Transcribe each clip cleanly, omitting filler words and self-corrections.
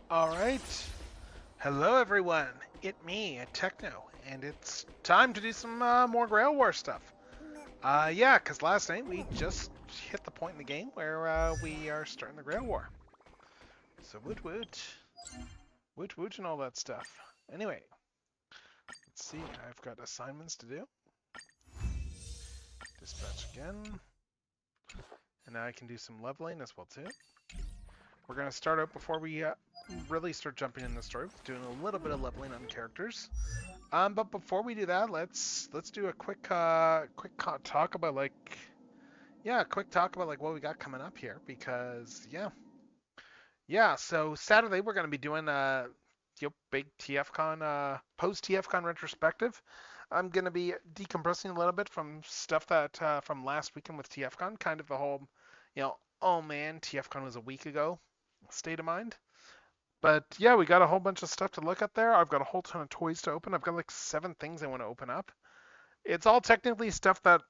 Alright. Hello everyone. It me, Techno, and it's time to do some more Grail War stuff. Yeah, because last night we just hit the point in the game where we are starting the Grail War. So woot woot. Woot woot and all that stuff. Anyway, let's see. I've got assignments to do. Dispatch again. And now I can do some leveling as well too. We're going to start out before we really start jumping in the story with doing a little bit of leveling on characters. But before we do that, let's do a quick talk about what we got coming up here because yeah. So Saturday we're gonna be doing big TFCon post TFCon retrospective. I'm gonna be decompressing a little bit from stuff that from last weekend with TFCon, kind of the whole oh man, TFCon was a week ago state of mind. But yeah, we got a whole bunch of stuff to look at there. I've got a whole ton of toys to open. I've got like 7 things I want to open up. It's all technically stuff that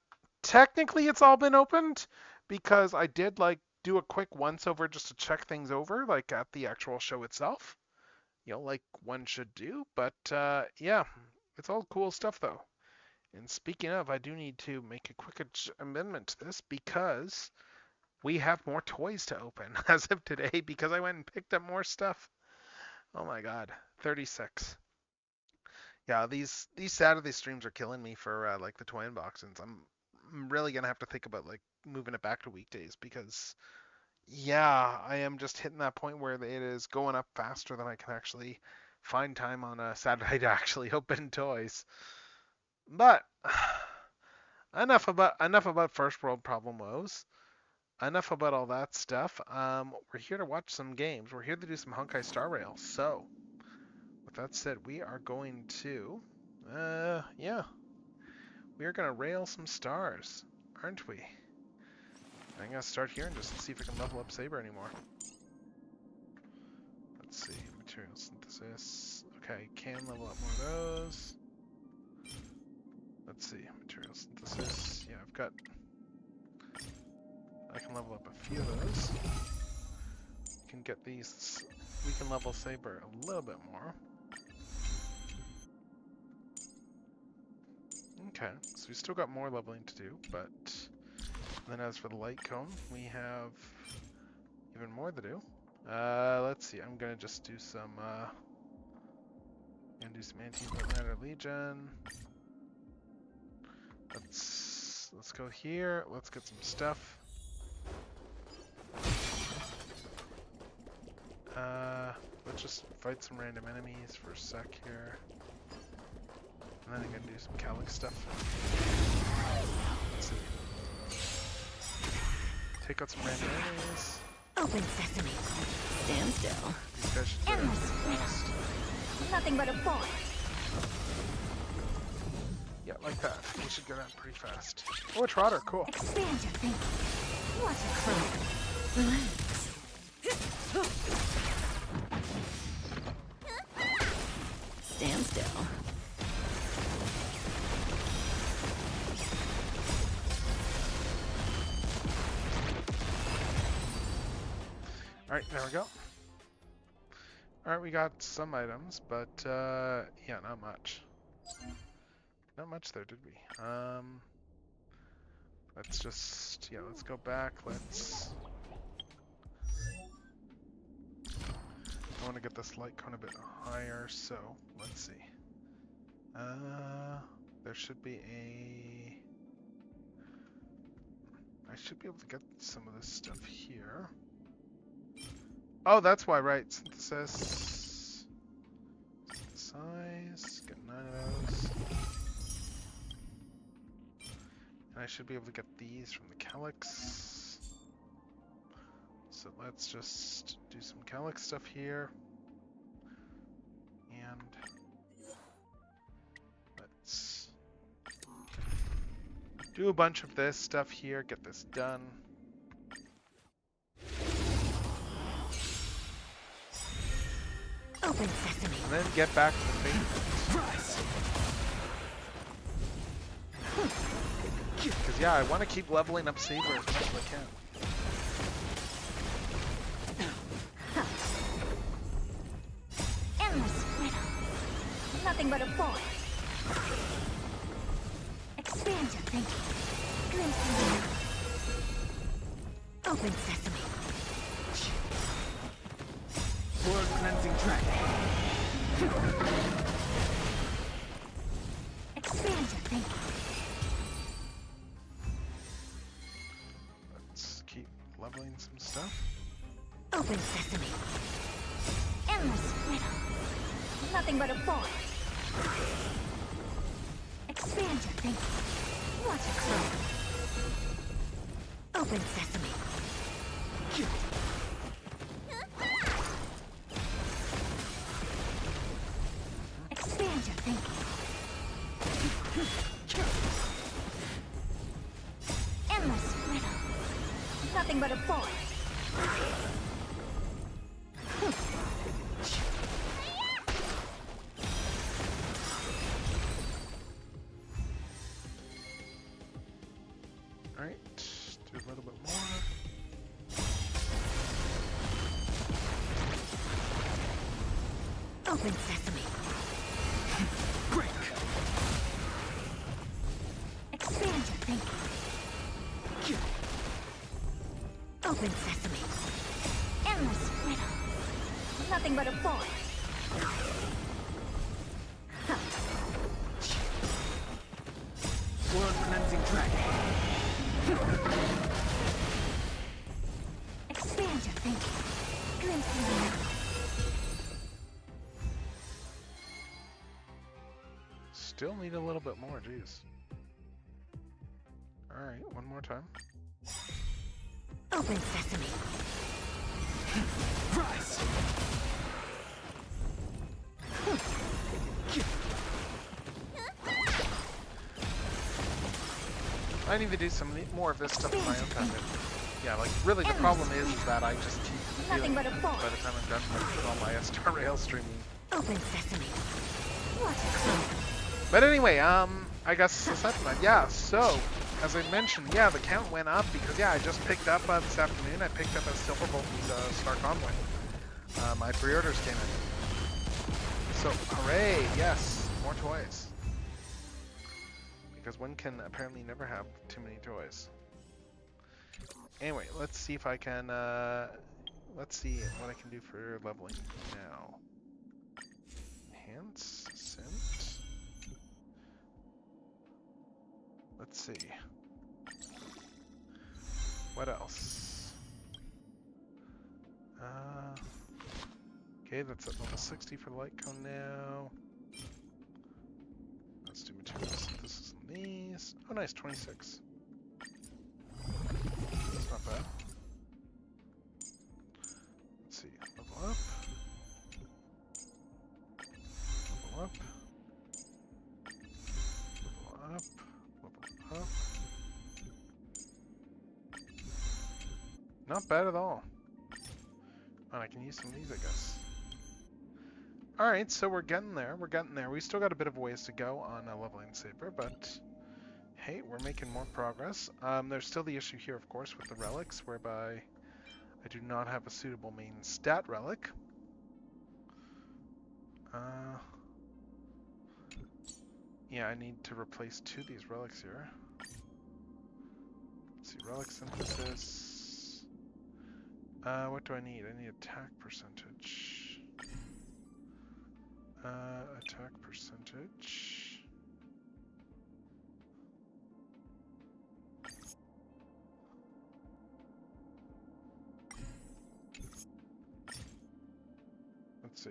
technically it's all been opened because I did like do a quick once over just to check things over like at the actual show itself. Like one should do. But yeah, it's all cool stuff though. And speaking of, I do need to make a quick amendment to this because we have more toys to open as of today because I went and picked up more stuff. Oh my god, 36. Yeah, these Saturday streams are killing me for like the toy unboxings. I'm really gonna have to think about like moving it back to weekdays because yeah, I am just hitting that point where it is going up faster than I can actually find time on a Saturday to actually open toys. But enough about first world problem woes. Enough about all that stuff. We're here to watch some games. We're here to do some Honkai Star Rail. So with that said, we are going to, yeah, we are going to rail some stars, aren't we? I'm going to start here and just see if I can level up Saber anymore. Let's see, material synthesis. Okay, can level up more of those. Let's see, material synthesis. Yeah, I can level up a few of those. Can get these, we can level Saber a little bit more. Okay, so we still got more leveling to do, but then as for the light cone, we have even more to do. Let's see, I'm gonna just do some anti-matter legion. Let's go here. Let's get some stuff. Let's just fight some random enemies for a sec here. And then I'm gonna do some Calyx stuff. Let's see. Take out some random enemies. Open sesame. Stand still. These guys should get out fast. Nothing but a boy. Yeah, like that. We should get out pretty fast. Oh, a Trotter, cool. Expand your thinking. Watch it crack. Relax. Stand still. Alright, there we go. Alright, we got some items, but yeah, not much. Not much there, did we? Let's just, yeah, let's go back. I want to get this light cone a bit higher, so let's see. There should be I should be able to get some of this stuff here. Oh, that's why, right. Synthesis. Size. Get 9 of those. And I should be able to get these from the Calyx. So let's just do some Calyx stuff here. And let's do a bunch of this stuff here, get this done. Open sesame. And then get back to the Fate. Because yeah, I want to keep leveling up Saber as much as I can. Nothing but a force. Expand your thinking. Glimpse into the night. Open sesame. Blood cleansing dragon. Expand your thinking. Let's keep leveling some stuff. Open sesame. Endless riddle. Nothing but a force. Expand your thinking. Watch it grow. Open sesame. Expand your thinking. Endless riddle. Nothing but a force. Alright, do a little bit more. Open sesame. Break. Expand your thinking. Open sesame. Endless riddle. Nothing but a force. Blood cleansing dragon. Expand your thinking. Glimpse into the night. Still need a little bit more, jeez. Alright, one more time. Open sesame. Rise. I need to do some more of this stuff in my own time. But yeah, like really the problem is that I just keep Nothing feeling but a force. by the time I'm done with all my Star Rail streaming. Open sesame. Watch it grow. But anyway, I guess aside from that, yeah, so, as I mentioned, yeah, the count went up because, yeah, I just picked up this afternoon, I picked up a Silverbolt Star Convoy. My pre-orders came in. So, hooray, yes, more toys. Because one can apparently never have too many toys. Anyway, let's see if I can, let's see what I can do for leveling now. Enhance, Scent. Let's see. What else? Okay, that's at level 60 for the light cone now. Let's do material synthesis on these. Oh, nice, 26. That's not bad. Let's see, level up. Level up. Level up. Level up. Not bad at all. And I can use some of these, I guess. Alright, so we're getting there. We're getting there. We still got a bit of ways to go on a leveling Saber, but hey, we're making more progress. There's still the issue here, of course, with the relics, whereby I do not have a suitable main stat relic. Yeah, I need to replace 2 of these relics here. Let's see, relic synthesis. What do I need? I need attack percentage. Attack percentage. Let's see.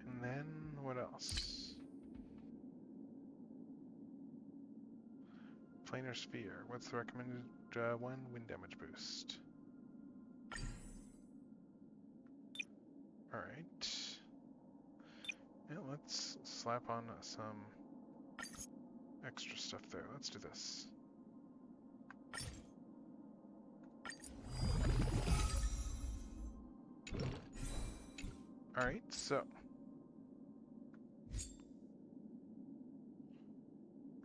And then what else? Planar sphere. What's the recommended one? Wind damage boost. Alright. Yeah, let's slap on some extra stuff there. Let's do this. Alright, so.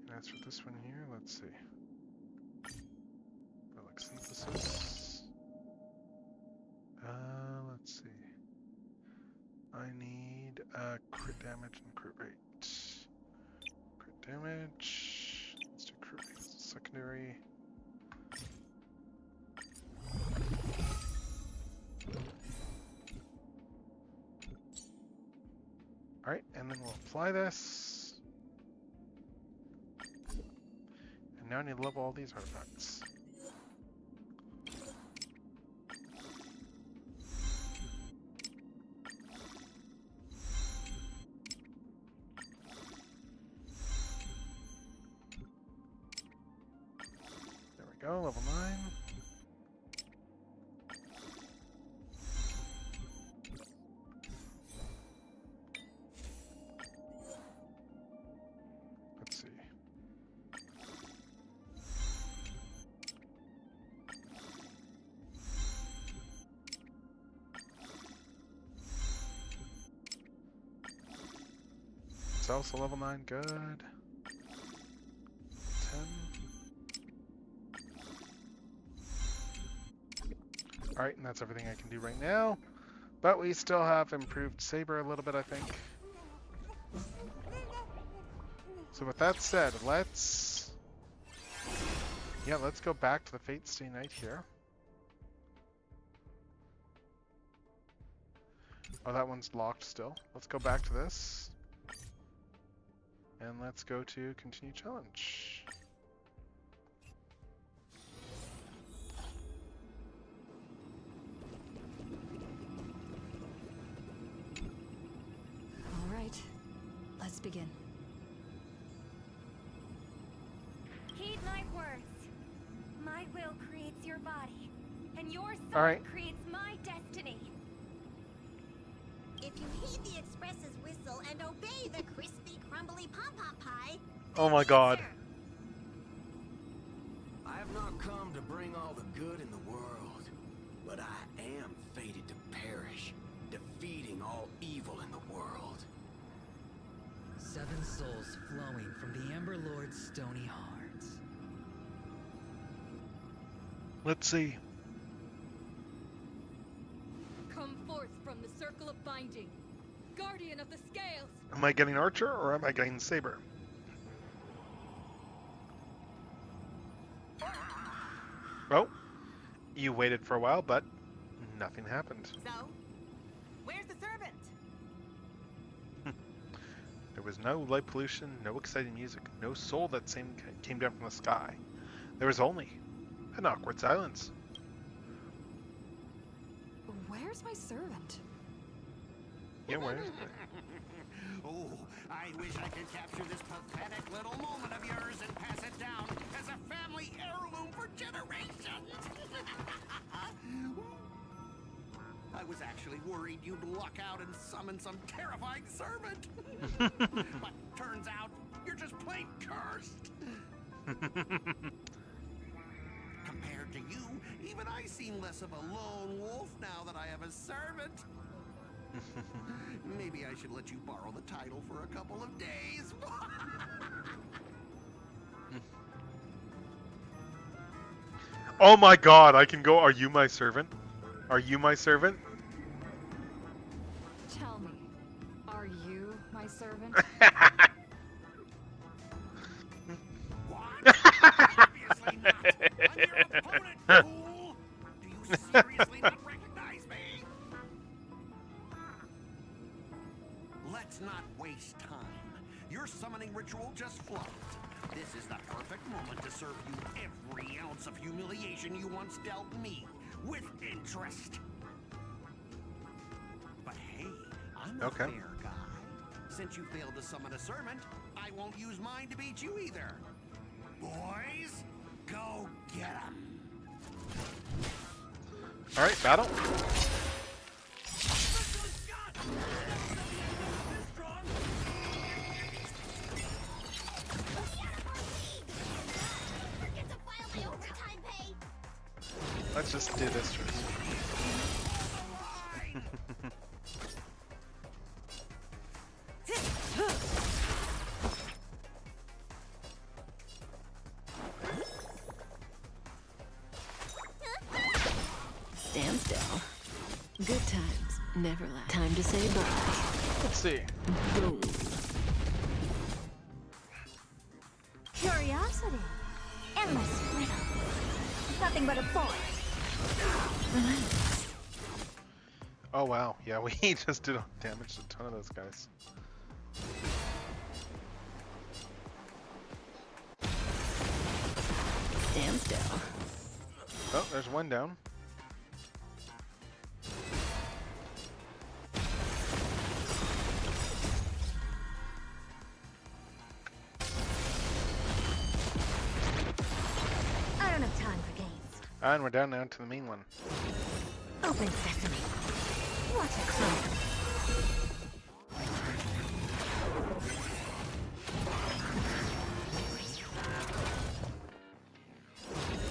And as for this one here, let's see. Relic synthesis. Let's see. I need crit damage and crit rate. Crit damage. Let's do crit rate as a secondary. Alright, and then we'll apply this. And now I need to level all these artifacts. There we go, level 9. Let's see. It's also level 9, good. 10. Alright, and that's everything I can do right now. But we still have improved Saber a little bit, I think. So with that said, let's go back to the Fate Stay Night here. Oh, that one's locked still. Let's go back to this. And let's go to continue challenge. All right, let's begin. Heed my words. My will creates your body, and your soul Alright. creates my destiny. If you heed the express's whistle and obey the crispy, crumbly pom-pom pie... Oh my god. I have not come to bring all the good in the world, but I am fated to perish, defeating all evil in the world. 7 souls flowing from the Ember Lord's stony hearts. Let's see. Come forth from the circle of binding, guardian of the scales. Am I getting Archer or am I getting Saber? Oh, you waited for a while, but nothing happened. So, where's the servant? There was no light pollution, no exciting music, no soul that came down from the sky. There was only an awkward silence. Where's my servant? Yeah, where is it? Oh, I wish I could capture this pathetic little moment of yours and pass it down as a family heirloom for generations. I was actually worried you'd luck out and summon some terrifying servant. But turns out you're just plain cursed. Compared to you, even I seem less of a lone wolf now that I have a servant. Maybe I should let you borrow the title for a couple of days. Oh my god, I can go, are you my servant? Are you my servant? Tell me, are you my servant? What? Obviously not. I'm your opponent, fool. Do you seriously not recognize me? Let's not waste time. Your summoning ritual just flopped. This is the perfect moment to serve you every ounce of humiliation you once dealt me, with interest. But hey, I'm a Okay. fair guy. Since you failed to summon a servant, I won't use mine to beat you either. Boys, go get 'em. Alright, battle. Forget to file my overtime pay! Let's just do this first. Stand still. Good times never last. Time to say bye. Let's see. Boom. Curiosity. Endless freedom. Nothing but a force. Relax. Oh wow, yeah, we just did damage to a ton of those guys. Stand still. Oh, there's one down. I don't have time for games. And we're down now to the main one. Open sesame. What a crime.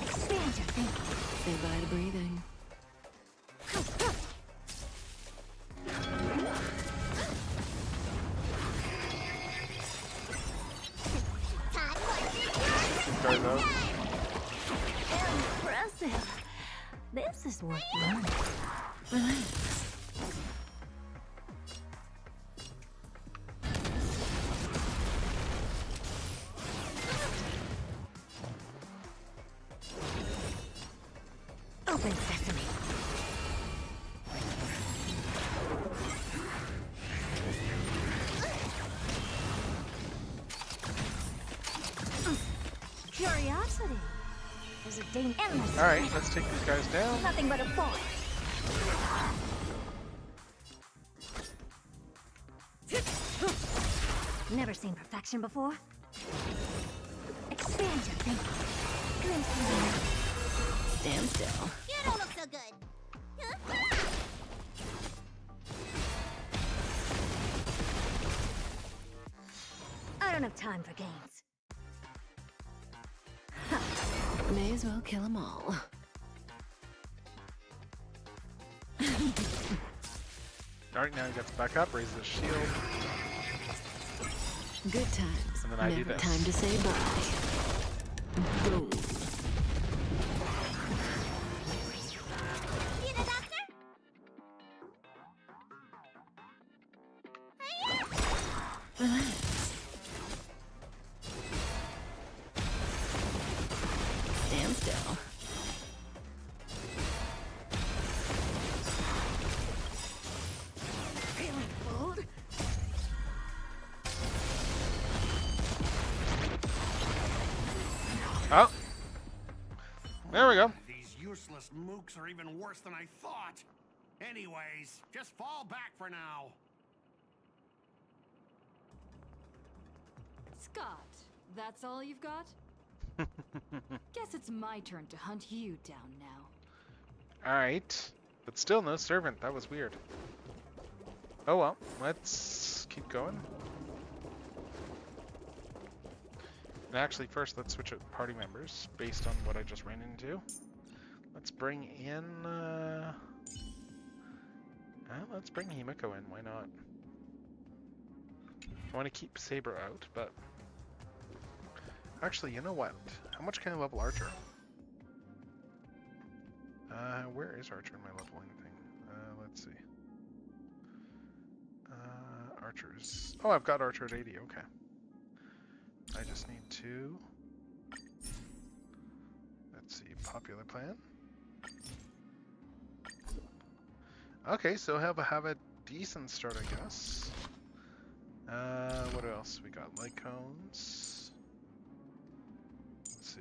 Expand your thinking. Say bye to breathing. Guys out. Impressive. This is worth learning. Relax. Open sesame. Curiosity. There's a endless. Alright, let's take these guys down. Nothing but a force. Never seen perfection before. Expand your thinking. Glimpse into Stand still. You don't look so good. I don't have time for games. May as well kill them all. Alright, now he gets back up, raises his shield. Good times. And then I do never this. time to say bye. Boom. You the doctor? Relax. Stand still. Feeling fooled? Oh! There we go. These useless mooks are even worse than I thought. Anyways, just fall back for now. Scott, that's all you've got? Guess it's my turn to hunt you down now. Alright. But still no servant. That was weird. Oh well. Let's keep going. And actually, first, let's switch out party members based on what I just ran into. Let's bring in... let's bring Himiko in. Why not? I want to keep Saber out, but... Actually, you know what? How much can I level Archer? Where is Archer in my leveling thing? Let's see. Archers. Oh, I've got Archer at 80. Okay. I just need to... Let's see. Popular plan. Okay, so have a decent start, I guess. What else? We got light cones. Let's see.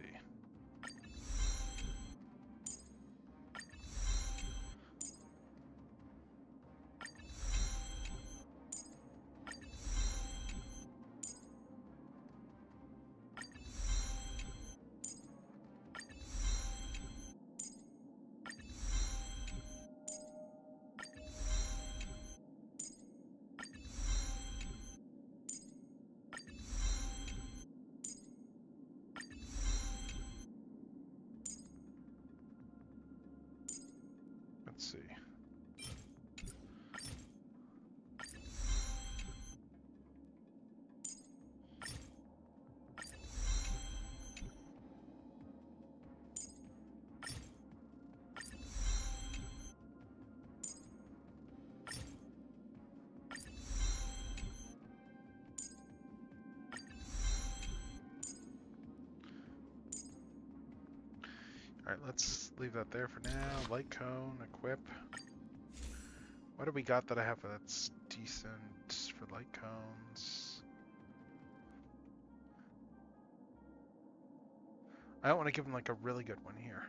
Let's see. Alright, let's leave that there for now. Light cone, equip. What do we got that I have that's decent for light cones? I don't want to give him like a really good one here.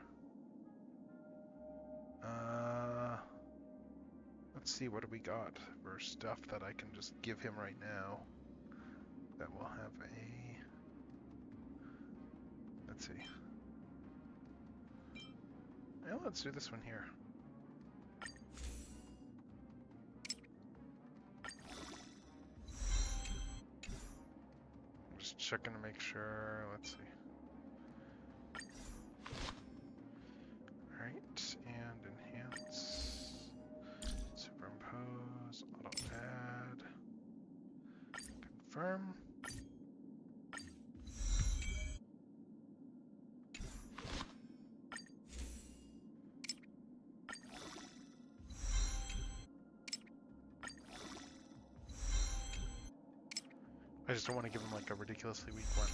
Let's see, what do we got for stuff that I can just give him right now that will have a... Let's see. Yeah, let's do this one here. I'm just checking to make sure. Let's see. Alright, and enhance, superimpose, auto add, confirm. I just don't want to give him like a ridiculously weak one.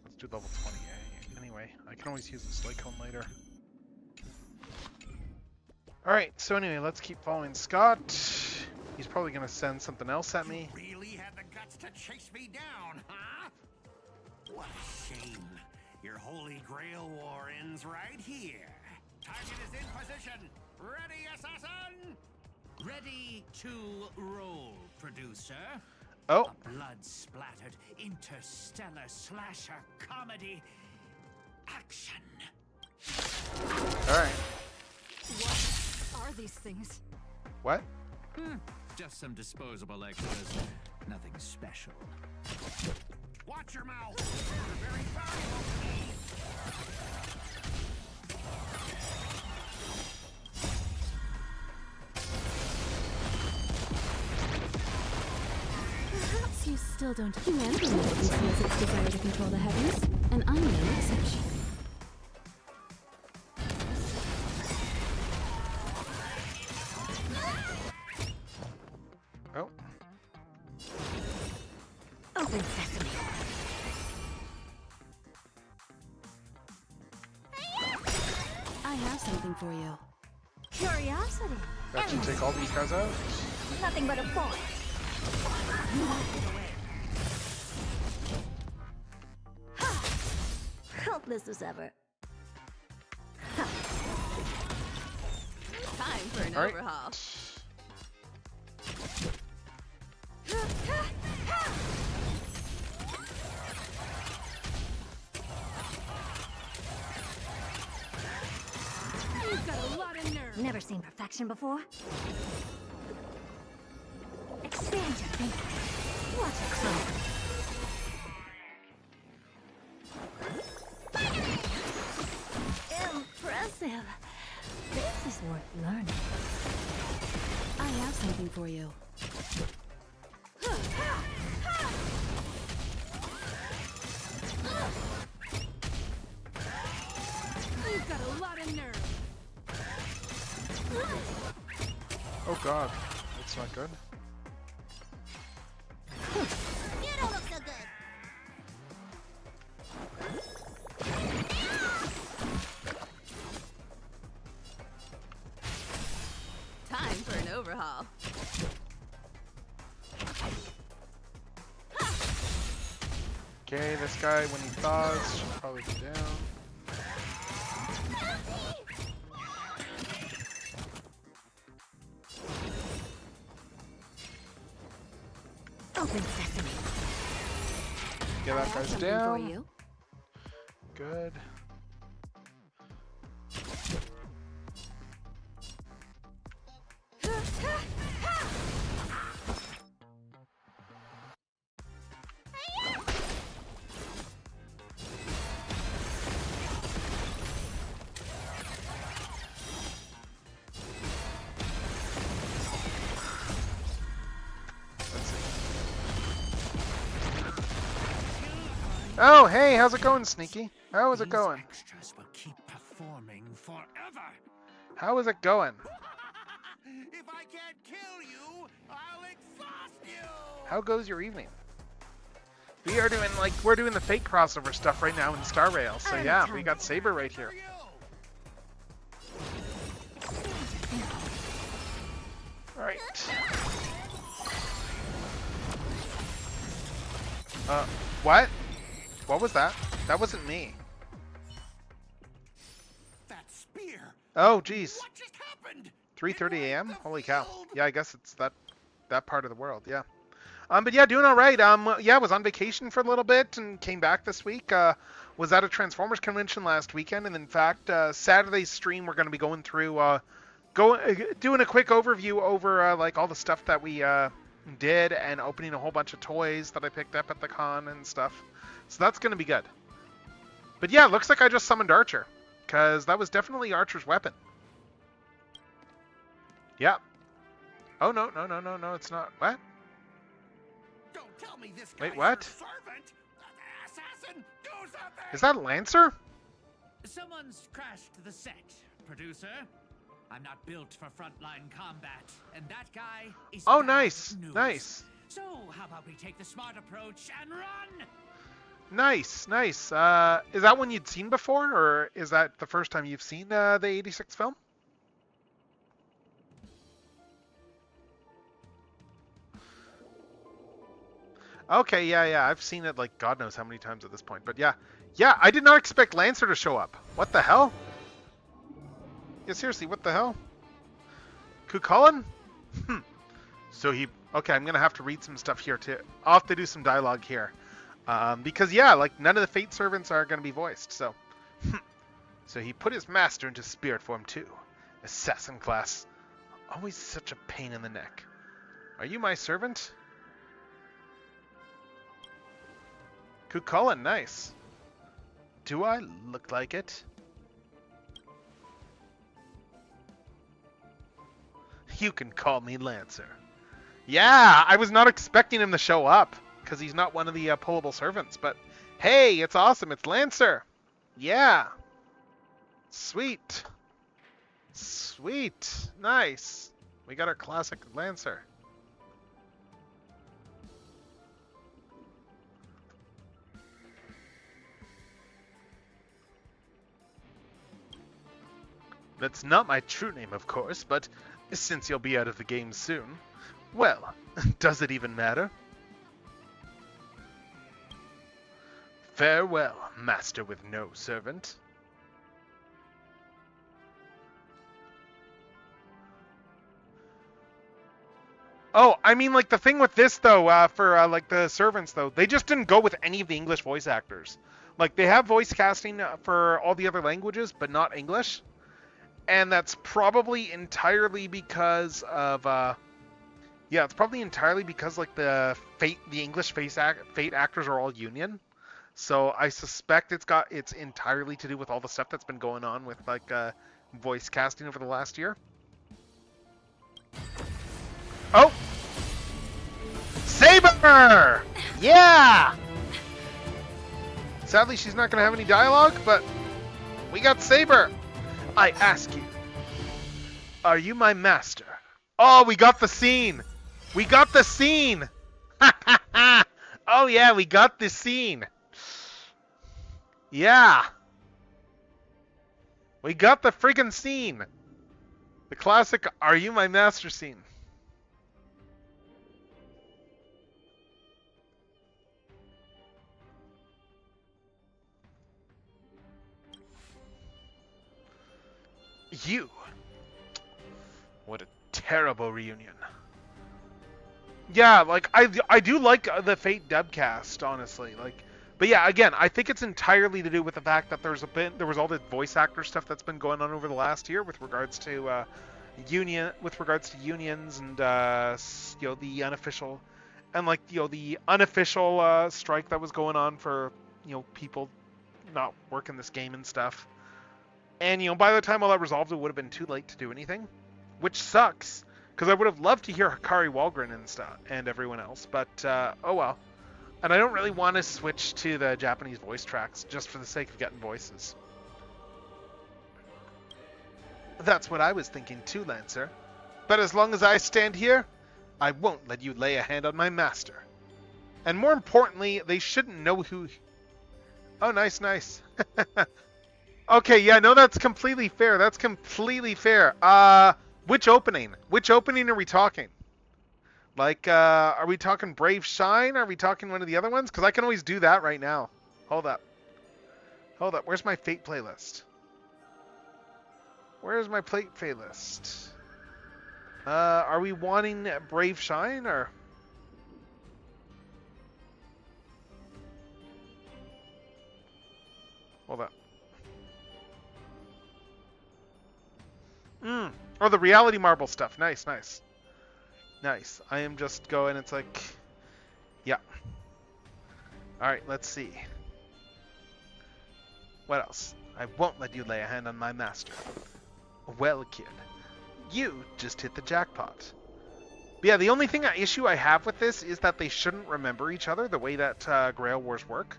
Let's do level 20A. Anyway, I can always use this light cone later. Alright, so anyway, let's keep following Scott. He's probably going to send something else at me. You really had the guts to chase me down, huh? What a shame. Your Holy Grail war ends right here. Target is in position. Ready, assassin? Ready to roll, producer. Oh, A blood-splattered interstellar slasher comedy action. alright. What are these things? What? Just some disposable extras. Nothing special. Watch your mouth. You're very valuable to me. Perhaps you still don't understand its desire to control the heavens, and I'm no exception. Oh, Open sesame. I have something for you. Curiosity. that should take all these guys out. Nothing but a point. Helpless as ever. Time for an Alright. overhaul. You've got a lot of nerve. Never seen perfection before. Expand your thinking. What a crime. Impressive. This is worth learning. I have something for you. You've got a lot of nerve. Oh god, that's not good. You don't look so good. Time for an overhaul. Okay, this guy, when he thaws, should probably be down. Open sesame. Okay, I that have guy's something down. for you. Good. Let's see. Oh, hey, how's it going, Sneaky? How is it These going? extras will keep performing forever. How is it going? If I can't kill you, I'll exhaust you. How goes your evening? we're doing the Fate crossover stuff right now in Star Rail. So yeah, we got Saber right here. All right. What? What was that? That wasn't me. That spear. Oh, geez. What just happened? 3:30 a.m. The Holy cow. field. Yeah, I guess it's that part of the world. Yeah. But yeah, doing all right. Yeah, was on vacation for a little bit and came back this week. Was at a Transformers convention last weekend, and in fact, Saturday's stream we're going to be going through, doing a quick overview over like all the stuff that we did and opening a whole bunch of toys that I picked up at the con and stuff. So that's going to be good. But yeah, it looks like I just summoned Archer, because that was definitely Archer's weapon. Yeah. Oh no, it's not. What? Don't tell me this Wait, guy's what? your servant. Assassin, do something. Is that Lancer? Someone's crashed the set, producer. I'm not built for frontline combat, and that guy is Oh, bad nice, news. nice, So how about we take the smart approach and run? nice. Is that one you'd seen before, or is that the first time you've seen the 86 film? Okay, yeah, I've seen it like God knows how many times at this point, but yeah, I did not expect Lancer to show up. What the hell? Yeah, seriously, what the hell? Cuchulainn? So okay, I'm gonna have to read some stuff here too. I'll have to do some dialogue here. Because yeah, like none of the Fate servants are gonna be voiced, so. So he put his master into spirit form too. Assassin class. Always such a pain in the neck. Are you my servant? Cuchulainn, nice. Do I look like it? You can call me Lancer. Yeah, I was not expecting him to show up, because he's not one of the pullable servants, but hey, it's awesome, it's Lancer. Yeah. Sweet. Sweet. Nice. We got our classic Lancer. That's not my true name, of course, but since you'll be out of the game soon, well, does it even matter? Farewell, master with no servant. Oh, I mean, like, the thing with this, though, for, like, the servants, though, they just didn't go with any of the English voice actors. Like, they have voice casting for all the other languages, but not English. And that's probably entirely because of, yeah, it's probably entirely because, like, the English Fate actors are all union. So I suspect it's entirely to do with all the stuff that's been going on with, like, voice casting over the last year. Oh! Saber! Yeah! Sadly, she's not going to have any dialogue, but we got Saber. I ask you, are you my master? Oh, we got the scene. We got the scene. Oh, yeah, we got the scene. Yeah. We got the friggin' scene. The classic, are you my master scene. You. What a terrible reunion. Yeah, like I do like the Fate dubcast, honestly. Like, but yeah, again, I think it's entirely to do with the fact that there was all the voice actor stuff that's been going on over the last year with regards to unions and you know, the unofficial and like, you know, the unofficial strike that was going on for, you know, people not working this game and stuff. And, you know, by the time all that resolved, it would have been too late to do anything, which sucks, because I would have loved to hear Hikari Walgren and stuff, and everyone else, but, oh well. And I don't really want to switch to the Japanese voice tracks, just for the sake of getting voices. That's what I was thinking too, Lancer. But as long as I stand here, I won't let you lay a hand on my master. And more importantly, they shouldn't know who... Oh, nice, nice. Okay, yeah, no, that's completely fair. That's completely fair. Which opening? Which opening are we talking? Like, are we talking Brave Shine? Are we talking one of the other ones? Because I can always do that right now. Hold up. Hold up. Where's my Fate playlist? Where's my Fate playlist? Are we wanting Brave Shine, or... Hold up. Oh, the reality marble stuff. Nice, nice. Nice. I am just going, it's like... Yeah. Alright, let's see. What else? I won't let you lay a hand on my master. Well, kid. You just hit the jackpot. But yeah, the only issue I have with this is that they shouldn't remember each other the way that Grail Wars work.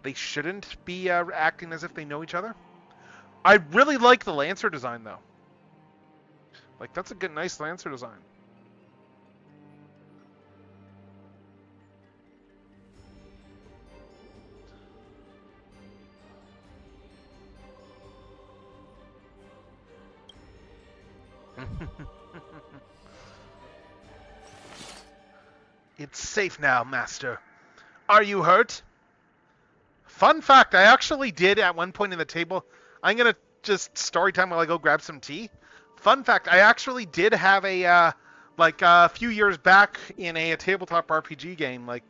They shouldn't be acting as if they know each other. I really like the Lancer design, though. Like, that's a good, nice Lancer design. It's safe now, Master. Are you hurt? Fun fact, I actually did at one point in the table. I'm going to just story time while I go grab some tea. Fun fact, I actually did have a few years back in a tabletop RPG game. Like,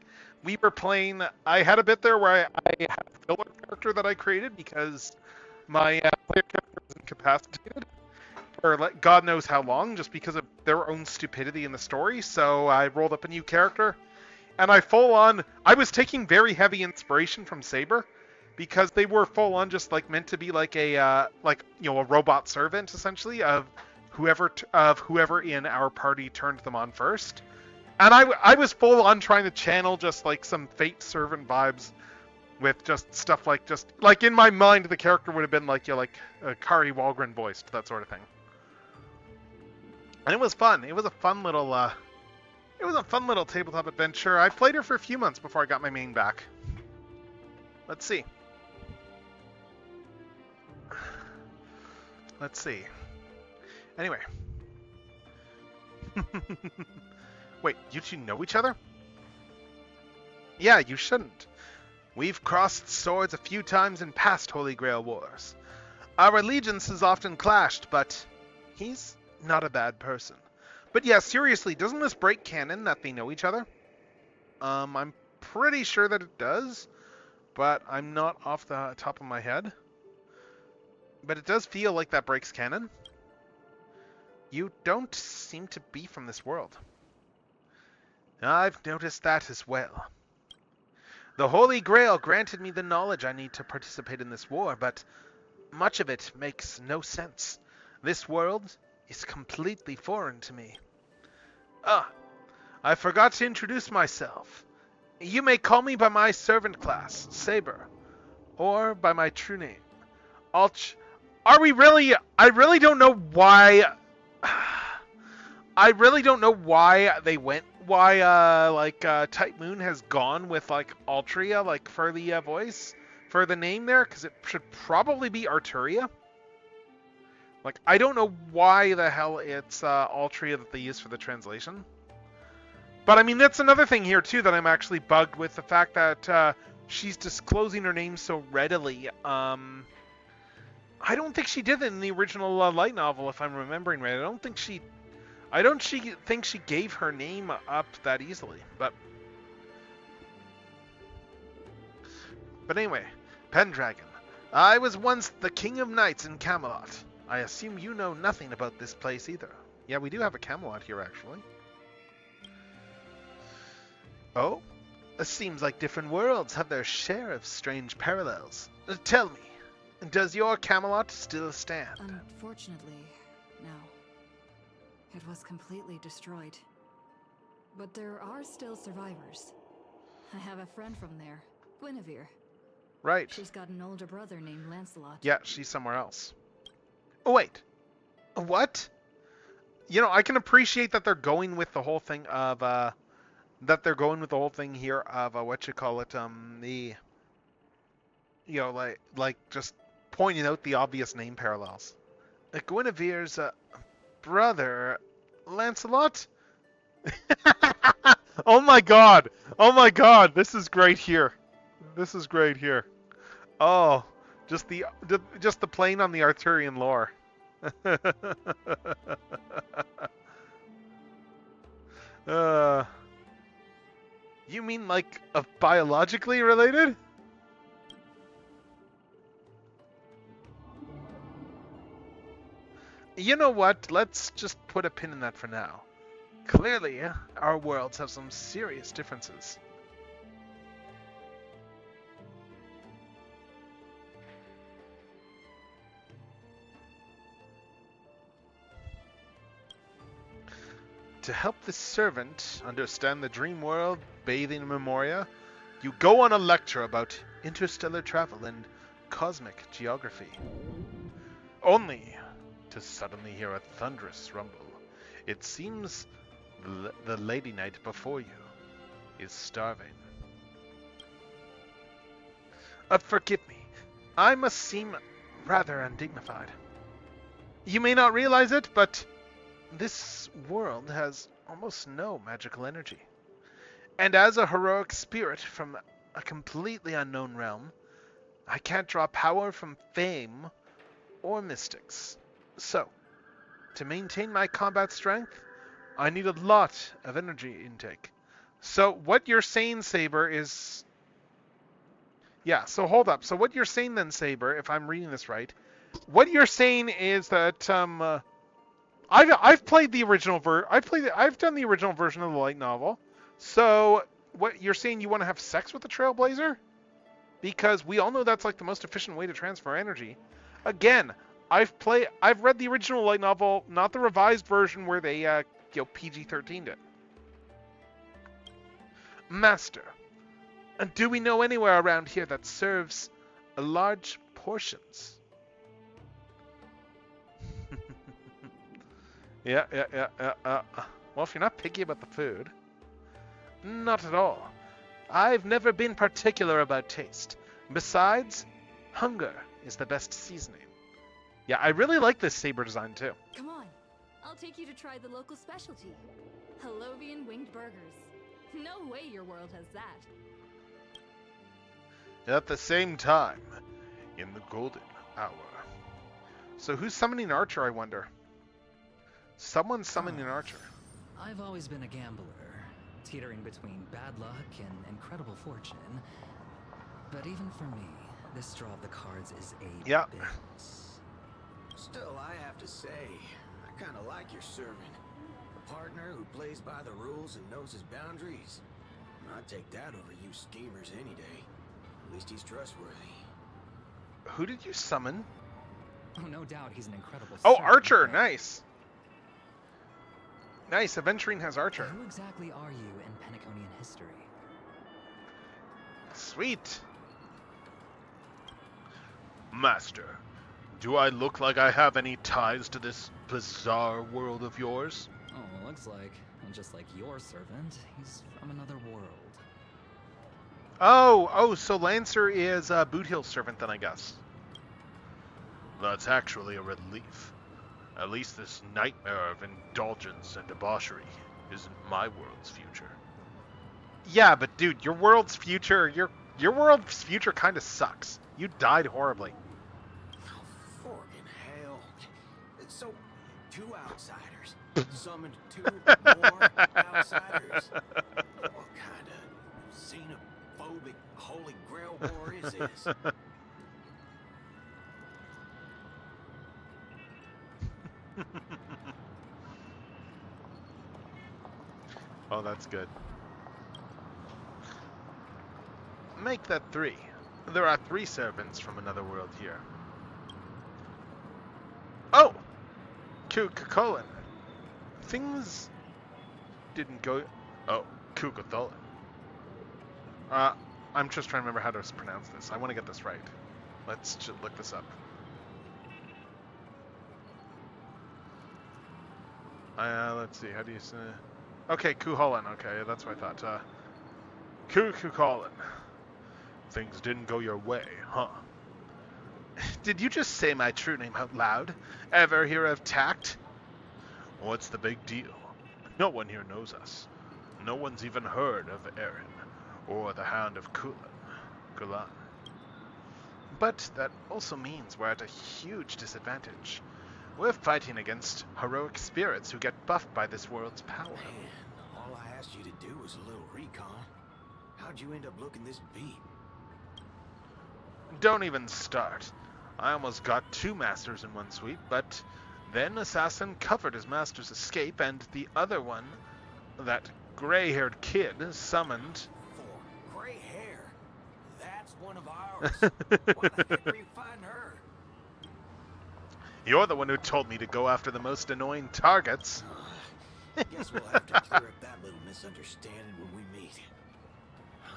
we were playing, I had a bit there where I had a filler character that I created because my player character was incapacitated for God knows how long, just because of their own stupidity in the story. So I rolled up a new character, and I was taking very heavy inspiration from Saber, because they were full on just like meant to be like a robot servant essentially of whoever in our party turned them on first. And I was full on trying to channel just like some Fate servant vibes with just stuff like in my mind the character would have been like Kari Walgren voiced, that sort of thing. And it was fun. It was a fun little tabletop adventure. I played her for a few months before I got my main back. Let's see. Let's see. Anyway. Wait, you two know each other? Yeah, you shouldn't. We've crossed swords a few times in past Holy Grail wars. Our allegiances often clashed, but he's not a bad person. But yeah, seriously, doesn't this break canon that they know each other? I'm pretty sure that it does, but I'm not off the top of my head. But it does feel like that breaks canon. You don't seem to be from this world. I've noticed that as well. The Holy Grail granted me the knowledge I need to participate in this war, but much of it makes no sense. This world is completely foreign to me. I forgot to introduce myself. You may call me by my servant class, Saber, or by my true name, Alch. Are we really? I really don't know why. I really don't know why they went. Why Type Moon has gone with like Altria for the voice for the name there, because it should probably be Arturia. Like, I don't know why the hell it's Altria that they use for the translation. But I mean, that's another thing here too that I'm actually bugged with, the fact that she's disclosing her name so readily. I don't think she did it in the original light novel, if I'm remembering right. I don't think she gave her name up that easily. But anyway, Pendragon. I was once the King of Knights in Camelot. I assume you know nothing about this place either. Yeah, we do have a Camelot here, actually. Oh? It seems like different worlds have their share of strange parallels. Tell me, does your Camelot still stand? Unfortunately, no. It was completely destroyed. But there are still survivors. I have a friend from there, Guinevere. Right. She's got an older brother named Lancelot. Yeah, she's somewhere else. Oh, wait. What? You know, I can appreciate that they're going with the whole thing of that they're going with the whole thing here of what you call it, the, you know, like just pointing out the obvious name parallels. Guinevere's brother, Lancelot. Oh my god! Oh my god! This is great here. This is great here. Oh, just the playing on the Arthurian lore. You mean like biologically related? You know what? Let's just put a pin in that for now. Clearly, our worlds have some serious differences. To help the servant understand the dream world bathing in Memoria, you go on a lecture about interstellar travel and cosmic geography. Only to suddenly hear a thunderous rumble. It seems the Lady Knight before you is starving. Forgive me. I must seem rather undignified. You may not realize it, but this world has almost no magical energy. And as a heroic spirit from a completely unknown realm, I can't draw power from fame or mystics. So, to maintain my combat strength, I need a lot of energy intake. So what you're saying, Saber, is... Yeah, so hold up. So what you're saying then, Saber, if I'm reading this right, what you're saying is that I've played the original I've done the original version of the light novel. So what you're saying, you want to have sex with the Trailblazer? Because we all know that's like the most efficient way to transfer energy. Again, I've read the original light novel, not the revised version where they PG-13'd it. Master, do we know anywhere around here that serves large portions? Yeah. Well, if you're not picky about the food. Not at all. I've never been particular about taste. Besides, hunger is the best seasoning. Yeah, I really like this saber design too. Come on, I'll take you to try the local specialty. Halovian winged burgers. No way your world has that. At the same time, in the golden hour. So who's summoning Archer, I wonder? Someone's summoning Archer. I've always been a gambler, teetering between bad luck and incredible fortune. But even for me, this draw of the cards is a bit... Still, I have to say, I kind of like your servant. A partner who plays by the rules and knows his boundaries. I'd take that over you schemers any day. At least he's trustworthy. Who did you summon? Oh, no doubt he's an incredible Oh, servant, Archer! but... Nice! Nice, Aventurine has Archer. Who exactly are you in Penaconian history? Sweet! Master, do I look like I have any ties to this bizarre world of yours? Oh, well, looks like, just like your servant, he's from another world. Oh, so Lancer is Boot Hill's servant then, I guess. That's actually a relief. At least this nightmare of indulgence and debauchery isn't my world's future. Yeah, but dude, your world's future kind of sucks. You died horribly. Oh, forkin' hell. So, 2 outsiders summoned 2 more outsiders. What kind of xenophobic holy grail war is this? Oh, that's good. Make that 3. There are 3 servants from another world here. Oh! Kukulkan. Things didn't go... Oh, Kukulkan. I'm just trying to remember how to pronounce this. I want to get this right. Let's just look this up. Let's see. How do you say... Okay, Cuchulainn. Okay, that's what I thought. Cuchulainn. Things didn't go your way, huh? Did you just say my true name out loud? Ever hear of tact? What's the big deal? No one here knows us. No one's even heard of Eren, or the Hound of Kulan. But that also means we're at a huge disadvantage. We're fighting against heroic spirits who get buffed by this world's power. Man, all I asked you to do was a little recon. How'd you end up looking this beat? Don't even start. I almost got 2 masters in one sweep, but then Assassin covered his master's escape, and the other one, that gray-haired kid, summoned... For gray hair? That's one of ours. Why the heck are you fighting her? You're the one who told me to go after the most annoying targets. Guess we'll have to clear up that little misunderstanding when we meet. Huh?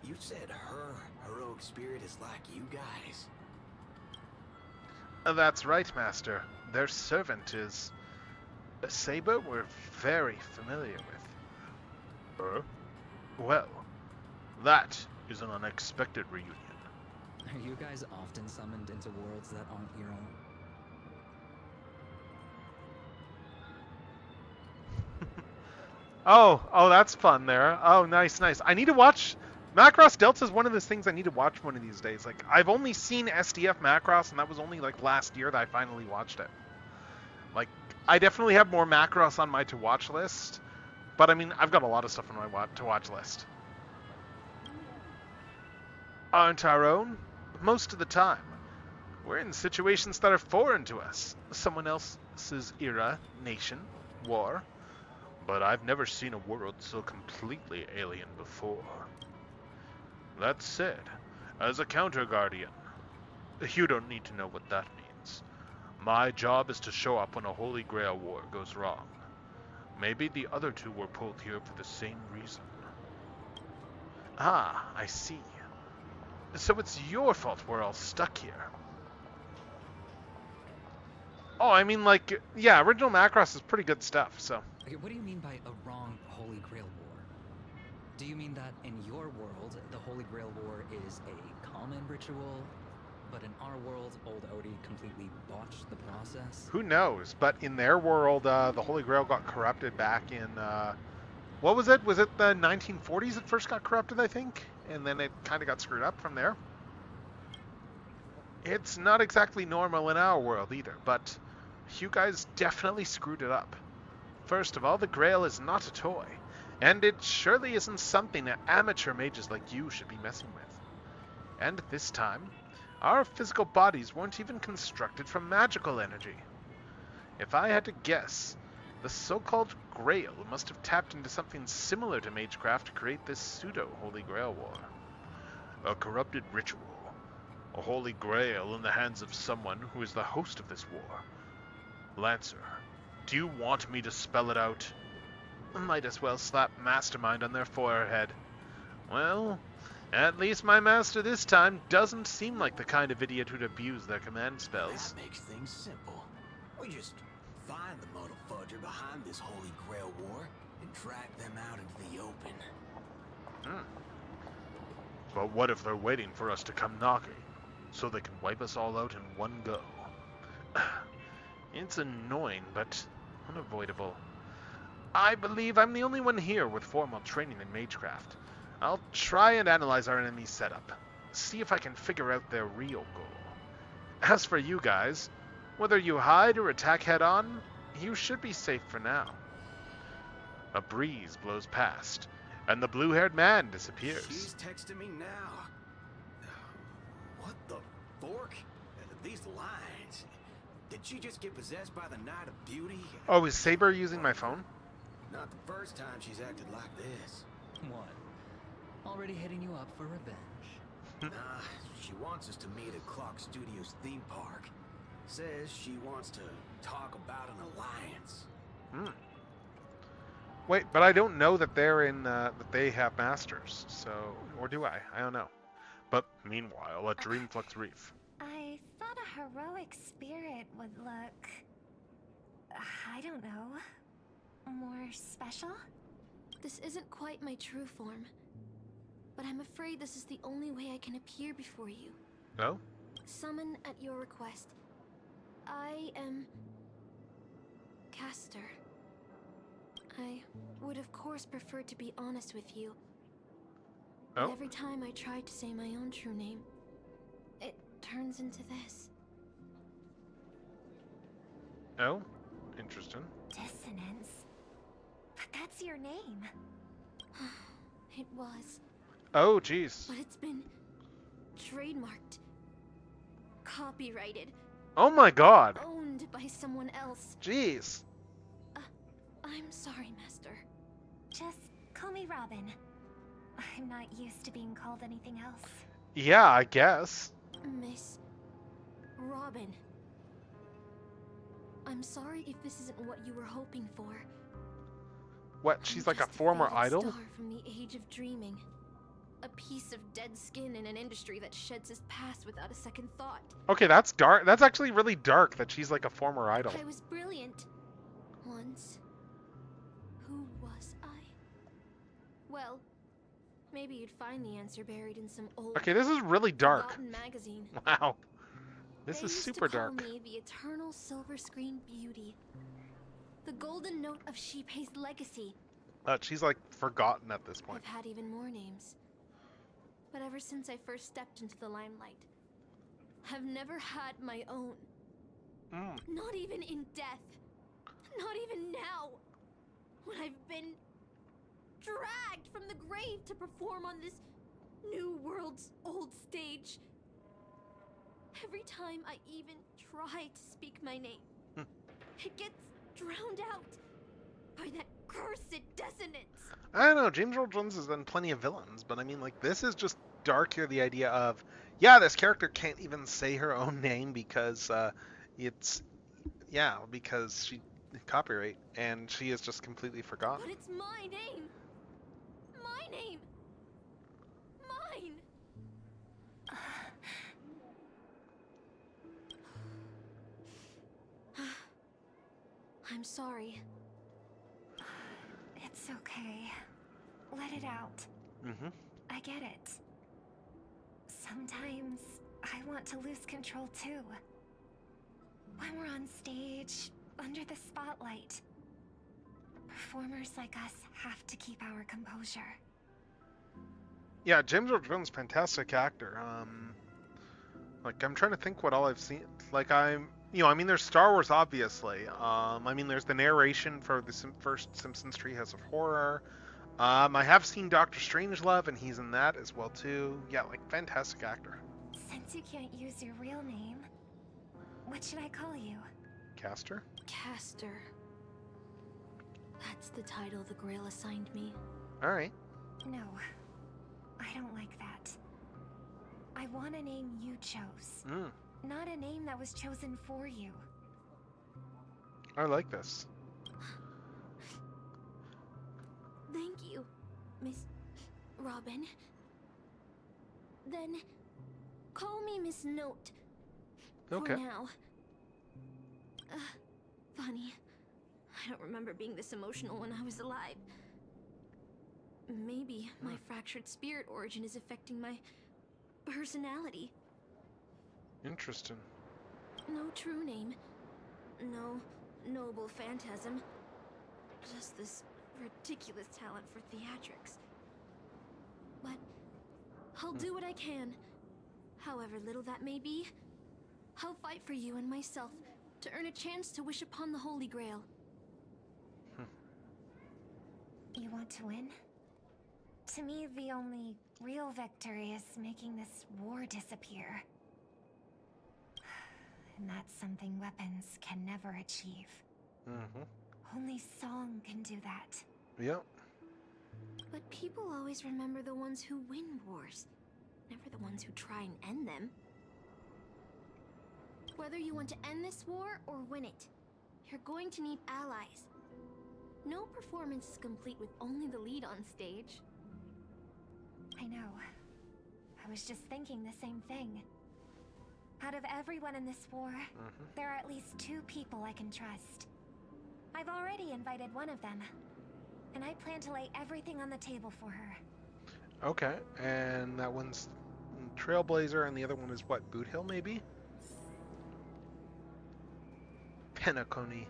You said her heroic spirit is like you guys. That's right, Master. Their servant is a saber we're very familiar with. Well, that is an unexpected reunion. Are you guys often summoned into worlds that aren't your own? Oh, that's fun there. Oh, nice. I need to watch... Macross Delta is one of those things I need to watch one of these days. Like, I've only seen SDF Macross, and that was only, like, last year that I finally watched it. Like, I definitely have more Macross on my to-watch list, but, I mean, I've got a lot of stuff on my to-watch list. Aren't our own? Most of the time. We're in situations that are foreign to us. Someone else's era, nation, war. But I've never seen a world so completely alien before. That said, as a counter-guardian, you don't need to know what that means. My job is to show up when a Holy Grail war goes wrong. Maybe the other 2 were pulled here for the same reason. Ah, I see. So it's your fault we're all stuck here. Oh, I mean, like, yeah, original Macross is pretty good stuff, so... Okay, what do you mean by a wrong Holy Grail war? Do you mean that in your world, the Holy Grail war is a common ritual, but in our world, old Odie completely botched the process? Who knows? But in their world, the Holy Grail got corrupted back in, what was it? Was it the 1940s it first got corrupted, I think? And then it kind of got screwed up from there. It's not exactly normal in our world either, but you guys definitely screwed it up. First of all, the Grail is not a toy, and it surely isn't something that amateur mages like you should be messing with. And this time, our physical bodies weren't even constructed from magical energy. If I had to guess, the so-called Grail must have tapped into something similar to Magecraft to create this pseudo-Holy Grail war. A corrupted ritual. A Holy Grail in the hands of someone who is the host of this war. Lancer, do you want me to spell it out? Might as well slap Mastermind on their forehead. Well, at least my master this time doesn't seem like the kind of idiot who'd abuse their command spells. That makes things simple. We just find the Modal Fudger behind this Holy Grail war and drag them out into the open. But what if they're waiting for us to come knocking, so they can wipe us all out in one go? It's annoying, but unavoidable. I believe I'm the only one here with formal training in Magecraft. I'll try and analyze our enemy's setup, see if I can figure out their real goal. As for you guys, whether you hide or attack head-on, you should be safe for now. A breeze blows past, and the blue-haired man disappears. She's texting me now. What the fork? These lines. Did she just get possessed by the Knight of Beauty? Oh, is Saber using my phone? Not the first time she's acted like this. What? Already hitting you up for revenge? Nah, she wants us to meet at Clock Studios theme park. Says she wants to talk about an alliance. Wait, but I don't know that they're in, that they have masters, so, or do I? I don't know. But meanwhile, at Dreamflux Reef. I thought a heroic spirit would look... I don't know. more special? This isn't quite my true form, but I'm afraid this is the only way I can appear before you. No? Summon at your request. I am... Castor. I would of course prefer to be honest with you. But Oh? every time I try to say my own true name, it turns into this. Oh? Interesting. Dissonance. But that's your name. It was, Oh, jeez. but it's been trademarked, copyrighted, Oh my god. owned by someone else. Jeez. I'm sorry, Master. Just call me Robin. I'm not used to being called anything else. Yeah, I guess. Miss Robin. I'm sorry if this isn't what you were hoping for. What, I'm she's like a just former faded idol? star from the age of dreaming. A piece of dead skin in an industry that sheds his past without a second thought. Okay, that's dark. That's actually really dark that she's like a former idol. I was brilliant. Once. Who was I? Well, maybe you'd find the answer buried in some old Okay, this is really dark. forgotten magazine. Wow. This They is used super to call dark. me the eternal silver screen beauty. The golden note of Shipei's legacy. She's like forgotten at this point. I've had even more names. But ever since I first stepped into the limelight, I've never had my own. Mm. Not even in death. Not even now. When I've been dragged from the grave to perform on this new world's old stage. Every time I even try to speak my name, it gets drowned out by that cursed dissonance. I don't know, James Earl Jones has done plenty of villains, but I mean, like, this is just dark here, the idea of, yeah, this character can't even say her own name because because she copyright, and she is just completely forgotten. But it's my name. My name. Mine. I'm sorry. It's okay. Let it out. Mm-hmm. I get it. Sometimes I want to lose control too. When we're on stage, under the spotlight, performers like us have to keep our composure. Yeah, James Earl Jones, fantastic actor. Like, I'm trying to think what all I've seen. Like, I mean, there's Star Wars, obviously. I mean, there's the narration for the first Simpsons Treehouse of Horror. I have seen Doctor Strangelove, and he's in that as well, too. Yeah, like, fantastic actor. Since you can't use your real name, what should I call you? Castor? Castor. That's the title the Grail assigned me. Alright. No, I don't like that. I want a name you chose, not a name that was chosen for you. I like this. Thank you, Miss Robin. Then call me Miss Note. Okay. For now. Funny. I don't remember being this emotional when I was alive. Maybe my fractured spirit origin is affecting my personality. Interesting. No true name. No noble phantasm. Just this ridiculous talent for theatrics. But I'll do what I can. However little that may be, I'll fight for you and myself to earn a chance to wish upon the Holy Grail. You want to win? To me, the only real victory is making this war disappear. And that's something weapons can never achieve. Only song can do that. Yep. But people always remember the ones who win wars, never the ones who try and end them. Whether you want to end this war or win it, you're going to need allies. No performance is complete with only the lead on stage. I know. I was just thinking the same thing. Out of everyone in this war, there are at least 2 people I can trust. I've already invited one of them. And I plan to lay everything on the table for her. Okay, and that one's Trailblazer, and the other one is what, Boot Hill, maybe? Penacony.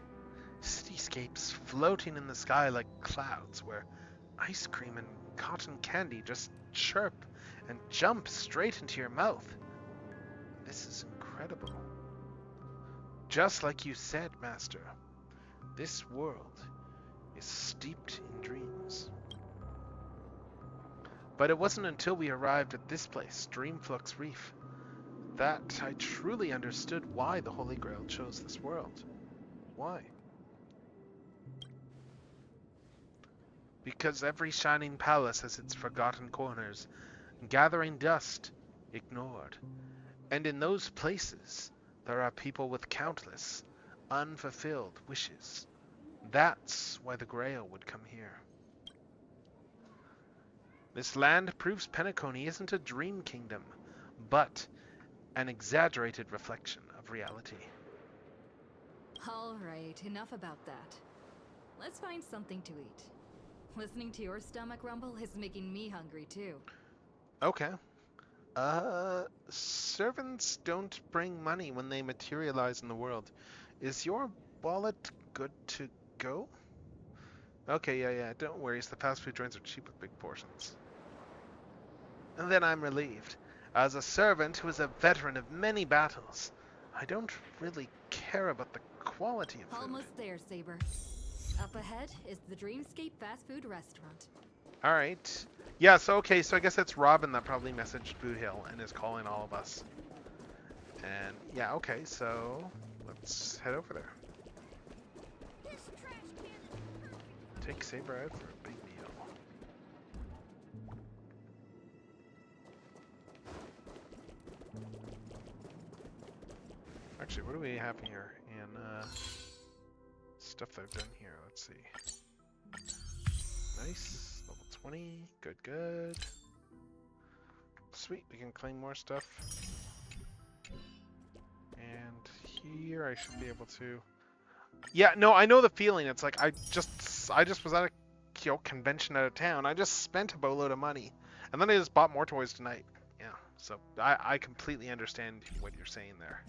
Cityscapes floating in the sky like clouds, where ice cream and cotton candy just chirp and jump straight into your mouth. This is incredible. Just like you said, Master, this world is steeped in dreams. But it wasn't until we arrived at this place, Dreamflux Reef, that I truly understood why the Holy Grail chose this world. Why? Because every shining palace has its forgotten corners, gathering dust, ignored. And in those places, there are people with countless, unfulfilled wishes. That's why the Grail would come here. This land proves Penacony isn't a dream kingdom, but an exaggerated reflection of reality. Alright, enough about that. Let's find something to eat. Listening to your stomach rumble is making me hungry too. Okay. Servants don't bring money when they materialize in the world. Is your wallet good to go? Okay, yeah, don't worry. The fast food joints are cheap with big portions. And then I'm relieved. As a servant who is a veteran of many battles, I don't really care about the quality of food. Almost there, Saber. Up ahead is the Dreamscape fast food restaurant. Alright. Yeah, so okay, so I guess it's Robin that probably messaged Boot Hill and is calling all of us. And yeah, okay, so let's head over there. Take Saber out for a big meal. Actually, what do we have here in stuff that I've done here? Let's see. Nice. Level 20. Good. Sweet, we can claim more stuff. And here I should be able to... Yeah, no, I know the feeling. It's like I just was at a convention out of town. I just spent a boatload of money. And then I just bought more toys tonight. Yeah, so I completely understand what you're saying there.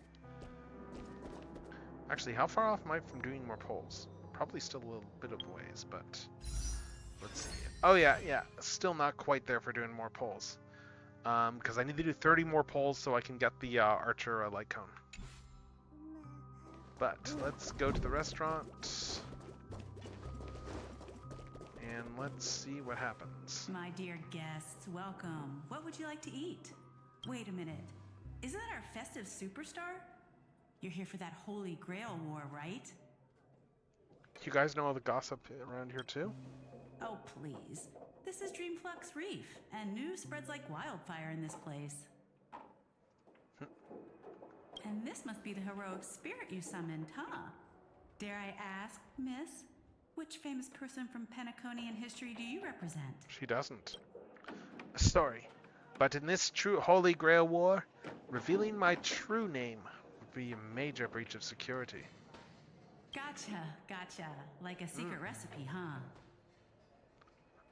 Actually, how far off am I from doing more polls? Probably still a little bit of ways, but let's see. Oh yeah, still not quite there for doing more polls. Because I need to do 30 more polls so I can get the Archer light cone. But let's go to the restaurant. And let's see what happens. My dear guests, welcome. What would you like to eat? Wait a minute. Isn't that our festive superstar? You're here for that Holy Grail war, right? You guys know all the gossip around here too? Oh, please. This is Dreamflux Reef, and news spreads like wildfire in this place. And this must be the heroic spirit you summoned, huh? Dare I ask, miss, which famous person from Penaconian history do you represent? She doesn't. Sorry, but in this true Holy Grail war, revealing my true name would be a major breach of security. Gotcha. Like a secret recipe, huh?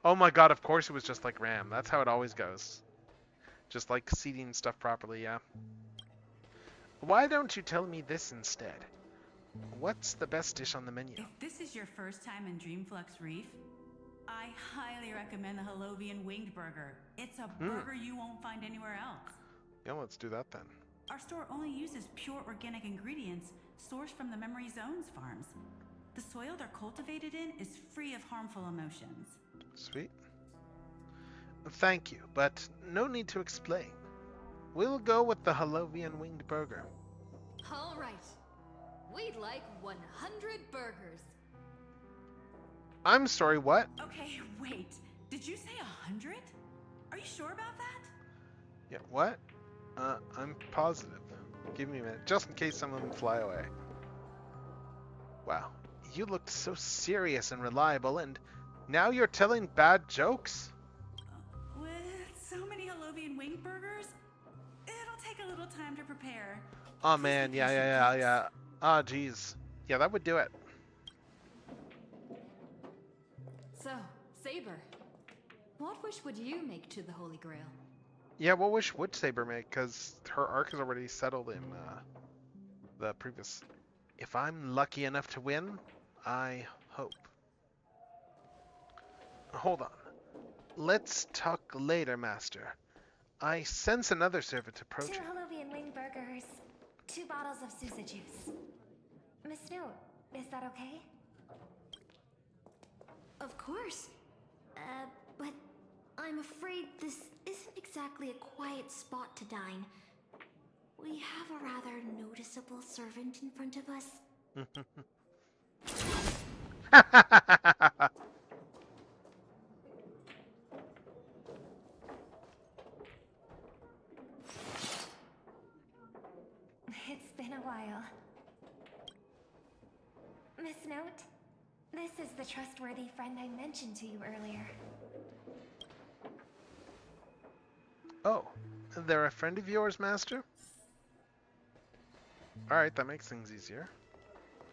Oh my god, of course it was just like Ram. That's how it always goes. Just like seeding stuff properly, yeah. Why don't you tell me this instead? What's the best dish on the menu? If this is your first time in Dreamflux Reef, I highly recommend the Halovian Winged Burger. It's a burger you won't find anywhere else. Yeah, let's do that then. Our store only uses pure organic ingredients sourced from the Memory Zones farms. The soil they're cultivated in is free of harmful emotions. Sweet. Thank you, but no need to explain. We'll go with the Halovian Winged Burger. Alright. We'd like 100 burgers. I'm sorry, what? Okay, wait. Did you say 100? Are you sure about that? Yeah, what? I'm positive. Give me a minute, just in case some of them fly away. Wow, you looked so serious and reliable, and now you're telling bad jokes? With so many Halovian Winged Burgers, it'll take a little time to prepare. Oh man, yeah. Ah, geez. Yeah, that would do it. Saber, what wish would you make to the Holy Grail? Yeah, what wish would Saber make? Because her arc is already settled in the previous. If I'm lucky enough to win, I hope. Hold on. Let's talk later, Master. I sense another servant 2 approaching. Holovian wing burgers, 2 bottles of Sousa juice. Miss Note, is that okay? Of course. But I'm afraid this isn't exactly a quiet spot to dine. We have a rather noticeable servant in front of us. It's been a while. Miss Note, this is the trustworthy friend I mentioned to you earlier. Oh, they're a friend of yours, Master? Alright, that makes things easier.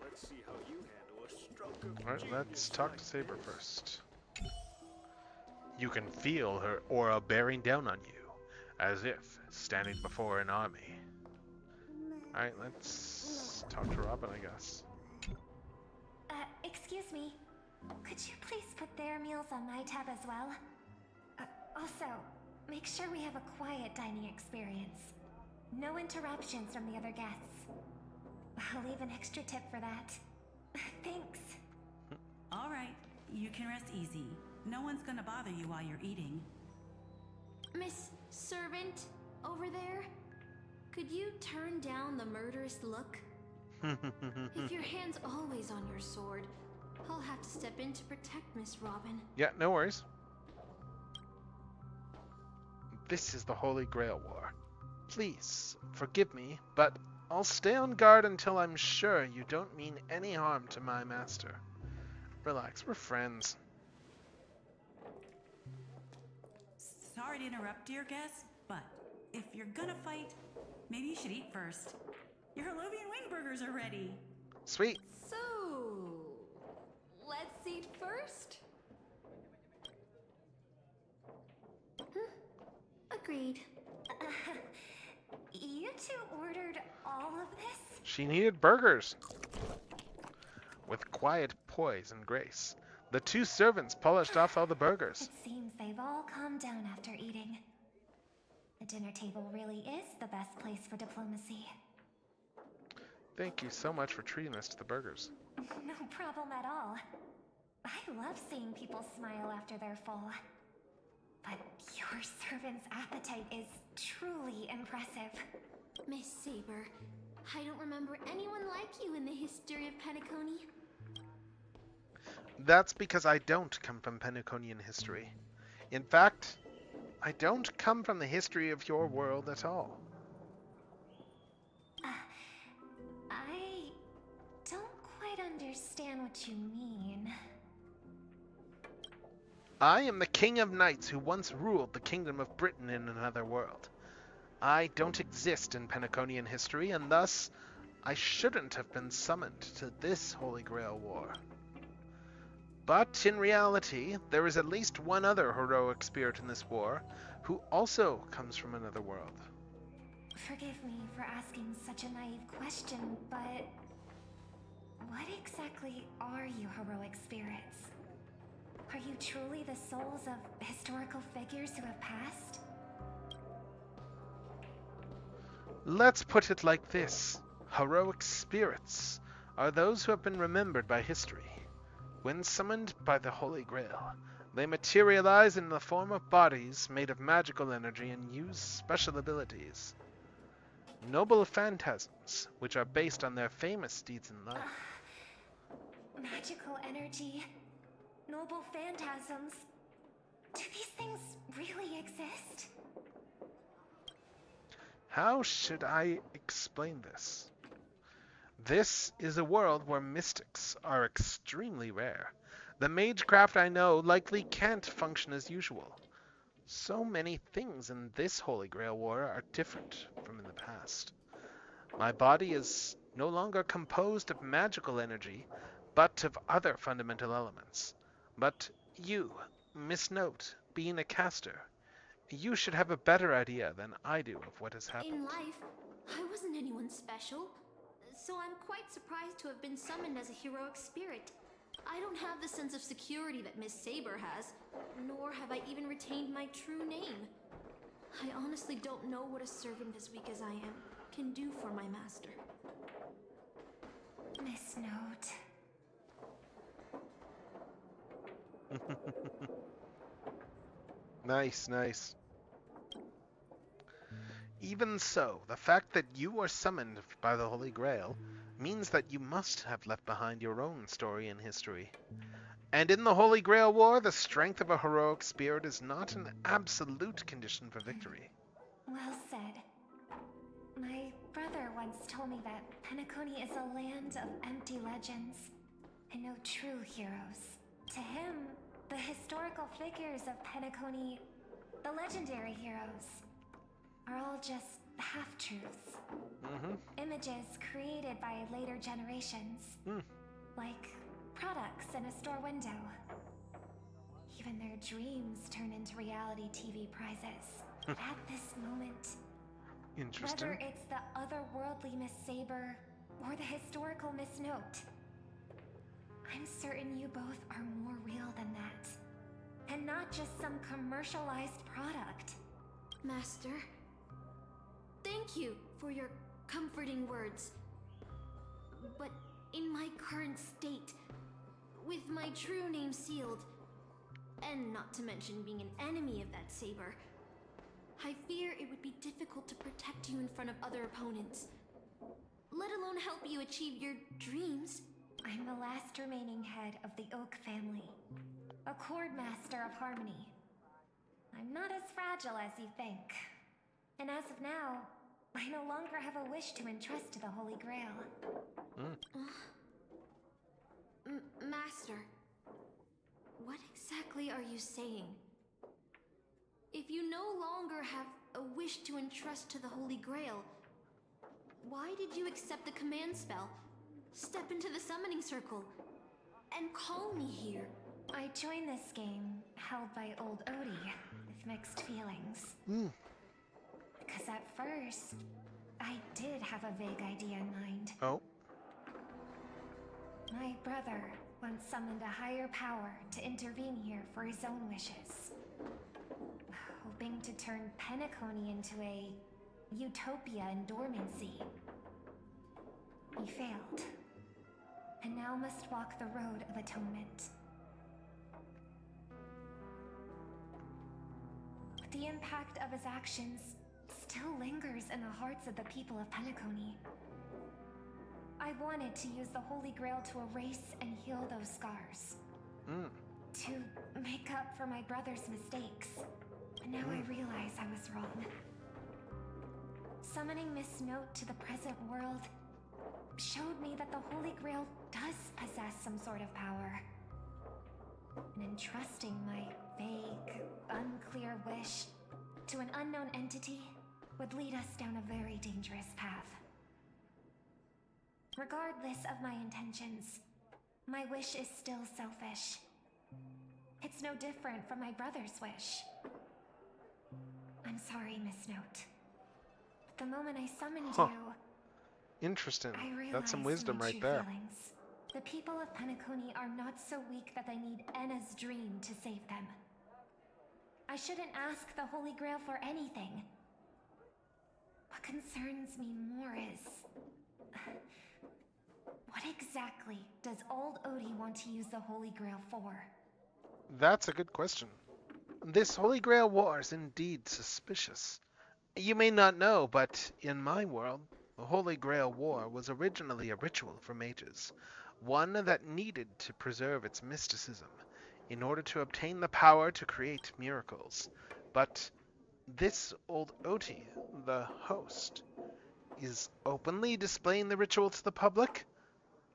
Let's see how you handle a stroke of Alright, let's genius talk like to Saber this. first. You can feel her aura bearing down on you, as if standing before an army. Alright, let's talk to Robin, I guess. Excuse me. Could you please put their meals on my tab as well? Also, make sure we have a quiet dining experience. No interruptions from the other guests. I'll leave an extra tip for that. Thanks. All right, you can rest easy. No one's gonna bother you while you're eating. Miss Servant, over there? Could you turn down the murderous look? If your hand's always on your sword, I'll have to step in to protect Miss Robin. Yeah, no worries. This is the Holy Grail War. Please, forgive me, but I'll stay on guard until I'm sure you don't mean any harm to my master. Relax, we're friends. Sorry to interrupt, dear guest, but if you're gonna fight, maybe you should eat first. Your Holovian wing burgers are ready. Sweet. So, let's eat first? Agreed. You 2 ordered all of this? She needed burgers. With quiet poise and grace, the 2 servants polished off all the burgers. It seems they've all calmed down after eating. The dinner table really is the best place for diplomacy. Thank you so much for treating us to the burgers. No problem at all. I love seeing people smile after they're full. But your servant's appetite is truly impressive. Miss Saber, I don't remember anyone like you in the history of Penacony. That's because I don't come from Penaconian history. In fact, I don't come from the history of your world at all. I don't quite understand what you mean. I am the King of Knights who once ruled the Kingdom of Britain in another world. I don't exist in Penaconian history, and thus I shouldn't have been summoned to this Holy Grail War. But in reality, there is at least one other heroic spirit in this war who also comes from another world. Forgive me for asking such a naive question, but what exactly are you heroic spirits? Are you truly the souls of historical figures who have passed? Let's put it like this. Heroic spirits are those who have been remembered by history. When summoned by the Holy Grail, they materialize in the form of bodies made of magical energy and use special abilities. Noble phantasms, which are based on their famous deeds in life. Magical energy, noble phantasms. Do these things really exist? How should I explain this? This is a world where mystics are extremely rare. The magecraft I know likely can't function as usual. So many things in this Holy Grail War are different from in the past. My body is no longer composed of magical energy, but of other fundamental elements. But you, Miss Note, being a caster, you should have a better idea than I do of what has happened. In life, I wasn't anyone special, so I'm quite surprised to have been summoned as a heroic spirit. I don't have the sense of security that Miss Saber has, nor have I even retained my true name. I honestly don't know what a servant as weak as I am can do for my master. Miss Note. Nice, nice. Even so, the fact that you were summoned by the Holy Grail means that you must have left behind your own story and history. And in the Holy Grail War, the strength of a heroic spirit is not an absolute condition for victory. Well said. My brother once told me that Penacony is a land of empty legends and no true heroes. To him, the historical figures of Penacony, the legendary heroes, are all just half-truths. Images created by later generations. Like products in a store window. Even their dreams turn into reality TV prizes. At this moment, Interesting. whether it's the otherworldly Miss Saber or the historical Miss Note, I'm certain you both are more real than that. And not just some commercialized product. Master, thank you for your comforting words. But in my current state, with my true name sealed, and not to mention being an enemy of that saber, I fear it would be difficult to protect you in front of other opponents, let alone help you achieve your dreams. I'm the last remaining head of the Oak family, a Chord Master of Harmony. I'm not as fragile as you think. And as of now, I no longer have a wish to entrust to the Holy Grail. Master, what exactly are you saying? If you no longer have a wish to entrust to the Holy Grail, why did you accept the command spell, step into the summoning circle, and call me here? I joined this game, held by old Odie, with mixed feelings. Because at first, I did have a vague idea in mind. Oh. My brother once summoned a higher power to intervene here for his own wishes. Hoping to turn Penacony into a utopia in dormancy. He failed. And now must walk the road of atonement. But the impact of his actions still lingers in the hearts of the people of Penacony. I wanted to use the Holy Grail to erase and heal those scars. To make up for my brother's mistakes. And now I realize I was wrong. Summoning Miss Note to the present world showed me that the Holy Grail does possess some sort of power. And entrusting my vague, unclear wish to an unknown entity would lead us down a very dangerous path. Regardless of my intentions, my wish is still selfish. It's no different from my brother's wish. I'm sorry, Miss Note. But the moment I summoned you, Interesting. I realized That's some wisdom my right true there. feelings. The people of Penacony are not so weak that they need Enna's dream to save them. I shouldn't ask the Holy Grail for anything. What concerns me more is... what exactly does old Odie want to use the Holy Grail for? That's a good question. This Holy Grail War is indeed suspicious. You may not know, but in my world, the Holy Grail War was originally a ritual for mages, one that needed to preserve its mysticism in order to obtain the power to create miracles. But this old Oti, the host, is openly displaying the ritual to the public.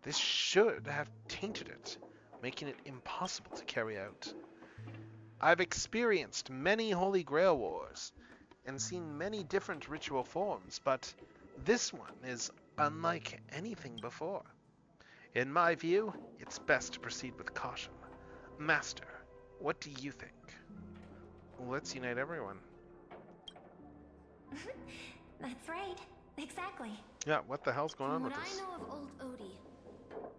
This should have tainted it, making it impossible to carry out. I've experienced many Holy Grail Wars and seen many different ritual forms, but this one is unlike anything before. In my view, it's best to proceed with caution. Master, What do you think? Let's unite everyone. That's right. Exactly. Yeah, what the hell's going on From with what this? I know of old Odie,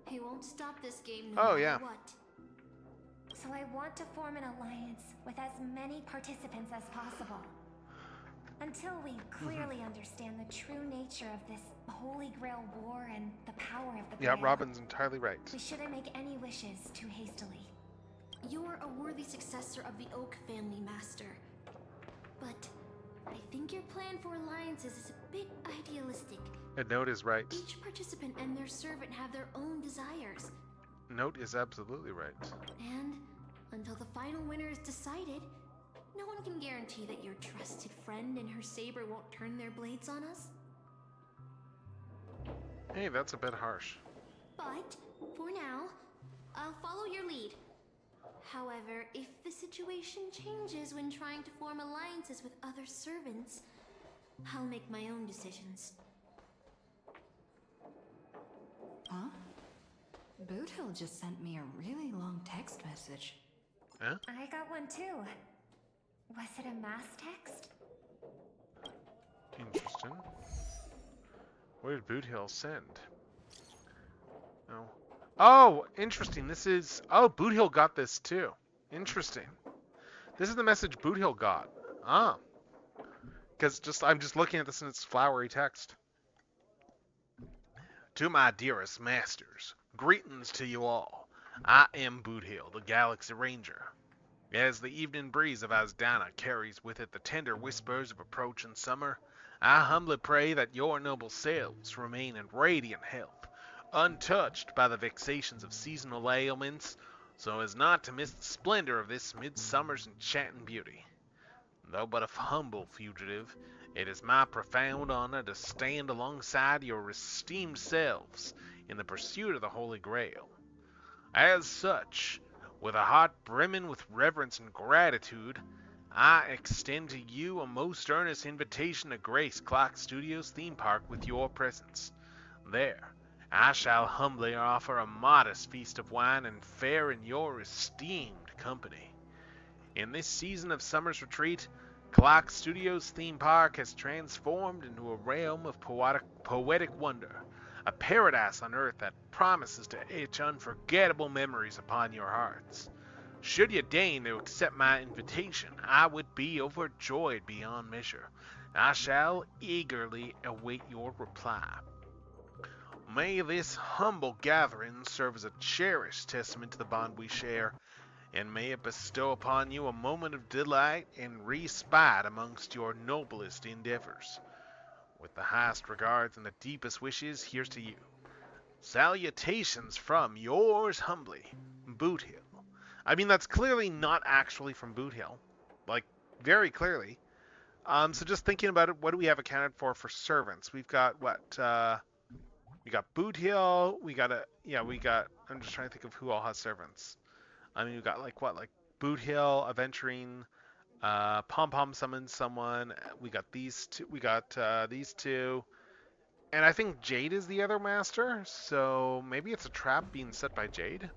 he won't stop this game no Oh, matter yeah. what. So I want to form an alliance with as many participants as possible. Until we clearly understand the true nature of this Holy Grail war and the power of the Yeah, Grail, Robin's entirely right. we shouldn't make any wishes too hastily. You're a worthy successor of the Oak family, Master. But I think your plan for alliances is a bit idealistic. Note is right. Each participant and their servant have their own desires. Note is absolutely right. And until the final winner is decided, no one can guarantee that your trusted friend and her saber won't turn their blades on us. Hey, that's a bit harsh. But, for now, I'll follow your lead. However, if the situation changes when trying to form alliances with other servants, I'll make my own decisions. Huh? Boothill just sent me a really long text message. Huh? I got one too. Was it a mass text? Interesting. What did Boothill send? Oh. Oh, interesting. This is... Oh, Boothill got this too. Interesting. This is the message Boothill got. Ah. Because I'm just looking at this and it's flowery text. To my dearest masters, greetings to you all. I am Boothill, the Galaxy Ranger. As the evening breeze of Asdana carries with it the tender whispers of approaching summer, I humbly pray that your noble selves remain in radiant health, untouched by the vexations of seasonal ailments, so as not to miss the splendor of this midsummer's enchanting beauty. Though but a humble fugitive, it is my profound honor to stand alongside your esteemed selves in the pursuit of the Holy Grail. As such, with a heart brimming with reverence and gratitude, I extend to you a most earnest invitation to grace Clock Studios theme park with your presence. There, I shall humbly offer a modest feast of wine and fare in your esteemed company. In this season of summer's retreat, Clock Studios theme park has transformed into a realm of poetic wonder, a paradise on earth that promises to etch unforgettable memories upon your hearts. Should you deign to accept my invitation, I would be overjoyed beyond measure. I shall eagerly await your reply. May this humble gathering serve as a cherished testament to the bond we share, and may it bestow upon you a moment of delight and respite amongst your noblest endeavors. With the highest regards and the deepest wishes, here's to you. Salutations from yours humbly, Boothill. I mean, that's clearly not actually from Boothill. Like, very clearly. So just thinking about it, what do we have accounted for servants? We've got, what, we got Boothill, I'm just trying to think of who all has servants. I mean, we've got, like Boothill, Aventurine, Pom Pom summons someone, we got these two, and I think Jade is the other master, so maybe it's a trap being set by Jade?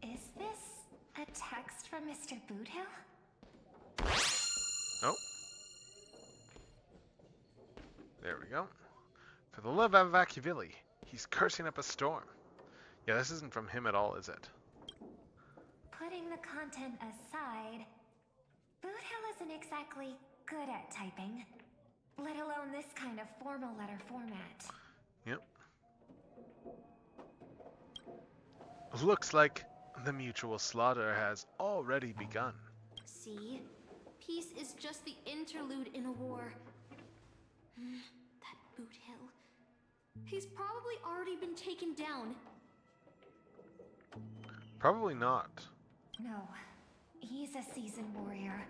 Is this a text from Mr. Boothill? Oh. There we go. For the love of Vakivili, he's cursing up a storm. Yeah, this isn't from him at all, is it? Putting the content aside, Boothill isn't exactly good at typing, let alone this kind of formal letter format. Yep. Looks like the mutual slaughter has already begun. See? Peace is just the interlude in a war. That Boothill. He's probably already been taken down. Probably not. No, he's a seasoned warrior.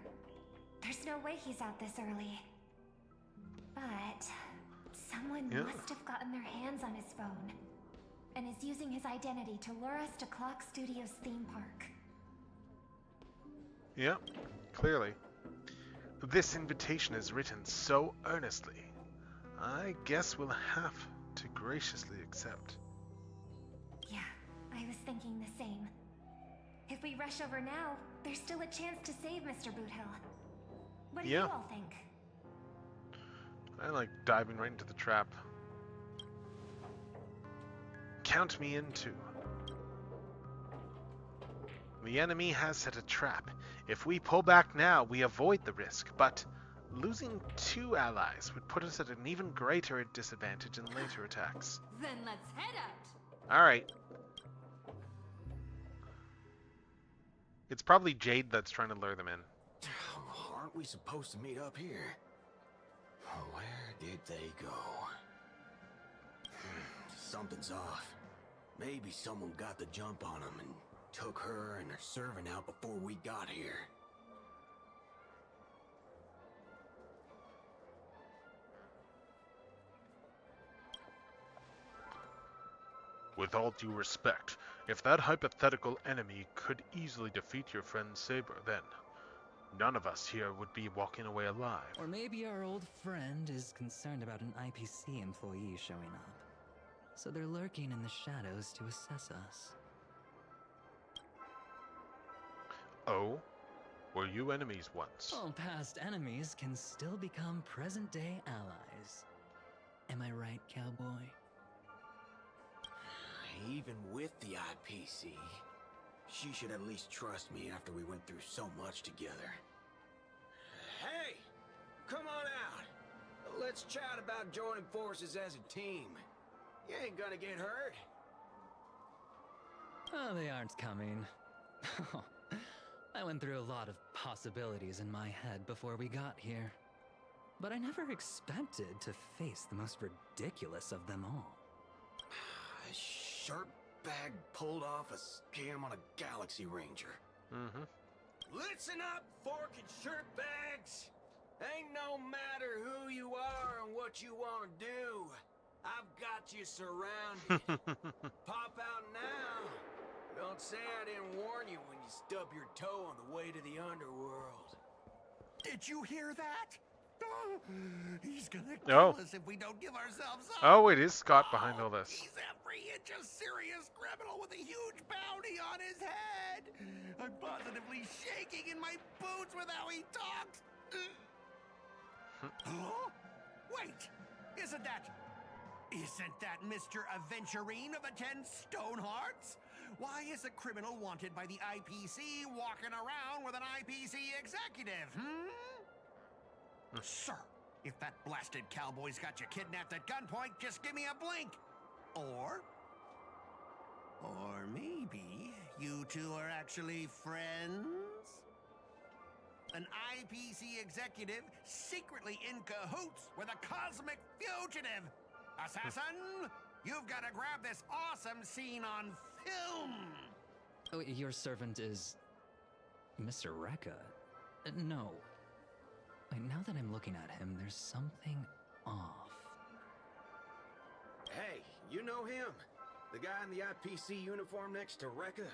There's no way he's out this early. But someone must have gotten their hands on his phone and is using his identity to lure us to Clock Studios theme park. Yep, clearly. This invitation is written so earnestly. I guess we'll have to graciously accept. Yeah, I was thinking the same. If we rush over now, there's still a chance to save Mr. Boothill. What do Yeah. you all think? I like diving right into the trap. Count me in too. The enemy has set a trap. If we pull back now, we avoid the risk, but losing 2 allies would put us at an even greater disadvantage in later attacks. Then let's head out. Alright. It's probably Jade that's trying to lure them in. Aren't we supposed to meet up here? Where did they go? Something's off. Maybe someone got the jump on them and took her and her servant out before we got here. With all due respect, if that hypothetical enemy could easily defeat your friend Saber, then none of us here would be walking away alive. Or maybe our old friend is concerned about an IPC employee showing up. So they're lurking in the shadows to assess us. Oh? Were you enemies once? Well, past enemies can still become present-day allies. Am I right, cowboy? Even with the IPC, she should at least trust me after we went through so much together. Hey! Come on out! Let's chat about joining forces as a team. You ain't gonna get hurt. Oh, they aren't coming. I went through a lot of possibilities in my head before we got here. But I never expected to face the most ridiculous of them all. A shirtbag pulled off a scam on a Galaxy Ranger. Mm-hmm. Listen up, fork and shirtbags! Ain't no matter who you are and what you want to do. I've got you surrounded. Pop out now. Don't say I didn't warn you when you stub your toe on the way to the underworld. Did you hear that? Oh, he's gonna Oh. kill us if we don't give ourselves up. Oh, it is Scott behind all this. He's every inch a serious criminal with a huge bounty on his head. I'm positively shaking in my boots with how he talks. Huh? Wait, isn't that Mr. Aventurine of the 10 Stonehearts? Why is a criminal wanted by the IPC walking around with an IPC executive, Sir, if that blasted cowboy's got you kidnapped at gunpoint, just give me a blink. Or maybe you two are actually friends? An IPC executive secretly in cahoots with a cosmic fugitive. Assassin, you've got to grab this awesome scene on film. Oh, your servant is Mr. Rekka. No. Wait, now that I'm looking at him, there's something off. Hey, you know him? The guy in the IPC uniform next to Rekka?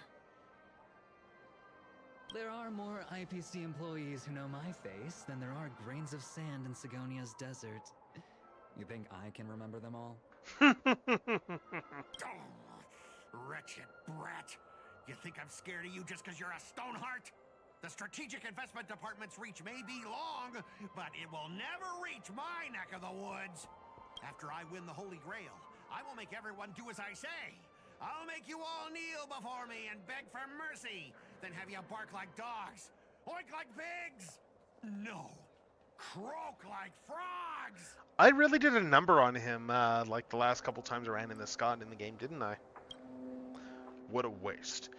There are more IPC employees who know my face than there are grains of sand in Sigonia's desert. You think I can remember them all? Oh, wretched brat. You think I'm scared of you just because you're a Stoneheart? The Strategic Investment Department's reach may be long, but it will never reach my neck of the woods. After I win the Holy Grail, I will make everyone do as I say. I'll make you all kneel before me and beg for mercy, then have you bark like dogs, oink like pigs. No, croak like frogs. I really did a number on him, like the last couple times I ran into Scott in the game, didn't I? What a waste.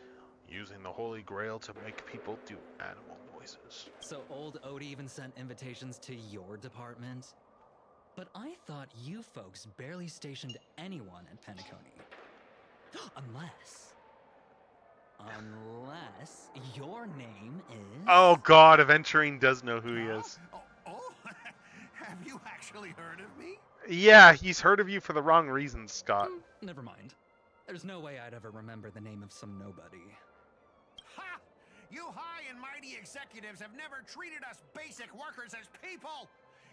Using the Holy Grail to make people do animal noises. So old Odie even sent invitations to your department? But I thought you folks barely stationed anyone at Penacony. Unless your name is... Oh god, Aventurine does know who he is. Oh, have you actually heard of me? Yeah, he's heard of you for the wrong reasons, Scott. Never mind. There's no way I'd ever remember the name of some nobody. Ha! You high and mighty executives have never treated us basic workers as people!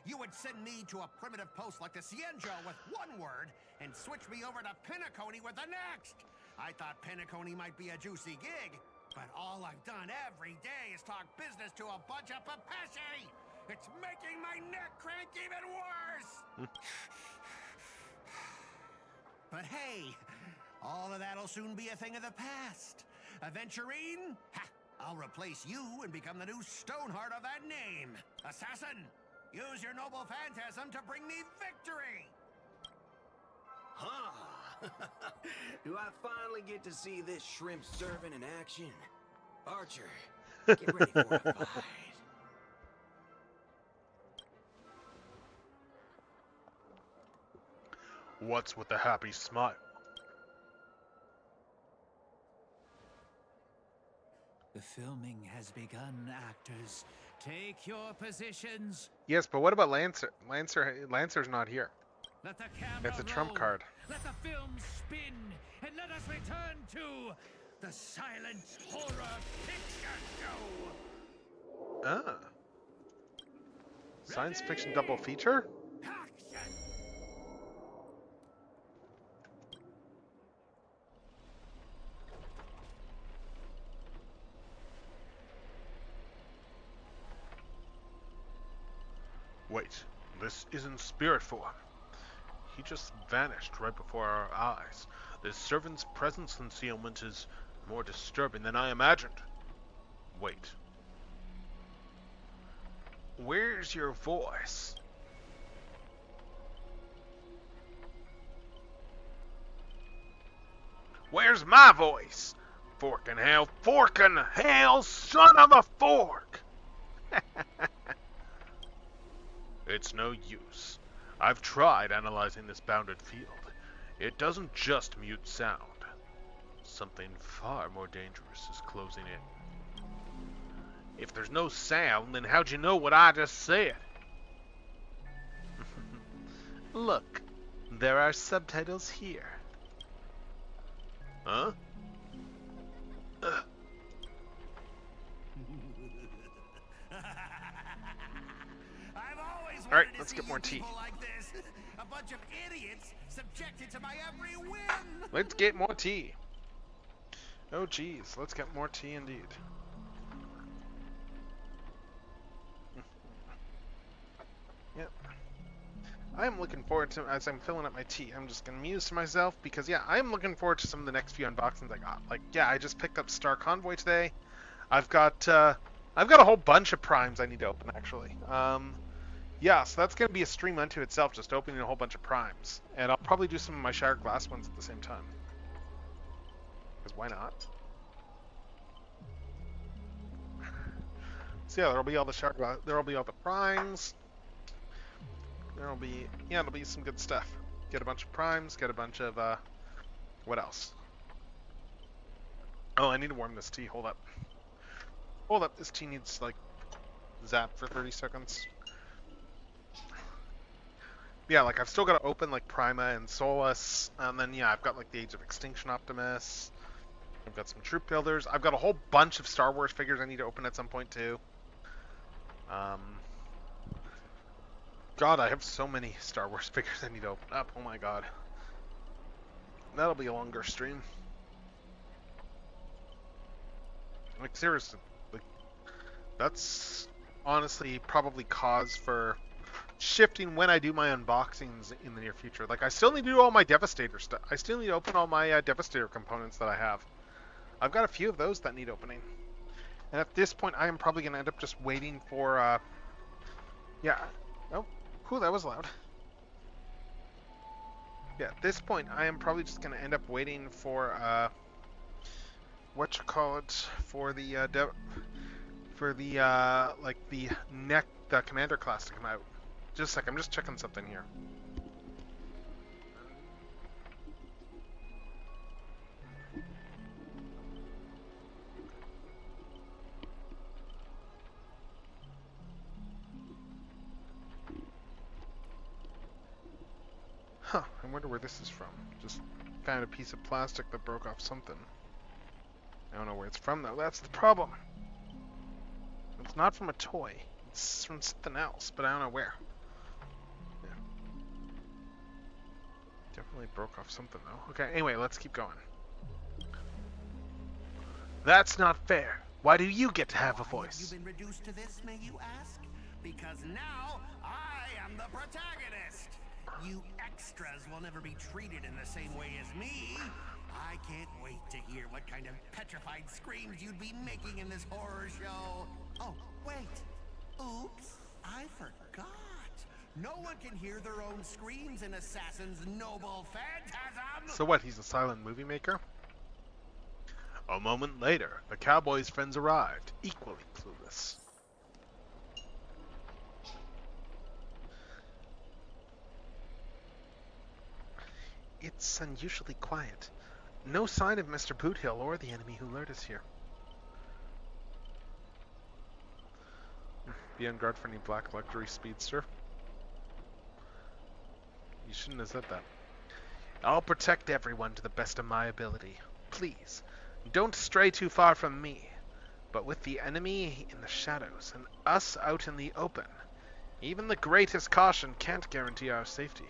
You would send me to a primitive post like the Cienjo with one word and switch me over to Penacony with the next! I thought Penacony might be a juicy gig. But all I've done every day is talk business to a bunch of papashi! It's making my neck crank even worse! But hey, all of that'll soon be a thing of the past. Aventurine? Ha! I'll replace you and become the new Stoneheart of that name. Assassin, use your noble phantasm to bring me victory! Huh. Do I finally get to see this shrimp servant in action? Archer, get ready for a fight. What's with the happy smile? The filming has begun, actors. Take your positions. Yes, but what about Lancer? Lancer's not here. Let the camera It's a trump roll. card. Let the film spin, and let us return to the silent horror picture show. Ah. Science fiction double feature? Action! Wait, this isn't spirit form. He just vanished right before our eyes. This servant's presence concealment is more disturbing than I imagined. Wait. Where's your voice? Where's my voice? Forkin' hell, forkin' hell, son of a fork! It's no use. I've tried analyzing this bounded field. It doesn't just mute sound. Something far more dangerous is closing in. If there's no sound, then how'd you know what I just said? Look, there are subtitles here. Huh? Ugh. All right, let's get more tea. Like this. A bunch of idiots subjected to my every whim. Let's get more tea. Oh geez, let's get more tea indeed. Yep. I am looking forward to, as I'm filling up my tea, I'm just gonna muse to myself because yeah, I am looking forward to some of the next few unboxings I got. Like yeah, I just picked up Star Convoy today. I've got a whole bunch of primes I need to open actually. Yeah, so that's going to be a stream unto itself, just opening a whole bunch of primes. And I'll probably do some of my Shattered Glass ones at the same time. Because why not? So yeah, there'll be all the Shattered Glass, there'll be all the primes. There'll be, yeah, it'll be some good stuff. Get a bunch of primes, get a bunch of, what else? Oh, I need to warm this tea, hold up. Hold up, this tea needs, like, zap for 30 seconds. Yeah, like I've still got to open like Prima and Solus, and then yeah, I've got like the Age of Extinction Optimus. I've got some troop builders. I've got a whole bunch of Star Wars figures I need to open at some point too. God, I have so many Star Wars figures I need to open up. Oh my god, that'll be a longer stream. Like seriously, like that's honestly probably cause for shifting when I do my unboxings in the near future. Like I still need to do all my Devastator stuff. I still need to open all my Devastator components that I have. I've got a few of those that need opening. And at this point, I am probably going to end up just waiting for, yeah. Oh, whew, that was loud. Yeah, at this point, I am probably just going to end up waiting for, for the, like, the Commander class to come out. Just a sec, I'm just checking something here. Huh, I wonder where this is from. Just found a piece of plastic that broke off something. I don't know where it's from though, that's the problem. It's not from a toy. It's from something else, but I don't know where. Yeah. Definitely broke off something though. Okay, anyway, let's keep going. That's not fair. Why do you get to have a Why voice? have you been reduced to this, may you ask? Because now I am the protagonist. You extras will never be treated in the same way as me. I can't wait to hear what kind of petrified screams you'd be making in this horror show. Oh, wait. Oops, I forgot. No one can hear their own screams in Assassin's Noble Phantasm. So what, he's a silent movie maker? A moment later, the cowboy's friends arrived, equally clueless. It's unusually quiet. No sign of Mr. Boothill or the enemy who lured us here. Be on guard for any black luxury speedster. You shouldn't have said that. I'll protect everyone to the best of my ability. Please, don't stray too far from me. But with the enemy in the shadows and us out in the open, even the greatest caution can't guarantee our safety.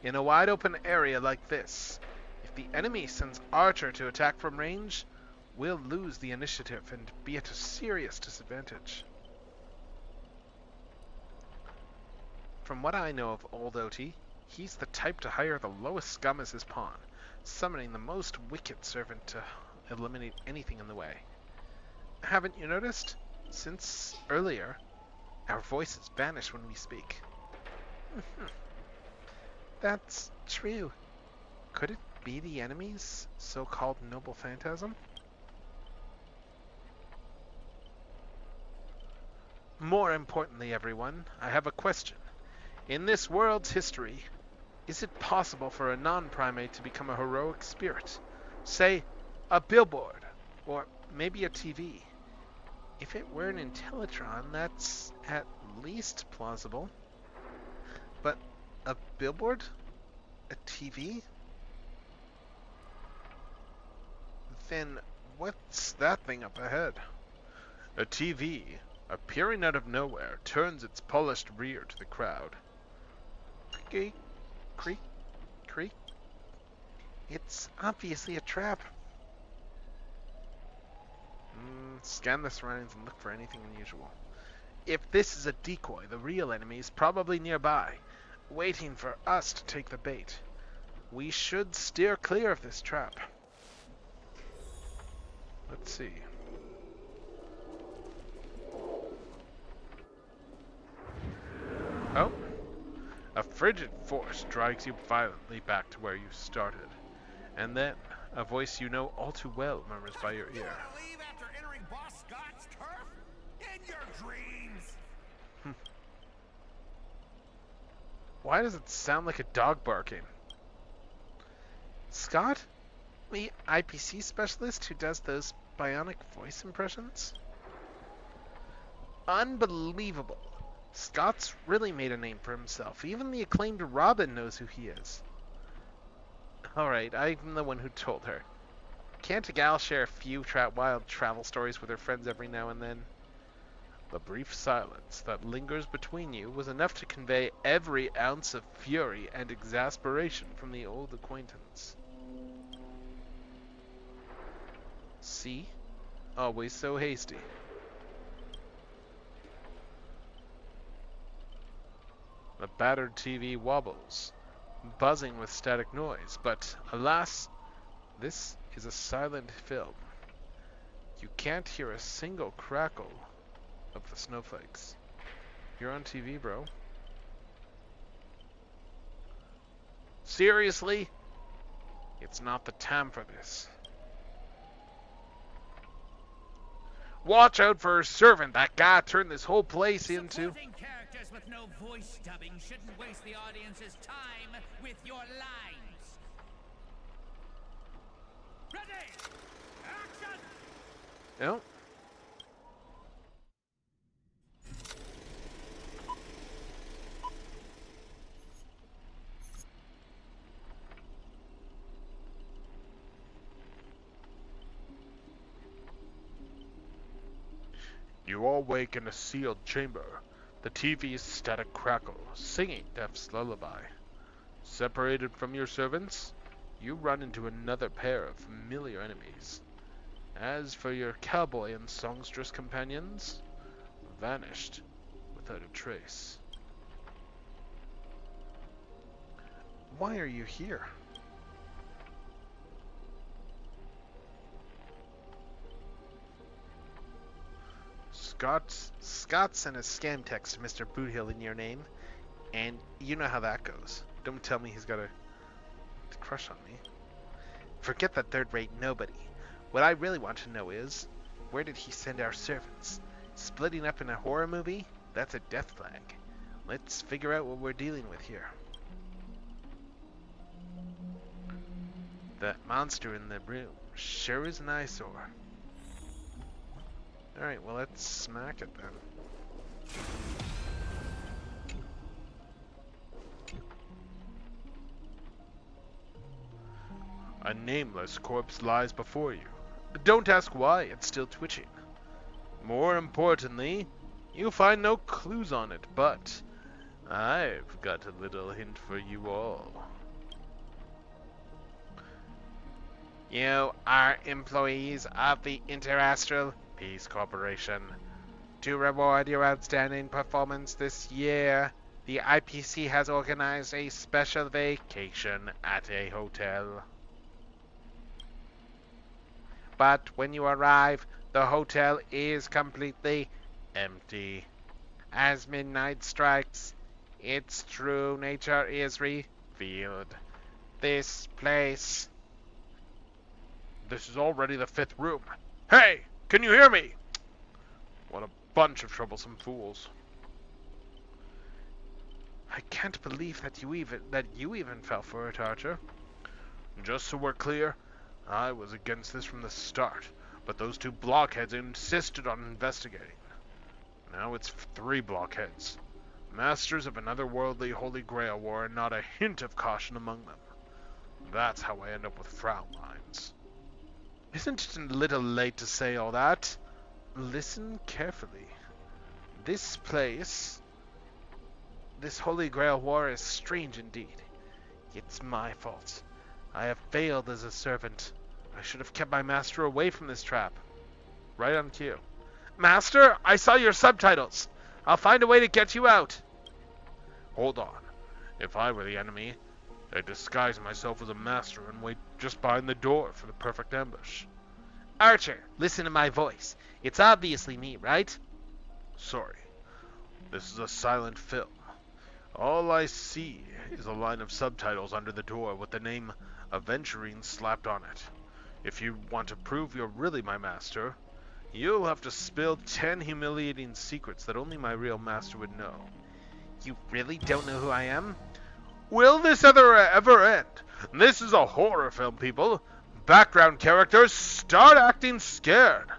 In a wide open area like this, if the enemy sends Archer to attack from range, we'll lose the initiative and be at a serious disadvantage. From what I know of Old OT, he's the type to hire the lowest scum as his pawn, summoning the most wicked servant to eliminate anything in the way. Haven't you noticed? Since earlier, our voices vanish when we speak. That's true. Could it be the enemy's so-called noble phantasm? More importantly, everyone, I have a question. In this world's history, is it possible for a non-primate to become a heroic spirit? Say, a billboard, or maybe a TV. If it were an Intellitron, that's at least plausible. But a billboard? A TV? Then what's that thing up ahead? A TV, appearing out of nowhere, turns its polished rear to the crowd. Creak, creak, creak. It's obviously a trap. Scan the surroundings and look for anything unusual. If this is a decoy, the real enemy is probably nearby, waiting for us to take the bait. We should steer clear of this trap. Let's see. Oh. A frigid force drags you violently back to where you started. And then, a voice you know all too well murmurs by your ear. You want to leave after entering Boss Scott's turf? In your dreams! Why does it sound like a dog barking? Scott? The IPC specialist who does those bionic voice impressions? Unbelievable. Scott's really made a name for himself. Even the acclaimed Robin knows who he is. Alright, I'm the one who told her. Can't a gal share a few wild travel stories with her friends every now and then? The brief silence that lingers between you was enough to convey every ounce of fury and exasperation from the old acquaintance. See? Always so hasty. The battered TV wobbles, buzzing with static noise, but alas, this is a silent film. You can't hear a single crackle of the snowflakes. You're on TV, bro. Seriously? It's not the time for this. Watch out for her servant. That guy turned this whole place into... Supporting characters with no voice dubbing shouldn't waste the audience's time with your lines. Ready! Action! No. You all wake in a sealed chamber. The TV's static crackle, singing Death's lullaby. Separated from your servants, you run into another pair of familiar enemies. As for your cowboy and songstress companions, vanished without a trace. Why are you here? Scott sent a scam text to Mr. Boothill in your name, and you know how that goes. Don't tell me he's got a crush on me. Forget that third-rate nobody. What I really want to know is, where did he send our servants? Splitting up in a horror movie? That's a death flag. Let's figure out what we're dealing with here. That monster in the room sure is an eyesore. Alright, well, let's smack it then. A nameless corpse lies before you. Don't ask why, it's still twitching. More importantly, you find no clues on it, but I've got a little hint for you all. You are employees of the Interastral Peace Corporation. To reward your outstanding performance this year, the IPC has organized a special vacation at a hotel. But when you arrive, the hotel is completely empty. As midnight strikes, its true nature is revealed. This place... This is already the 5th room. Hey! Can you hear me? What a bunch of troublesome fools. I can't believe that you even fell for it, Archer. Just so we're clear, I was against this from the start, but those 2 blockheads insisted on investigating. Now it's 3 blockheads. Masters of an otherworldly Holy Grail war and not a hint of caution among them. That's how I end up with frown lines. Isn't it a little late to say all that? Listen carefully. This place, this Holy Grail war is strange indeed. It's my fault. I have failed as a servant. I should have kept my master away from this trap. Right on cue. Master, I saw your subtitles. I'll find a way to get you out. Hold on. If I were the enemy, I'd disguise myself as a master and wait just behind the door for the perfect ambush. Archer, listen to my voice. It's obviously me, right? Sorry. This is a silent film. All I see is a line of subtitles under the door with the name Aventurine slapped on it. If you want to prove you're really my master, you'll have to spill 10 humiliating secrets that only my real master would know. You really don't know who I am? Will this ever end? This is a horror film, people. Background characters start acting scared.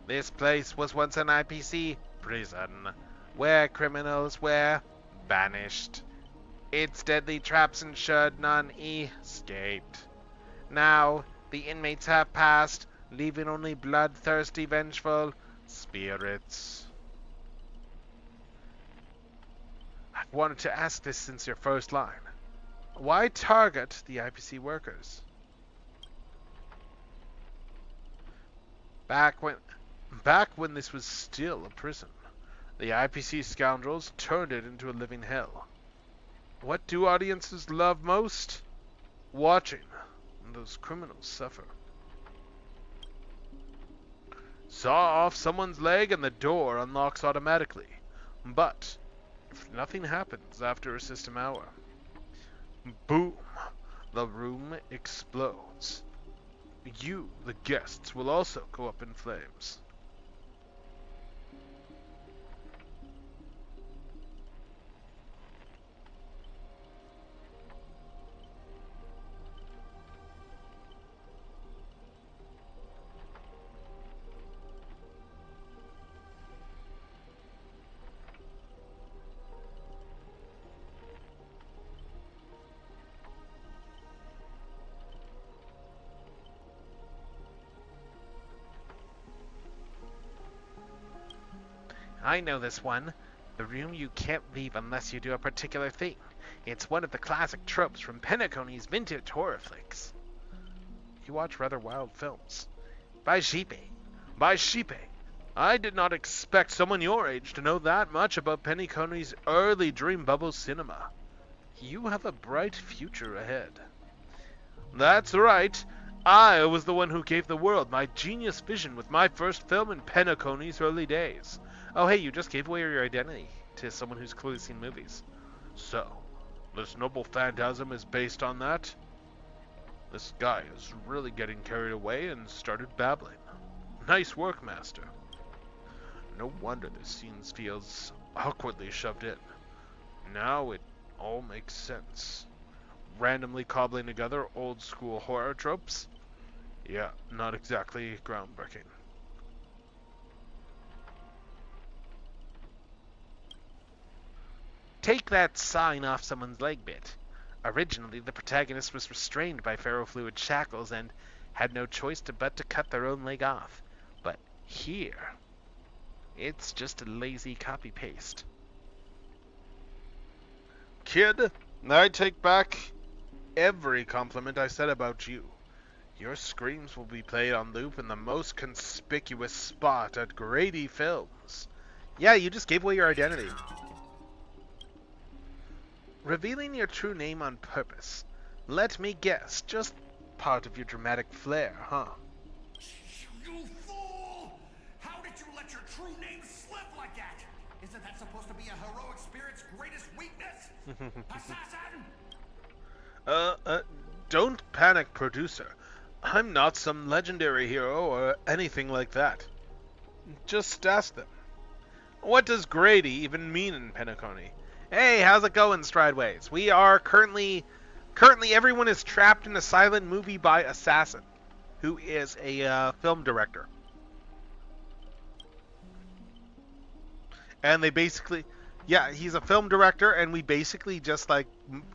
This place was once an IPC prison, where criminals were banished. Its deadly traps ensured none escaped. Now, the inmates have passed, leaving only bloodthirsty, vengeful spirits. I've wanted to ask this since your first line. Why target the IPC workers? Back when this was still a prison, the IPC scoundrels turned it into a living hell. What do audiences love most? Watching those criminals suffer. Saw off someone's leg and the door unlocks automatically. But if nothing happens after a system hour, boom, the room explodes. You, the guests, will also go up in flames. I know this one. The room you can't leave unless you do a particular thing. It's one of the classic tropes from Penacony's vintage horror flicks. You watch rather wild films. By sheepy. By sheepy. I did not expect someone your age to know that much about Pennyconey's early Dream Bubble cinema. You have a bright future ahead. That's right. I was the one who gave the world my genius vision with my first film in Pennyconey's early days. Oh hey, you just gave away your identity to someone who's clearly seen movies. So, this noble phantasm is based on that? This guy is really getting carried away and started babbling. Nice work, Master. No wonder this scene feels awkwardly shoved in. Now it all makes sense. Randomly cobbling together old school horror tropes? Yeah, not exactly groundbreaking. Take that sign off someone's leg bit. Originally, the protagonist was restrained by ferrofluid shackles and had no choice but to cut their own leg off. But here, it's just a lazy copy-paste. Kid, I take back every compliment I said about you. Your screams will be played on loop in the most conspicuous spot at Grady Films. Yeah, you just gave away your identity. Revealing your true name on purpose. Let me guess, just part of your dramatic flair, huh? You fool! How did you let your true name slip like that? Isn't that supposed to be a heroic spirit's greatest weakness? Assassin! Don't panic, producer. I'm not some legendary hero or anything like that. Just ask them. What does Grady even mean in Pennyconey? Hey, how's it going, Strideways? We are currently everyone is trapped in a silent movie by Assassin, who is a film director. And they basically, yeah, he's a film director, and we basically just like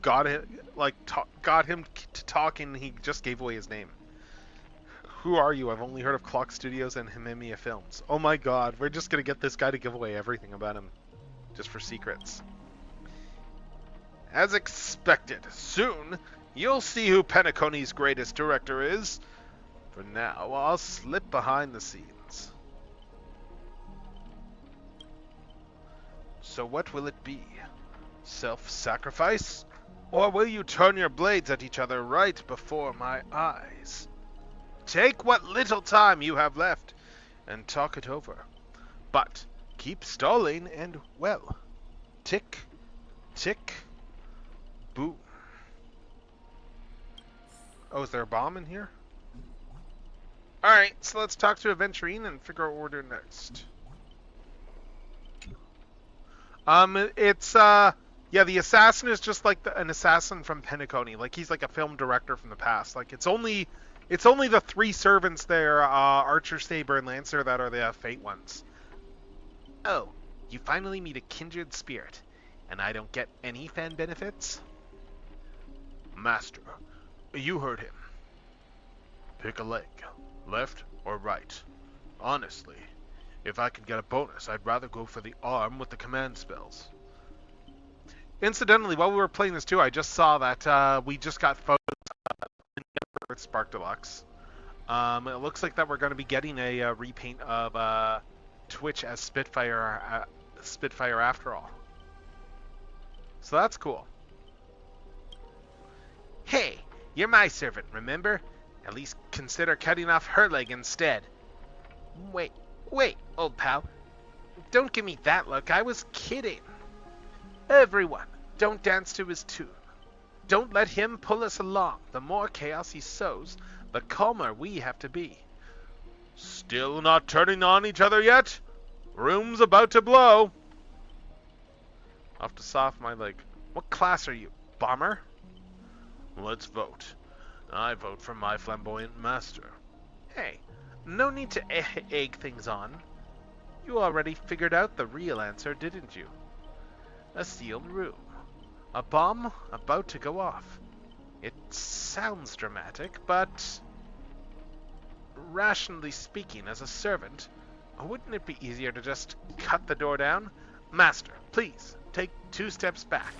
got him to talk, and he just gave away his name. Who are you? I've only heard of Clock Studios and Himemia Films. Oh my god, we're just gonna get this guy to give away everything about him, just for secrets. As expected, soon you'll see who Pennyconey's greatest director is. For now, I'll slip behind the scenes. So what will it be? Self-sacrifice? Or will you turn your blades at each other right before my eyes? Take what little time you have left and talk it over. But keep stalling and, well, tick, tick, boom. Oh, is there a bomb in here? Alright, so let's talk to Aventurine and figure out what we're doing next. Yeah, the assassin is just like an assassin from Pennyconey. Like, he's like a film director from the past. Like, it's only the three servants there, Archer, Saber, and Lancer, that are the Fate ones. Oh, you finally meet a kindred spirit, and I don't get any fan benefits? Master, you heard him. Pick a leg, left or right. Honestly, if I could get a bonus, I'd rather go for the arm with the command spells. Incidentally, while we were playing this too, I just saw that we just got photos with Spark Deluxe. It looks like that we're going to be getting a repaint of Twitch as Spitfire after all. So that's cool. Hey, you're my servant, remember? At least consider cutting off her leg instead. Wait, old pal. Don't give me that look, I was kidding. Everyone, don't dance to his tune. Don't let him pull us along. The more chaos he sows, the calmer we have to be. Still not turning on each other yet? Room's about to blow. I'll have to soften my leg. What class are you, bomber? Let's vote. I vote for my flamboyant master. Hey, no need to egg things on. You already figured out the real answer, didn't you? A sealed room. A bomb about to go off. It sounds dramatic, but rationally speaking, as a servant, wouldn't it be easier to just cut the door down? Master, please, take 2 steps back.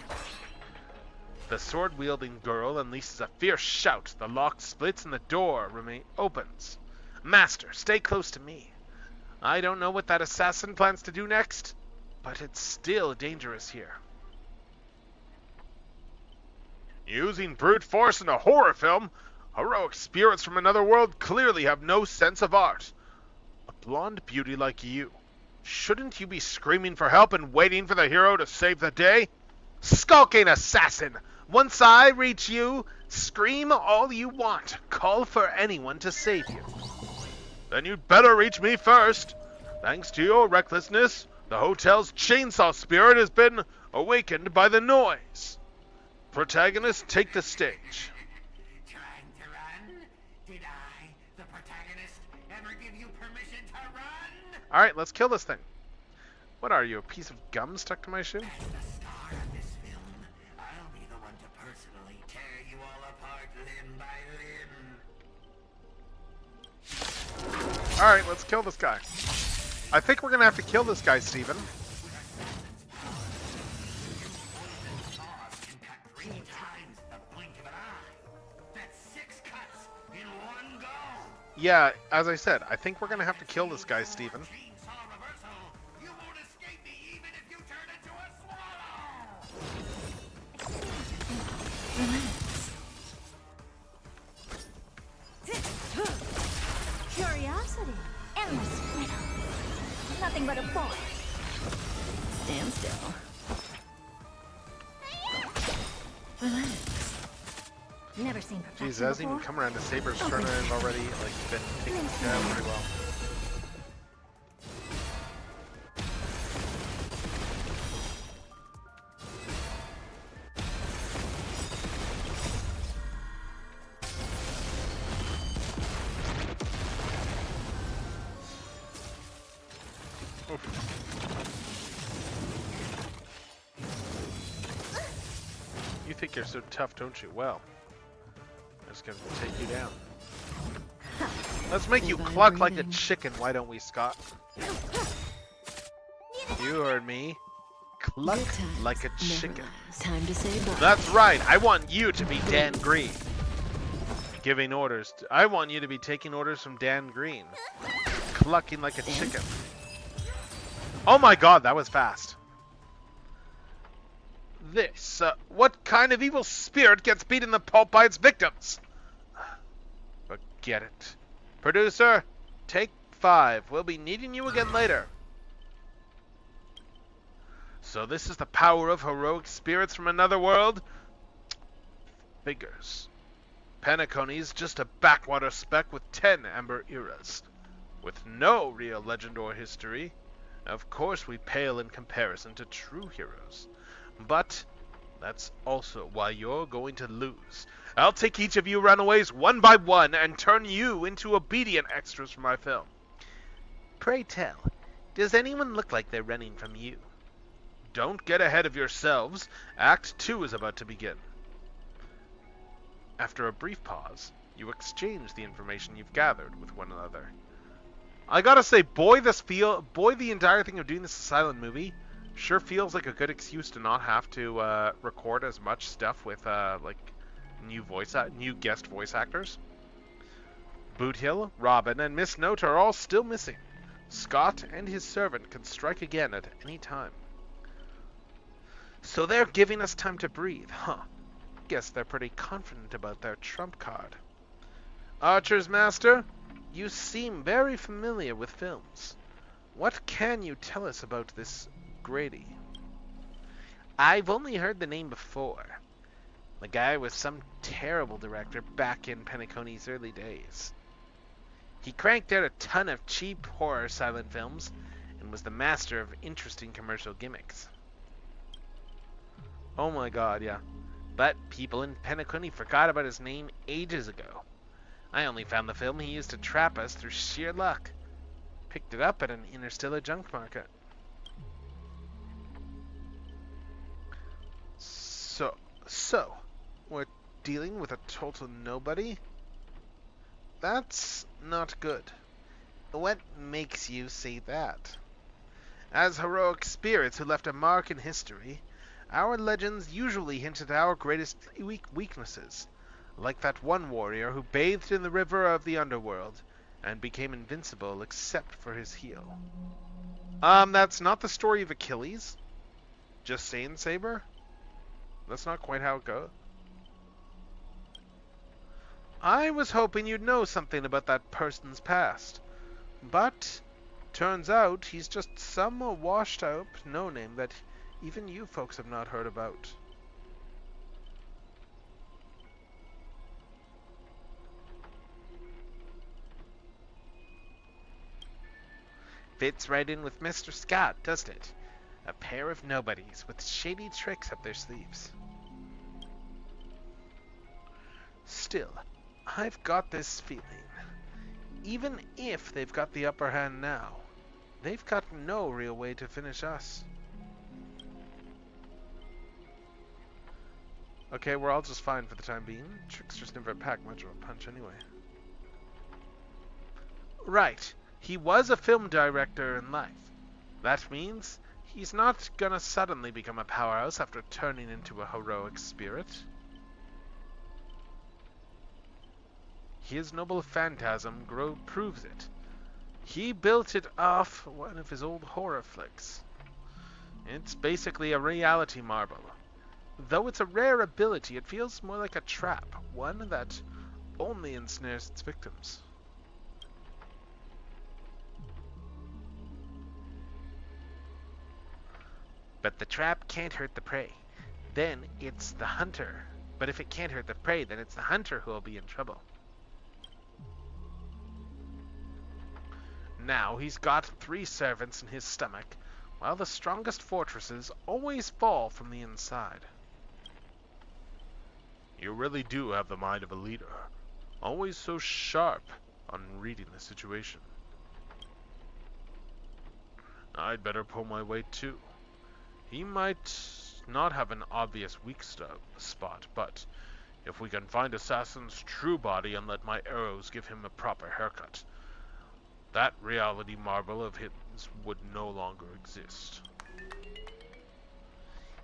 The sword-wielding girl unleashes a fierce shout. The lock splits and the door opens. Master, stay close to me. I don't know what that assassin plans to do next, but it's still dangerous here. Using brute force in a horror film? Heroic spirits from another world clearly have no sense of art. A blonde beauty like you. Shouldn't you be screaming for help and waiting for the hero to save the day? Skulking assassin! Once I reach you, scream all you want. Call for anyone to save you. Then you'd better reach me first. Thanks to your recklessness, the hotel's chainsaw spirit has been awakened by the noise. Protagonist, take the stage. Trying to run? Did I, the protagonist, ever give you permission to run? Alright, let's kill this thing. What are you, a piece of gum stuck to my shoe? As the star of this film, I'll be the one to personally tear you all apart limb by limb. Alright, let's kill this guy. I think we're gonna have to kill this guy, Steven. Yeah, as I said, I think we're gonna have to kill this guy, Steven. Curiosity. Endless freedom. Nothing but a boy. Stand still. Relax. Never seen perfection Jeez, it hasn't even before. come around to Saber's turn and I've already been taken down pretty well. You think you're so tough, don't you? Well, I'm just gonna take you down. Let's make you cluck like a chicken, why don't we, Scott? You heard me. Cluck like a chicken. Time to say bye. That's right, I want you to be Dan Green. Giving orders. I want you to be taking orders from Dan Green. Clucking like a chicken. Oh my god, that was fast. This, what kind of evil spirit gets beat in the pulp by its victims? Forget it. Producer, take 5. We'll be needing you again later. So this is the power of heroic spirits from another world? Figures. Penacony's just a backwater speck with 10 amber eras. With no real legend or history. Of course we pale in comparison to true heroes. But that's also why you're going to lose. I'll take each of you runaways one by one and turn you into obedient extras for my film. Pray tell, does anyone look like they're running from you? Don't get ahead of yourselves. Act 2 is about to begin. After a brief pause, you exchange the information you've gathered with one another. I gotta say, boy, the entire thing of doing this silent movie sure feels like a good excuse to not have to record as much stuff with new guest voice actors. Boothill, Robin, and Miss Note are all still missing. Scott and his servant can strike again at any time. So they're giving us time to breathe, huh? Guess they're pretty confident about their trump card. Archer's Master, you seem very familiar with films. What can you tell us about this Grady? I've only heard the name before. The guy was some terrible director back in Penacony's early days. He cranked out a ton of cheap horror silent films and was the master of interesting commercial gimmicks. Oh my god, yeah. But people in Penacony forgot about his name ages ago. I only found the film he used to trap us through sheer luck. Picked it up at an interstellar junk market. So, we're dealing with a total nobody? That's not good. What makes you say that? As heroic spirits who left a mark in history, Our legends usually hint at our greatest weaknesses, like that one warrior who bathed in the river of the underworld and became invincible except for his heel. That's not the story of Achilles. Just saying, Saber? That's not quite how it goes. I was hoping you'd know something about that person's past, but turns out he's just some washed-up no-name that even you folks have not heard about. Fits right in with Mr. Scott, doesn't it? A pair of nobodies with shady tricks up their sleeves. Still, I've got this feeling. Even if they've got the upper hand now, they've got no real way to finish us. Okay, we're all just fine for the time being. Tricksters never pack much of a punch anyway. Right. He was a film director in life. That means he's not gonna suddenly become a powerhouse after turning into a heroic spirit. His noble phantasm proves it. He built it off one of his old horror flicks. It's basically a reality marble. Though it's a rare ability, it feels more like a trap, one that only ensnares its victims. But the trap can't hurt the prey. Then it's the hunter. But if it can't hurt the prey, then it's the hunter who will be in trouble. Now he's got 3 servants in his stomach, while the strongest fortresses always fall from the inside. You really do have the mind of a leader. Always so sharp on reading the situation. I'd better pull my weight too. He might not have an obvious weak spot, but if we can find Assassin's true body and let my arrows give him a proper haircut, that reality marble of his would no longer exist.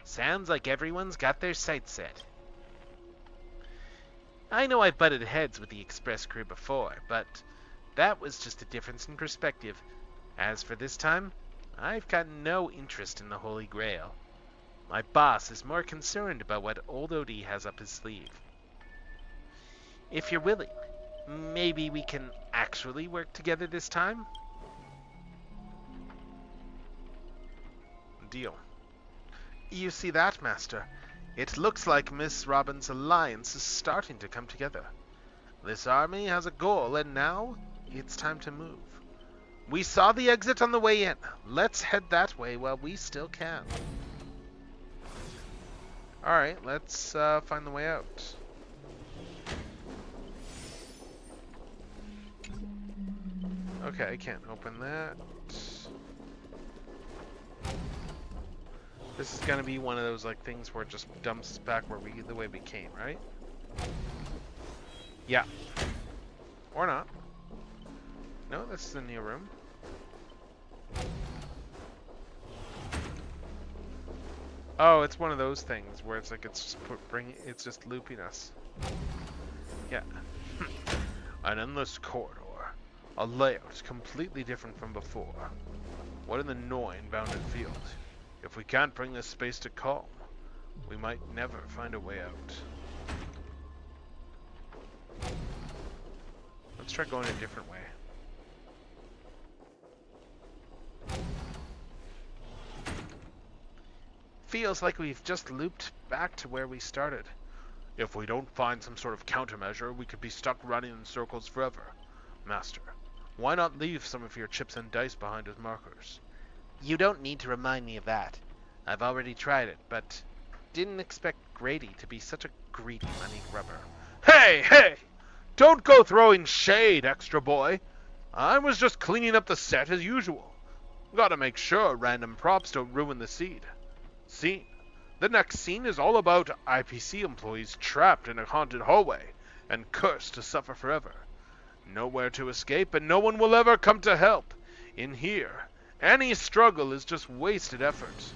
Sounds like everyone's got their sights set. I know I've butted heads with the Express crew before, but that was just a difference in perspective. As for this time, I've got no interest in the Holy Grail. My boss is more concerned about what old Odie has up his sleeve. If you're willing, maybe we can actually work together this time? Deal. You see that, Master? It looks like Miss Robin's alliance is starting to come together. This army has a goal, and now it's time to move. We saw the exit on the way in. Let's head that way while we still can. Alright, let's find the way out. Okay, I can't open that. This is gonna be one of those like things where it just dumps us back where the way we came, right? Yeah. Or not. No, this is a new room. Oh, it's one of those things where it's like it's just it's just looping us. Yeah. An endless corridor. A layout completely different from before. What an annoying bounded field. If we can't bring this space to calm, we might never find a way out. Let's try going a different way. Feels like we've just looped back to where we started. If we don't find some sort of countermeasure, we could be stuck running in circles forever. Master, why not leave some of your chips and dice behind as markers? You don't need to remind me of that. I've already tried it, but didn't expect Grady to be such a greedy money grubber. Hey, hey! Don't go throwing shade, extra boy. I was just cleaning up the set as usual. Gotta make sure random props don't ruin the scene. The next scene is all about IPC employees trapped in a haunted hallway and cursed to suffer forever. Nowhere to escape and no one will ever come to help. In here, any struggle is just wasted effort.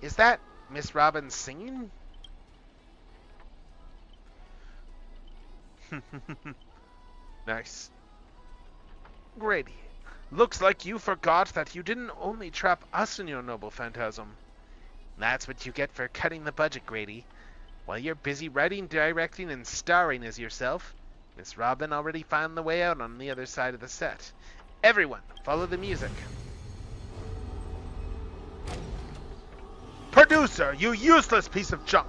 Is that Miss Robin singing? Nice. Grady, looks like you forgot that you didn't only trap us in your noble phantasm. That's what you get for cutting the budget, Grady. While you're busy writing, directing, and starring as yourself, Miss Robin already found the way out on the other side of the set. Everyone, follow the music. Producer, you useless piece of junk!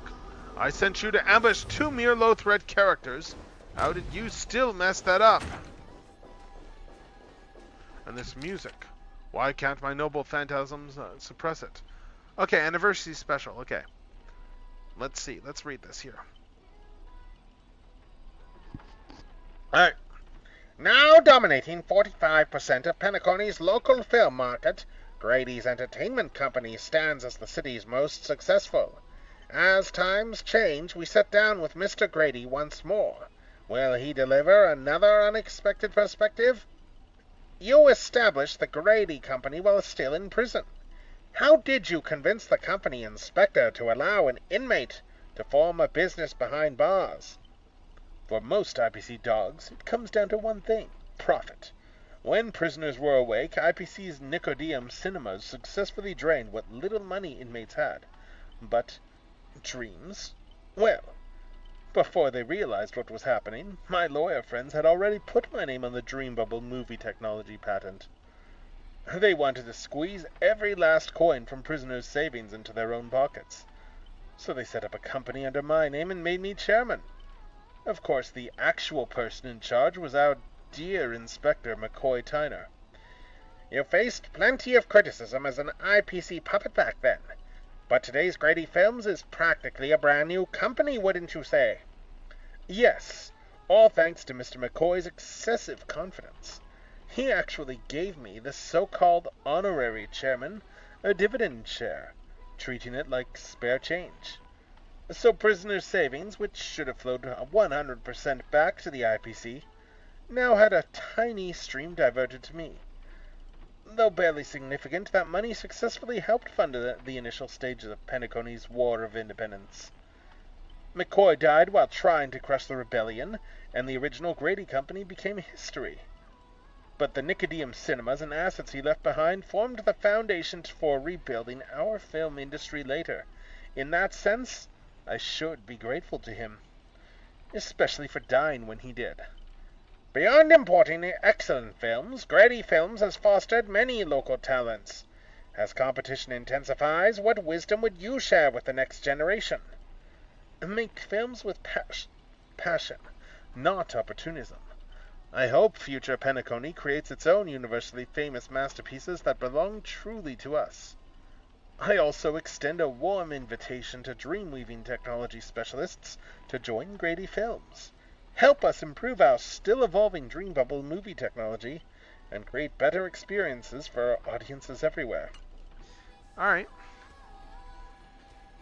I sent you to ambush 2 mere low-threat characters. How did you still mess that up? And this music. Why can't my noble phantasms suppress it? Okay, anniversary special. Okay. Let's see. Let's read this here. Alright. Now dominating 45% of Penacony's local film market, Grady's Entertainment Company stands as the city's most successful. As times change, we sit down with Mr. Grady once more. Will he deliver another unexpected perspective? You established the Grady Company while still in prison. How did you convince the company inspector to allow an inmate to form a business behind bars? For most IPC dogs, it comes down to one thing: profit. When prisoners were awake, IPC's Nicodeum cinemas successfully drained what little money inmates had. But dreams? Well, before they realized what was happening, my lawyer friends had already put my name on the Dream Bubble movie technology patent. They wanted to squeeze every last coin from prisoners' savings into their own pockets. So they set up a company under my name and made me chairman. Of course, the actual person in charge was our dear Inspector McCoy Tyner. You faced plenty of criticism as an IPC puppet back then, but today's Grady Films is practically a brand new company, wouldn't you say? Yes, all thanks to Mr. McCoy's excessive confidence. He actually gave me the so-called honorary chairman a dividend share, treating it like spare change. So prisoners' savings, which should have flowed 100% back to the IPC, now had a tiny stream diverted to me. Though barely significant, that money successfully helped fund the initial stages of Penacony's War of Independence. McCoy died while trying to crush the rebellion, and the original Grady Company became history. But the Nicodeum cinemas and assets he left behind formed the foundation for rebuilding our film industry later. In that sense, I should be grateful to him, especially for dying when he did. Beyond importing excellent films, Grady Films has fostered many local talents. As competition intensifies, what wisdom would you share with the next generation? Make films with passion, not opportunism. I hope future Penacony creates its own universally famous masterpieces that belong truly to us. I also extend a warm invitation to dream-weaving technology specialists to join Grady Films. Help us improve our still-evolving Dream Bubble movie technology and create better experiences for our audiences everywhere. Alright.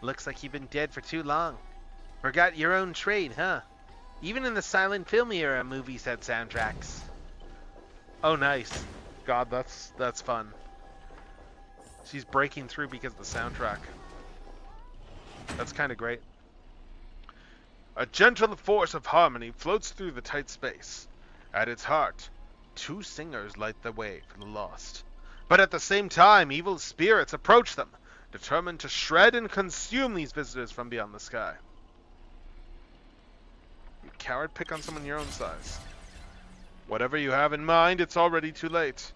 Looks like you've been dead for too long. Forgot your own trade, huh? Even in the silent film era, movies had soundtracks. Oh, nice. God, that's fun. She's breaking through because of the soundtrack. That's kind of great. A gentle force of harmony floats through the tight space. At its heart, 2 singers light the way for the lost. But at the same time, evil spirits approach them, determined to shred and consume these visitors from beyond the sky. You coward, pick on someone your own size. Whatever you have in mind, it's already too late.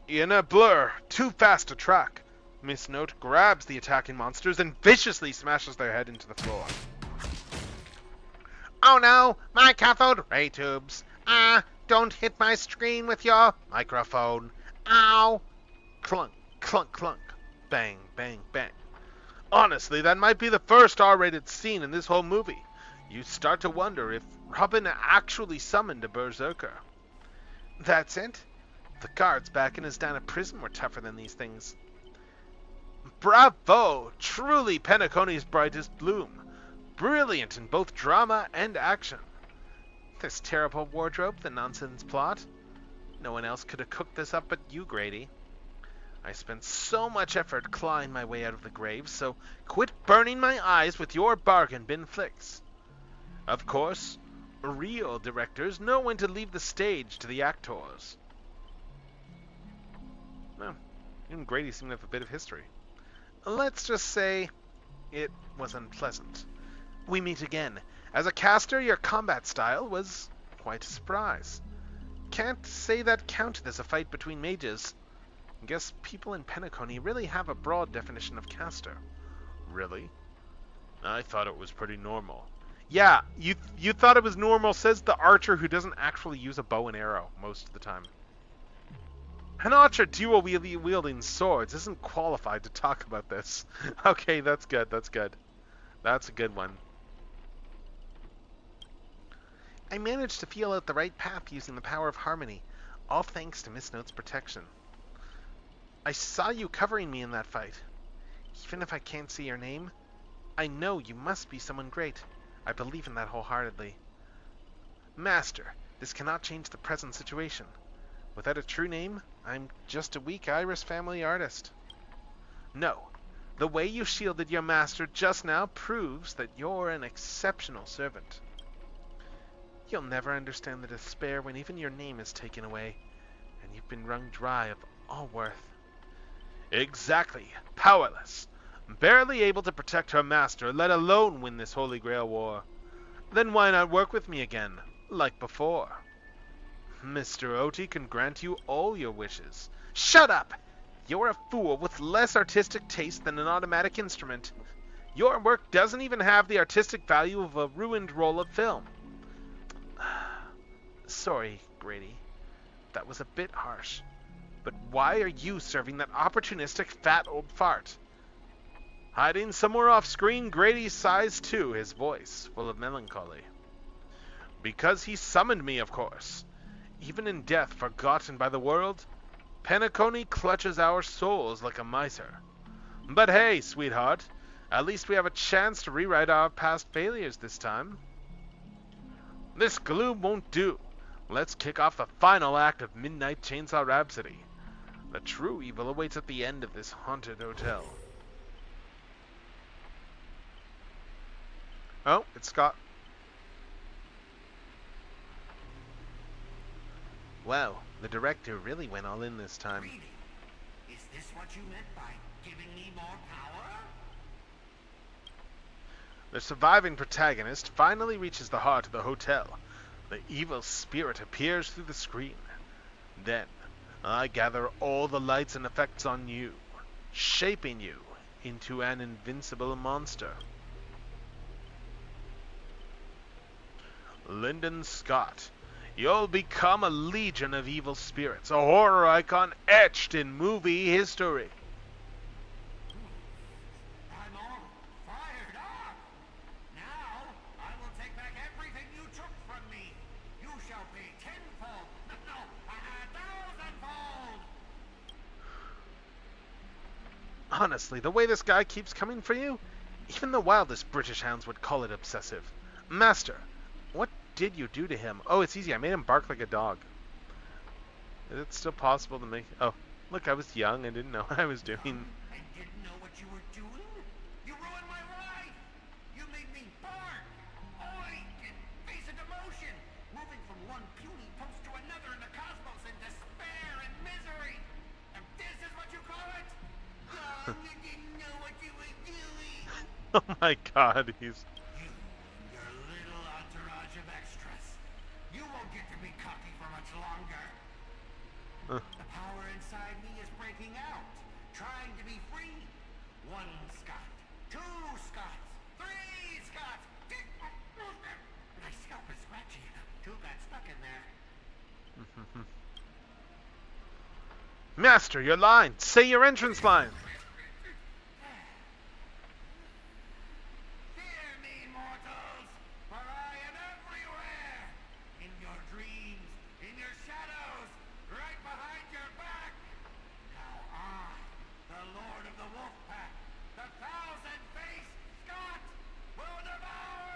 In a blur, too fast to track, Miss Note grabs the attacking monsters and viciously smashes their head into the floor. Oh no, my cathode ray tubes. Don't hit my screen with your microphone. Ow! Clunk, clunk, clunk. Bang, bang, bang. Honestly, that might be the first R-rated scene in this whole movie. You start to wonder if Robin actually summoned a berserker. That's it? The guards back in his Dana prison were tougher than these things. Bravo! Truly Penacony's brightest bloom. Brilliant in both drama and action. This terrible wardrobe, the nonsense plot. No one else could have cooked this up but you, Grady. I spent so much effort clawing my way out of the grave, so quit burning my eyes with your bargain bin flicks. Of course, real directors know when to leave the stage to the actors. Well, even Grady seemed to have a bit of history. Let's just say it was unpleasant. We meet again. As a caster, your combat style was quite a surprise. Can't say that counted as a fight between mages. Guess people in Penacony really have a broad definition of caster. Really? I thought it was pretty normal. Yeah, you thought it was normal, says the archer who doesn't actually use a bow and arrow most of the time. An archer dual-wielding swords isn't qualified to talk about this. Okay, that's good, that's good. That's a good one. I managed to feel out the right path using the power of harmony, all thanks to Miss Note's protection. I saw you covering me in that fight. Even if I can't see your name, I know you must be someone great. I believe in that wholeheartedly. Master, this cannot change the present situation. Without a true name, I'm just a weak Iris family artist. No, the way you shielded your master just now proves that you're an exceptional servant. You'll never understand the despair when even your name is taken away, and you've been wrung dry of all worth. Exactly. Powerless. Barely able to protect her master, let alone win this Holy Grail war. Then why not work with me again, like before? Mr. Oti can grant you all your wishes. Shut up! You're a fool with less artistic taste than an automatic instrument. Your work doesn't even have the artistic value of a ruined roll of film. Sorry, Grady. That was a bit harsh. But why are you serving that opportunistic fat old fart? Hiding somewhere off screen, Grady sighs too, his voice full of melancholy. Because he summoned me, of course. Even in death forgotten by the world, Penacony clutches our souls like a miser. But hey, sweetheart, at least we have a chance to rewrite our past failures this time. This gloom won't do. Let's kick off the final act of Midnight Chainsaw Rhapsody. The true evil awaits at the end of this haunted hotel. Oh, it's Scott. Wow, the director really went all in this time. Reading. Is this what you meant by giving me more power? The surviving protagonist finally reaches the heart of the hotel. The evil spirit appears through the screen. Then, I gather all the lights and effects on you, shaping you into an invincible monster. Lyndon Scott, you'll become a legion of evil spirits, a horror icon etched in movie history. I'm all fired up. Now, I will take back everything you took from me. You shall pay tenfold, no, 1,000-fold. Honestly, the way this guy keeps coming for you, even the wildest British hounds would call it obsessive. Master, what did you do to him? Oh, it's easy. I made him bark like a dog. Is it still possible to make... Oh, look, I was young. I didn't know what I was doing. And didn't know what you were doing? You ruined my life. You made me bark, oink, and face into motion, moving from one puny post to another in the cosmos in despair and misery. And this is what you call it? Young and didn't know what you were doing. Oh my god, he's... You and your little entourage of extras. You won't get to be cocky for much longer. The power inside me is breaking out, trying to be free. 1 Scott, 2 Scots, 3 Scots. My scalp is scratchy. 2 got stuck in there. Master, your line! Say your entrance line! Fear me, mortals, for I am everywhere. In your dreams, in your shadows, right behind your back. Now I, the Lord of the Wolfpack, the 1,000-faced Scott, will devour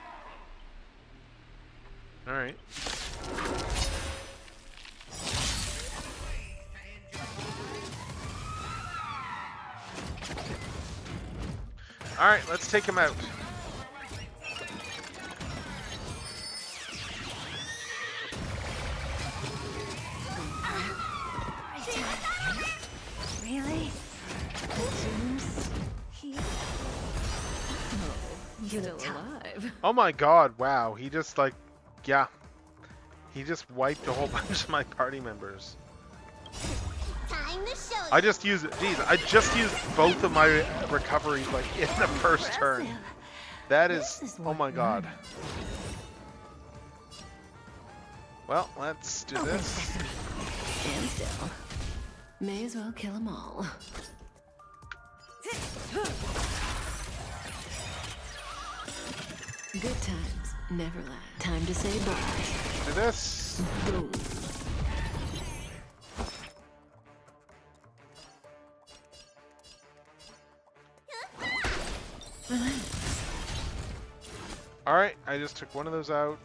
all. Alright. Ways to end your life. Alright, let's take him out. Really? Still alive. Oh my god, wow. He just like, yeah. He just wiped a whole bunch of my party members. Time to show you. I just used, I just used both of my recoveries like in the first turn. That is, oh my god. Well, let's do this. Stand still. May as well kill them all. Good times never last. Time to say bye. Do this. Boom. Relax. Alright, I just took one of those out.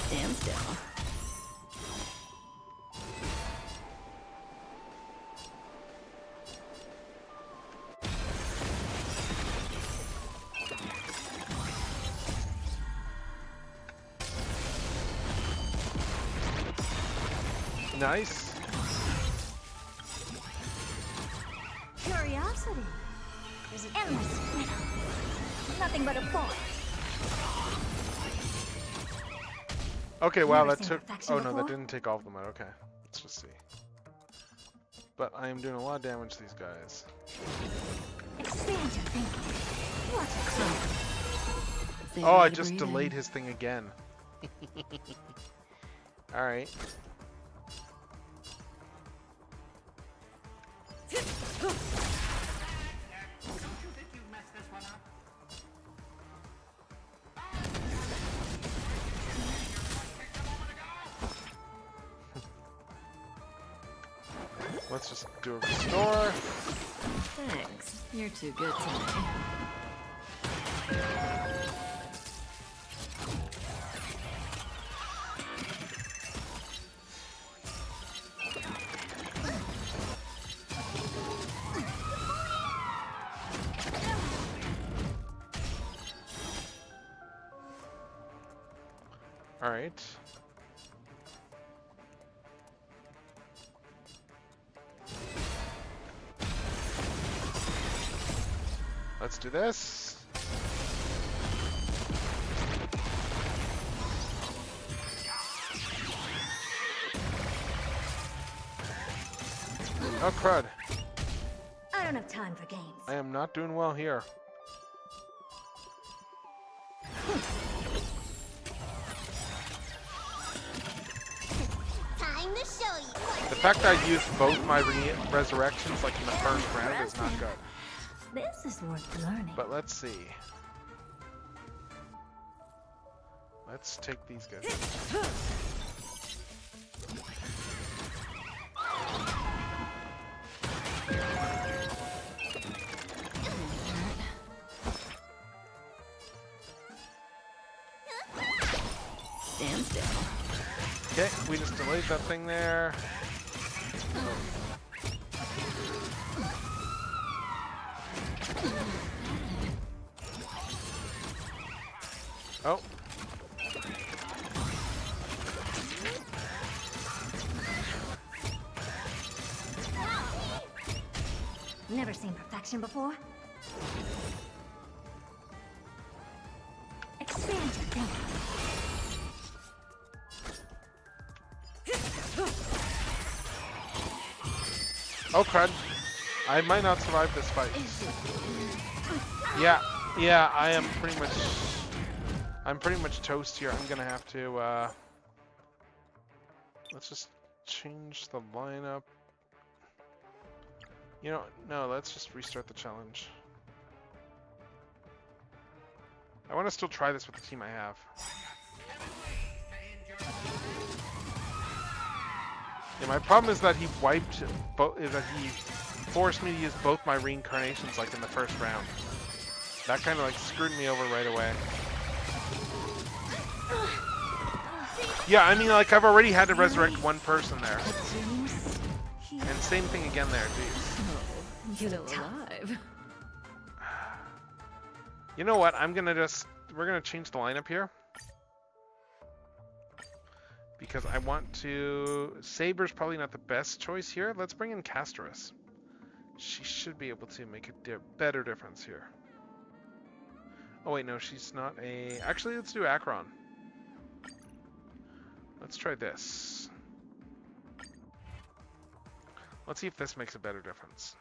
Stand still. Nice. Curiosity. There's an endless riddle. Nothing but a force. Okay, wow, Never that seen took, perfection oh no, that before? didn't take all of them out. Okay, let's just see. But I am doing a lot of damage to these guys. Expand your thinking. What's a Stay Oh, I ready to just breathe in. delayed his thing again. Alright. Let's just do a restore. Thanks. You're too good to me. Alright. Let's do this. Oh crud. I don't have time for games. I am not doing well here. Time to show you. The fact that I used both my resurrections like in the first round is not good. This is worth learning. But let's see. Let's take these guys. Stand still. Okay, we just delayed that thing there. Oh. Never seen perfection before. Expand your thinking. Oh crud. I might not survive this fight. Yeah, I am pretty much... I'm pretty much toast here. I'm gonna have to, let's just change the lineup. You know, no, let's just restart the challenge. I want to still try this with the team I have. Yeah, my problem is that he wiped both. That he forced me to use both my reincarnations like in the first round. That kind of like screwed me over right away. Yeah, I mean, like I've already had to resurrect one person there, and same thing again there, jeez. Oh, I'm still alive. You know what? We're gonna change the lineup here. Because I want to... Saber's probably not the best choice here. Let's bring in Castorus. She should be able to make a better difference here. Oh wait, no, she's not a... Actually, let's do Acheron. Let's try this. Let's see if this makes a better difference.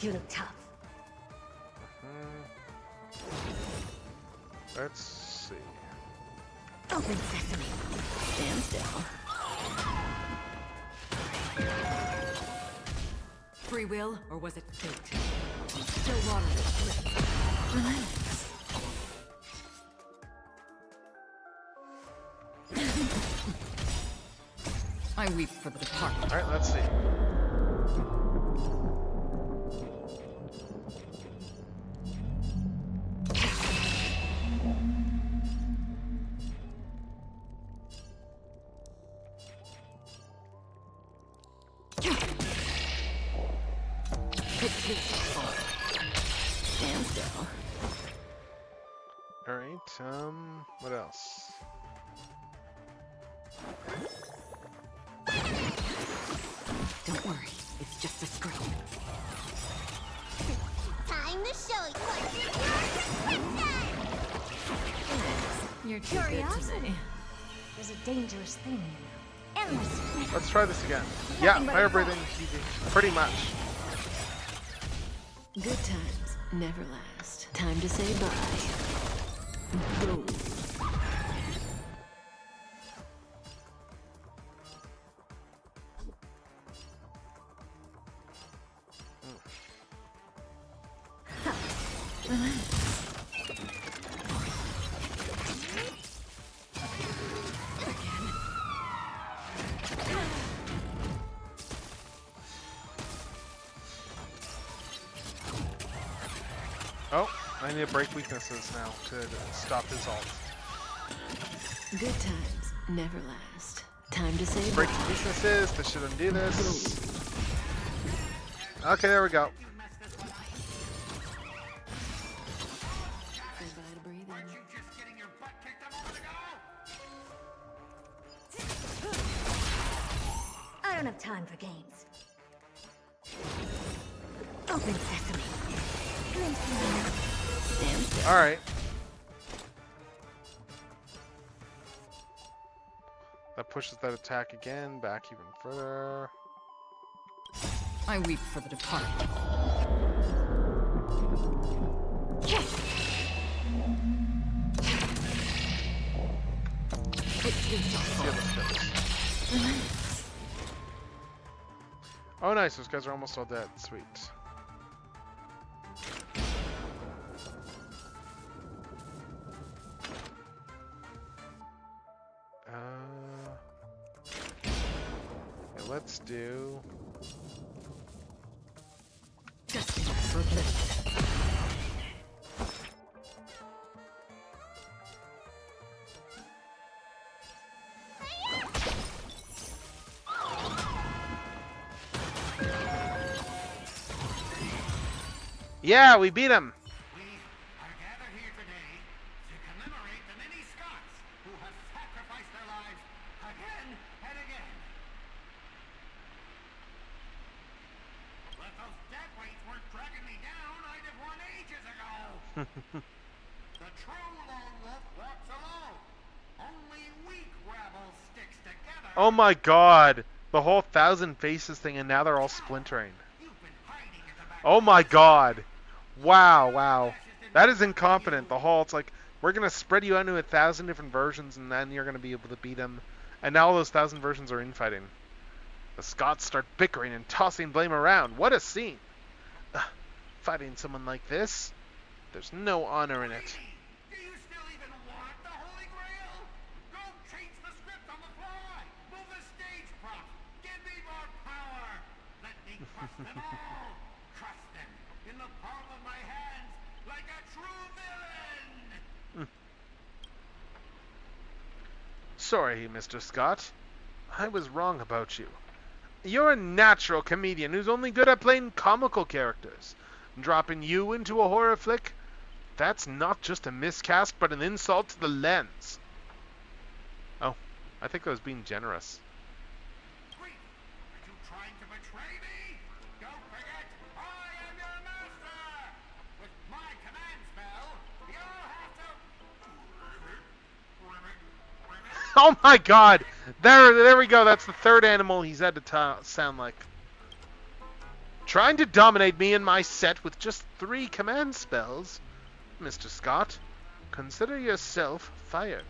You look tough. Let's see. Open sesame. Stand still. Free will, or was it fate? Still water. Relax. I weep for the departed. Alright, let's see. Stand still. Alright, what else? Don't worry, it's just a scream. Time to show you what your prescription! You're too good to me. There's a dangerous thing, you know. Endless. Let's try this again. Yeah, but fire a breathing, easy. Pretty much. Good times never last. Time to say bye. Go. Oh, I need to break weaknesses now to stop his ult. Good times never last. Time to say Break bye. weaknesses, this should undo this. Okay, there we go. Say bye to breathing. I don't have time for games. Open sesame. Stand still. Alright. That pushes that attack again, back even further. I weep for the departed. Oh nice, those guys are almost all dead. Sweet. Okay, let's do... Destined for bliss. Yeah, we beat him! We are gathered here today to commemorate the many Scots who have sacrificed their lives again and again. But those death weights weren't dragging me down. I'd have won ages ago. The true lone wolf walks alone. Only weak rabble sticks together. Oh my god! The whole 1,000 faces thing, and now they're all splintering. You've been hiding at the back. Oh my god! Wow, wow. That is incompetent. The whole, it's like, we're gonna spread you out into 1,000 different versions, and then you're gonna be able to beat them. And now all those 1,000 versions are infighting. The Scots start bickering and tossing blame around. What a scene! Fighting someone like this, there's no honor in it. Do you still even want the Holy Grail? Go change the script on the fly. Move the stage prop. Give me more power. Let me crush them all. sorry, Mr. Scott. I was wrong about you. You're a natural comedian who's only good at playing comical characters. Dropping you into a horror flick? That's not just a miscast, but an insult to the lens. Oh, I think I was being generous. Sweet! Are you trying to betray me? Don't forget, I am your master! With my command spell, you'll have to... Oh my god! There we go. That's the third animal he's had to sound like. Trying to dominate me in my set with just 3 command spells? Mr. Scott, consider yourself fired.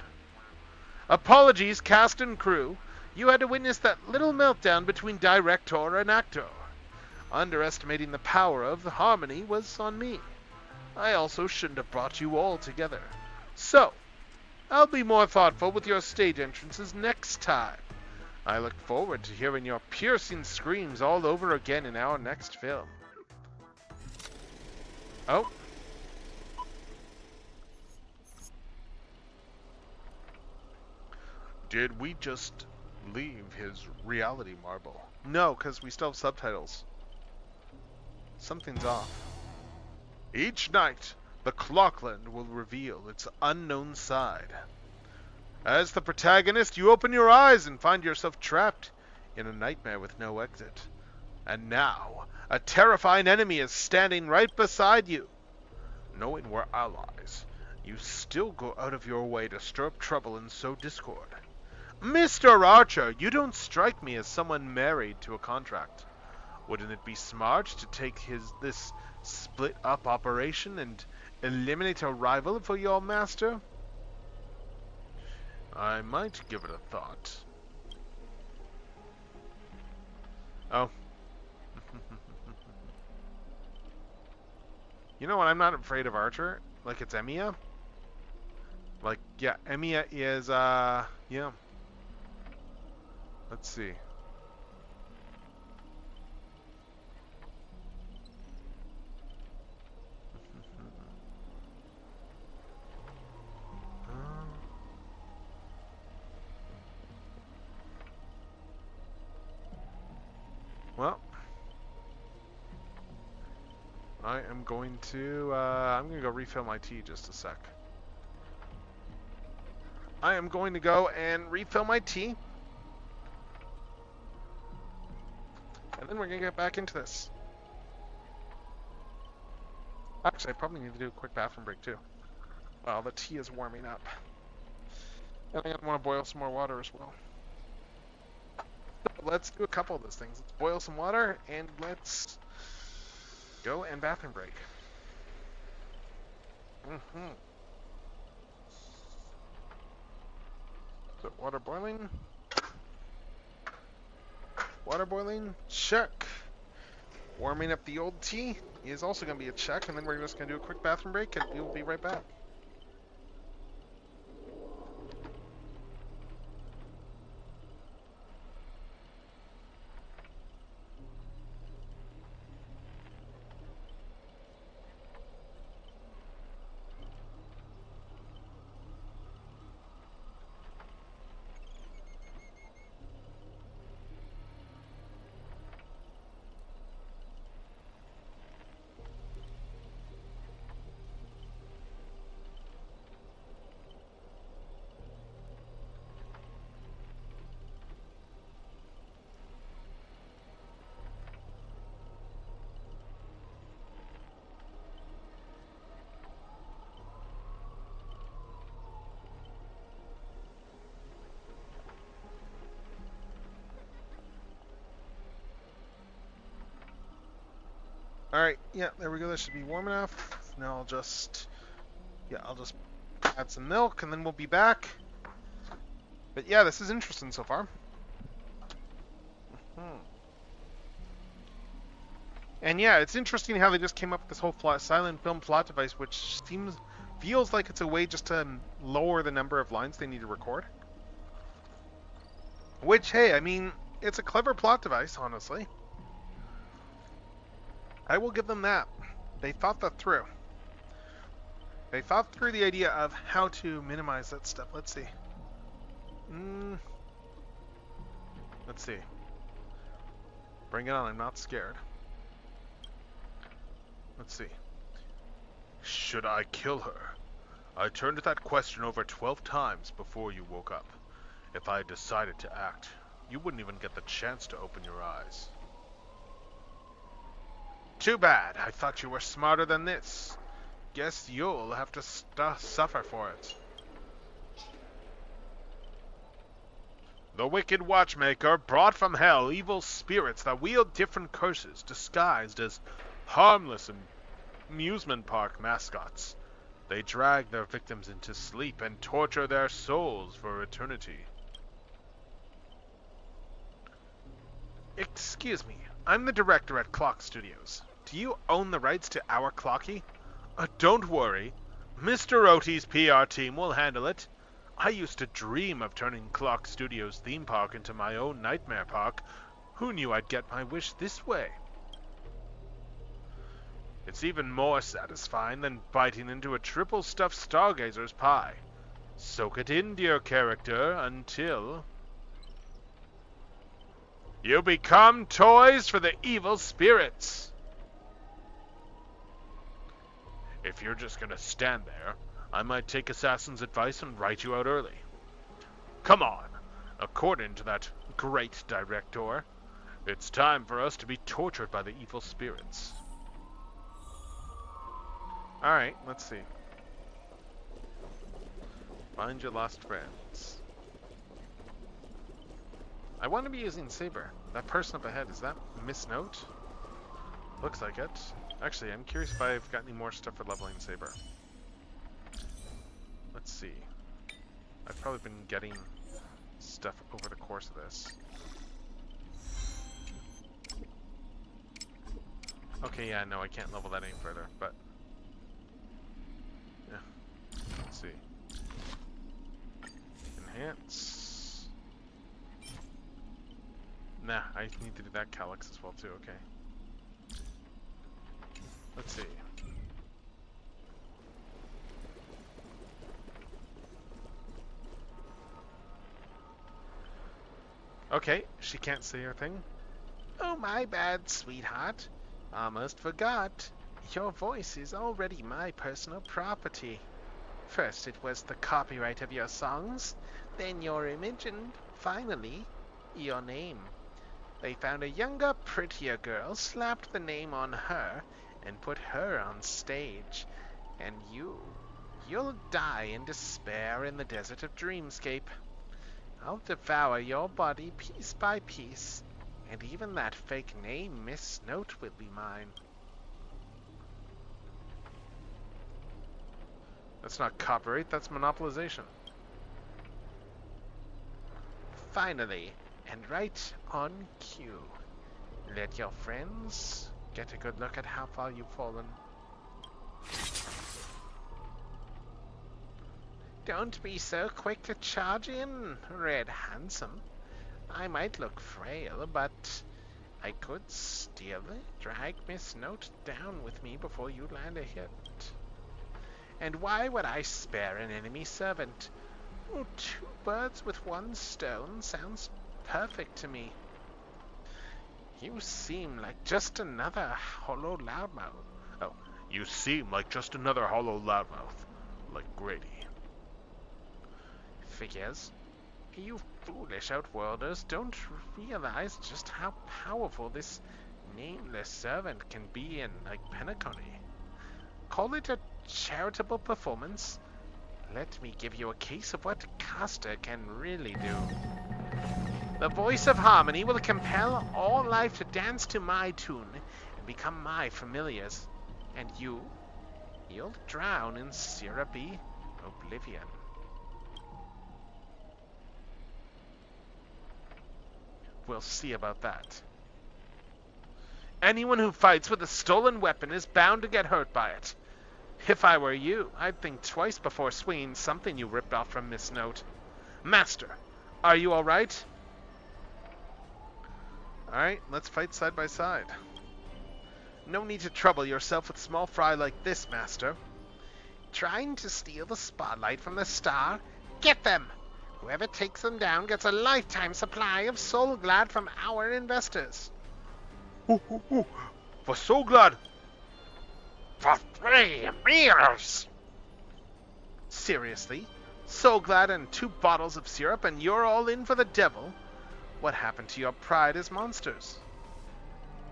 Apologies, cast and crew. You had to witness that little meltdown between director and actor. Underestimating the power of the harmony was on me. I also shouldn't have brought you all together. So, I'll be more thoughtful with your stage entrances next time. I look forward to hearing your piercing screams all over again in our next film. Oh. Did we just leave his reality marble? No, because we still have subtitles. Something's off. Each night, the Clockland will reveal its unknown side. As the protagonist, you open your eyes and find yourself trapped in a nightmare with no exit. And now, a terrifying enemy is standing right beside you. Knowing we're allies, you still go out of your way to stir up trouble and sow discord. Mr. Archer, you don't strike me as someone married to a contract. Wouldn't it be smart to take this split-up operation and eliminate a rival for your master? I might give it a thought. Oh. You know what? I'm not afraid of Archer. Like, it's Emiya. Like, yeah, Emiya is, yeah. Let's see. Well, I am going to, I'm going to go refill my tea just a sec. I am going to go and refill my tea. And then we're going to get back into this. Actually, I probably need to do a quick bathroom break too. Well, the tea is warming up. And I want to boil some more water as well. Let's do a couple of those things. Let's boil some water and let's go and bathroom break. So water boiling. Water boiling, check. Warming up the old tea is also going to be a check, and then we're just going to do a quick bathroom break and we will be right back. Alright, yeah, there we go. That should be warm enough. Now I'll just add some milk and then we'll be back. But yeah, this is interesting so far. And yeah, it's interesting how they just came up with this whole silent film plot device, which feels like it's a way just to lower the number of lines they need to record. Which, hey, I mean, it's a clever plot device, honestly. I will give them that. They thought that through. They thought through the idea of how to minimize that stuff. Let's see. Let's see. Bring it on, I'm not scared. Let's see. Should I kill her? I turned that question over 12 times before you woke up. If I decided to act, you wouldn't even get the chance to open your eyes. Too bad. I thought you were smarter than this. Guess you'll have to suffer for it. The Wicked Watchmaker brought from hell evil spirits that wield different curses disguised as harmless amusement park mascots. They drag their victims into sleep and torture their souls for eternity. Excuse me, I'm the director at Clock Studios. Do you own the rights to our Clocky? Don't worry. Mr. Oti's PR team will handle it. I used to dream of turning Clock Studios theme park into my own nightmare park. Who knew I'd get my wish this way? It's even more satisfying than biting into a triple stuffed Stargazer's pie. Soak it in, dear character, until you become toys for the evil spirits. If you're just gonna stand there, I might take Assassin's advice and write you out early. Come on, according to that great director, it's time for us to be tortured by the evil spirits. Alright, let's see. Find your lost friends. I want to be using Saber. That person up ahead, is that Miss Note? Looks like it. Actually, I'm curious if I've got any more stuff for leveling Saber. Let's see. I've probably been getting stuff over the course of this. Okay, yeah, no, I can't level that any further, but yeah. Let's see. Enhance. Nah, I need to do that Calyx as well too, okay. Let's see. Okay, she can't say her thing. Oh, my bad, sweetheart. Almost forgot. Your voice is already my personal property. First it was the copyright of your songs, then your image, and finally, your name. They found a younger, prettier girl, slapped the name on her, and put her on stage. And you'll die in despair in the desert of Dreamscape. I'll devour your body piece by piece, and even that fake name, Miss Note, will be mine. That's not copyright, that's monopolization. Finally, and right on cue, let your friends get a good look at how far you've fallen. Don't be so quick to charge in, Red Handsome. I might look frail, but I could still drag Miss Note down with me before you land a hit. And why would I spare an enemy servant? Oh, 2 birds with 1 stone sounds perfect to me. You seem like just another hollow loudmouth. Oh, you seem like just another hollow loudmouth. Like Grady. Figures. You foolish Outworlders don't realize just how powerful this nameless servant can be in, like, Penacony. Call it a charitable performance. Let me give you a case of what Caster can really do. The voice of harmony will compel all life to dance to my tune and become my familiars. And you'll drown in syrupy oblivion. We'll see about that. Anyone who fights with a stolen weapon is bound to get hurt by it. If I were you, I'd think twice before swinging something you ripped off from Miss Note. Master, are you alright? Alright, let's fight side by side. No need to trouble yourself with small fry like this, Master. Trying to steal the spotlight from the star? Get them! Whoever takes them down gets a lifetime supply of Soul Glad from our investors. Ooh, ooh, ooh. For Soul Glad. For 3 meals. Seriously? Soul Glad and 2 bottles of syrup and you're all in for the devil? What happened to your pride as monsters?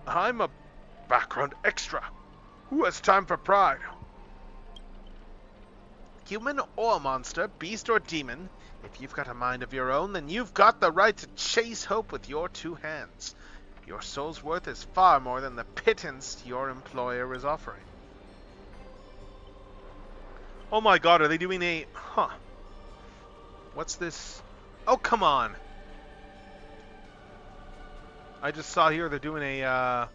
I'm a background extra. Who has time for pride? Human or monster, beast or demon, if you've got a mind of your own, then you've got the right to chase hope with your 2 hands. Your soul's worth is far more than the pittance your employer is offering. Oh my god, are they doing a... Huh. What's this? Oh, come on. I just saw here they're doing a...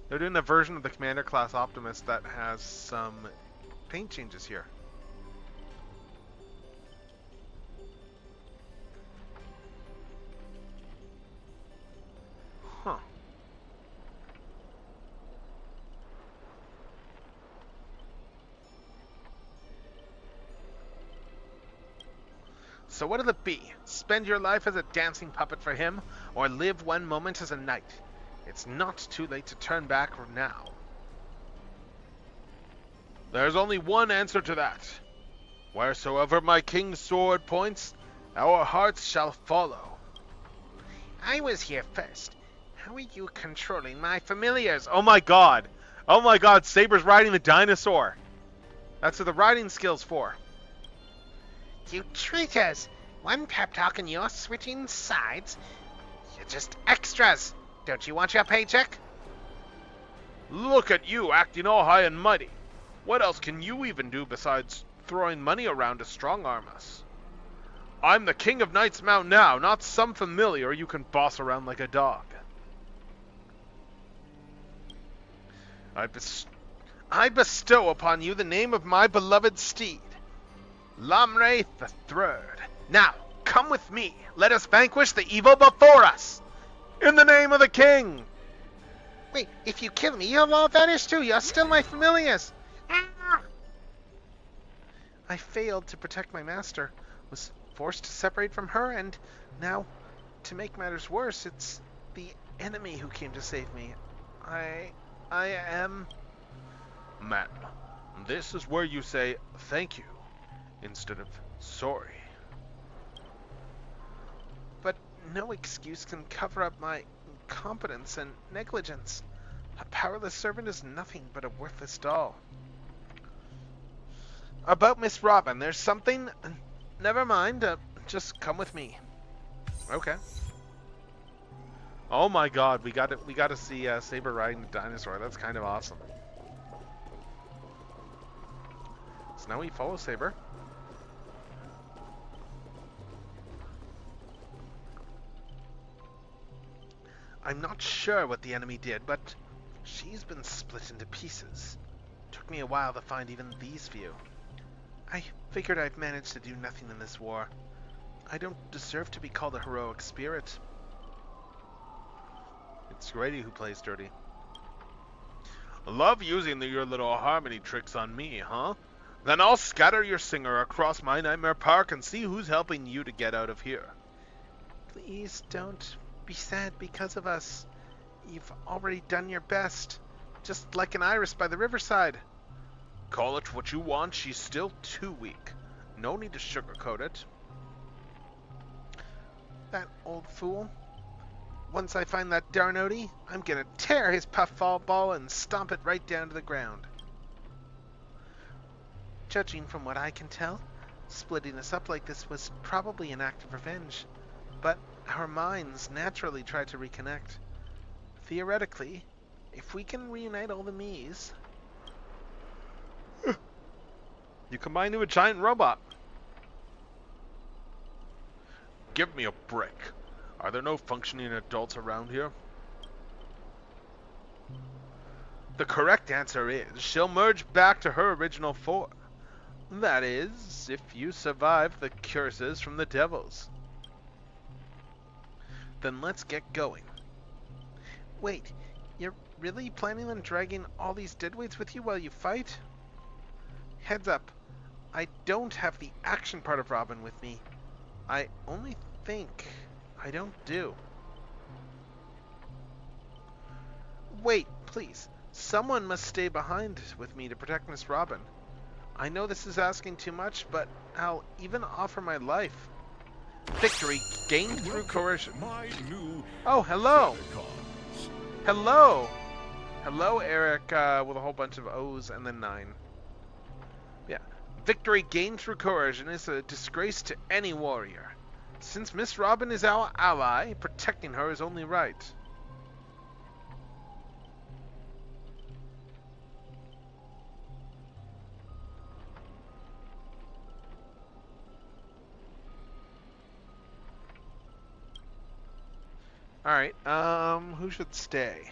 They're doing a version of the Commander class Optimus that has some paint changes here. Huh. So what'll it be? Spend your life as a dancing puppet for him, or live one moment as a knight? It's not too late to turn back now. There's only one answer to that. Wheresoever my king's sword points, our hearts shall follow. I was here first. How are you controlling my familiars? Oh my god! Oh my god, Saber's riding the dinosaur! That's what the riding skill's for. You traitors! One pep talk and you're switching sides? You're just extras! Don't you want your paycheck? Look at you, acting all high and mighty. What else can you even do besides throwing money around to strong-arm us? I'm the King of Knight's Mount now, not some familiar you can boss around like a dog. I bestow upon you the name of my beloved steed, Lamraith III. Now, come with me. Let us vanquish the evil before us. In the name of the king! Wait, if you kill me, you'll all vanish too. You're still my familiars. Ah! I failed to protect my master, was forced to separate from her, and now, to make matters worse, it's the enemy who came to save me. I am... Man, this is where you say thank you instead of sorry. But no excuse can cover up my incompetence and negligence. A powerless servant is nothing but a worthless doll. About Miss Robin, there's something... Never mind, just come with me. Okay. Oh my god, we got to see Saber riding the dinosaur. That's kind of awesome. So now we follow Saber. I'm not sure what the enemy did, but she's been split into pieces. Took me a while to find even these few. I figured I've managed to do nothing in this war. I don't deserve to be called a heroic spirit. It's Grady who plays dirty. Love using your little harmony tricks on me, huh? Then I'll scatter your singer across my Nightmare Park and see who's helping you to get out of here. Please don't be sad because of us. You've already done your best. Just like an iris by the riverside. Call it what you want, she's still too weak. No need to sugarcoat it. That old fool. Once I find that darn Odie, I'm gonna tear his puffball ball and stomp it right down to the ground. Judging from what I can tell, splitting us up like this was probably an act of revenge. But our minds naturally try to reconnect. Theoretically, if we can reunite all the Miis... You combine into a giant robot. Give me a break. Are there no functioning adults around here? The correct answer is she'll merge back to her original form. That is, if you survive the curses from the devils. Then let's get going. Wait, you're really planning on dragging all these deadweights with you while you fight? Heads up, I don't have the action part of Robin with me. I only think I don't do. Wait, please. Someone must stay behind with me to protect Miss Robin. I know this is asking too much, but I'll even offer my life. Victory gained through coercion. Oh, hello. Hello. Hello, Eric, with a whole bunch of O's and then 9. Yeah. Victory gained through coercion is a disgrace to any warrior. Since Miss Robin is our ally, protecting her is only right. Alright, who should stay?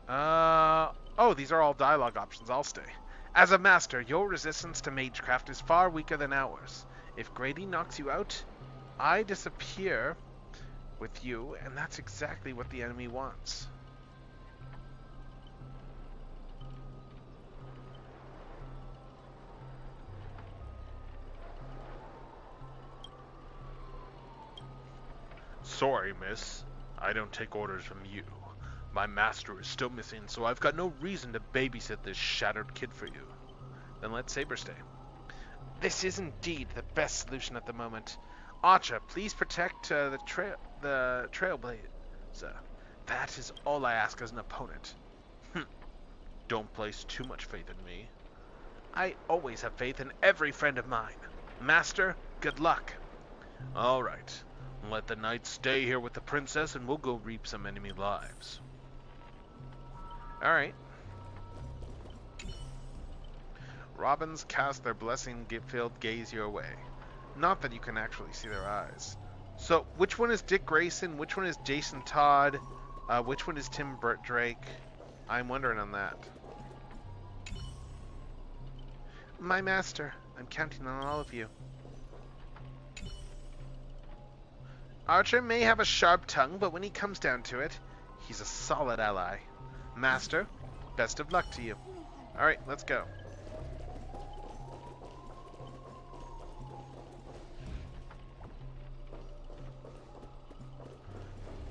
Oh, these are all dialogue options. I'll stay. As a master, your resistance to magecraft is far weaker than ours. If Grady knocks you out, I disappear with you, and that's exactly what the enemy wants. Sorry, miss. I don't take orders from you. My master is still missing, so I've got no reason to babysit this shattered kid for you. Then let Saber stay. This is indeed the best solution at the moment. Archer, please protect the Trailblazer. That is all I ask as an opponent. Don't place too much faith in me. I always have faith in every friend of mine. Master, good luck. All right. Let the knight stay here with the princess, and we'll go reap some enemy lives. Alright. Robins cast their blessing-filled gaze your way. Not that you can actually see their eyes. So, which one is Dick Grayson? Which one is Jason Todd? Which one is Tim Drake? I'm wondering on that. My master, I'm counting on all of you. Archer may have a sharp tongue, but when he comes down to it, he's a solid ally. Master, best of luck to you. Alright, let's go.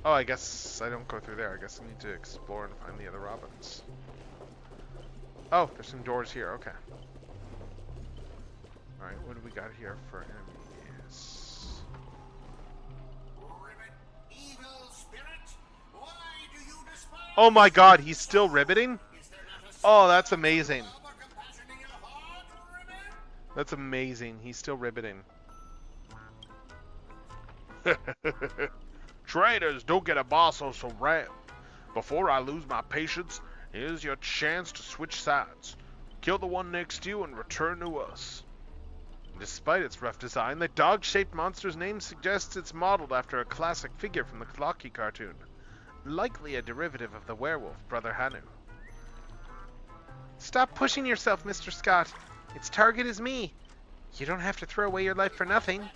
Oh, I guess I don't go through there. I guess I need to explore and find the other Robins. Oh, there's some doors here. Okay. Alright, what do we got here for enemies? Oh my god, he's still ribbiting? Oh, that's amazing. That's amazing. He's still ribbiting. Traitors, don't get a boss so ram. Before I lose my patience, here's your chance to switch sides. Kill the one next to you and return to us. Despite its rough design, the dog-shaped monster's name suggests it's modeled after a classic figure from the Clocky cartoon. Likely a derivative of the werewolf, Brother Hanu. Stop pushing yourself, Mr. Scott. Its target is me. You don't have to throw away your life for nothing.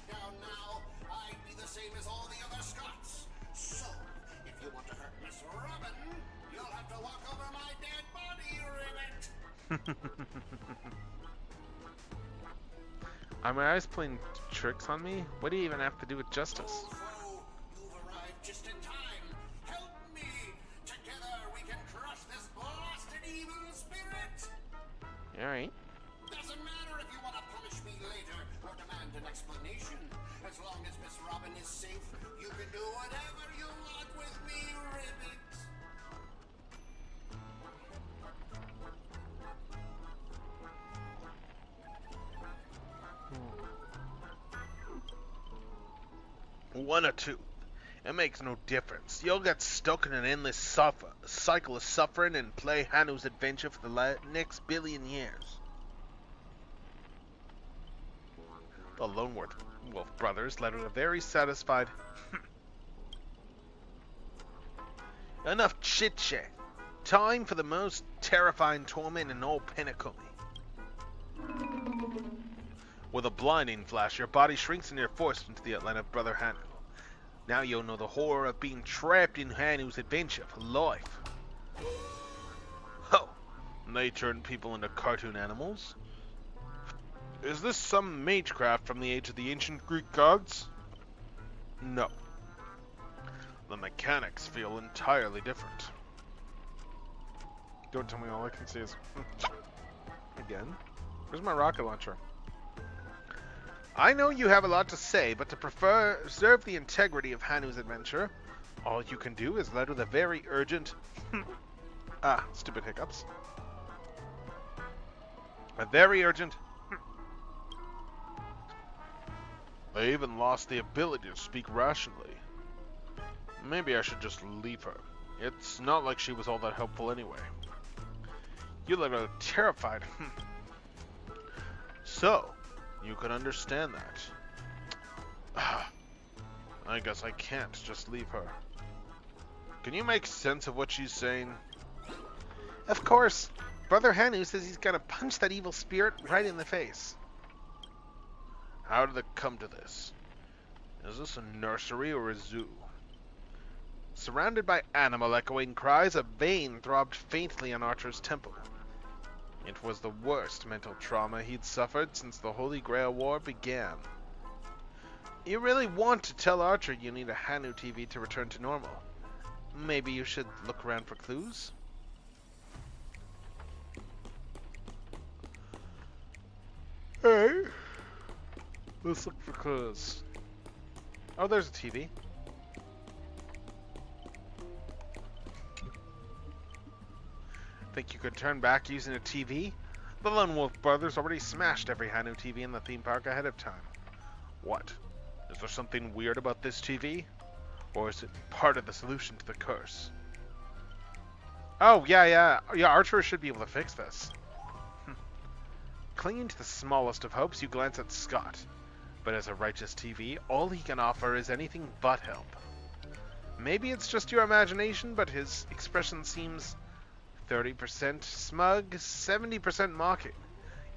Are my eyes playing tricks on me? What do you even have to do with justice? Alright. Doesn't matter if you want to punish me later or demand an explanation. As long as Miss Robin is safe, you can do whatever you want with me, Ribbit. One or two. It makes no difference. You'll get stuck in an endless cycle of suffering and play Hanu's adventure for the next billion years. The Lone Wolf brothers led with a very satisfied... Enough chit-chat. Time for the most terrifying torment in all Penacony. With a blinding flash, your body shrinks and you're forced into the outline of Brother Hanu. Now you'll know the horror of being trapped in Hanu's adventure for life. Oh, they turn people into cartoon animals. Is this some magecraft from the age of the ancient Greek gods? No. The mechanics feel entirely different. Don't tell me all I can see is... Again? Where's my rocket launcher? I know you have a lot to say, but to preserve the integrity of Hanu's adventure, all you can do is letter the very urgent... stupid hiccups. A very urgent... I even lost the ability to speak rationally. Maybe I should just leave her. It's not like she was all that helpful anyway. You look terrified. So, you can understand that. I guess I can't just leave her. Can you make sense of what she's saying? Of course. Brother Hanu says he's gonna punch that evil spirit right in the face. How did it come to this? Is this a nursery or a zoo? Surrounded by animal echoing cries, a vein throbbed faintly on Archer's temple. It was the worst mental trauma he'd suffered since the Holy Grail War began. You really want to tell Archer you need a Hanu TV to return to normal. Maybe you should look around for clues? Hey, let's look for clues. Oh, there's a TV. Think you could turn back using a TV? The Lone Wolf Brothers already smashed every Hanu TV in the theme park ahead of time. What? Is there something weird about this TV? Or is it part of the solution to the curse? Oh, yeah, Archer should be able to fix this. Clinging to the smallest of hopes, you glance at Scott. But as a righteous TV, all he can offer is anything but help. Maybe it's just your imagination, but his expression seems 30% smug, 70% mocking.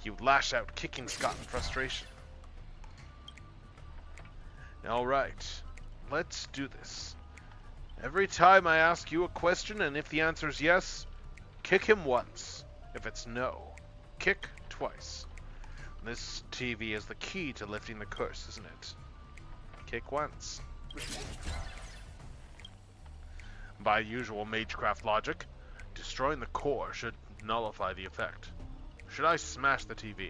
You lash out, kicking Scott in frustration. Alright, let's do this. Every time I ask you a question, and if the answer's yes, kick him once. If it's no, kick twice. This TV is the key to lifting the curse, isn't it? Kick once. By usual Magecraft logic, destroying the core should nullify the effect. Should I smash the TV?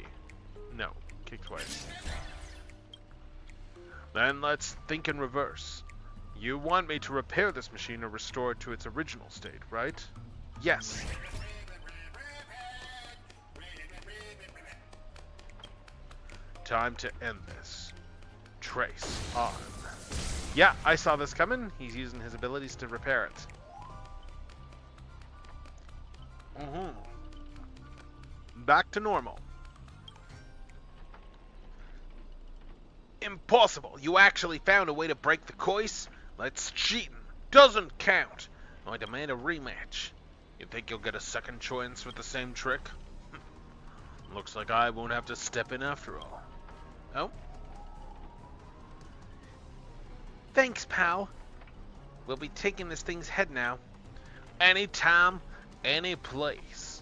No. Kick twice. Then let's think in reverse. You want me to repair this machine or restore it to its original state, right? Yes. Time to end this. Trace on. Yeah, I saw this coming. He's using his abilities to repair it. Back to normal. Impossible! You actually found a way to break the curse? That's cheating. Doesn't count. I demand a rematch. You think you'll get a second chance with the same trick? Looks like I won't have to step in after all. Oh? Thanks, pal. We'll be taking this thing's head now. Anytime, any place.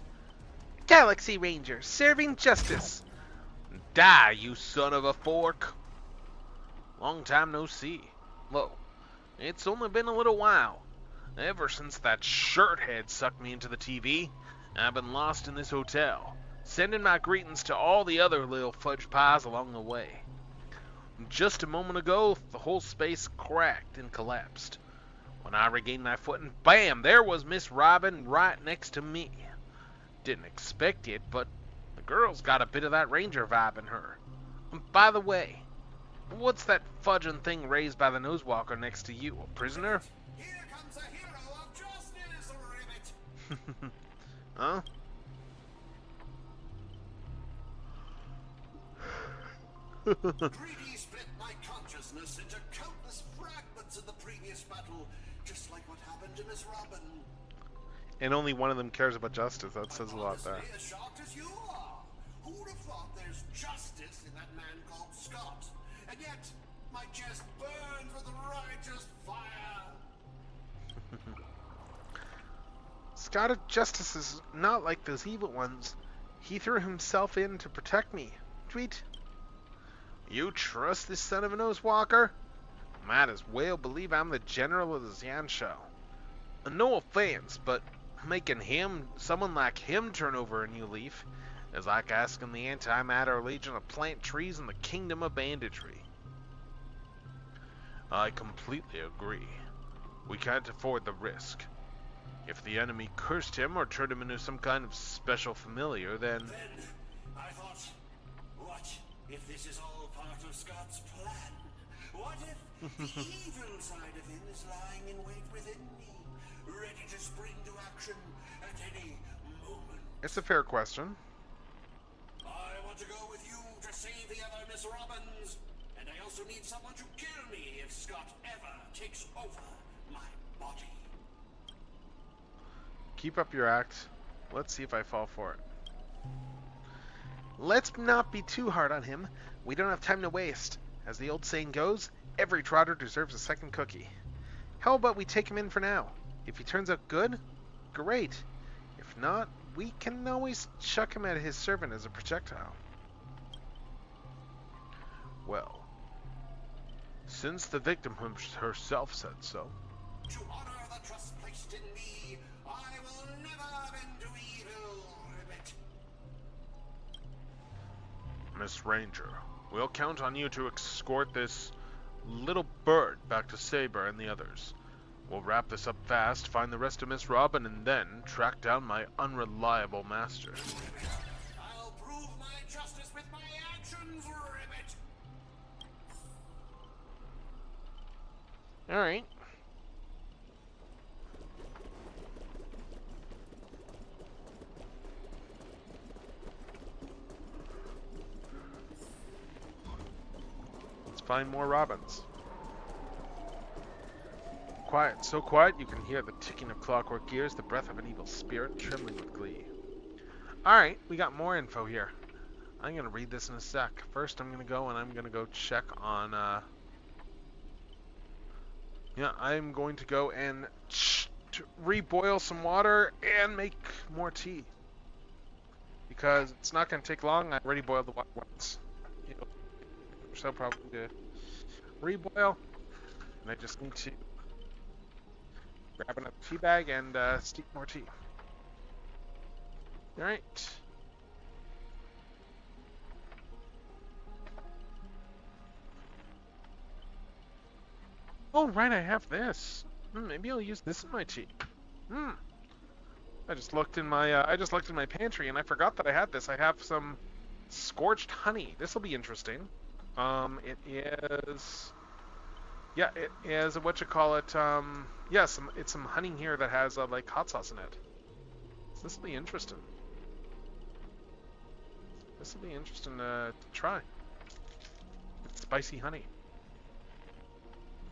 Galaxy Ranger, serving justice. Die, you son of a fork. Long time no see. Whoa, it's only been a little while. Ever since that shirt head sucked me into the TV, I've been lost in this hotel, sending my greetings to all the other little fudge pies along the way. Just a moment ago, the whole space cracked and collapsed. When I regained my footing, bam, there was Miss Robin right next to me. Didn't expect it, but the girl's got a bit of that Ranger vibe in her. By the way, what's that fudging thing raised by the Nosewalker next to you? A prisoner? Here comes a hero of justice, Ribbit! Huh? 3D split my consciousness into countless fragments of the previous battle, just like what happened to Miss Robin. And only one of them cares about justice. That says a lot there. As shocked as you are. Who would have thought there's justice in that man called Scott? And yet, my chest burns with righteous fire. Scott of Justice is not like those evil ones. He threw himself in to protect me. Tweet. You trust this son of a nose walker? Might as well believe I'm the general of the Xianshou. No offense, but making someone like him turn over a new leaf is like asking the Antimatter Legion to plant trees in the kingdom of banditry. I completely agree. We can't afford the risk. If the enemy cursed him or turned him into some kind of special familiar, then I thought, what if this is all part of Scott's plan? What if the evil side of him is lying in wait within me, ready to spring to action at any moment? It's a fair question. I want to go with you to save the other Miss Robbins, and I also need someone to kill me if Scott ever takes over my body. Keep up your act. Let's see if I fall for it. Let's not be too hard on him. We don't have time to waste. As the old saying goes, every trotter deserves a second cookie. How about we take him in for now? If he turns out good, great. If not, we can always chuck him at his servant as a projectile. Well, since the victim herself said so. To honor the trust placed in me, I will never bend to evil, Ribbit. Miss Ranger, we'll count on you to escort this little bird back to Saber and the others. We'll wrap this up fast, find the rest of Miss Robin, and then track down my unreliable master. I'll prove my justice with my actions, Ribbit. Alright. Let's find more robins. Quiet, so quiet you can hear the ticking of clockwork gears, the breath of an evil spirit trembling with glee. Alright, we got more info here. I'm going to read this in a sec. First I'm going to go check on, yeah, I'm going to go and reboil some water and make more tea. Because it's not going to take long. I already boiled the water once. So probably to reboil. And I just need to grab another tea bag and steep more tea. Alright. Oh, right, I have this. Maybe I'll use this in my tea. I just looked in my pantry and I forgot that I had this. I have some scorched honey. This will be interesting. It is, yeah, it is it's some honey here that has like hot sauce in it. So this will be interesting. This will be interesting to try. It's spicy honey.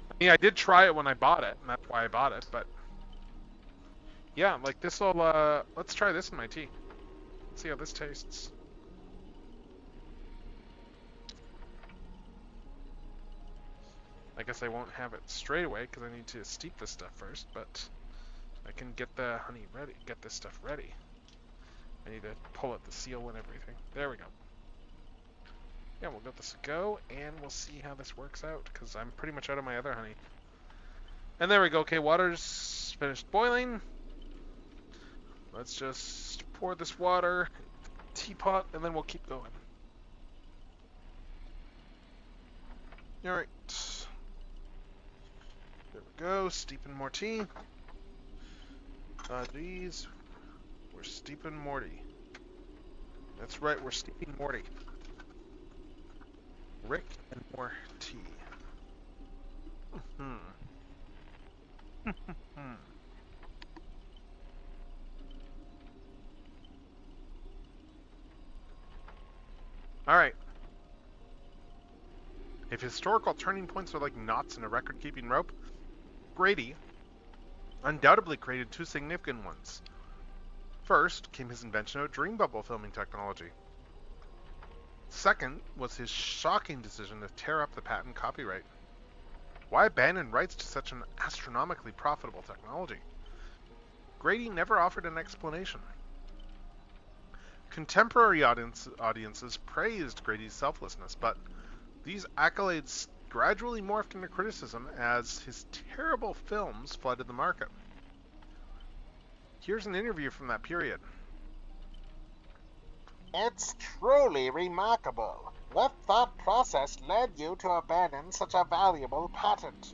I mean, I did try it when I bought it, and that's why I bought it, but yeah, like this will, let's try this in my tea. Let's see how this tastes. I guess I won't have it straight away because I need to steep this stuff first, but I can get the honey ready, get this stuff ready. I need to pull out the seal and everything. There we go. Yeah, we'll let this go, and we'll see how this works out, because I'm pretty much out of my other honey. And there we go. Okay, water's finished boiling. Let's just pour this water in the teapot, and then we'll keep going. Alright. There we go, steeping more tea. These, we're steeping Morty. That's right, we're steeping Morty. Rick and more tea. Alright. If historical turning points are like knots in a record-keeping rope, Grady undoubtedly created two significant ones. First came his invention of dream bubble filming technology. Second was his shocking decision to tear up the patent copyright. Why abandon rights to such an astronomically profitable technology? Grady never offered an explanation. Contemporary audiences praised Grady's selflessness, but these accolades gradually morphed into criticism as his terrible films flooded the market. Here's an interview from that period. It's truly remarkable. What thought process led you to abandon such a valuable patent?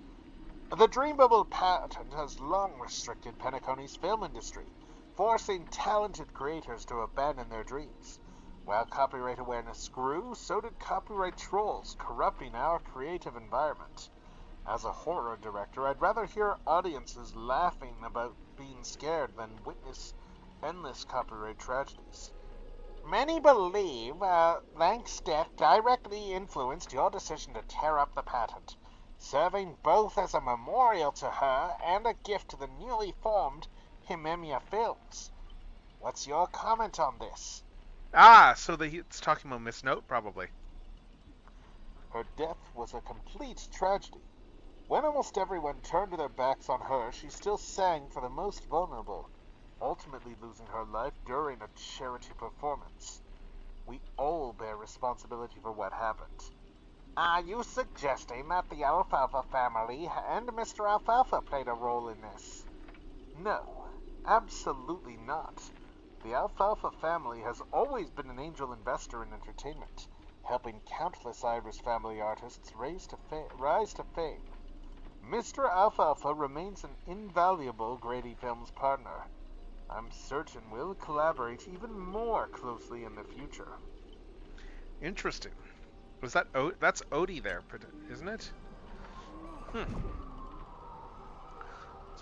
The Dream Bubble patent has long restricted Penacony's film industry, forcing talented creators to abandon their dreams. While copyright awareness grew, so did copyright trolls, corrupting our creative environment. As a horror director, I'd rather hear audiences laughing about being scared than witness endless copyright tragedies. Many believe Lank's death directly influenced your decision to tear up the patent, serving both as a memorial to her and a gift to the newly formed Himemia Films. What's your comment on this? Ah, so it's talking about Miss Note, probably. Her death was a complete tragedy. When almost everyone turned their backs on her, she still sang for the most vulnerable, ultimately losing her life during a charity performance. We all bear responsibility for what happened. Are you suggesting that the Alfalfa family and Mr. Alfalfa played a role in this? No, absolutely not. The Alfalfa family has always been an angel investor in entertainment, helping countless Irish family artists rise to fame. Mr. Alfalfa remains an invaluable Grady Films partner. I'm certain we'll collaborate even more closely in the future. Interesting. Was that that's Odie there, isn't it? So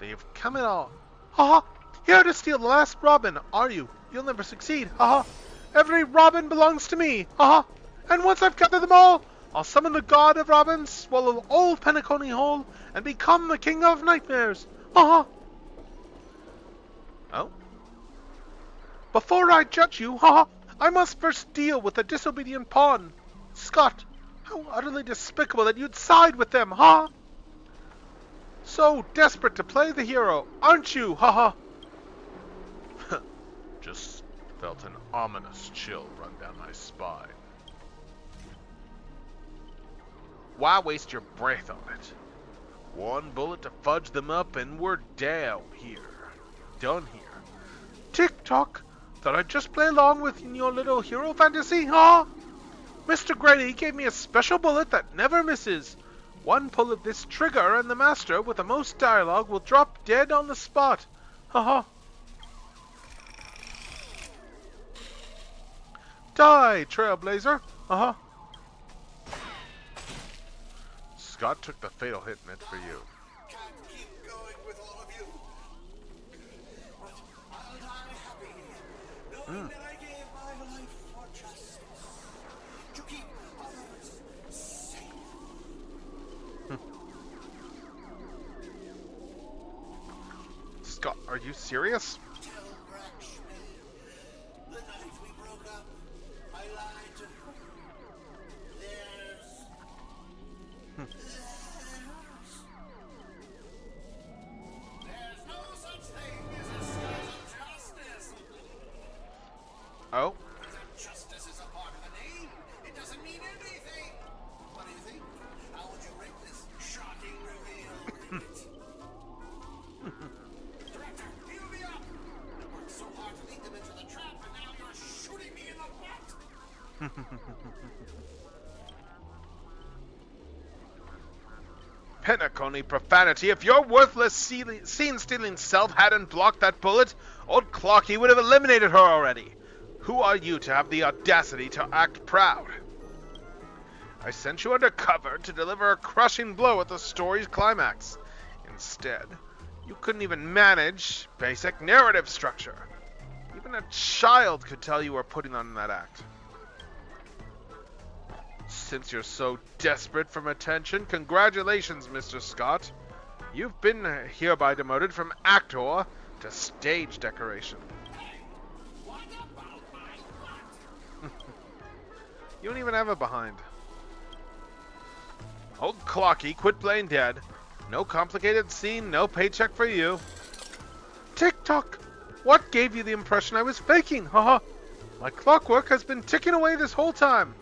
you've come in all, haha, here to steal the last robin, are you? You'll never succeed, haha. Every robin belongs to me, haha. And once I've gathered them all, I'll summon the god of robins, swallow all Penacony whole, and become the king of nightmares, haha. Oh? Before I judge you, haha, I must first deal with the disobedient pawn. Scott, how utterly despicable that you'd side with them, huh? So desperate to play the hero, aren't you, haha? Just felt an ominous chill run down my spine. Why waste your breath on it? One bullet to fudge them up and we're down here. Done here. Tick-tock, thought I'd just play along with your little hero fantasy, huh? Mr. Grady gave me a special bullet that never misses. One pull of this trigger and the master with the most dialogue will drop dead on the spot. Haha. Die, Trailblazer. Uh-huh. Scott took the fatal hit meant for you. Can't keep going with all of you. But I'll die happy, knowing that I gave my life for justice. To keep others safe. Scott, are you serious? Tell Rakshmi, the night we broke up, I lied to her. There's no such thing as a scars of justice. Oh? Justice is a part of the name. It doesn't mean anything. What do you think? How would you rate this shocking reveal? Director, heal me up! I worked so hard to lead them into the trap, and now you're shooting me in the butt! Penacony profanity. If your worthless scene-stealing self hadn't blocked that bullet, old Clocky would have eliminated her already. Who are you to have the audacity to act proud? I sent you undercover to deliver a crushing blow at the story's climax. Instead, you couldn't even manage basic narrative structure. Even a child could tell you were putting on that act. Since you're so desperate for attention, congratulations, Mr. Scott. You've been hereby demoted from actor to stage decoration. What about my butt? You don't even have a behind. Old Clocky, quit playing dead. No complicated scene, no paycheck for you. Tick-tock! What gave you the impression I was faking, haha? My clockwork has been ticking away this whole time.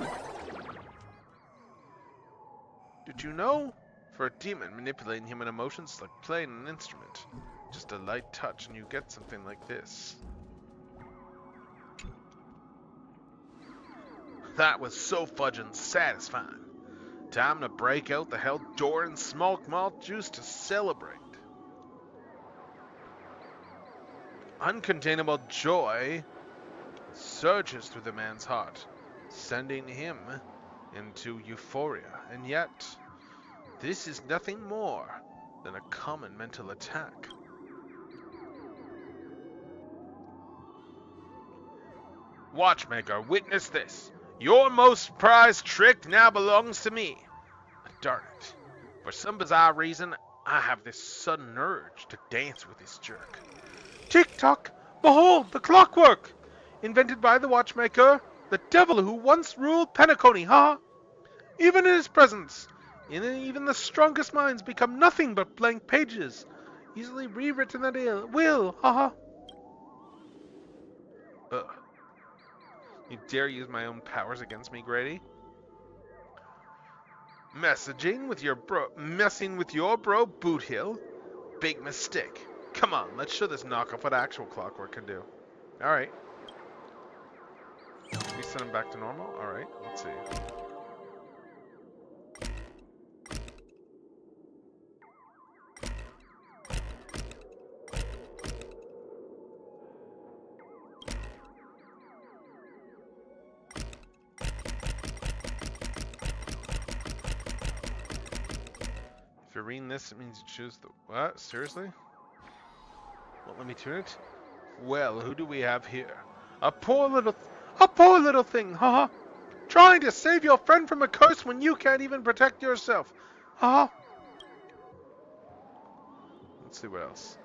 Did you know? For a demon, manipulating human emotions is like playing an instrument. Just a light touch and you get something like this. That was so fudging satisfying. Time to break out the hell door and smoke malt juice to celebrate. Uncontainable joy surges through the man's heart, sending him into euphoria. And yet, this is nothing more than a common mental attack. Watchmaker, witness this. Your most prized trick now belongs to me. Darn it. For some bizarre reason, I have this sudden urge to dance with this jerk. Tick-tock! Behold, the clockwork! Invented by the watchmaker, the devil who once ruled Penacony, ha! Even in his presence, even the strongest minds become nothing but blank pages, easily rewritten at will, ha ha! You dare use my own powers against me, Grady? Messing with your bro Boothill? Big mistake. Come on, let's show this knockoff what actual clockwork can do. Alright. We send him back to normal? Alright, let's see. If you're reading this, it means you choose the... What? Seriously? Won't let me tune it? Well, who do we have here? A poor little thing, haha. Trying to save your friend from a curse when you can't even protect yourself. Haha. Let's see what else.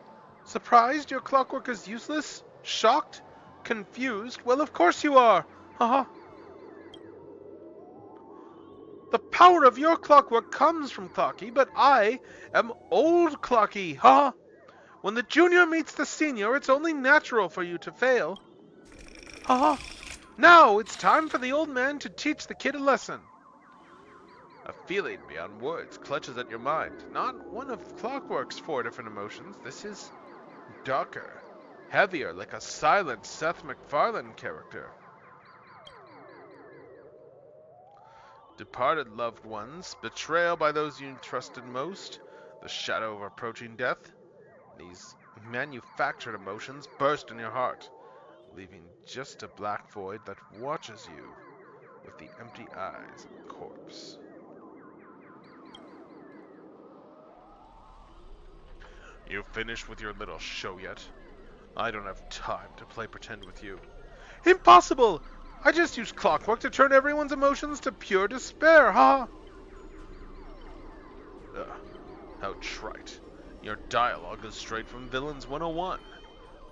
Surprised your clockwork is useless? Shocked? Confused? Well, of course you are. Haha. The power of your clockwork comes from Clocky, but I am old Clocky, haha. When the junior meets the senior, it's only natural for you to fail. Haha. Now it's time for the old man to teach the kid a lesson. A feeling beyond words clutches at your mind. Not one of Clockwork's 4 different emotions. This is darker, heavier, like a silent Seth MacFarlane character. Departed loved ones, betrayal by those you trusted most, the shadow of approaching death. These manufactured emotions burst in your heart, leaving just a black void that watches you with the empty eyes of a corpse. You finished with your little show yet? I don't have time to play pretend with you. Impossible! I just used clockwork to turn everyone's emotions to pure despair, ha! How trite. Your dialogue is straight from Villains 101.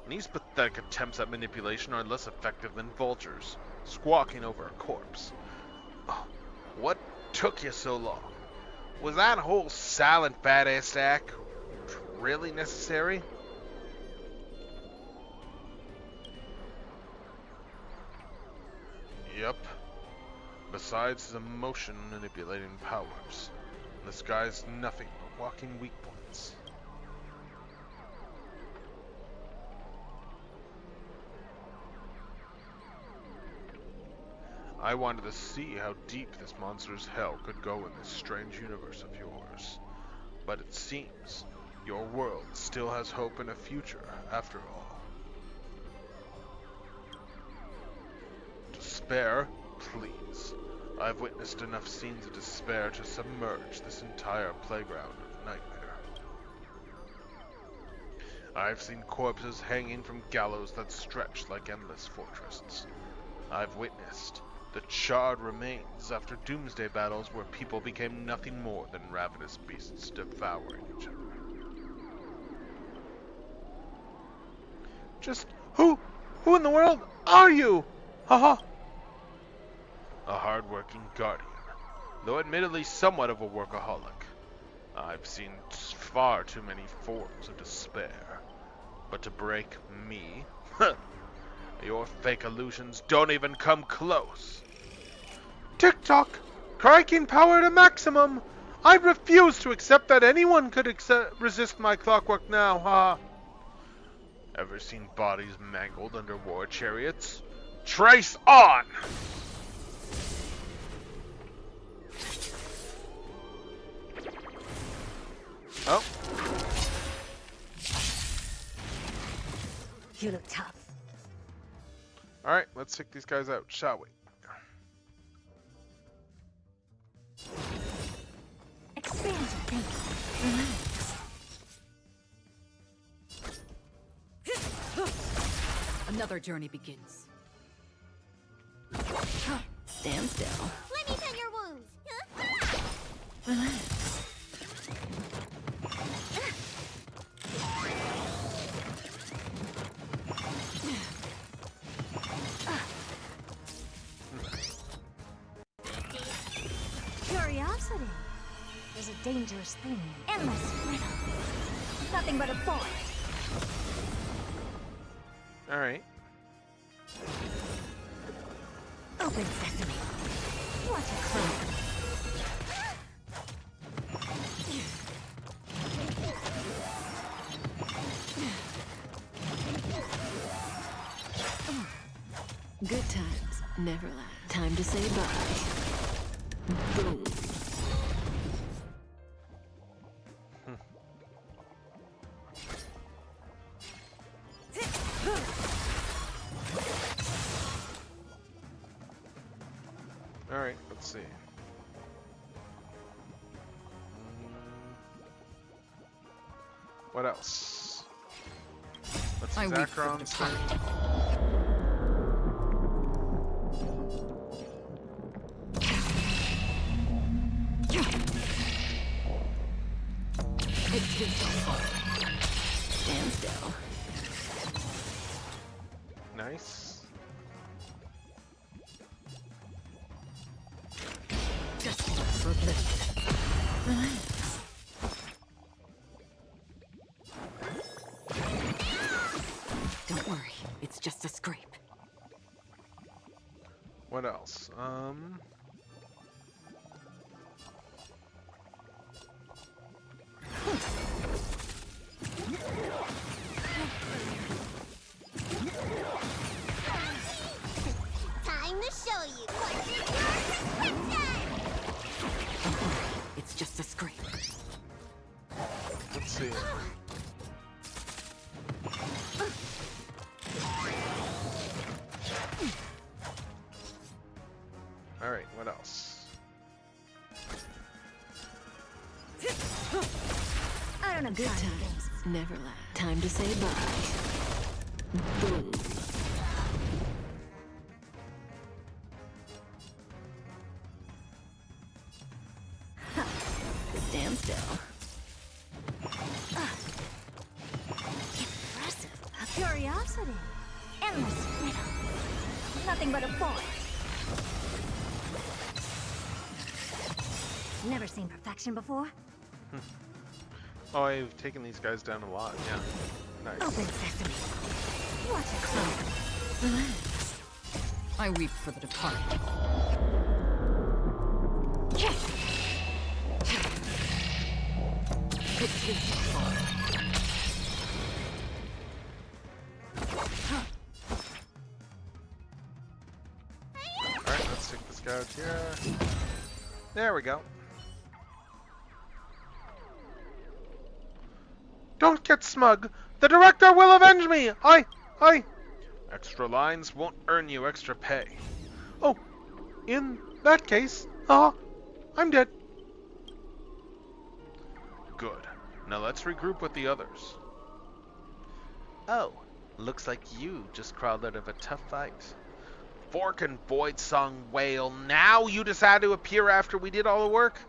These pathetic attempts at manipulation are less effective than vultures, squawking over a corpse. Oh, what took you so long? Was that whole silent badass act really necessary? Yep. Besides his emotion manipulating powers, this guy's nothing but walking weak points. I wanted to see how deep this monster's hell could go in this strange universe of yours. But it seems your world still has hope and a future, after all. Despair? Please. I've witnessed enough scenes of despair to submerge this entire playground of nightmare. I've seen corpses hanging from gallows that stretch like endless fortresses. I've witnessed the charred remains after doomsday battles where people became nothing more than ravenous beasts devouring each other. Just who in the world are you? Haha. A hard-working guardian, though admittedly somewhat of a workaholic. I've seen far too many forms of despair, but to break me, Your fake illusions don't even come close. Tick-tock! Cranking power to maximum! I refuse to accept that anyone could resist my clockwork now, ha! Ever seen bodies mangled under war chariots? Trace on! Oh. You look tough. Alright, let's take these guys out, shall we? Expand your thinking. Relax. Another journey begins. Stand still. Let me tend your wounds. Relax. Curiosity is a dangerous thing. Endless freedom. Nothing but a thought. Alright. Open sesame. What a clown. Good times never last. Time to say bye. Boom. Alright, let's see. What else? Let's see Zacron's thing. Stand still. Nice. Just for this. Relax. Don't worry, it's just a scrape. What else? Time to show you what's in your prescription! Don't worry, it's just a scrape. Let's see. Alright, what else? I don't know. Good times never last. Time to say bye. Boom. Stand still. Impressive. A curiosity. Endless freedom. Nothing but a thought. Never seen perfection before? Oh, I've taken these guys down a lot, yeah. Nice. Open sesame. What a clown. Relax. I weep for the departed. Alright, let's take this guy out here. There we go. Don't get smug. The director will avenge me. I. Extra lines won't earn you extra pay. Oh, in that case, I'm dead. Good. Now let's regroup with the others. Oh, looks like you just crawled out of a tough fight. Fork and Void Song Whale, now you decide to appear after we did all the work?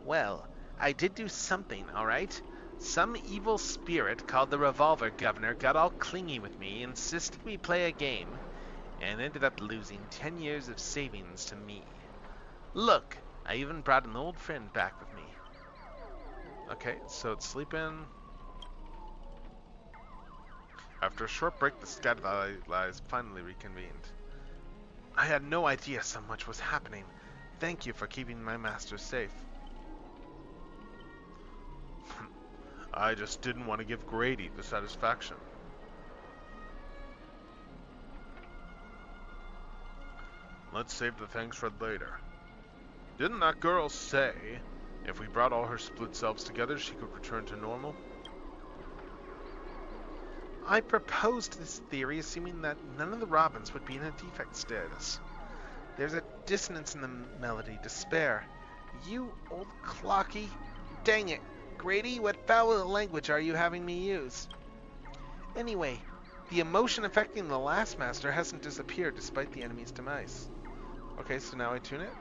Well, I did do something, alright? Some evil spirit called the Revolver Governor got all clingy with me, insisted we play a game, and ended up losing 10 years of savings to me. Look, I even brought an old friend back with me. Okay, so it's sleeping. After a short break, the Scattered Allies finally reconvened. I had no idea so much was happening. Thank you for keeping my master safe. I just didn't want to give Grady the satisfaction. Let's save the thanks for later. Didn't that girl say if we brought all her split selves together, she could return to normal? I proposed this theory assuming that none of the Robins would be in a defect status. There's a dissonance in the melody, despair. You old clocky. Dang it. Grady, what foul language are you having me use? Anyway, the emotion affecting the last master hasn't disappeared despite the enemy's demise. Okay, so now I tune it.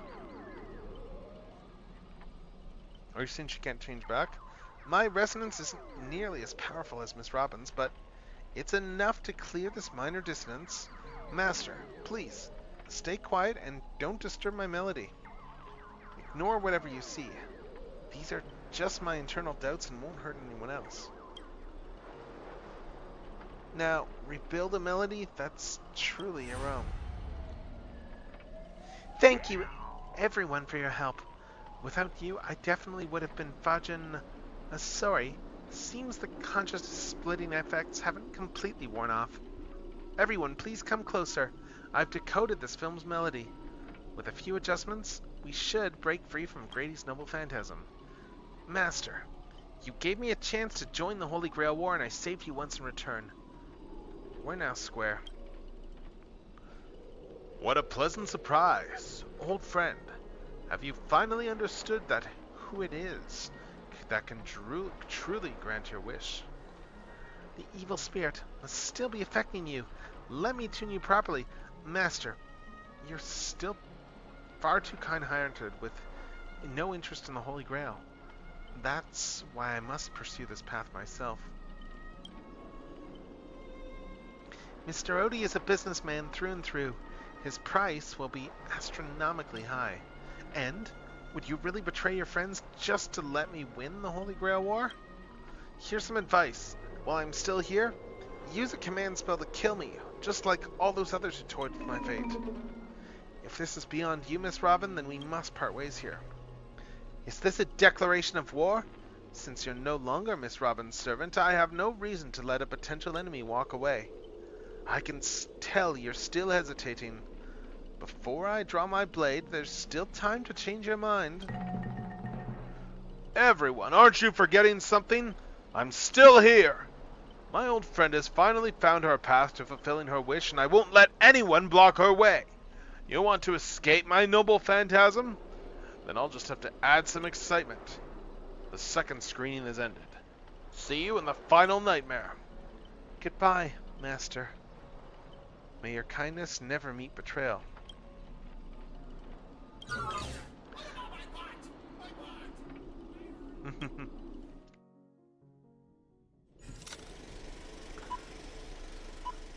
Are you saying she can't change back? My resonance isn't nearly as powerful as Miss Robin's, but it's enough to clear this minor dissonance. Master, please, stay quiet and don't disturb my melody. Ignore whatever you see. These are just my internal doubts and won't hurt anyone else. Now, rebuild a melody? That's truly your own. Thank you, everyone, for your help. Without you, I definitely would have been fudging... sorry. Seems the conscious-splitting effects haven't completely worn off. Everyone, please come closer. I've decoded this film's melody. With a few adjustments, we should break free from Grady's noble phantasm. Master, you gave me a chance to join the Holy Grail War, and I saved you once in return. We're now square. What a pleasant surprise. Old friend, have you finally understood that who it is that can truly grant your wish? The evil spirit must still be affecting you. Let me tune you properly. Master, you're still far too kind-hearted with no interest in the Holy Grail. That's why I must pursue this path myself. Mr. Odie is a businessman through and through. His price will be astronomically high. And would you really betray your friends just to let me win the Holy Grail War? Here's some advice. While I'm still here, use a command spell to kill me, just like all those others who toyed with my fate. If this is beyond you, Miss Robin, then we must part ways here. Is this a declaration of war? Since you're no longer Miss Robin's servant, I have no reason to let a potential enemy walk away. I can tell you're still hesitating. Before I draw my blade, there's still time to change your mind. Everyone, aren't you forgetting something? I'm still here. My old friend has finally found her path to fulfilling her wish, and I won't let anyone block her way. You want to escape my noble phantasm? Then I'll just have to add some excitement. The second screening has ended. See you in the final nightmare. Goodbye, Master. May your kindness never meet betrayal.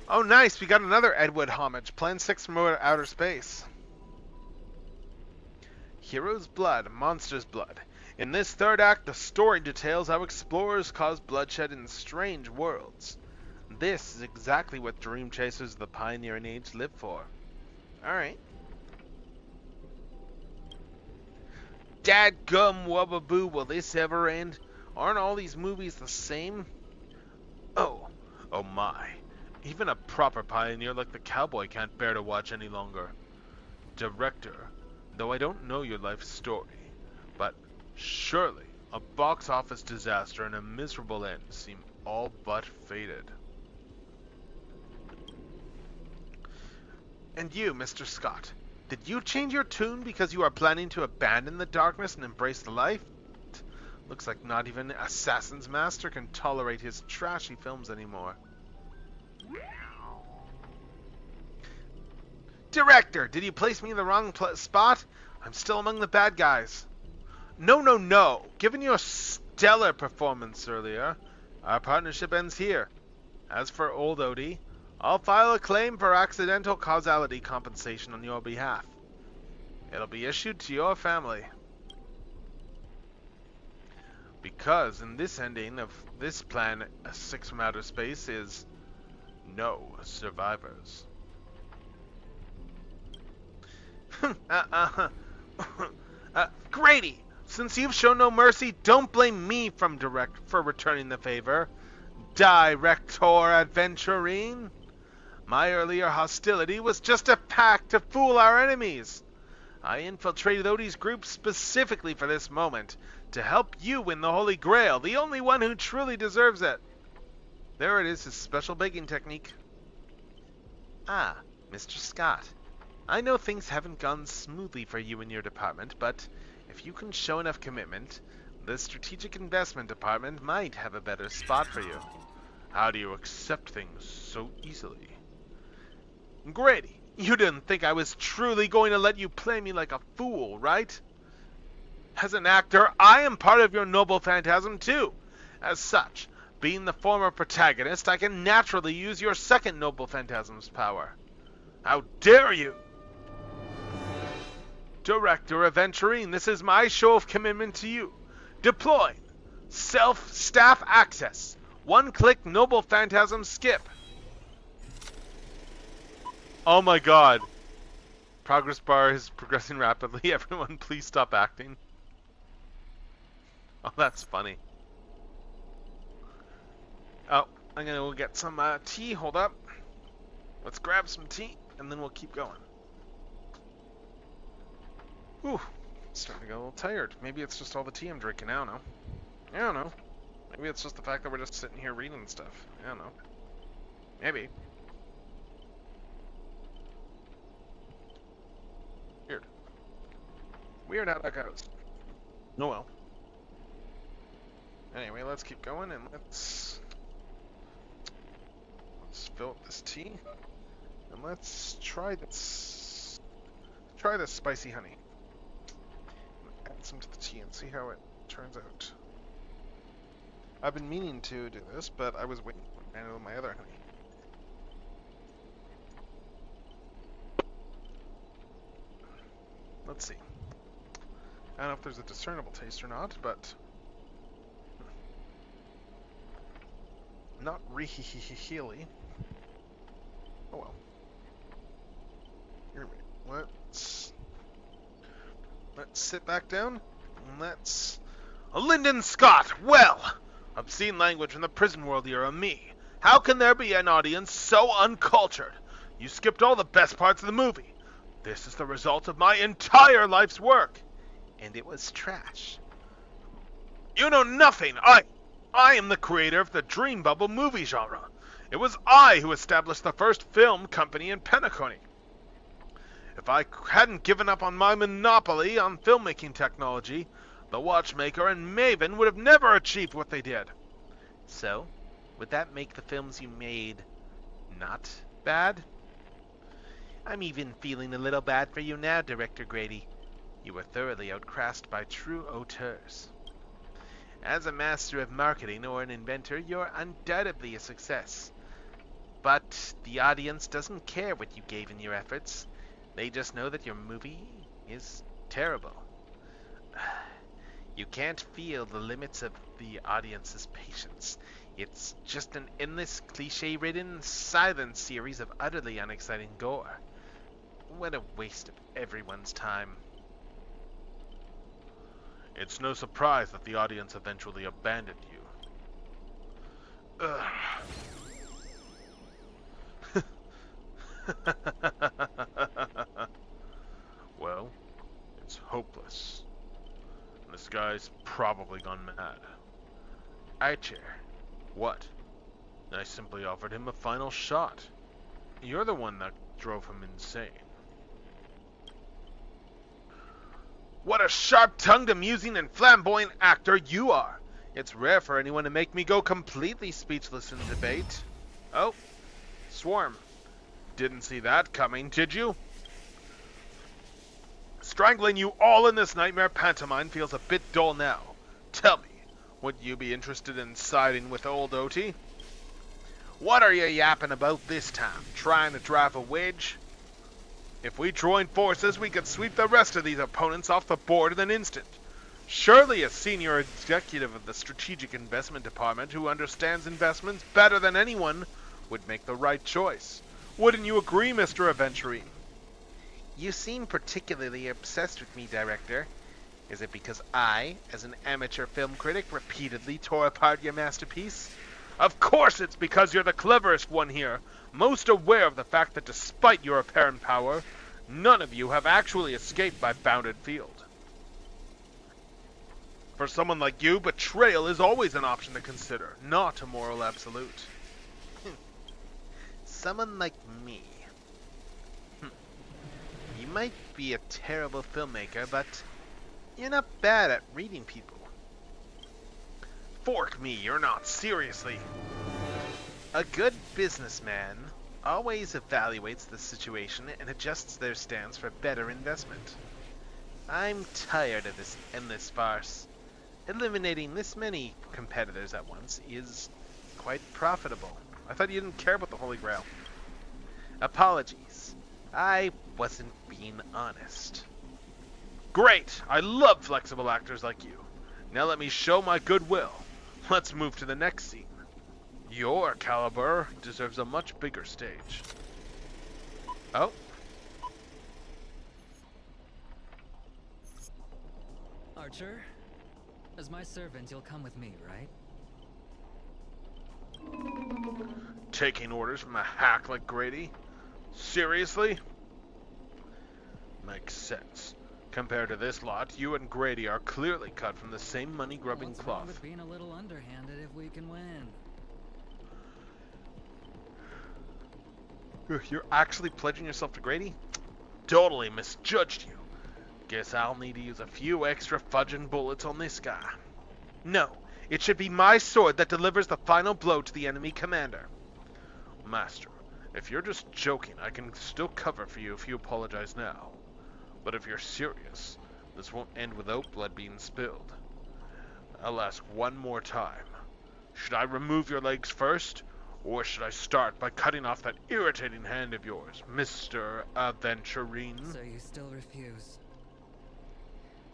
Oh, nice! We got another Ed Wood homage. Plan 6 from outer space. Hero's blood, monster's blood. In this third act, the story details how explorers cause bloodshed in strange worlds. This is exactly what dream chasers of the pioneering age live for. Alright. Dadgum wubbaboo, will this ever end? Aren't all these movies the same? Oh my. Even a proper pioneer like the cowboy can't bear to watch any longer. Director, though I don't know your life story, but surely a box office disaster and a miserable end seem all but fated. And you, Mr. Scott, did you change your tune because you are planning to abandon the darkness and embrace the light? Looks like not even Assassin's Master can tolerate his trashy films anymore. Director, did you place me in the wrong spot? I'm still among the bad guys. No. Given your stellar performance earlier, our partnership ends here. As for old Odie, I'll file a claim for accidental causality compensation on your behalf. It'll be issued to your family. Because in this ending of this plan, 6 from outer space is No survivors. Grady, since you've shown no mercy, don't blame me for returning the favor. Director Adventurine. My earlier hostility was just a pact to fool our enemies. I infiltrated Odie's group specifically for this moment, to help you win the Holy Grail, the only one who truly deserves it. There it is, his special begging technique. Ah, Mr. Scott. I know things haven't gone smoothly for you in your department, but if you can show enough commitment, the Strategic Investment Department might have a better spot for you. How do you accept things so easily? Grady, you didn't think I was truly going to let you play me like a fool, right? As an actor, I am part of your noble phantasm too. As such, being the former protagonist, I can naturally use your second noble phantasm's power. How dare you! Director Aventurine, this is my show of commitment to you. Deploy. Self-staff access. One-click noble phantasm skip. Oh my god. Progress bar is progressing rapidly. Everyone, please stop acting. Oh, that's funny. Oh, I'm gonna go get some tea. Hold up. Let's grab some tea, and then we'll keep going. Whew. Starting to get a little tired. Maybe it's just all the tea I'm drinking. I don't know. I don't know. Maybe it's just the fact that we're just sitting here reading stuff. I don't know. Maybe. Weird. Weird how that goes. Oh well. Anyway, let's keep going and let's fill up this tea. And let's try this. Try this spicy honey. Add some to the tea and see how it turns out. I've been meaning to do this, but I was waiting for my other honey. Let's see. I don't know if there's a discernible taste or not, but not really. Oh well. Here, let's sit back down and let's. Lyndon Scott. Well, obscene language from the prison world era. Me. How can there be an audience so uncultured? You skipped all the best parts of the movie. This is the result of my entire life's work. And it was trash. You know nothing. I am the creator of the Dream Bubble movie genre. It was I who established the first film company in Penacony. If I hadn't given up on my monopoly on filmmaking technology, the Watchmaker and Maven would have never achieved what they did. So, would that make the films you made not bad? I'm even feeling a little bad for you now, Director Grady. You were thoroughly outclassed by true auteurs. As a master of marketing or an inventor, you're undoubtedly a success. But the audience doesn't care what you gave in your efforts. They just know that your movie is terrible. You can't feel the limits of the audience's patience. It's just an endless, cliche-ridden, silent series of utterly unexciting gore. What a waste of everyone's time. It's no surprise that the audience eventually abandoned you. Well, it's hopeless. This guy's probably gone mad. Archer. What? I simply offered him a final shot. You're the one that drove him insane. What a sharp-tongued, amusing, and flamboyant actor you are! It's rare for anyone to make me go completely speechless in debate. Oh, Swarm. Didn't see that coming, did you? Strangling you all in this nightmare pantomime feels a bit dull now. Tell me, would you be interested in siding with old Oti? What are you yapping about this time? Trying to drive a wedge? If we join forces, we could sweep the rest of these opponents off the board in an instant. Surely a senior executive of the Strategic Investment Department who understands investments better than anyone would make the right choice. Wouldn't you agree, Mr. Aventurine? You seem particularly obsessed with me, Director. Is it because I, as an amateur film critic, repeatedly tore apart your masterpiece? Of course it's because you're the cleverest one here, most aware of the fact that despite your apparent power, none of you have actually escaped my bounded field. For someone like you, betrayal is always an option to consider, not a moral absolute. Someone like me. You might be a terrible filmmaker, but you're not bad at reading people. Fork me, you're not, seriously. A good businessman always evaluates the situation and adjusts their stance for better investment. I'm tired of this endless farce. Eliminating this many competitors at once is quite profitable. I thought you didn't care about the Holy Grail. Apologies. I wasn't being honest. Great! I love flexible actors like you. Now let me show my goodwill. Let's move to the next scene. Your caliber deserves a much bigger stage. Oh. Archer, as my servant, you'll come with me, right? Taking orders from a hack like Grady? Seriously? Makes sense. Compared to this lot, you and Grady are clearly cut from the same money-grubbing What's wrong cloth. with being a little underhanded if we can win? You're actually pledging yourself to Grady? Totally misjudged you. Guess I'll need to use a few extra fudging bullets on this guy. No, it should be my sword that delivers the final blow to the enemy commander. Master, if you're just joking, I can still cover for you if you apologize now. But if you're serious, this won't end without blood being spilled. I'll ask one more time. Should I remove your legs first? Or should I start by cutting off that irritating hand of yours, Mr. Aventurine? So you still refuse?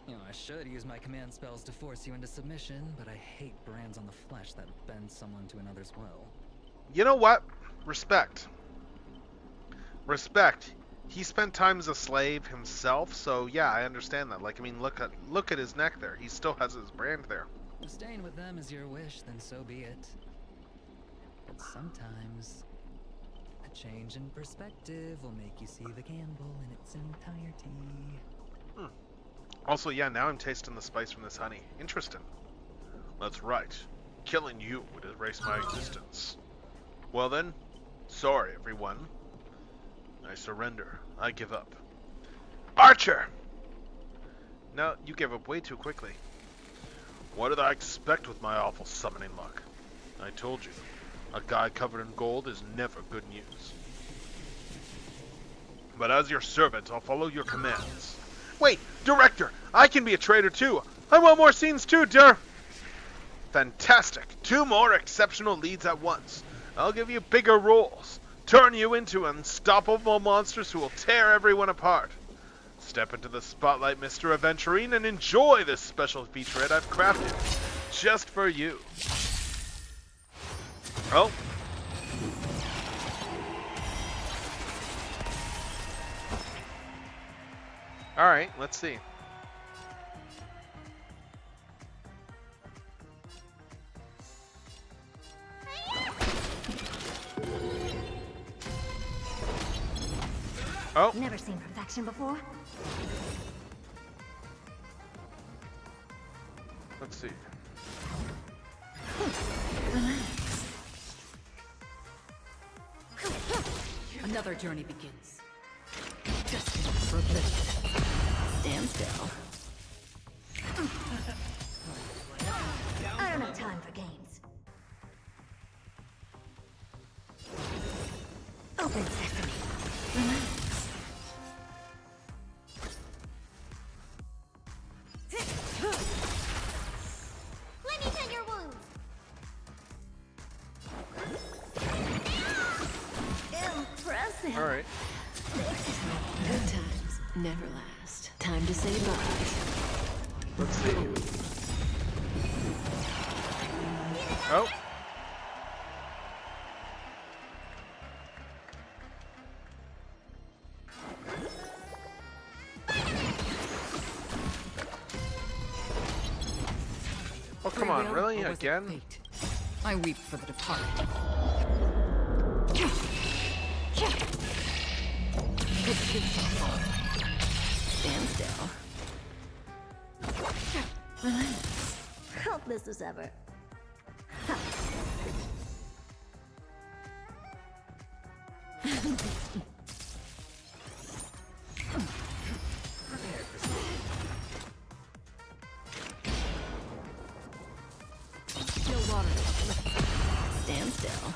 You know, I should use my command spells to force you into submission, but I hate brands on the flesh that bend someone to another's will. You know what? Respect. Respect. He spent time as a slave himself, so yeah, I understand that. Like, I mean, look at his neck there. He still has his brand there. If staying with them is your wish, then so be it. But sometimes a change in perspective will make you see the gamble in its entirety. Also, yeah, now I'm tasting the spice from this honey. Interesting. That's right. Killing you would erase my existence. Well then, sorry everyone. I surrender. I give up. Archer! No, you gave up way too quickly. What did I expect with my awful summoning luck? I told you, a guy covered in gold is never good news. But as your servant, I'll follow your commands. Wait, Director! I can be a traitor too! I want more scenes too, Fantastic! 2 more exceptional leads at once. I'll give you bigger roles. Turn you into unstoppable monsters who will tear everyone apart. Step into the spotlight, Mr. Aventurine, and enjoy this special featurette I've crafted just for you. Oh. Alright, let's see. Oh. Never seen perfection before. Let's see. Another journey begins. Just for a bit. Stand still. I don't have time for games. Open sesame. Relax. Let me tend your wounds. Impressive. All right. Good times never last. Time to say bye. Let's see. Oh. Come on, will, really? or was it Again? fate? I weep for the departed. Stand still. Helpless as ever. No water. Stand still.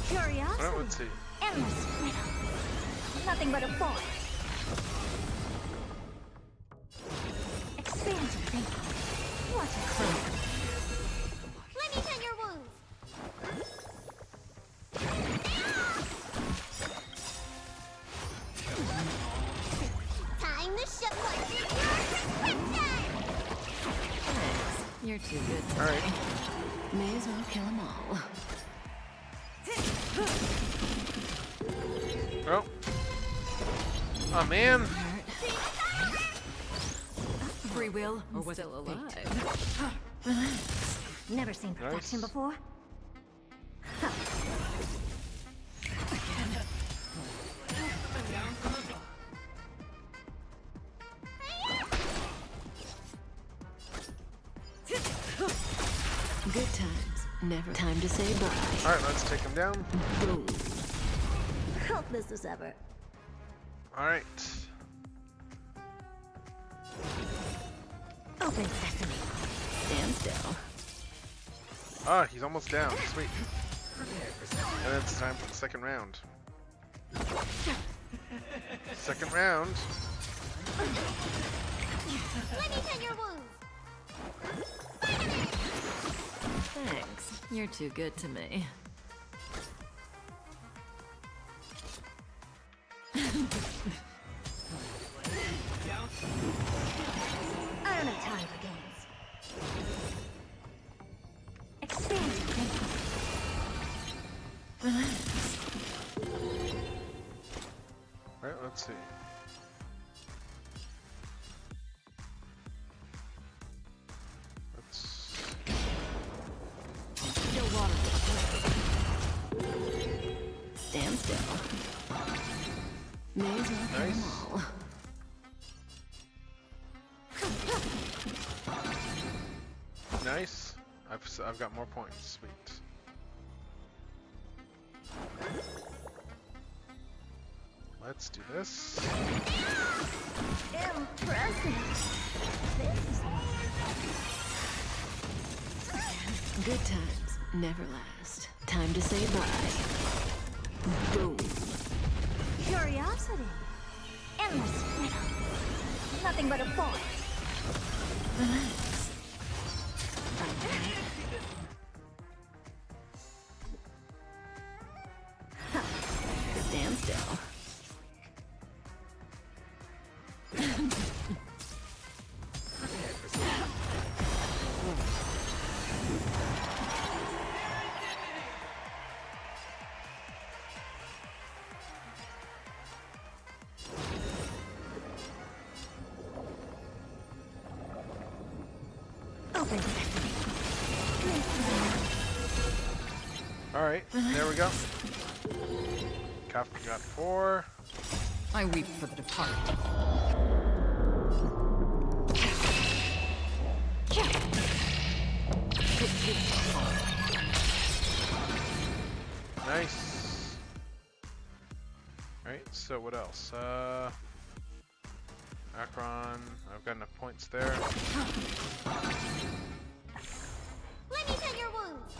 Curiosity. Alright, let's see. Endless freedom. Nothing but a void. Expansive thinking. What a clue. Let me tend your wounds. Time to ship what's in your prescription! You're too good to Alright. me. May as well kill them all. Oh. Oh, man. Free will, or was it alive? Relax. Never seen perfection Nice. before. Good times, never. Time to say bye. Alright, let's take him down. Boom. Helpless as ever. Alright. Open sesame. Stand still. Ah, he's almost down. Sweet. And then it's time for the second round. Second round. Let me tend your wounds. Thanks. You're too good to me. I don't have time for games. Expansive thinking. Relax. Alright, let's see. Let's... No water. Stand still. May as well kill them Nice. all. Nice. I've got more points. Sweet. Let's do this. Impressive. This is Good times never last. Time to say bye. Boom. curiosity. Endless freedom. Nothing but a void. Relax. Stand still. Open sesame. Alright, there we go. Kafka got 4. I weep for the departed. Nice. Alright, so what else? Akron, I've got enough points there. Let me tend your wounds.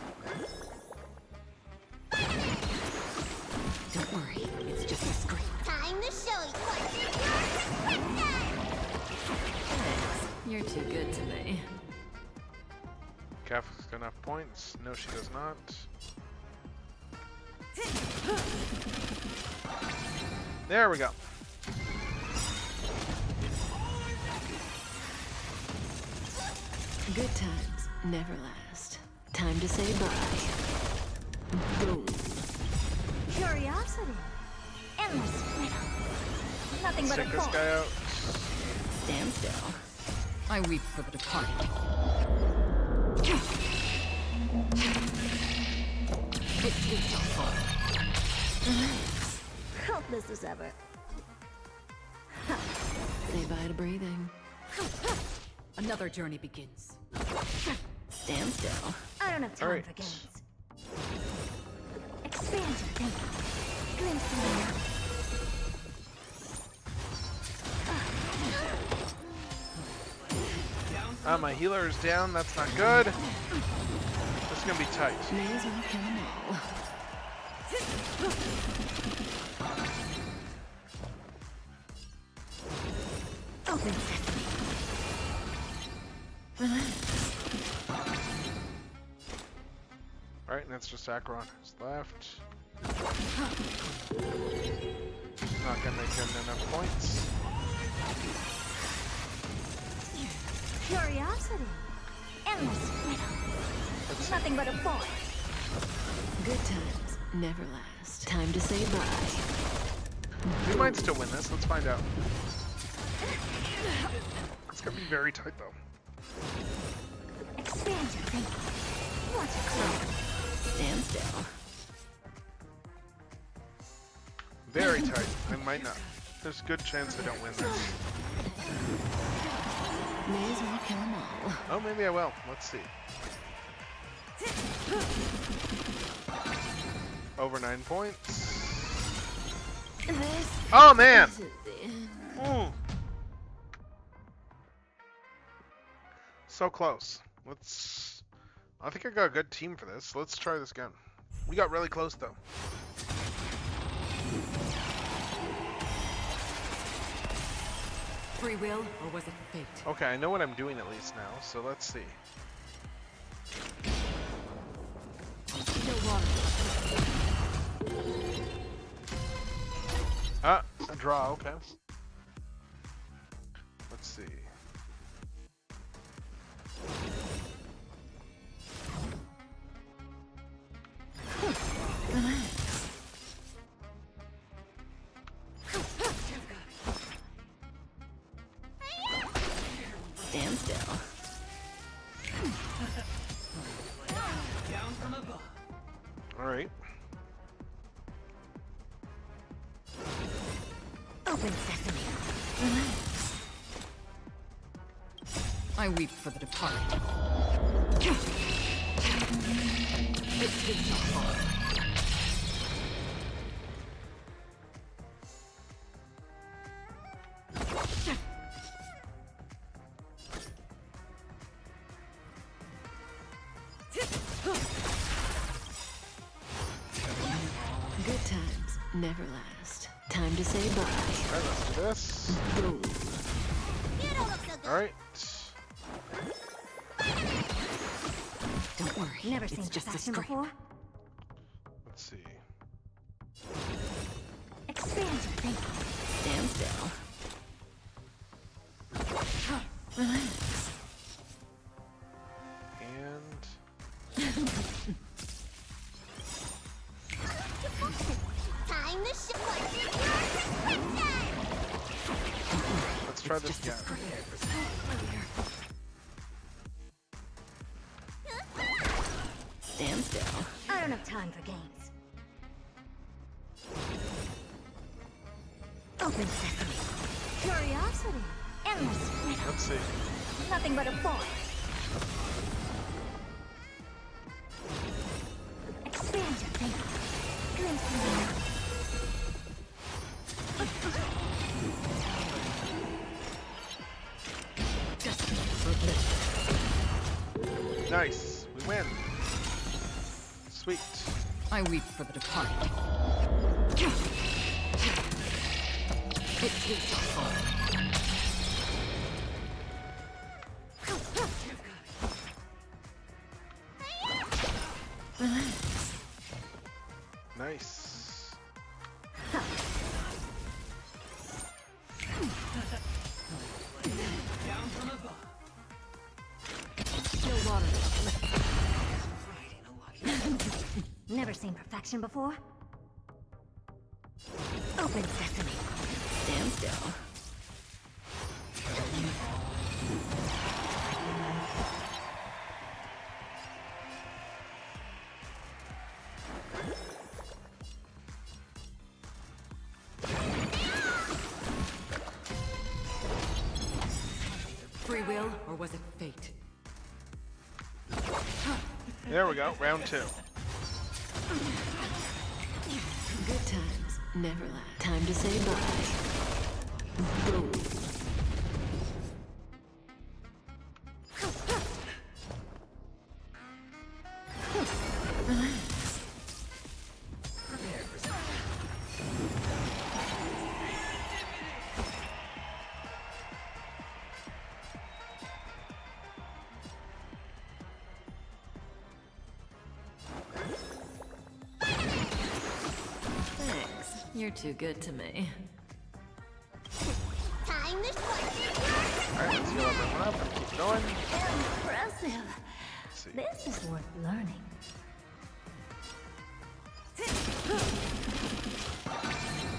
Don't worry, it's just a scream. Time to show you what's in your prescription! Thanks. You're too good to me. Kafka's got enough points. No, she does not. There we go. Good times never last. Time to say bye. Boom. Curiosity. Endless freedom. Nothing Let's but a take this void. guy out. Stand still. I weep for the departed. It too shall fall. Helpless as ever. Say bye to breathing. Another journey begins. Stand still. I don't have time Alright. for games. Expand your thinking. Glimpse me now. My healer is down. That's not good. This is gonna be tight. May as well kill them all. Open sesame. All right, and that's just Acheron who's left. Not gonna make him enough points. Curiosity. Endless riddle. Nothing but a boy. Good times never last. Time to say bye. We might still win this. Let's find out. It's gonna be very tight though. Expand your thinking. Watch it close. Stand still. Very tight. I might not. There's a good chance I don't win this. May as well kill them all. Oh, maybe I will. Let's see. Over 9 points. This Oh man! is the end. Ooh. So close. Let's. I think I got a good team for this. Let's try this again. We got really close though. Free will, or was it fate? Okay, I know what I'm doing at least now, so let's see. No water. Ah, a draw, okay. Let's see. Stand still. Down from above. Alright. Open sesame. I weep for the departed. It too shall fall. Good times never last. Time to say bye. Alright, let's do this. Boom. You don't look so good. Alright. Don't worry. Never it's seen just a perfection scrape. before. Let's see. Expand your thinking. Stand still. Relax. And Time to show what you're prescription! let's try this again. Stand still. I don't have time for games. Open sesame. Curiosity. Endless riddle. Let's see. Nothing but a boy. Expand your thinking. Glimpse me now. Nice. We win. Sweet. I weep for the departed. It too shall fall. Relax. Nice. Down from above. No water. Never seen perfection before. Open sesame. Stand still. will, or was it fate? There we go, round 2. Good times never last. Time to say bye. Boom. Thanks. You're too good to me. Time to slice Alright, let's heal everyone up and keep going. Impressive. Let's see. This is worth learning.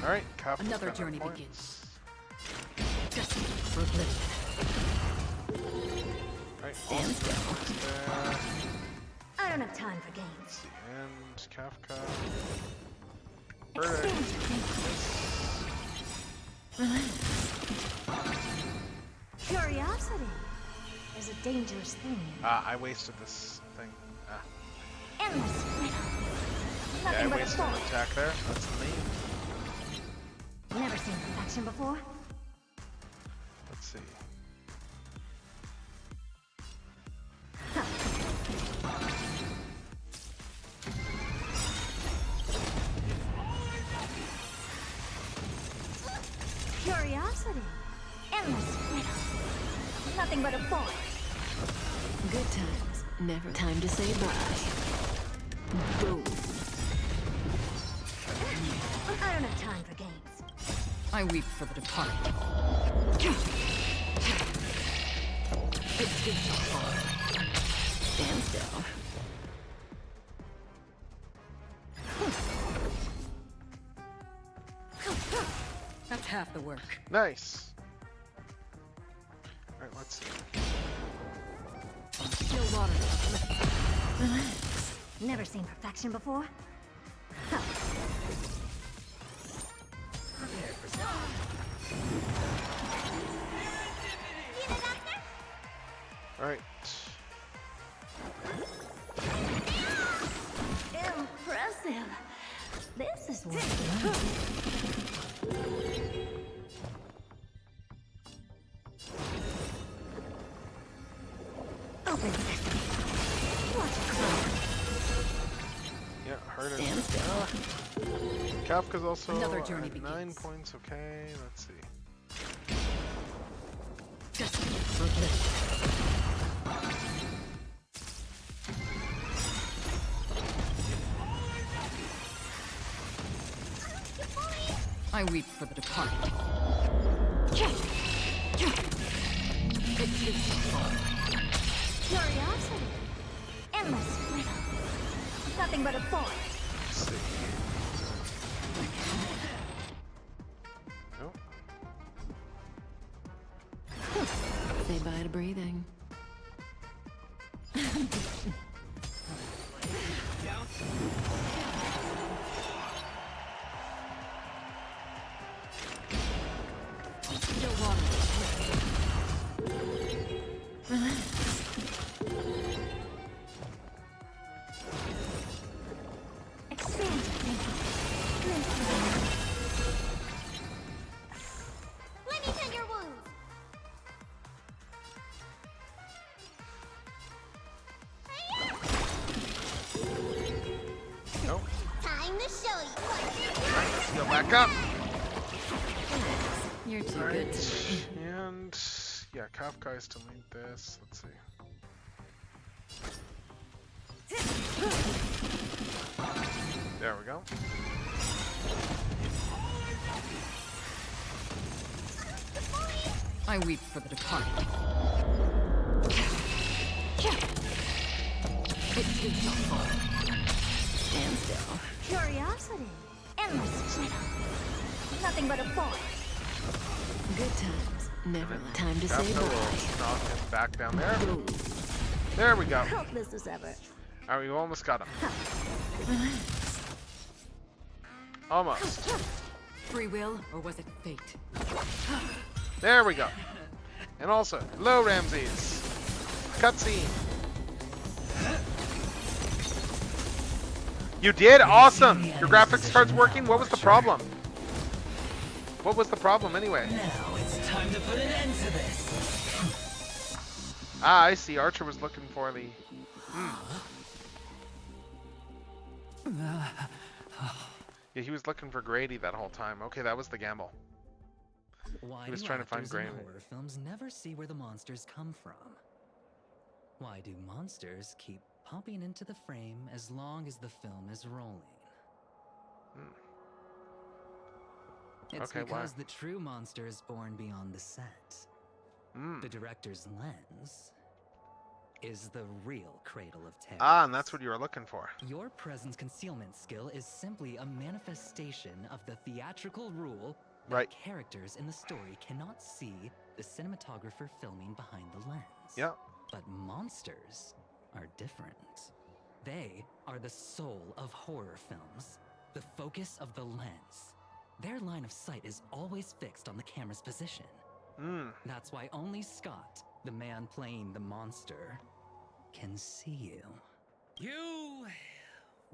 Alright, Kafka's Another got her journey points. begins. For oblivion. Alright, Stand all still. points there. I don't have time for games. Let's see, and Kafka. Exchange Verdict. Curiosity is a dangerous thing. I wasted this thing. Endless freedom. Yeah, I Nothing but a wasted an thought. attack there. That's me. Never seen perfection before. Let's see. Curiosity. Endless freedom. Nothing but a thought. Good times never. Time to say bye. Boom. I don't have time for games. I weep for the departed. It gives no harm. Stand still. That's half the work. Nice. Alright, let's see. Still water. Relax. Never seen perfection before. Alright. Impressive. This is worth learning. Open sesame. Watch it grow. Yeah, heard it. Stand still. Kafka's also Another journey at 9 begins. points. Okay, let's see. Just for oblivion. I weep for the departed. It gives no harm. Curiosity. Endless freedom. Nothing but a thought. Let's see. Nope. Say bye to breathing. Still water. Expand your thinking. Let me tend your wounds. Nope. Time to show you what you're Alright, let's heal back up. You're too good to me. And yeah, Kafka is to lead this. Let's see. There we go. I weep for the departed. It gives no harm. Stand still. Curiosity. Endless freedom. Nothing but a thought. Good times never last. Time to say Kafka will bye. knock him back down there. Boom. There we go. Hopeless as ever. Alright, we almost got him. Almost. Free will, or was it fate? There we go. And also, hello, Ramses. Cutscene. You did? Awesome! Your graphics card's working? What was the problem? What was the problem anyway? Now it's time to put an end to this. Ah, I see. Archer was looking for the... Yeah, he was looking for Grady that whole time. Okay, that was the gamble. Why He was do trying to find actors in Grady. horror films never see where the monsters come from? Why do monsters keep popping into the frame as long as the film is rolling? It's Okay, why? because the true monster is born beyond the set. The director's lens is the real cradle of terror. Ah, and that's what you were looking for. Your presence concealment skill is simply a manifestation of the theatrical rule that Right. characters in the story cannot see the cinematographer filming behind the lens. Yeah. But monsters are different. They are the soul of horror films, the focus of the lens. Their line of sight is always fixed on the camera's position. That's why only Scott, the man playing the monster, can see you. You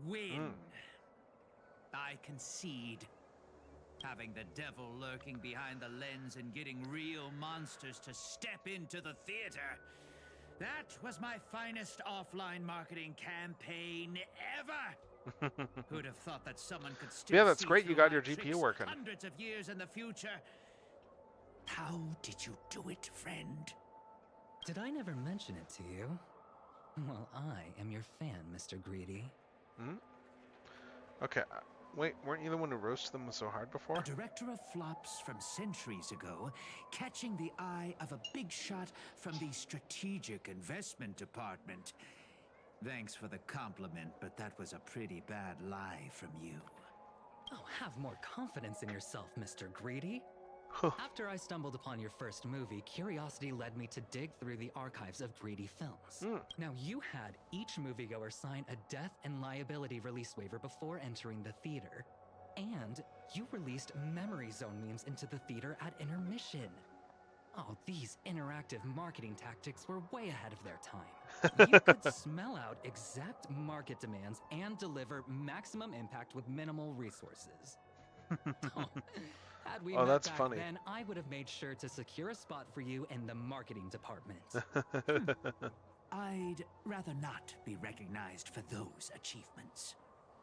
win. I concede. Having the devil lurking behind the lens and getting real monsters to step into the theater. That was my finest offline marketing campaign ever. Who'd have thought that someone could still Yeah, that's see great. You through got my your GPU tricks working. hundreds of years in the future? How did you do it, friend? Did I never mention it to you? Well, I am your fan, Mr. Greedy. Okay, wait, weren't you the one who roasted them so hard before? A director of flops from centuries ago, catching the eye of a big shot from the strategic investment department. Thanks for the compliment, but that was a pretty bad lie from you. Oh, have more confidence in yourself, Mr. Greedy. After I stumbled upon your first movie, curiosity led me to dig through the archives of Greedy films. Now, you had each moviegoer sign a death and liability release waiver before entering the theater. And you released memory zone memes into the theater at intermission. Oh, these interactive marketing tactics were way ahead of their time. You could smell out exact market demands and deliver maximum impact with minimal resources. Had we met that's back funny. then, I would have made sure to secure a spot for you in the marketing department. I'd rather not be recognized for those achievements.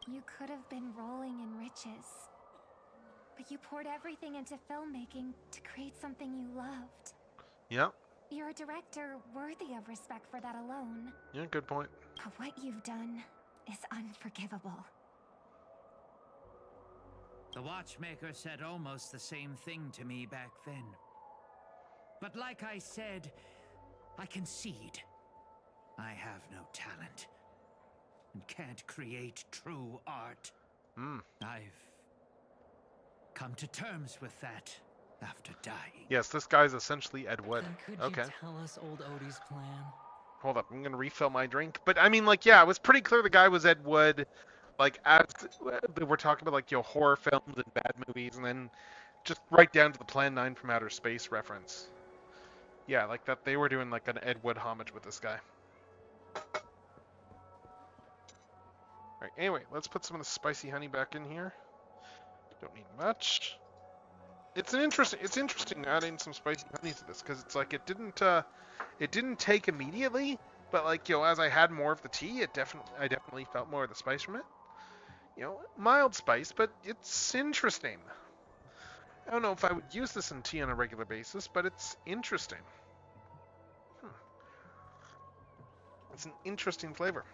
You could have been rolling in riches. But you poured everything into filmmaking to create something you loved. Yep. You're a director worthy of respect for that alone. Yeah, good point. But what you've done is unforgivable. The watchmaker said almost the same thing to me back then. But like I said, I concede. I have no talent and can't create true art. I've come to terms with that after dying. Yes, this guy's essentially Ed Wood. Then could Okay. you tell us old Odie's plan? Hold up, I'm gonna refill my drink. But I mean, like, yeah, it was pretty clear the guy was Ed Wood. Like, as they were talking about, like, horror films and bad movies, and then just right down to the Plan 9 from Outer Space reference. Yeah, like that they were doing like an Ed Wood homage with this guy. Alright, anyway, let's put some of the spicy honey back in here. Don't need much. It's interesting adding some spicy honey to this, because it's like it didn't take immediately, but like, as I had more of the tea, I definitely felt more of the spice from it. Mild spice, but it's interesting. I don't know if I would use this in tea on a regular basis, but it's interesting. It's an interesting flavor.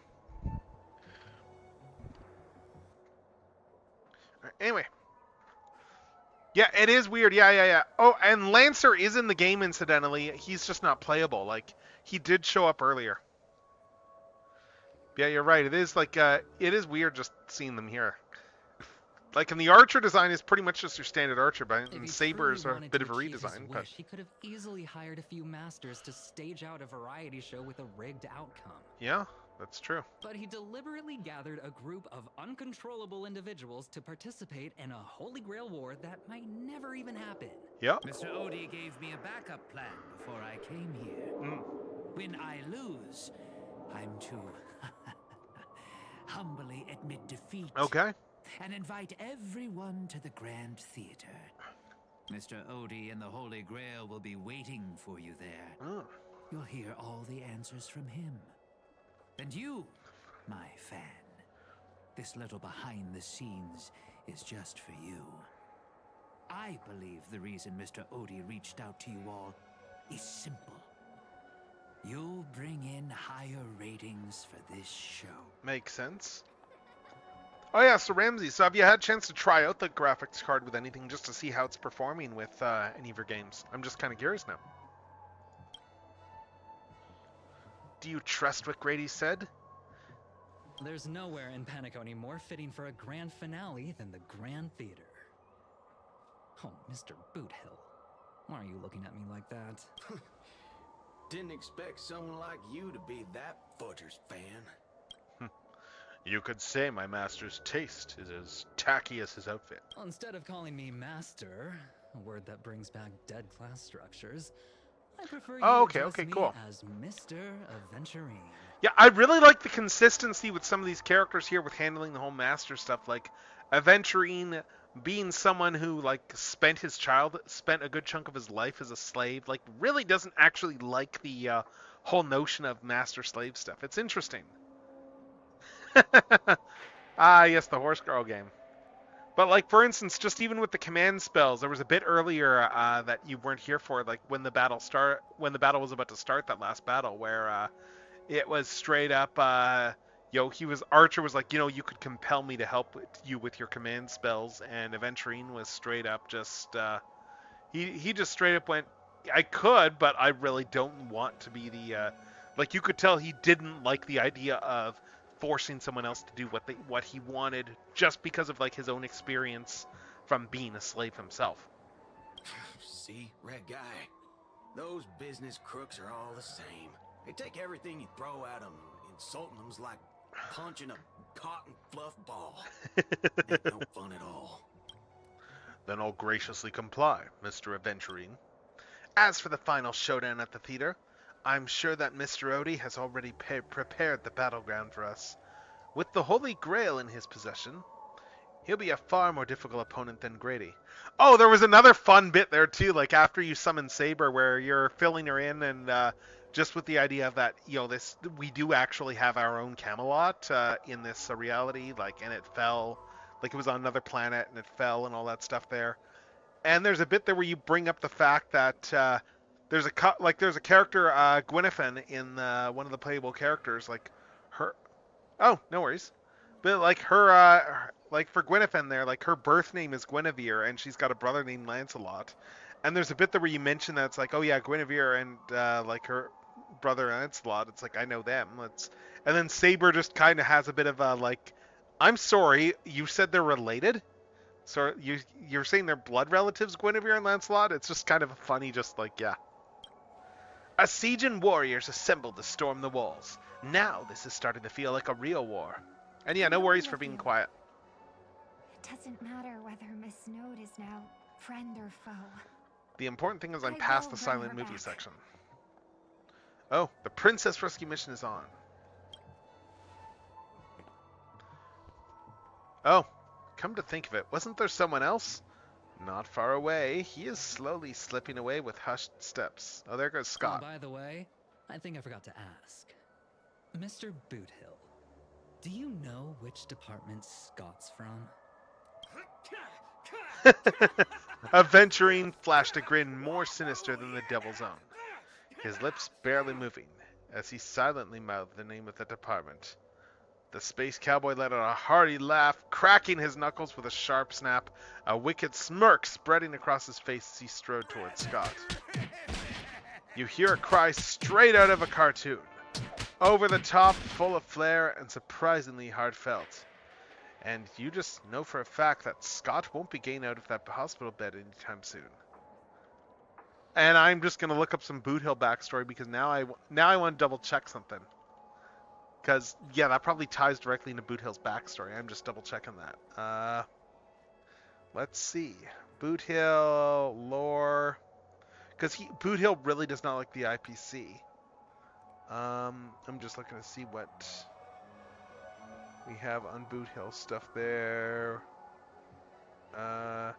Alright, anyway. Yeah, it is weird. Yeah. Oh, and Lancer is in the game, incidentally. He's just not playable. Like, he did show up earlier. Yeah, you're right. It is like, it is weird just seeing them here. Like, and the Archer design is pretty much just your standard Archer, but If he Saber's truly a wanted bit to of a achieve his redesign. But wish, he could have easily hired a few masters to stage out a variety show with a rigged outcome. yeah, That's true. But he deliberately gathered a group of uncontrollable individuals to participate in a Holy Grail war that might never even happen. Yep. Mr. Odie gave me a backup plan before I came here. When I lose, I'm to humbly admit defeat. Okay. And invite everyone to the Grand Theater. Mr. Odie and the Holy Grail will be waiting for you there. You'll hear all the answers from him. And you, my fan, this little behind the scenes is just for you. I believe the reason Mr. Odie reached out to you all is simple. You'll bring in higher ratings for this show. Makes sense. Oh yeah, so Ramsey, so have you had a chance to try out the graphics card with anything just to see how it's performing with any of your games? I'm just kind of curious now. Do you trust what Grady said? There's nowhere in Penacony more fitting for a grand finale than the Grand Theater. Oh, Mr. Boothill, why are you looking at me like that? Didn't expect someone like you to be that Fudger's fan. You could say my master's taste is as tacky as his outfit. Instead of calling me master, a word that brings back dead class structures, I prefer you to address me cool. as Mr. Aventurine. Yeah, I really like the consistency with some of these characters here with handling the whole master stuff. Like Aventurine being someone who like spent a good chunk of his life as a slave, like really doesn't actually like the whole notion of master slave stuff. It's interesting. Yes, the Horse Girl game. But like for instance, just even with the command spells, there was a bit earlier that you weren't here for, like when the battle was about to start, that last battle where it was straight up Archer was like, you could compel me to help you with your command spells, and Aventurine was straight up just he just straight up went, I could, but I really don't want to be the like you could tell he didn't like the idea of forcing someone else to do what he wanted just because of like his own experience from being a slave himself. See, Red Guy, those business crooks are all the same. They take everything you throw at them. Insulting them's like punching a cotton fluff ball. Ain't no fun at all. Then I'll graciously comply, Mr. Aventurine. As for the final showdown at the theater, I'm sure that Mr. Odie has already prepared the battleground for us. With the Holy Grail in his possession, he'll be a far more difficult opponent than Grady. Oh, there was another fun bit there too, like after you summon Saber, where you're filling her in, and just with the idea of that, we do actually have our own Camelot in this reality, like, and it fell, like it was on another planet, and it fell, and all that stuff there. And there's a bit there where you bring up the fact that there's a character, Gwyneth, in one of the playable characters, like her. Oh, no worries. But like her, like for Gwyneth there, like her birth name is Guinevere, and she's got a brother named Lancelot. And there's a bit there where you mention that it's like, oh yeah, Guinevere and like her brother Lancelot. It's like, I know them. And then Saber just kind of has a bit of a like, I'm sorry, you said they're related. So you're saying they're blood relatives, Guinevere and Lancelot? It's just kind of funny, just like, yeah. A siege and warriors assembled to storm the walls. Now this is starting to feel like a real war. And yeah, no worries for being quiet. It doesn't matter whether Miss Node is now friend or foe. The important thing is I'm past the silent movie section. Oh, the Princess Rescue mission is on. Oh, come to think of it, wasn't there someone else? Not far away. He is slowly slipping away with hushed steps. Oh, there goes Scott. Oh, by the way, I think I forgot to ask. Mr. Boothill, do you know which department Scott's from? Aventurine flashed a grin more sinister than the devil's own, his lips barely moving as he silently mouthed the name of the department. The space cowboy let out a hearty laugh, cracking his knuckles with a sharp snap, a wicked smirk spreading across his face as he strode towards Scott. You hear a cry straight out of a cartoon, over the top, full of flair, and surprisingly heartfelt. And you just know for a fact that Scott won't be getting out of that hospital bed anytime soon. And I'm just going to look up some Boothill backstory because now I want to double check something. Because, yeah, that probably ties directly into Boot Hill's backstory. I'm just double checking that. Let's see. Boot Hill, lore. Because Boot Hill really does not like the IPC. I'm just looking to see what we have on Boot Hill stuff there. Yeah.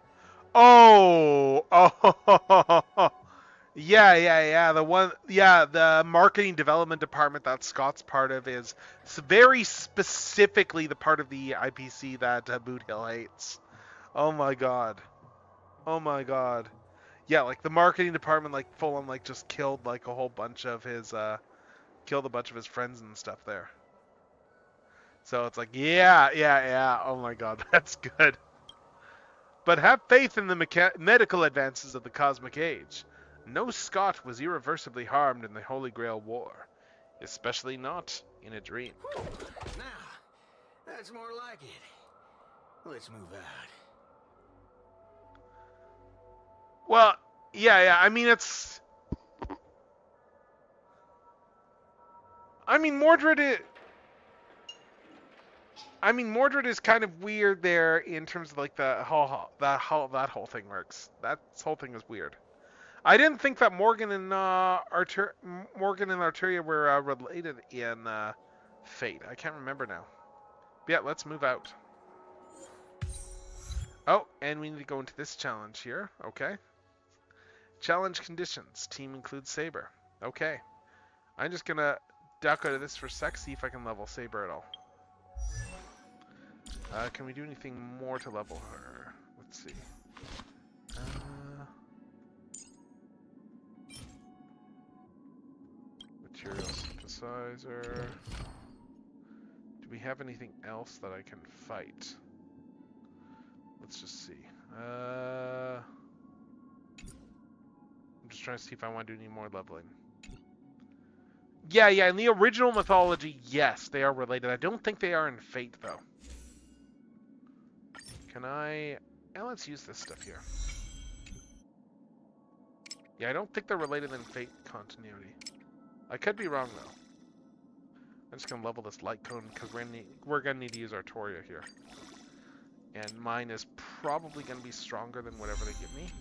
The marketing development department that Scott's part of is very specifically the part of the IPC that Boot Hill hates. Oh my god. Yeah, like the marketing department, like full on, like just killed like a whole bunch of his, killed a bunch of his friends and stuff there. So it's like, yeah. Oh my god, that's good. But have faith in the medical advances of the Cosmic Age. No Scot was irreversibly harmed in the Holy Grail War, especially not in a dream. Now, that's more like it. Let's move out. Well, yeah. I mean, Mordred is kind of weird there in terms of like that whole thing works. That whole thing is weird. I didn't think that Morgan and Arturia were related in Fate. I can't remember now. But yeah, let's move out. Oh, and we need to go into this challenge here. Okay. Challenge conditions. Team includes Saber. Okay. I'm just gonna duck out of this for a sec, see if I can level Saber at all. Can we do anything more to level her? Let's see. Material synthesizer. Do we have anything else that I can fight? Let's just see. I'm just trying to see if I want to do any more leveling. Yeah, in the original mythology, yes, they are related. I don't think they are in Fate, though. Can I... Now let's use this stuff here. Yeah, I don't think they're related in Fate continuity. I could be wrong, though. I'm just going to level this light cone, because we're going to need to use Arturia here. And mine is probably going to be stronger than whatever they give me.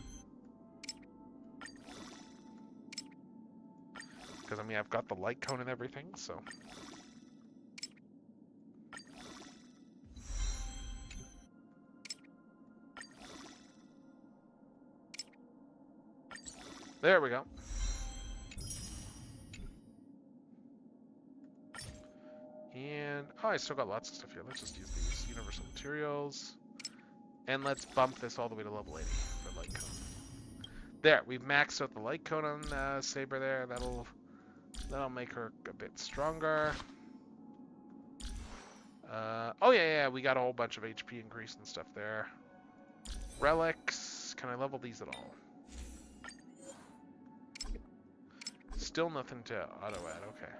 Because, I mean, I've got the light cone and everything, so... There we go. And, oh, I still got lots of stuff here. Let's just use these universal materials. And let's bump this all the way to level 80 for light cone. There, we've maxed out the light cone on Saber there. That'll make her a bit stronger. Oh yeah, we got a whole bunch of HP increase and stuff there. Relics, can I level these at all? Still nothing to auto add, okay.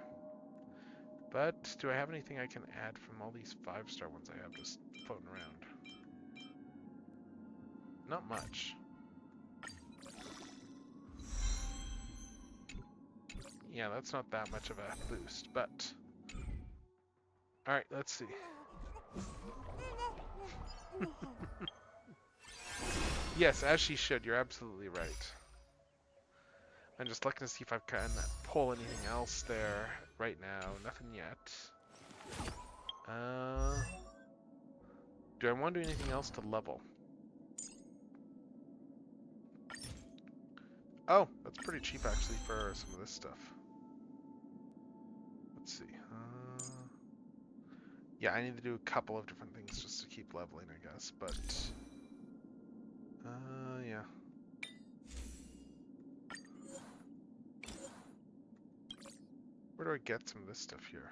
But do I have anything I can add from all these 5-star ones I have just floating around? Not much. Yeah, that's not that much of a boost, but... Alright, let's see. Yes, as she should, you're absolutely right. I'm just looking to see if I can pull anything else there right now. Nothing yet. Do I want to do anything else to level? Oh, that's pretty cheap actually for some of this stuff. Let's see. Yeah, I need to do a couple of different things just to keep leveling, I guess, but... yeah. Where do I get some of this stuff here?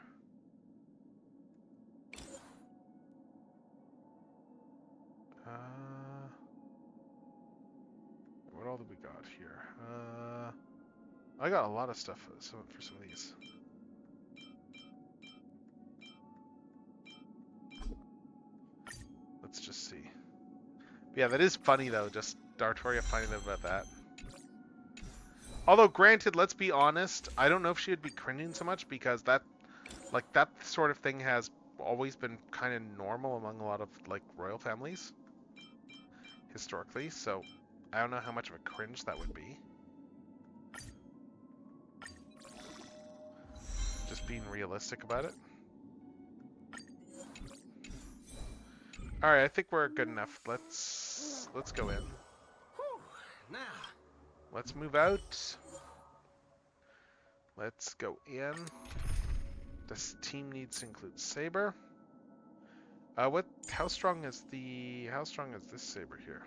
What all do we got here? I got a lot of stuff for some of these. Let's just see. Yeah, that is funny though, just Arturia finding out about that. Although, granted, let's be honest, I don't know if she would be cringing so much because that Like, that sort of thing has always been kind of normal among a lot of, like, royal families. Historically, so I don't know how much of a cringe that would be. Just being realistic about it. Alright, I think we're good enough. Let's go in. Now, Let's move out. Let's go in. This team needs to include Saber. How strong is this Saber here?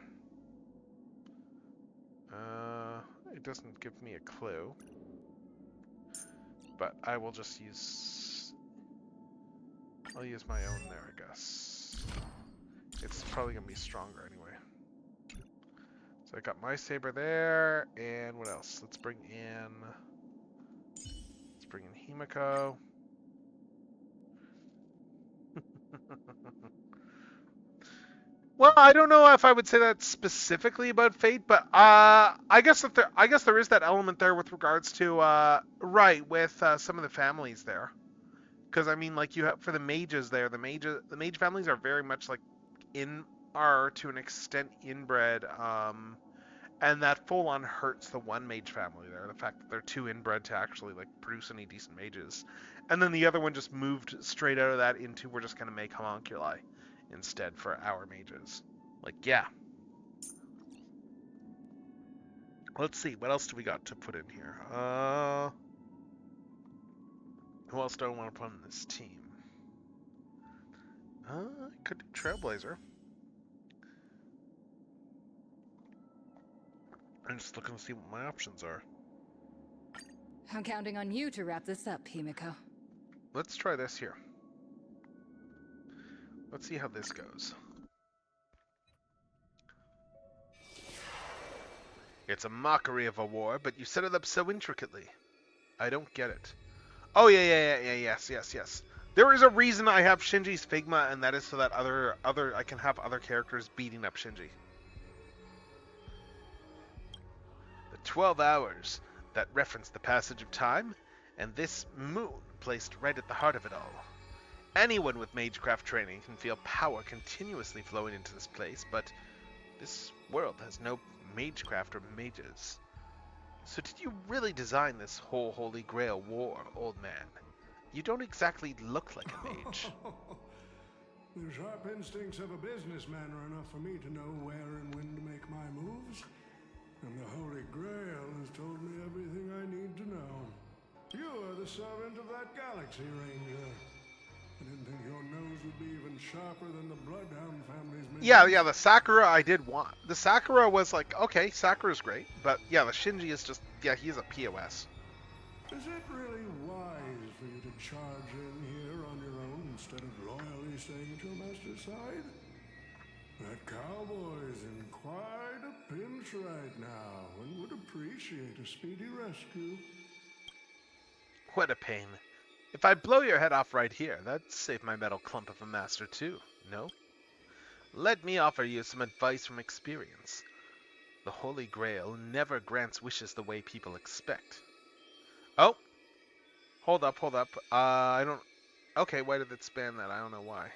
It doesn't give me a clue. But I will just I'll use my own there, I guess. It's probably gonna be stronger anyway. So I got my Saber there, and what else? Let's bring in Himiko. Well, I don't know if I would say that specifically about Fate, but I guess there is that element there with regards to with some of the families there, because I mean, like, you have for the mages there, the mage families are very much like to an extent inbred, and that full on hurts the one mage family there, the fact that they're too inbred to actually like produce any decent mages, and then the other one just moved straight out of that into we're just gonna make homunculi instead for our mages. Like, yeah. Let's see, what else do we got to put in here? Who else do I want to put on this team? Could do Trailblazer. I'm just looking to see what my options are. I'm counting on you to wrap this up, Himiko. Let's try this here. Let's see how this goes. It's a mockery of a war, but you set it up so intricately. I don't get it. Oh, yes. There is a reason I have Shinji's Figma, and that is so that I can have other characters beating up Shinji. The 12 hours that reference the passage of time, and this moon placed right at the heart of it all. Anyone with magecraft training can feel power continuously flowing into this place, but this world has no magecraft or mages. So did you really design this whole Holy Grail war, old man? You don't exactly look like a mage. The sharp instincts of a businessman are enough for me to know where and when to make my moves. And the Holy Grail has told me everything I need to know. You are the servant of that galaxy, Ranger. I didn't think your nose would be even sharper than the Bloodhound family's minions. Yeah, the Sakura I did want. The Sakura was like, okay, Sakura's great, but yeah, the Shinji is just, he's a POS. Is it really wise for you to charge in here on your own instead of loyally staying at your master's side? That cowboy's in quite a pinch right now and would appreciate a speedy rescue. What a pain. If I blow your head off right here, that'd save my metal clump of a master too, no? Let me offer you some advice from experience. The Holy Grail never grants wishes the way people expect. Oh! Hold up. Okay, why did it span that? I don't know why.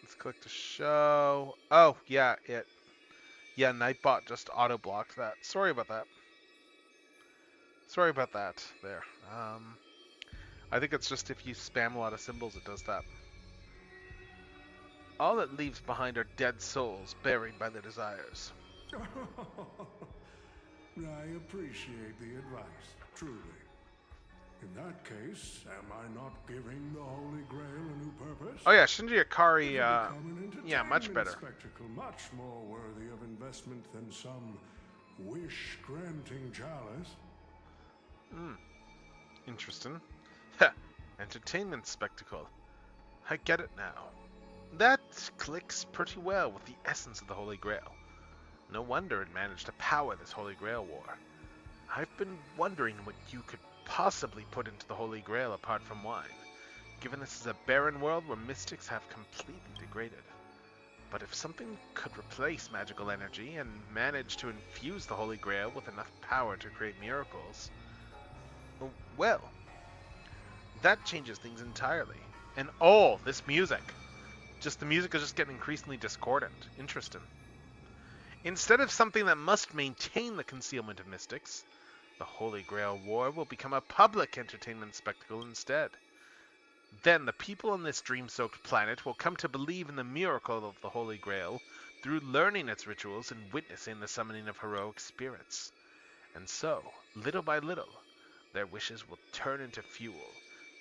Let's click to show. Oh, yeah, Nightbot just auto-blocked that. Sorry about that. There. I think it's just if you spam a lot of symbols, it does that. All it leaves behind are dead souls buried by their desires. I appreciate the advice, truly. In that case, am I not giving the Holy Grail a new purpose? Oh yeah, Shinji Ikari, yeah, much better. Spectacle, much more worthy of investment than some wish-granting chalice. Interesting. Entertainment spectacle. I get it now. That clicks pretty well with the essence of the Holy Grail. No wonder it managed to power this Holy Grail war. I've been wondering what you could possibly put into the Holy Grail apart from wine, given this is a barren world where mystics have completely degraded. But if something could replace magical energy and manage to infuse the Holy Grail with enough power to create miracles, well, That changes things entirely. And oh, this music. Just the music is just getting increasingly discordant. Interesting. Instead of something that must maintain the concealment of mystics, the Holy Grail War will become a public entertainment spectacle instead. Then the people on this dream-soaked planet will come to believe in the miracle of the Holy Grail through learning its rituals and witnessing the summoning of heroic spirits. And so, little by little, their wishes will turn into fuel,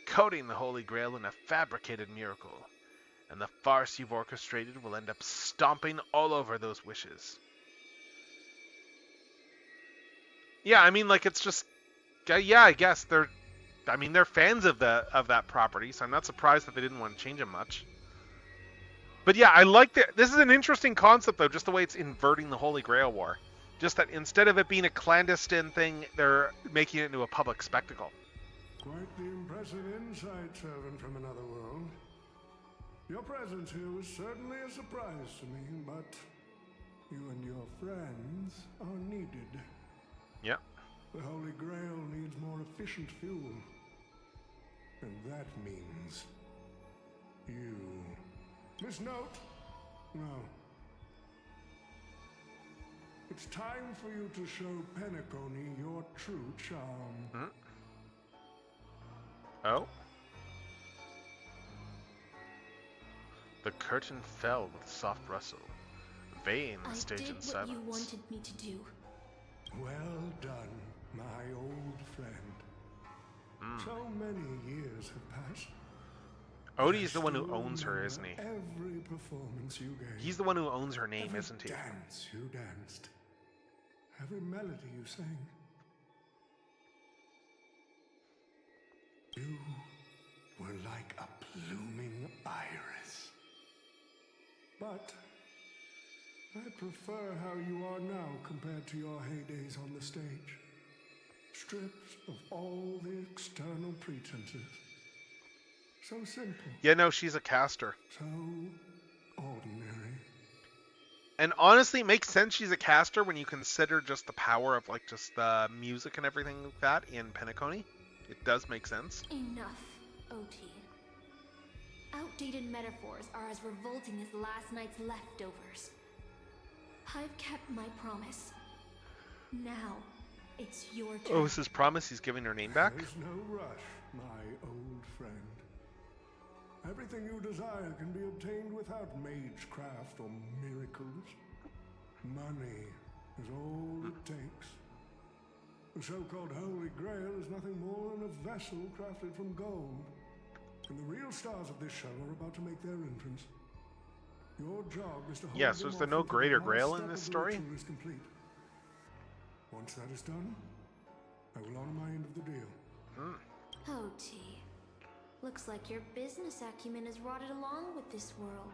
coating the Holy Grail in a fabricated miracle. And the farce you've orchestrated will end up stomping all over those wishes. Yeah, I mean, like, it's just... Yeah, I guess they're fans of that property, so I'm not surprised that they didn't want to change it much. But yeah, I like that. This is an interesting concept, though, just the way it's inverting the Holy Grail War. Just that instead of it being a clandestine thing, they're making it into a public spectacle. Quite the impressive insight, servant from another world. Your presence here was certainly a surprise to me, but you and your friends are needed. Yep. The Holy Grail needs more efficient fuel. And that means you. Miss Note? No. It's time for you to show Penacony your true charm. Hmm? Oh? The curtain fell with a soft rustle, veilling the stage in silence. I did what you wanted me to do. Well done, my old friend. So many years have passed. Odie's the one who owns her, isn't he? Every performance you gave. He's the one who owns her name, isn't he? Every dance you danced. Every melody you sang. You were like a blooming iris. But I prefer how you are now compared to your heydays on the stage. Stripped of all the external pretenses. So simple. Yeah, no, she's a caster. So ordinary. And honestly, it makes sense she's a caster when you consider just the power of, like, just the music and everything like that in Penacony. It does make sense. Enough, OT. Outdated metaphors are as revolting as last night's leftovers. I've kept my promise. Now, it's your turn. Oh, it's his promise he's giving her name back? There's no rush, my old friend. Everything you desire can be obtained without magecraft or miracles. Money is all it takes. The so-called Holy Grail is nothing more than a vessel crafted from gold. And the real stars of this show are about to make their entrance. Your job is to hold so is there no greater grail in this story? Is complete. Once that is done, I will honor my end of the deal. OT. Looks like your business acumen has rotted along with this world.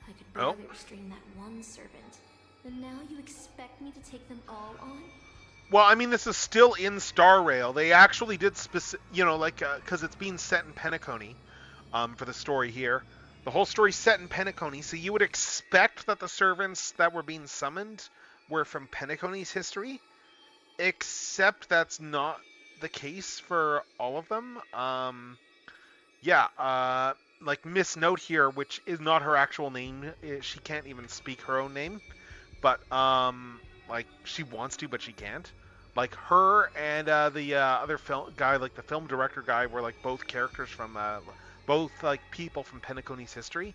I could barely restrain that one servant. And now you expect me to take them all on? Well, I mean, this is still in Star Rail. They actually did because it's being set in Penacony, for the story here. The whole story's set in Penacony, so you would expect that the servants that were being summoned were from Penacony's history, except that's not the case for all of them. Like Miss Note here, which is not her actual name. She can't even speak her own name, but like she wants to, but she can't. Like her and the other film guy, like the film director guy, were like both characters from both like people from Penacony's history.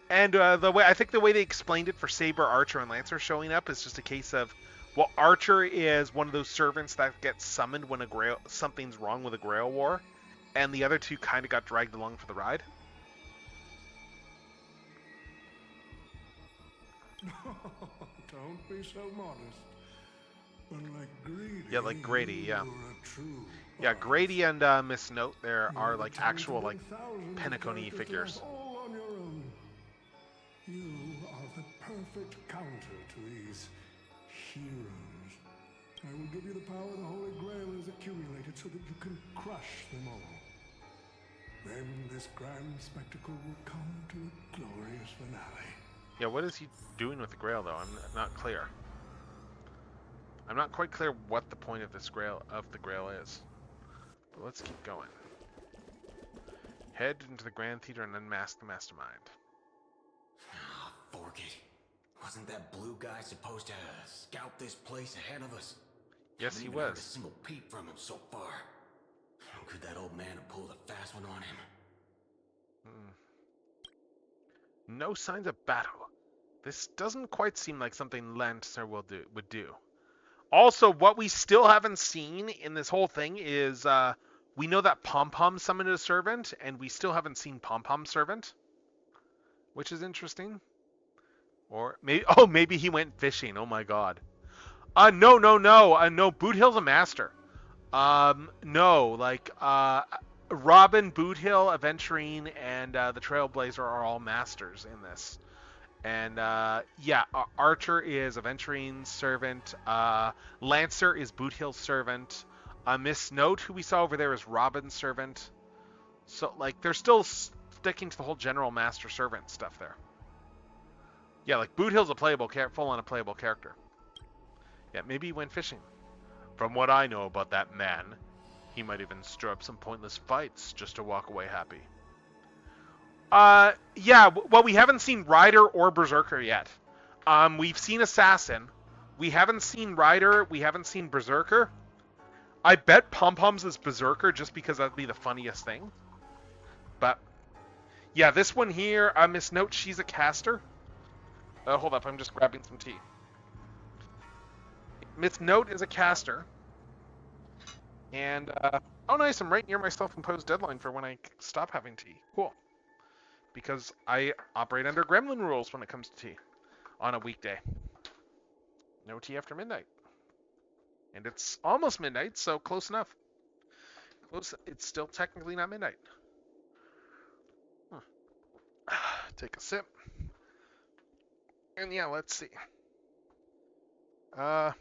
And the way they explained it for Saber, Archer, and Lancer showing up is just a case of, well, Archer is one of those servants that gets summoned when something's wrong with a Grail War, and the other two kind of got dragged along for the ride. Don't be so modest. Unlike Grady. Yeah, like Grady, yeah. You're a true Yeah, Grady and Miss Note there are like actual like Penacony figures. All on your own. You are the perfect counter to these heroes. I will give you the power the Holy Grail has accumulated so that you can crush them all. Then this grand spectacle will come to a glorious finale. Yeah, what is he doing with the Grail though? I'm not clear. I'm not quite clear what the point of the Grail is. But let's keep going. Head into the Grand Theater and unmask the mastermind. Ah, fork it. Wasn't that blue guy supposed to scout this place ahead of us? Yes, Haven't he even heard a was. single peep from him so far. Could that old man have pulled a fast one on him? No signs of battle. This doesn't quite seem like something Lancer would do. Also, what we still haven't seen in this whole thing is we know that Pom Pom summoned a servant, and we still haven't seen Pom Pom's servant, which is interesting. Or maybe he went fishing. Oh my God. No. No, Boot Hill's a master. No, like Robin, Boot Hill, Aventurine, and the Trailblazer are all masters in this. And yeah, Archer is Aventurine's servant. Lancer is Boot Hill's servant. Miss Note, who we saw over there, is Robin's servant. So like they're still sticking to the whole general master servant stuff there. Yeah, like Boot Hill's a playable full-on a playable character. Yeah, maybe he went fishing. From what I know about that man, he might even stir up some pointless fights just to walk away happy. Yeah, well, we haven't seen Ryder or Berserker yet. We've seen Assassin. We haven't seen Ryder. We haven't seen Berserker. I bet Pom Pom's is Berserker just because that'd be the funniest thing. But, yeah, this one here, Miss Note, she's a caster. Hold up, I'm just grabbing some tea. Miss Note is a caster. And, oh nice, I'm right near my self-imposed deadline for when I stop having tea. Cool. Because I operate under gremlin rules when it comes to tea. On a weekday. No tea after midnight. And it's almost midnight, so close enough. Close. It's still technically not midnight. Take a sip. And yeah, let's see. Yeah.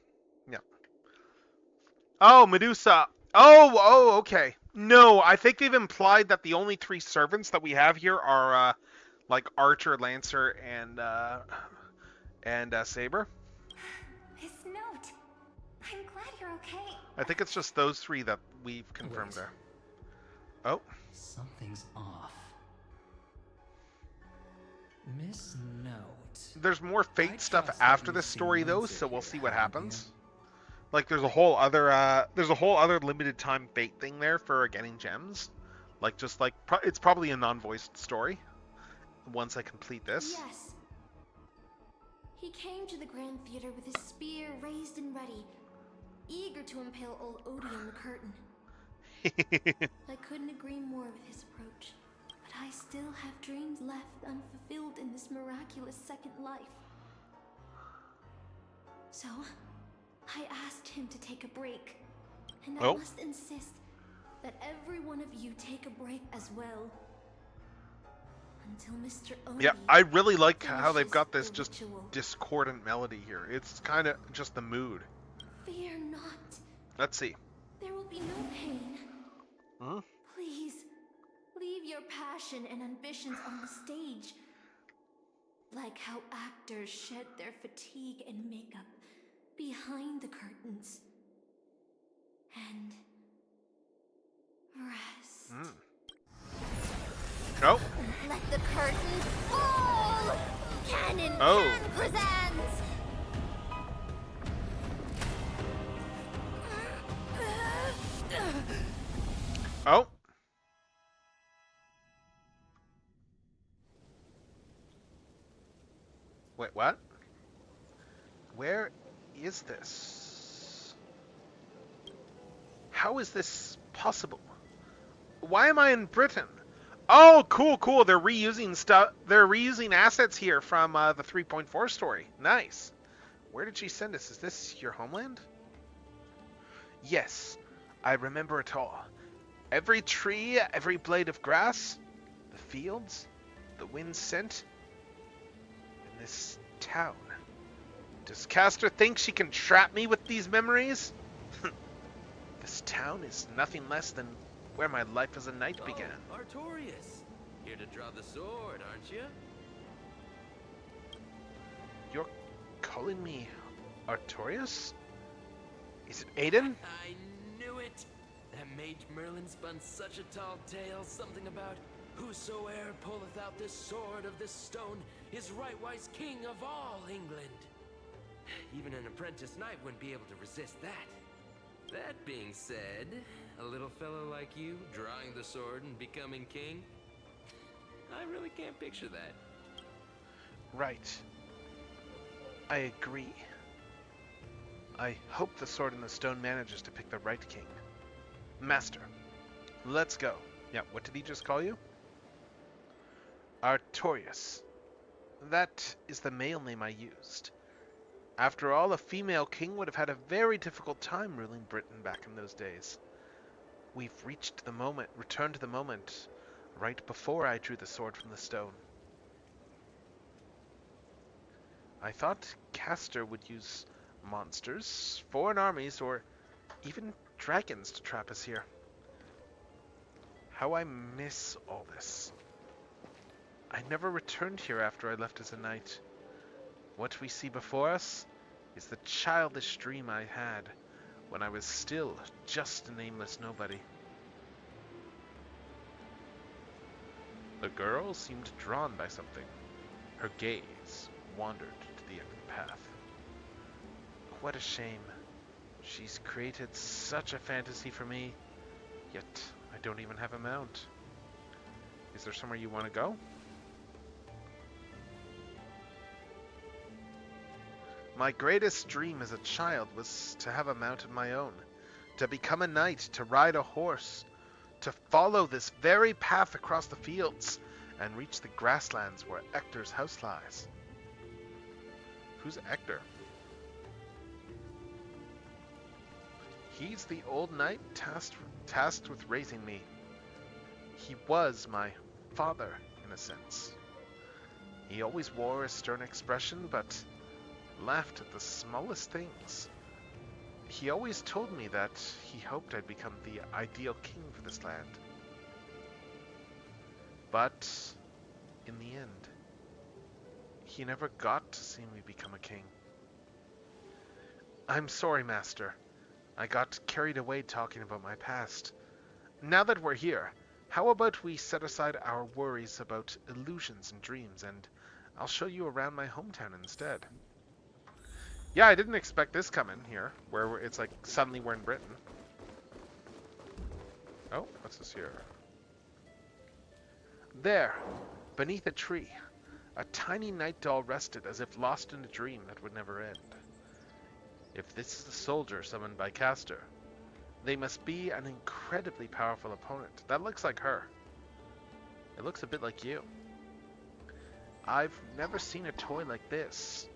Oh, Medusa. Oh, okay. No, I think they've implied that the only 3 servants that we have here are, like Archer, Lancer, and Saber. Miss Note, I'm glad you're okay. I think it's just those 3 that we've confirmed there. Oh. Something's off. Miss Note. There's more Fate stuff after this story though, so we'll see what happens. Like there's a whole other limited time Fate thing there for getting gems. Like just like it's probably a non-voiced story. Once I complete this. Yes. He came to the Grand Theater with his spear raised and ready, eager to impale old Odie on the curtain. I couldn't agree more with his approach. But I still have dreams left unfulfilled in this miraculous second life. So, I asked him to take a break. And I must insist that every one of you take a break as well. Until Mr. Oni. Yeah, I really like how they've got this just discordant melody here. It's kind of just the mood. Fear not. Let's see. There will be no pain. Please, leave your passion and ambitions on the stage. Like how actors shed their fatigue and makeup behind the curtains. And rest. Oh. Let the curtain fall! Canon Can presents! Oh. Wait, what? Where is this? How is this possible? Why am I in Britain? Oh, cool. They're reusing stuff. They're reusing assets here from the 3.4 story. Nice. Where did she send us? Is this your homeland? Yes, I remember it all. Every tree, every blade of grass, the fields, the wind scent, and this town. Does Castor think she can trap me with these memories? This town is nothing less than where my life as a knight began. Artorias, here to draw the sword, aren't you? You're calling me Artorias? Is it Aiden? I knew it! That Mage Merlin spun such a tall tale, something about Whosoe'er pulleth out this sword of this stone is rightwise king of all England. Even an apprentice knight wouldn't be able to resist that. That being said, a little fellow like you drawing the sword and becoming king? I really can't picture that. Right. I agree. I hope the sword in the stone manages to pick the right king. Master, let's go. Yeah, what did he just call you? Artorius. That is the male name I used. After all, a female king would have had a very difficult time ruling Britain back in those days. We've reached the moment, returned to the moment, right before I drew the sword from the stone. I thought Castor would use monsters, foreign armies, or even dragons to trap us here. How I miss all this. I never returned here after I left as a knight. What we see before us is the childish dream I had when I was still just a nameless nobody. The girl seemed drawn by something. Her gaze wandered to the end of the path. What a shame. She's created such a fantasy for me, yet I don't even have a mount. Is there somewhere you want to go? My greatest dream as a child was to have a mount of my own, to become a knight, to ride a horse, to follow this very path across the fields and reach the grasslands where Ector's house lies. Who's Ector? He's the old knight tasked with raising me. He was my father, in a sense. He always wore a stern expression, but laughed at the smallest things. He always told me that he hoped I'd become the ideal king for this land. But in the end, he never got to see me become a king. I'm sorry, Master. I got carried away talking about my past. Now that we're here, how about we set aside our worries about illusions and dreams, and I'll show you around my hometown instead. Yeah, I didn't expect this coming here, where it's like suddenly we're in Britain. Oh, what's this here? There, beneath a tree, a tiny night doll rested as if lost in a dream that would never end. If this is the soldier summoned by Castor, they must be an incredibly powerful opponent. That looks like her. It looks a bit like you. I've never seen a toy like this.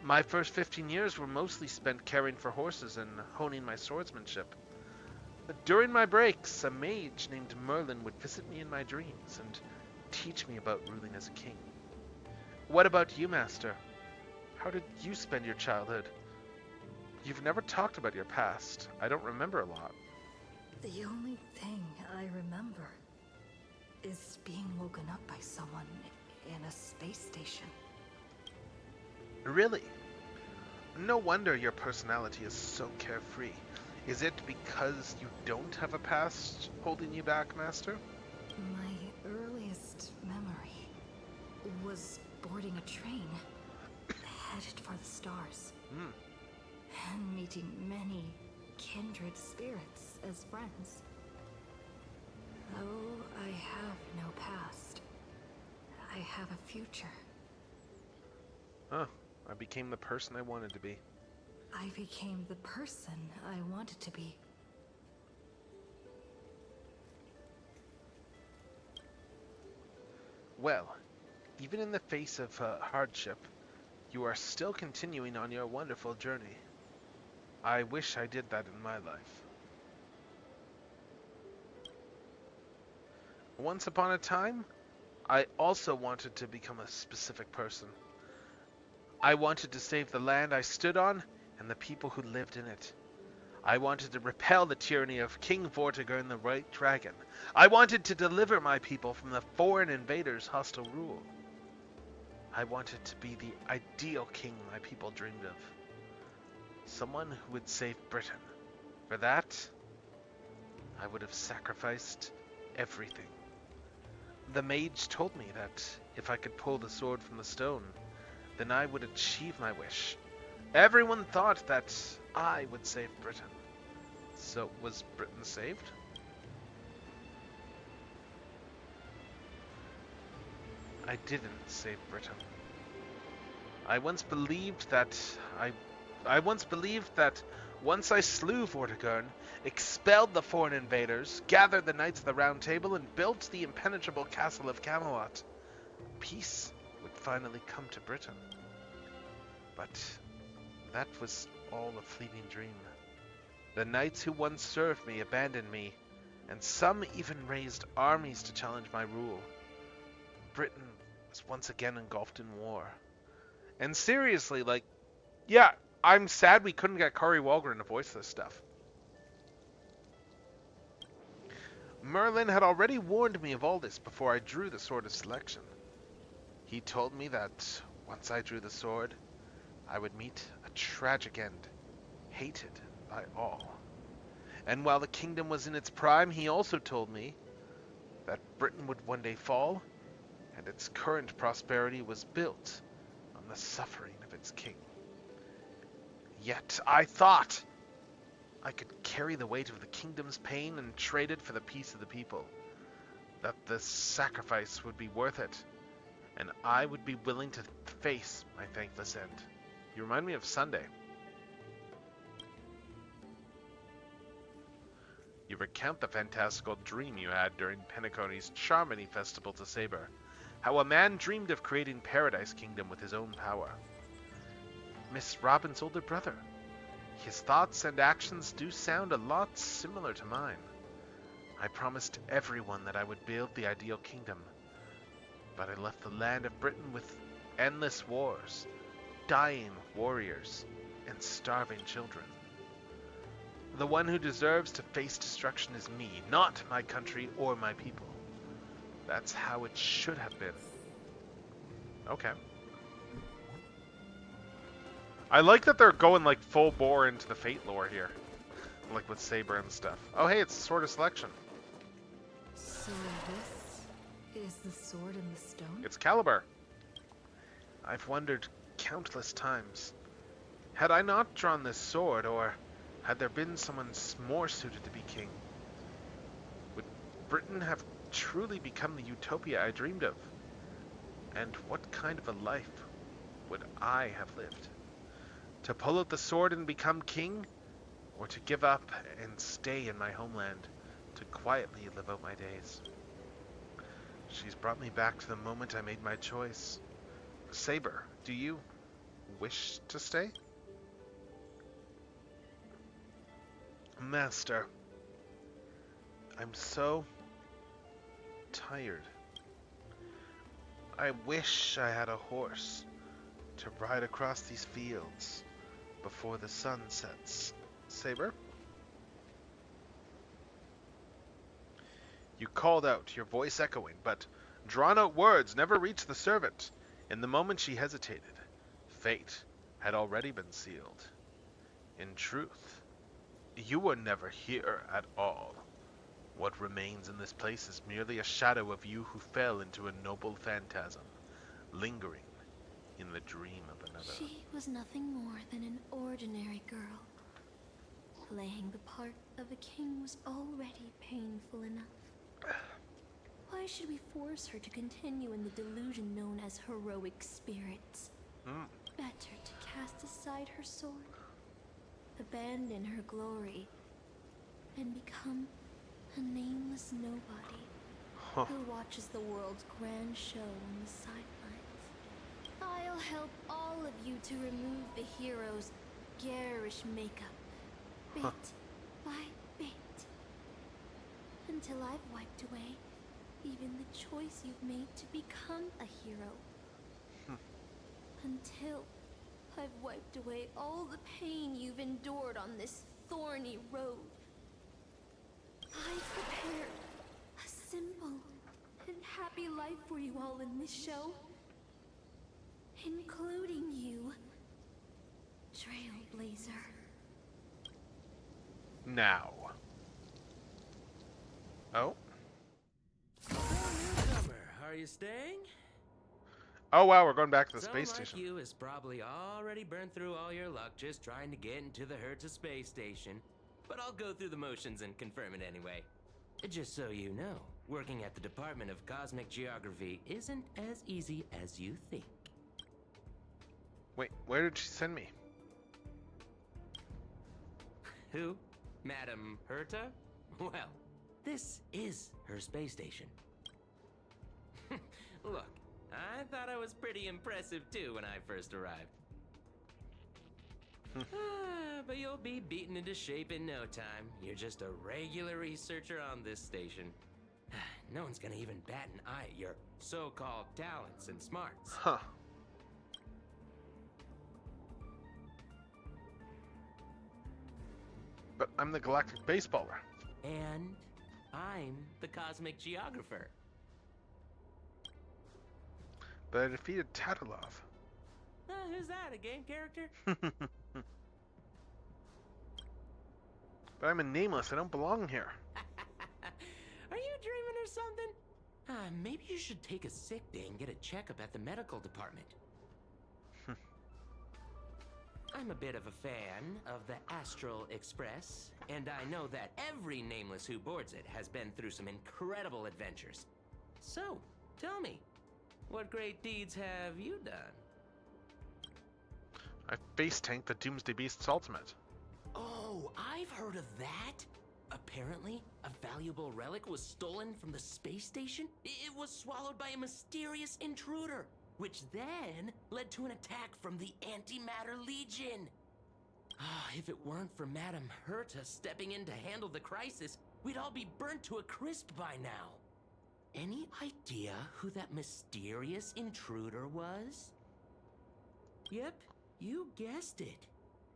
My first 15 years were mostly spent caring for horses and honing my swordsmanship. During my breaks, a mage named Merlin would visit me in my dreams and teach me about ruling as a king. What about you, Master? How did you spend your childhood? You've never talked about your past. I don't remember a lot. The only thing I remember is being woken up by someone in a space station. Really? No wonder your personality is so carefree. Is it because you don't have a past holding you back, Master? My earliest memory was boarding a train headed for the stars. And meeting many kindred spirits as friends. Though I have no past, I have a future. Huh. I became the person I wanted to be. I became the person I wanted to be. Well, even in the face of hardship, you are still continuing on your wonderful journey. I wish I did that in my life. Once upon a time, I also wanted to become a specific person. I wanted to save the land I stood on and the people who lived in it. I wanted to repel the tyranny of King Vortigern and the White Dragon. I wanted to deliver my people from the foreign invaders' hostile rule. I wanted to be the ideal king my people dreamed of. Someone who would save Britain. For that, I would have sacrificed everything. The mage told me that if I could pull the sword from the stone, then I would achieve my wish. Everyone thought that I would save Britain. So was Britain saved? I didn't save Britain. I once believed that once I slew Vortigern, expelled the foreign invaders, gathered the Knights of the Round Table, and built the impenetrable castle of Camelot, peace would finally come to Britain. But that was all a fleeting dream. The knights who once served me abandoned me, and some even raised armies to challenge my rule. Britain was once again engulfed in war. And seriously, like, yeah, I'm sad we couldn't get Kari Walgren to voice this stuff. Merlin had already warned me of all this before I drew the Sword of Selection. He told me that once I drew the sword, I would meet a tragic end, hated by all. And while the kingdom was in its prime, he also told me that Britain would one day fall, and its current prosperity was built on the suffering of its king. Yet I thought I could carry the weight of the kingdom's pain and trade it for the peace of the people, that the sacrifice would be worth it, and I would be willing to face my thankless end. You remind me of Sunday. You recount the fantastical dream you had during Penacony's Charmony Festival to Saber, how a man dreamed of creating Paradise Kingdom with his own power. Miss Robin's older brother. His thoughts and actions do sound a lot similar to mine. I promised everyone that I would build the ideal kingdom, but I left the land of Britain with endless wars, dying warriors, and starving children. The one who deserves to face destruction is me, not my country or my people. That's how it should have been. Okay. I like that they're going like full bore into the Fate lore here. Like with Saber and stuff. Oh hey, it's Sword of Selection. So this is the sword in the stone? It's Caliber. I've wondered countless times. Had I not drawn this sword, or had there been someone more suited to be king? Would Britain have truly become the utopia I dreamed of? And what kind of a life would I have lived? To pull out the sword and become king? Or to give up and stay in my homeland, to quietly live out my days? She's brought me back to the moment I made my choice. Saber, do you wish to stay? Master, I'm so tired. I wish I had a horse to ride across these fields before the sun sets. Saber? You called out, your voice echoing, but drawn-out words never reached the servant. In the moment she hesitated, fate had already been sealed. In truth, you were never here at all. What remains in this place is merely a shadow of you who fell into a noble phantasm, lingering in the dream of another. She was nothing more than an ordinary girl. Playing the part of a king was already painful enough. Why should we force her to continue in the delusion known as heroic spirits? Better to cast aside her sword, abandon her glory, and become a nameless nobody who watches the world's grand show on the sidelines. I'll help all of you to remove the hero's garish makeup, bit by bit, until I've wiped away even the choice you've made to become a hero. Until I've wiped away all the pain you've endured on this thorny road. I've prepared a simple and happy life for you all in this show, including you, Trailblazer. Now. Oh. Newcomer, are you staying? Oh wow, we're going back to the Someone space like station. you has probably already burned through all your luck just trying to get into the Herta space station. But I'll go through the motions and confirm it anyway. Just so you know, working at the Department of Cosmic Geography isn't as easy as you think. Wait, where did she send me? Who? Madam Herta? Well, this is her space station. Look, I thought I was pretty impressive too when I first arrived. But you'll be beaten into shape in no time. You're just a regular researcher on this station. No one's gonna even bat an eye at your so-called talents and smarts. Huh. But I'm the galactic baseballer. And I'm the cosmic geographer. But I defeated Tatalov. Who's that, a game character? But I'm a nameless. I don't belong here. Are you dreaming or something? Maybe you should take a sick day and get a checkup at the medical department. I'm a bit of a fan of the Astral Express, and I know that every nameless who boards it has been through some incredible adventures. So, tell me, what great deeds have you done? I face tanked the Doomsday Beast's ultimate. Oh, I've heard of that. Apparently, a valuable relic was stolen from the space station. It was swallowed by a mysterious intruder, which then led to an attack from the Antimatter Legion. If it weren't for Madam Herta stepping in to handle the crisis, we'd all be burnt to a crisp by now. Any idea who that mysterious intruder was? Yep, you guessed it.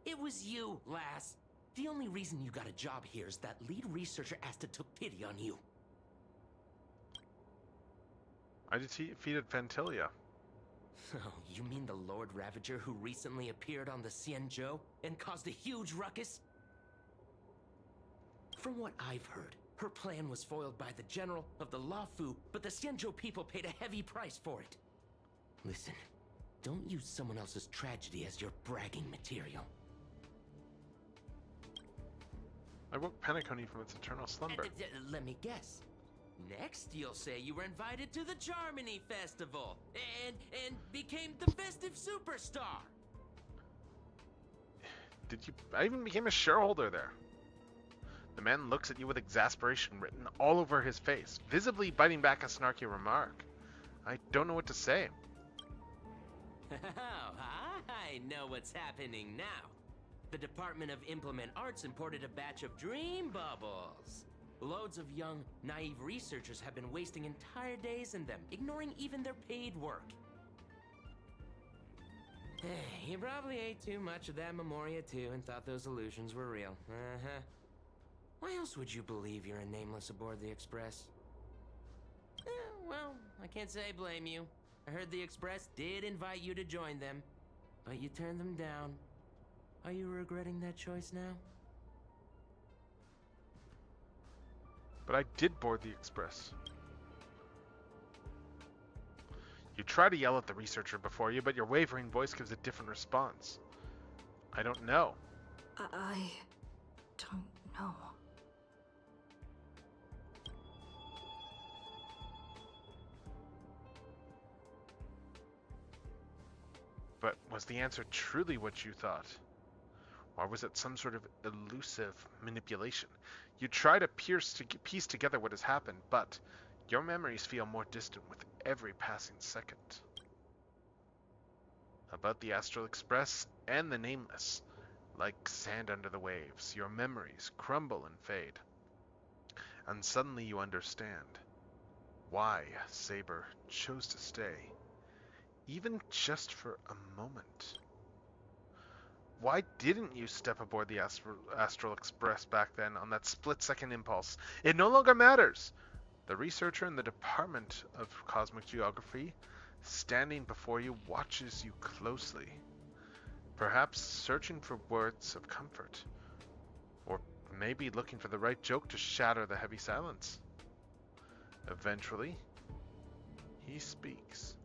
It was you, lass. The only reason you got a job here is that lead researcher Asta took pity on you. I defeated Fantilia. Oh, you mean the Lord Ravager who recently appeared on the Xianzhou and caused a huge ruckus? From what I've heard, her plan was foiled by the general of the Luofu, but the Xianzhou people paid a heavy price for it. Listen, don't use someone else's tragedy as your bragging material. I woke Penacony from its eternal slumber. Let me guess. Next, you'll say you were invited to the Charmony Festival and became the festive superstar. Did you? I even became a shareholder there. The man looks at you with exasperation written all over his face, visibly biting back a snarky remark. I don't know what to say. Oh, I know what's happening now. The Department of Implement Arts imported a batch of dream bubbles. Loads of young, naive researchers have been wasting entire days in them, ignoring even their paid work. You probably ate too much of that Memoria too and thought those illusions were real. Why else would you believe you're a nameless aboard the Express? Well, I can't say I blame you. I heard the Express did invite you to join them, but you turned them down. Are you regretting that choice now? But I did board the Express. You try to yell at the researcher before you, but your wavering voice gives a different response. I don't know. I don't know. But was the answer truly what you thought? Or was it some sort of elusive manipulation? You try to piece together what has happened, but your memories feel more distant with every passing second. About the Astral Express and the Nameless, like sand under the waves, your memories crumble and fade. And suddenly you understand why Saber chose to stay, even just for a moment. Why didn't you step aboard the Astral Express back then on that split-second impulse? It no longer matters. The researcher in the Department of Cosmic Geography, standing before you, watches you closely, perhaps searching for words of comfort, or maybe looking for the right joke to shatter the heavy silence. Eventually, He speaks.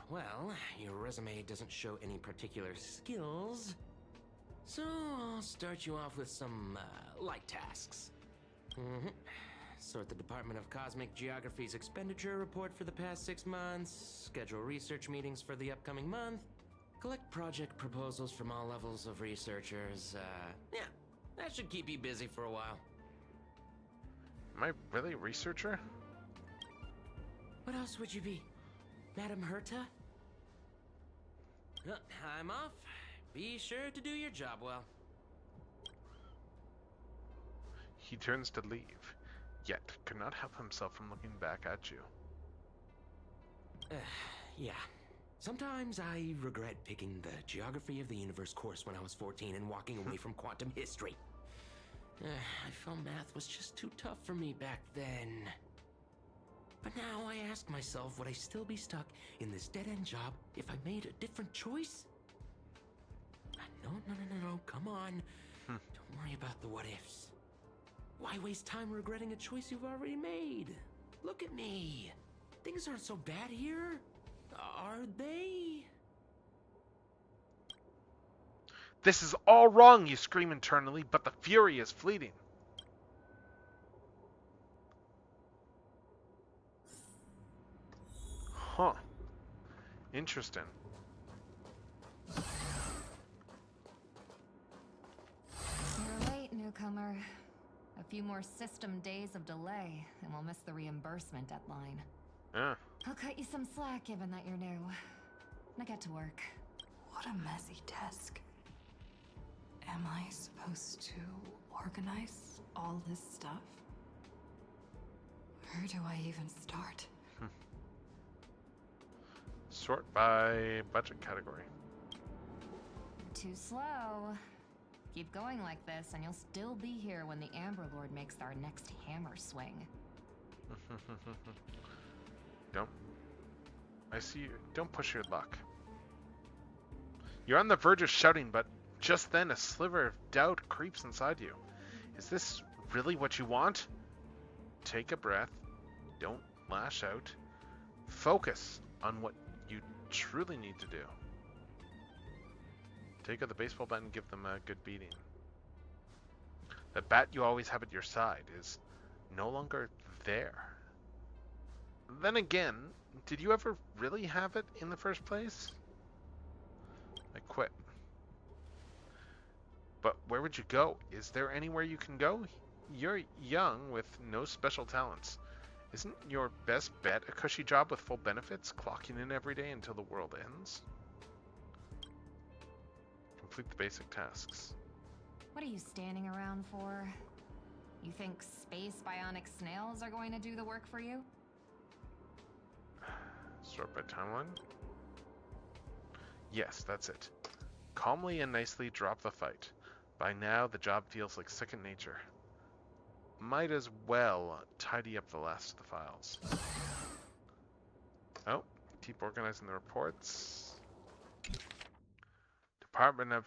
Well, your resume doesn't show any particular skills, so I'll start you off with some light tasks. Sort the Department of Cosmic Geography's expenditure report for the past 6 months, schedule research meetings for the upcoming month, collect project proposals from all levels of researchers. Yeah, that should keep you busy for a while. Am I really a researcher? What else would you be? Madam Herta? I'm off. Be sure to do your job well. He turns to leave, yet could not help himself from looking back at you. Yeah. Sometimes I regret picking the Geography of the Universe course when I was 14 and walking away from quantum history. I felt math was just too tough for me back then. But now I ask myself, would I still be stuck in this dead-end job if I made a different choice? No, come on. Don't worry about the what-ifs. Why waste time regretting a choice you've already made? Look at me. Things aren't so bad here, are they? This is all wrong, you scream internally, but the fury is fleeting. Huh. Interesting. You're late, newcomer. A few more system days of delay, and we'll miss the reimbursement deadline. Yeah. I'll cut you some slack, given that you're new. Now get to work. What a messy desk. Am I supposed to organize all this stuff? Where do I even start? Sort by budget category. Too slow. Keep going like this, and you'll still be here when the Amber Lord makes our next hammer swing. I see you. Don't push your luck. You're on the verge of shouting, but just then a sliver of doubt creeps inside you. Is this really what you want? Take a breath. Don't lash out. Focus on what you truly need to do. Take out the baseball bat and give them a good beating. The bat you always have at your side is no longer there. Then again, did you ever really have it in the first place? I quit. But where would you go? Is there anywhere you can go? You're young with no special talents. Isn't your best bet a cushy job with full benefits, clocking in every day until the world ends? Complete the basic tasks. What are you standing around for? You think space bionic snails are going to do the work for you? Sort by timeline? Yes, that's it. Calmly and nicely drop the fight. By now, the job feels like second nature. Might as well tidy up the last of the files. Oh, keep organizing the reports. Department of...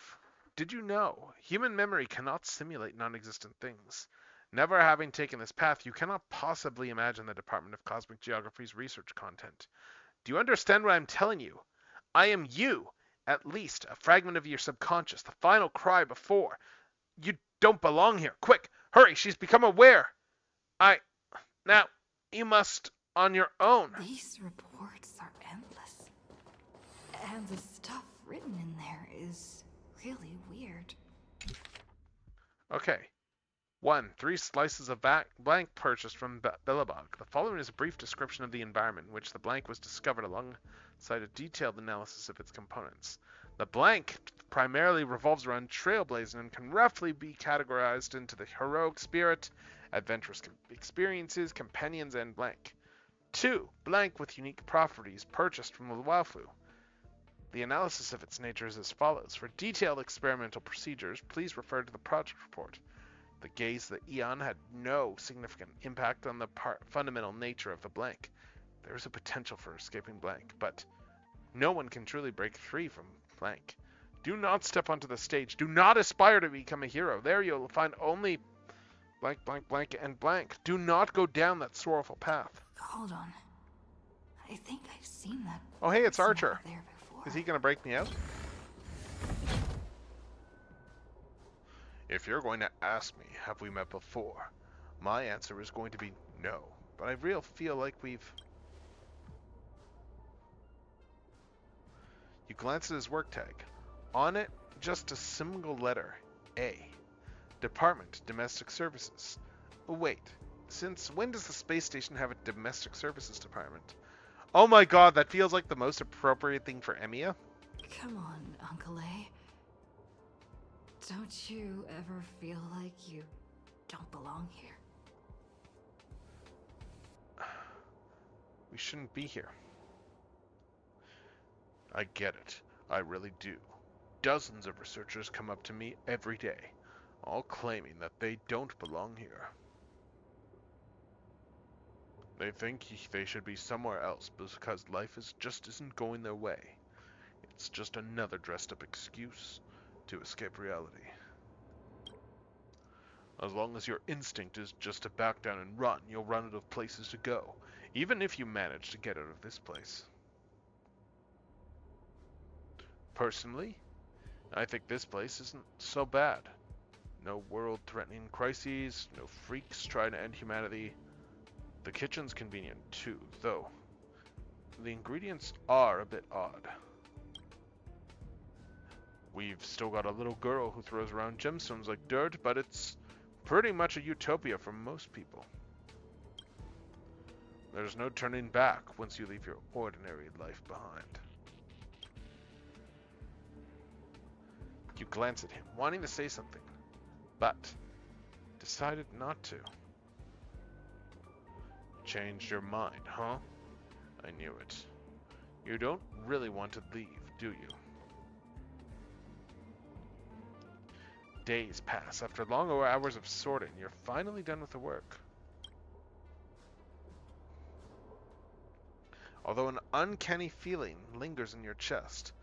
Did you know? Human memory cannot simulate non-existent things. Never having taken this path, you cannot possibly imagine the Department of Cosmic Geography's research content. Do you understand what I'm telling you? I am you, at least a fragment of your subconscious, the final cry before. You don't belong here. Quick, hurry, she's become aware. Now, you must on your own. These reports are endless. And the stuff written in there is really weird. Okay. 1. 3 slices of blank purchased from Belobog. The following is a brief description of the environment in which the blank was discovered alongside a detailed analysis of its components. The blank primarily revolves around trailblazing and can roughly be categorized into the heroic spirit, adventurous experiences, companions, and blank. 2. Blank with unique properties purchased from Luafu. The analysis of its nature is as follows. For detailed experimental procedures, please refer to the project report. The gaze of the Eon had no significant impact on the fundamental nature of the blank. There is a potential for escaping blank, but no one can truly break free from blank. Do not step onto the stage. Do not aspire to become a hero. There you'll find only blank, blank, blank, and blank. Do not go down that sorrowful path. Hold on. I think I've seen that. Oh, hey, it's person Archer. over there before. Is he gonna break me out? If you're going to ask me, have we met before? My answer is going to be no. But I feel like we've... You glance at his work tag. On it, just a single letter, A. Department, Domestic Services. Oh, wait. Since when does the space station have a Domestic Services department? Oh my god, that feels like the most appropriate thing for Emiya. Come on, Uncle A. Don't you ever feel like you don't belong here? We shouldn't be here. I get it. I really do. Dozens of researchers come up to me every day, all claiming that they don't belong here. They think they should be somewhere else because life just isn't going their way. It's just another dressed up excuse to escape reality. As long as your instinct is just to back down and run, you'll run out of places to go, even if you manage to get out of this place. Personally, I think this place isn't so bad. No world-threatening crises, no freaks trying to end humanity. The kitchen's convenient too, though the ingredients are a bit odd. We've still got a little girl who throws around gemstones like dirt, but it's pretty much a utopia for most people. There's no turning back once you leave your ordinary life behind. You glance at him, wanting to say something, but decided not to. Changed your mind, huh? I knew it. You don't really want to leave, do you? Days pass. After long hours of sorting, you're finally done with the work. Although an uncanny feeling lingers in your chest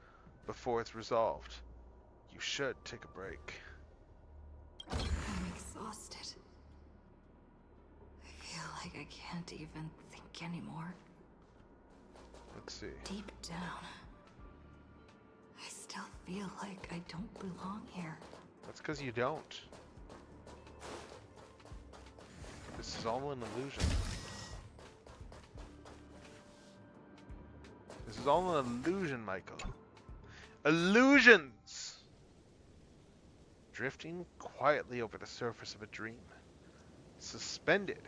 before it's resolved, you should take a break. I'm exhausted. I feel like I can't even think anymore. Let's see. Deep down, I still feel like I don't belong here. That's because you don't. This is all an illusion. This is all an illusion, Michael. Illusions! Drifting quietly over the surface of a dream. Suspended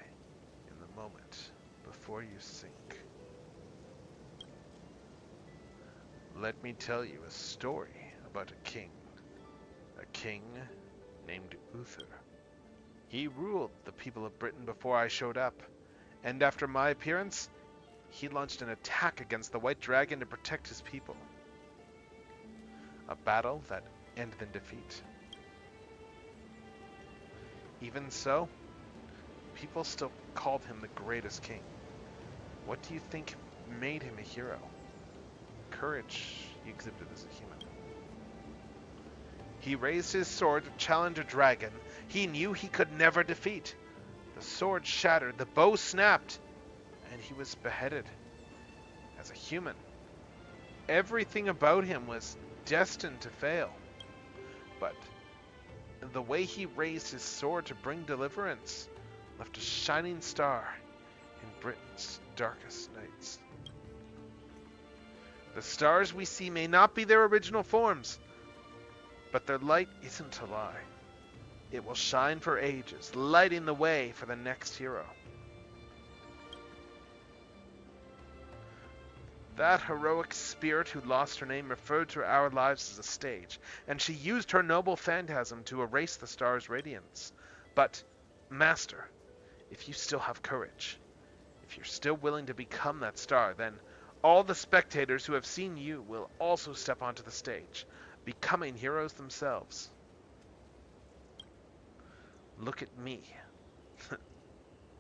in the moment before you sink. Let me tell you a story about a king. A king named Uther. He ruled the people of Britain before I showed up, and after my appearance, he launched an attack against the White Dragon to protect his people. A battle that ended in defeat. Even so, people still called him the greatest king. What do you think made him a hero? Courage he exhibited as a human. He raised his sword to challenge a dragon he knew he could never defeat. The sword shattered, the bow snapped, and he was beheaded as a human. Everything about him was destined to fail. But the way he raised his sword to bring deliverance left a shining star in Britain's darkest nights. The stars we see may not be their original forms, but their light isn't a lie. It will shine for ages, lighting the way for the next hero. That heroic spirit who lost her name referred to our lives as a stage, and she used her noble phantasm to erase the star's radiance. But, Master, if you still have courage, if you're still willing to become that star, then all the spectators who have seen you will also step onto the stage, becoming heroes themselves. Look at me.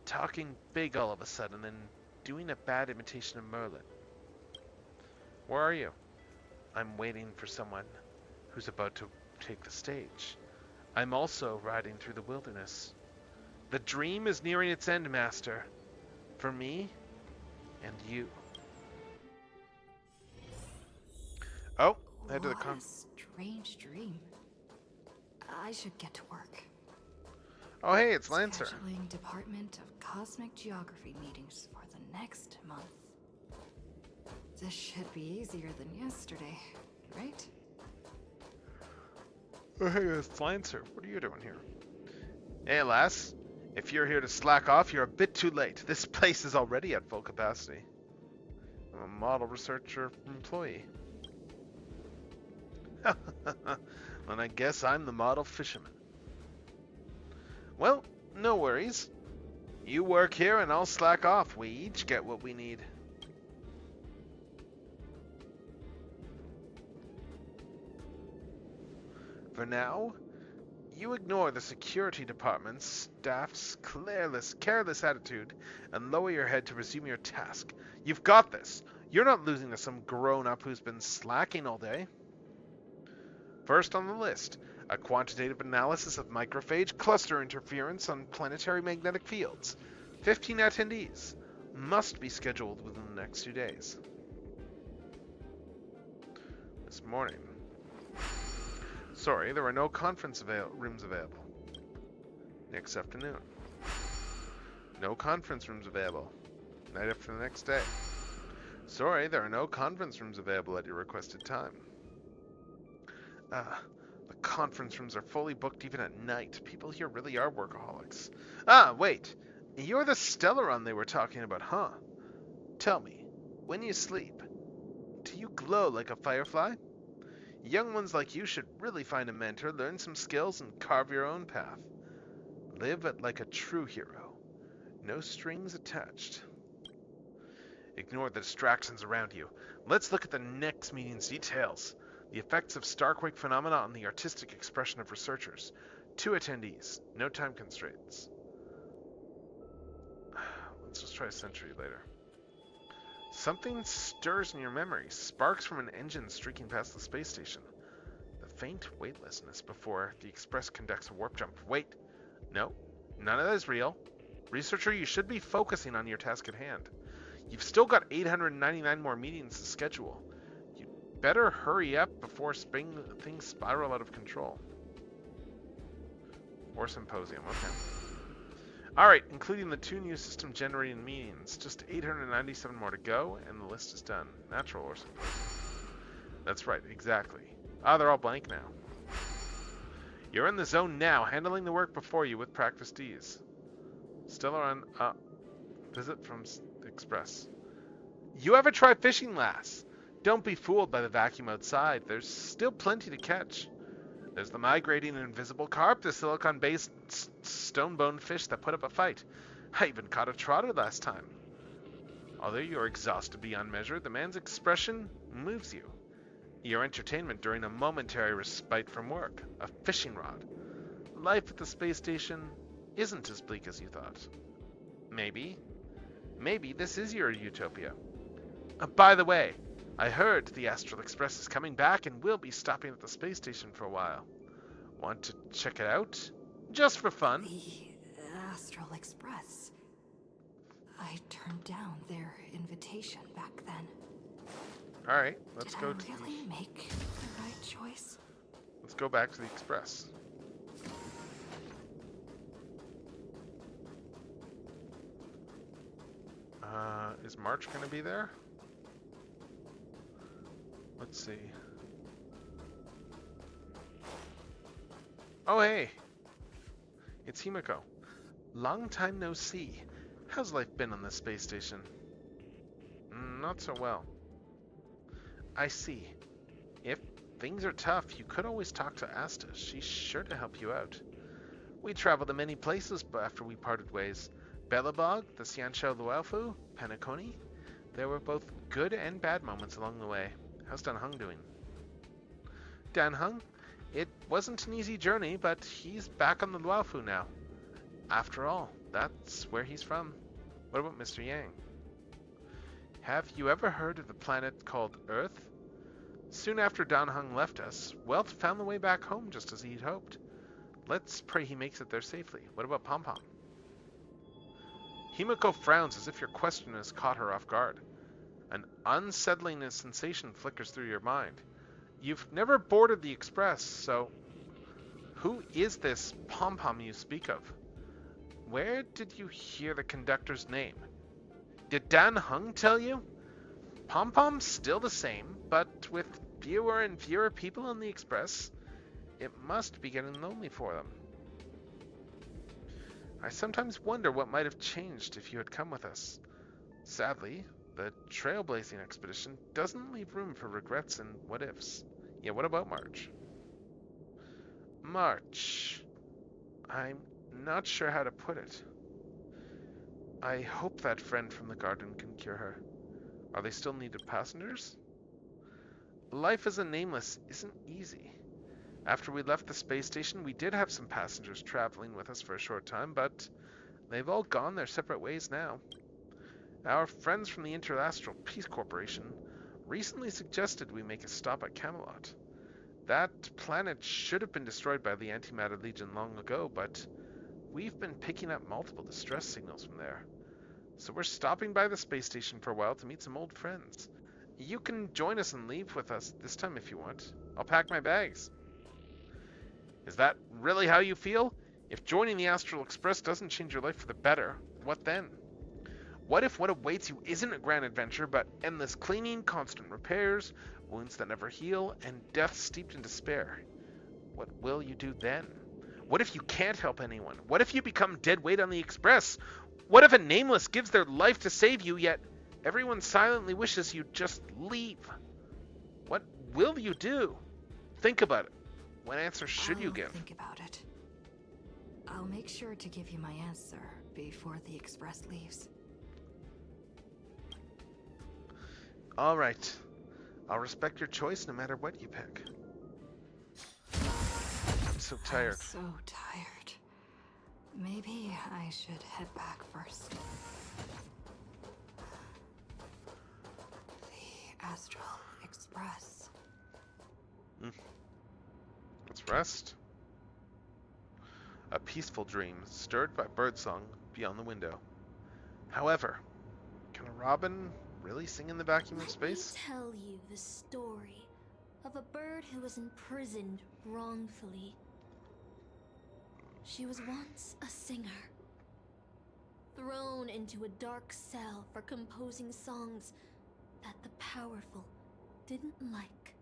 Talking big all of a sudden and doing a bad imitation of Merlin. Where are you? I'm waiting for someone who's about to take the stage. I'm also riding through the wilderness. The dream is nearing its end, Master. For me and you. Head to the What a strange dream. I should get to work. Oh, hey, it's Lancer. Scheduling Department of Cosmic Geography meetings for the next month. This should be easier than yesterday, right? Oh, hey, it's Lancer. What are you doing here? Hey, lass. If you're here to slack off, you're a bit too late. This place is already at full capacity. I'm a model researcher employee. Then I guess I'm the model fisherman. Well, no worries. You work here and I'll slack off. We each get what we need. For now, you ignore the security department's staff's careless attitude and lower your head to resume your task. You've got this. You're not losing to some grown-up who's been slacking all day. First on the list, a quantitative analysis of microphage cluster interference on planetary magnetic fields. 15 attendees. Must be scheduled within the next 2 days. This morning. Sorry, there are no conference rooms available. Next afternoon. No conference rooms available. Night after the next day. Sorry, there are no conference rooms available at your requested time. The conference rooms are fully booked even at night. People here really are workaholics. Wait. You're the Stellaron they were talking about, huh? Tell me, when you sleep, do you glow like a firefly? Young ones like you should really find a mentor, learn some skills, and carve your own path. Live like a true hero. No strings attached. Ignore the distractions around you. Let's look at the next meeting's details. The effects of Starquake phenomena on the artistic expression of researchers. 2 attendees. No time constraints. Let's just try a century later. Something stirs in your memory. Sparks from an engine streaking past the space station. The faint weightlessness before the Express conducts a warp jump. Wait. No. None of that is real. Researcher, you should be focusing on your task at hand. You've still got 899 more meetings to schedule. You better hurry up before things spiral out of control. Or symposium, okay. Alright, including the 2 new system generating meetings. Just 897 more to go, and the list is done. Natural or symposium. That's right, exactly. They're all blank now. You're in the zone now, handling the work before you with practiced ease. Stellaron, visit from Express. You ever try fishing, lass? Don't be fooled by the vacuum outside. There's still plenty to catch. There's the migrating invisible carp, the silicon-based stone-boned fish that put up a fight. I even caught a trotter last time. Although you're exhausted beyond measure, the man's expression moves you. Your entertainment during a momentary respite from work, a fishing rod. Life at the space station isn't as bleak as you thought. Maybe this is your utopia. By the way, I heard the Astral Express is coming back and we'll be stopping at the space station for a while. Want to check it out? Just for fun. The Astral Express. I turned down their invitation back then. Alright, let's go to Did I really make the right choice? Let's go back to the Express. Is March gonna be there? Let's see. Oh, hey! It's Himiko. Long time no see. How's life been on this space station? Not so well. I see. If things are tough, you could always talk to Asta. She's sure to help you out. We traveled to many places after we parted ways. Belobog, the Xianshou Luofu, Penacony. There were both good and bad moments along the way. How's Dan Heng doing? Dan Heng? It wasn't an easy journey, but he's back on the Luofu now. After all, that's where he's from. What about Mr. Yang? Have you ever heard of the planet called Earth? Soon after Dan Heng left us, Welt found the way back home just as he'd hoped. Let's pray he makes it there safely. What about Pom Pom? Himiko frowns as if your question has caught her off guard. An unsettling sensation flickers through your mind. You've never boarded the Express, so who is this Pom-Pom you speak of? Where did you hear the conductor's name? Did Dan Hung tell you? Pom-Pom's still the same, but with fewer and fewer people on the Express, it must be getting lonely for them. I sometimes wonder what might have changed if you had come with us. Sadly, the trailblazing expedition doesn't leave room for regrets and what-ifs. Yeah, what about March? March. I'm not sure how to put it. I hope that friend from the garden can cure her. Are they still needed passengers? Life as a Nameless isn't easy. After we left the space station, we did have some passengers traveling with us for a short time, but they've all gone their separate ways now. Our friends from the Interastral Peace Corporation recently suggested we make a stop at Camelot. That planet should have been destroyed by the Antimatter Legion long ago, but we've been picking up multiple distress signals from there. So we're stopping by the space station for a while to meet some old friends. You can join us and leave with us this time if you want. I'll pack my bags. Is that really how you feel? If joining the Astral Express doesn't change your life for the better, what then? What if what awaits you isn't a grand adventure, but endless cleaning, constant repairs, wounds that never heal, and death steeped in despair? What will you do then? What if you can't help anyone? What if you become dead weight on the Express? What if a Nameless gives their life to save you, yet everyone silently wishes you'd just leave? What will you do? Think about it. What answer should you give? Think about it. I'll make sure to give you my answer before the Express leaves. All right. I'll respect your choice no matter what you pick. I'm so tired. I'm so tired. Maybe I should head back first. The Astral Express. Let's rest. A peaceful dream stirred by birdsong beyond the window. However, can a robin really sing in the vacuum of space? Let me tell you the story of a bird who was imprisoned wrongfully. She was once a singer, thrown into a dark cell for composing songs that the powerful didn't like.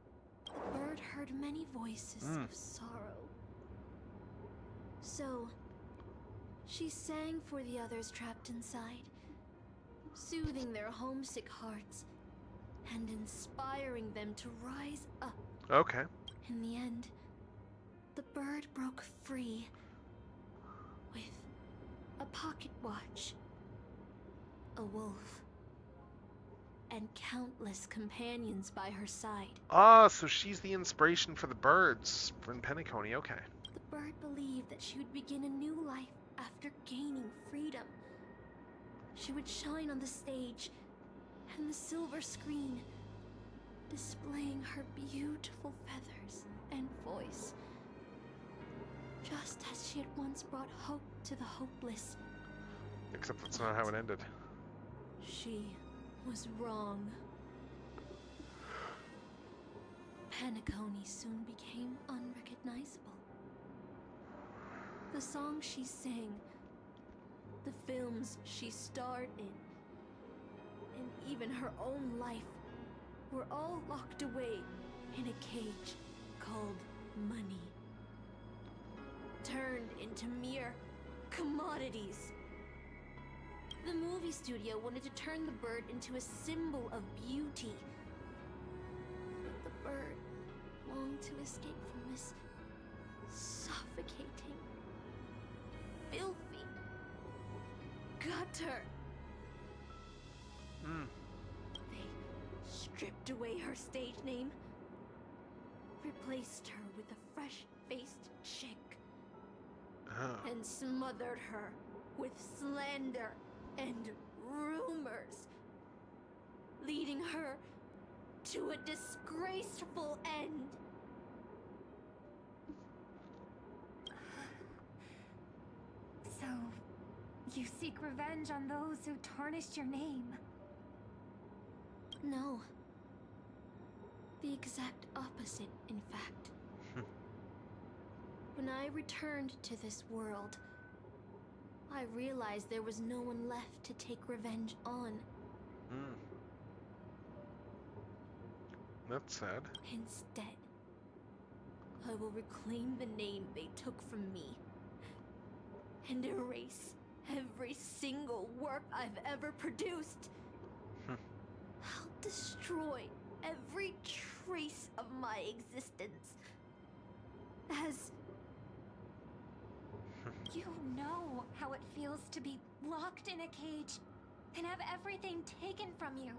The bird heard many voices of sorrow. So, she sang for the others trapped inside, soothing their homesick hearts and inspiring them to rise up. Okay. In the end, the bird broke free with a pocket watch, a wolf, and countless companions by her side. Ah, so she's the inspiration for the birds from Penacony. Okay. The bird believed that she would begin a new life after gaining freedom. She would shine on the stage and the silver screen, displaying her beautiful feathers and voice, just as she had once brought hope to the hopeless. Except that's not how it ended. She was wrong. Penacony soon became unrecognizable. The songs she sang, the films she starred in, and even her own life were all locked away in a cage called money, turned into mere commodities. The movie studio wanted to turn the bird into a symbol of beauty, but the bird longed to escape from this suffocating, filthy gutter. They stripped away her stage name, replaced her with a fresh-faced chick, and smothered her with slander and rumors, leading her to a disgraceful end. So, you seek revenge on those who tarnished your name? No. The The exact opposite, in fact. When I returned to this world, I realized there was no one left to take revenge on. That's sad. Instead, I will reclaim the name they took from me and erase every single work I've ever produced. I'll destroy every trace of my existence as... You know how it feels to be locked in a cage and have everything taken from you.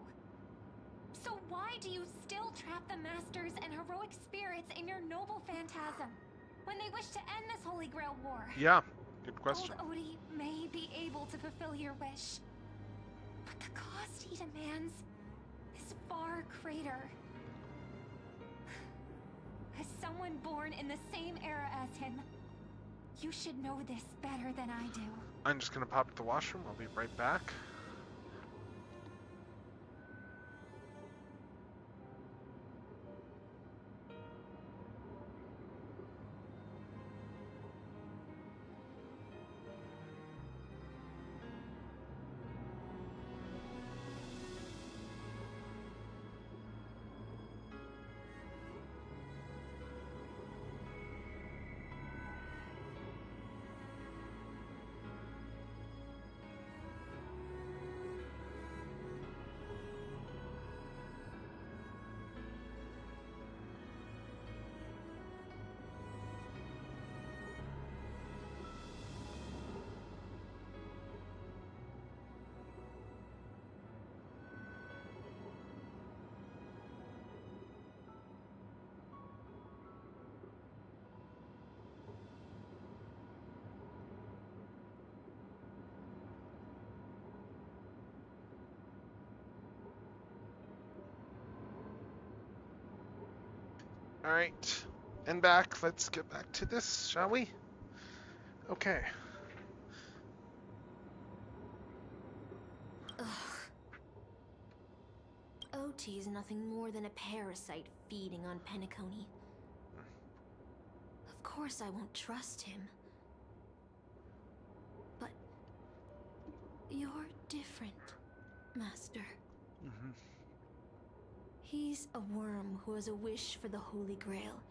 So why do you still trap the Masters and heroic spirits in your noble phantasm when they wish to end this Holy Grail war? Yeah, good question. Old Odie may be able to fulfill your wish, but the cost he demands is far greater. As someone born in the same era as him, you should know this better than I do. I'm just gonna pop to the washroom. I'll be right back. Alright, and back. Let's get back to this, shall we? Okay. Ugh. OT is nothing more than a parasite feeding on Penacony. Of course I won't trust him. But you're different, Master. He's a worm who has a wish for the Holy Grail.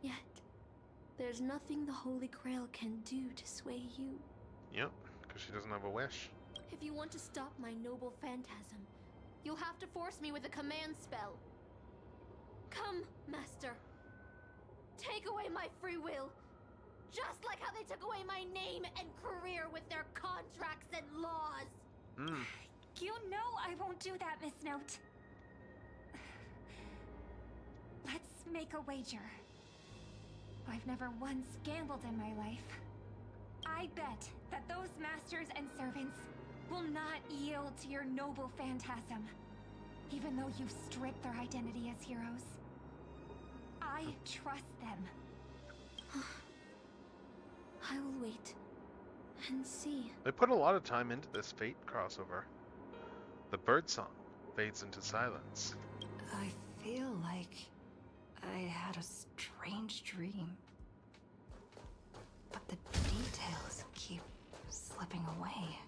Yet, there's nothing the Holy Grail can do to sway you. Yep, because she doesn't have a wish. If you want to stop my noble phantasm, you'll have to force me with a command spell. Come, Master. Take away my free will. Just like how they took away my name and career with their contracts and laws. You know I won't do that, Miss Note. Let's make a wager. I've never once gambled in my life. I bet that those masters and servants will not yield to your noble phantasm, even though you've stripped their identity as heroes. I trust them. I will wait and see. They put a lot of time into this Fate crossover. The birdsong fades into silence. I feel like I had a strange dream. But the details keep slipping away.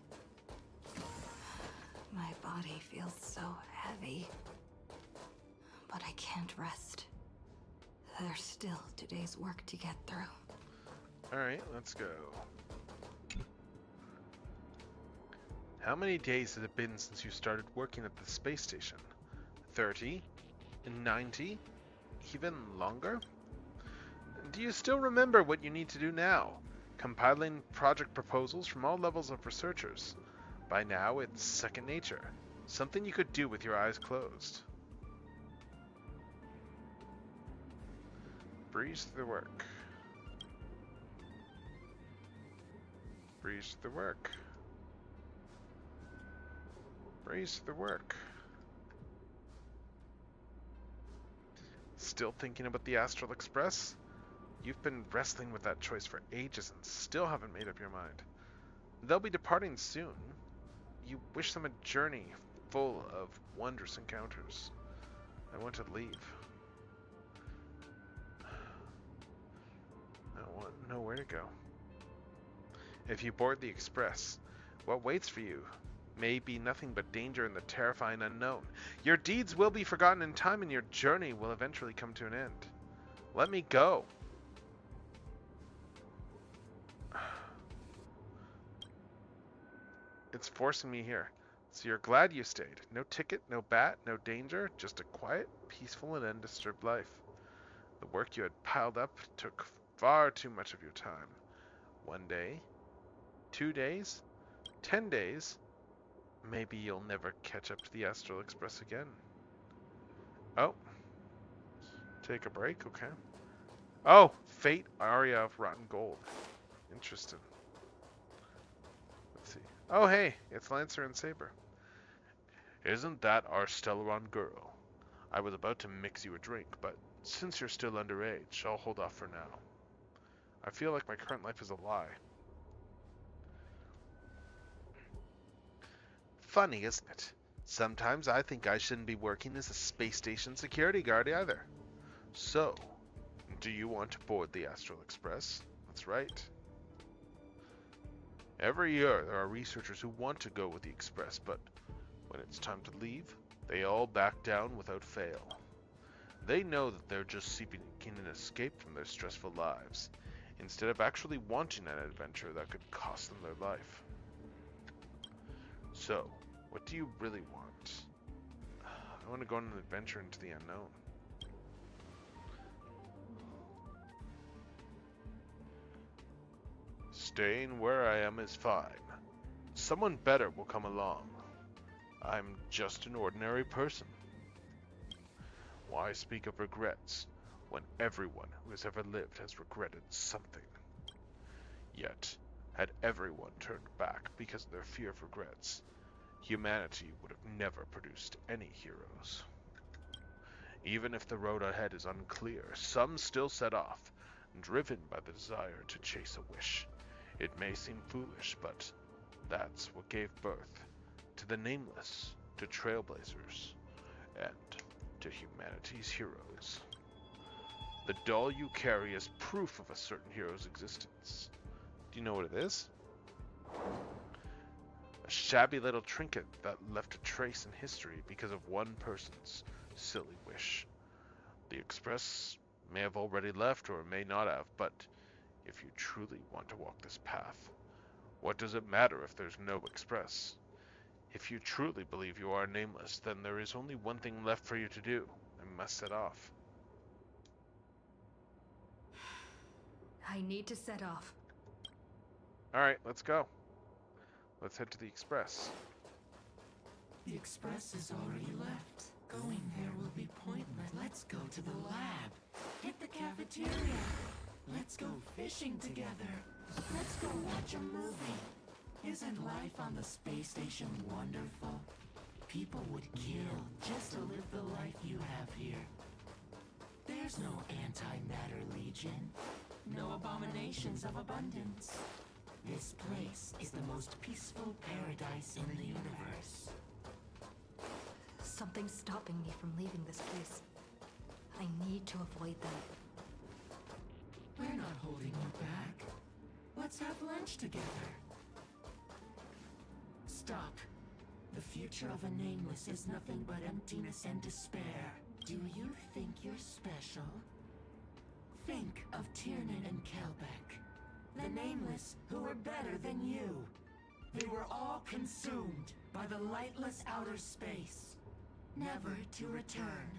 My body feels so heavy. But I can't rest. There's still today's work to get through. Alright, let's go. How many days has it been since you started working at the space station? 30? 90? Even longer? Do you still remember what you need to do now? Compiling project proposals from all levels of researchers. By now, it's second nature. Something you could do with your eyes closed. Breeze through the work. Breeze through the work. Breeze through the work. Still thinking about the Astral Express? You've been wrestling with that choice for ages and still haven't made up your mind. They'll be departing soon. You wish them a journey full of wondrous encounters. I want to leave. I want to know where to go. If you board the express, what waits for you may be nothing but danger and the terrifying unknown. Your deeds will be forgotten in time and your journey will eventually come to an end. Let me go. It's forcing me here. So you're glad you stayed. No ticket, no bat, no danger, just a quiet, peaceful, and undisturbed life. The work you had piled up took far too much of your time. 1 day, 2 days, 10 days. Maybe you'll never catch up to the Astral Express again. Oh. Take a break, okay. Oh, Fate Aria of Rotten Gold. Interesting. Let's see. Oh, hey, it's Lancer and Saber. Isn't that our Stellaron girl? I was about to mix you a drink, but since you're still underage, I'll hold off for now. I feel like my current life is a lie. Funny, isn't it? Sometimes I think I shouldn't be working as a space station security guard either. So, do you want to board the Astral Express? That's right. Every year there are researchers who want to go with the Express, but when it's time to leave, they all back down without fail. They know that they're just seeking an escape from their stressful lives, instead of actually wanting an adventure that could cost them their life. So, what do you really want? I want to go on an adventure into the unknown. Staying where I am is fine. Someone better will come along. I'm just an ordinary person. Why speak of regrets when everyone who has ever lived has regretted something? Yet, had everyone turned back because of their fear of regrets, humanity would have never produced any heroes. Even if the road ahead is unclear, some still set off, driven by the desire to chase a wish. It may seem foolish, but that's what gave birth to the Nameless, to Trailblazers, and to humanity's heroes. The doll you carry is proof of a certain hero's existence. Do you know what it is? A shabby little trinket that left a trace in history because of one person's silly wish. The Express may have already left or may not have, but if you truly want to walk this path, what does it matter if there's no Express? If you truly believe you are nameless, then there is only one thing left for you to do, and must set off. I need to set off. Alright, let's go. Let's head to the Express. The Express has already left. Going there will be pointless. Let's go to the lab. Hit the cafeteria. Let's go fishing together. Let's go watch a movie. Isn't life on the space station wonderful? People would kill just to live the life you have here. There's no anti-matter legion. No abominations of abundance. This place is the most peaceful paradise in the universe. Something's stopping me from leaving this place. I need to avoid them. We're not holding you back. Let's have lunch together. Stop. The future of a Nameless is nothing but emptiness and despair. Do you think you're special? Think of Tiernan and Kelbeck. The Nameless who were better than you. They were all consumed by the lightless outer space, never to return.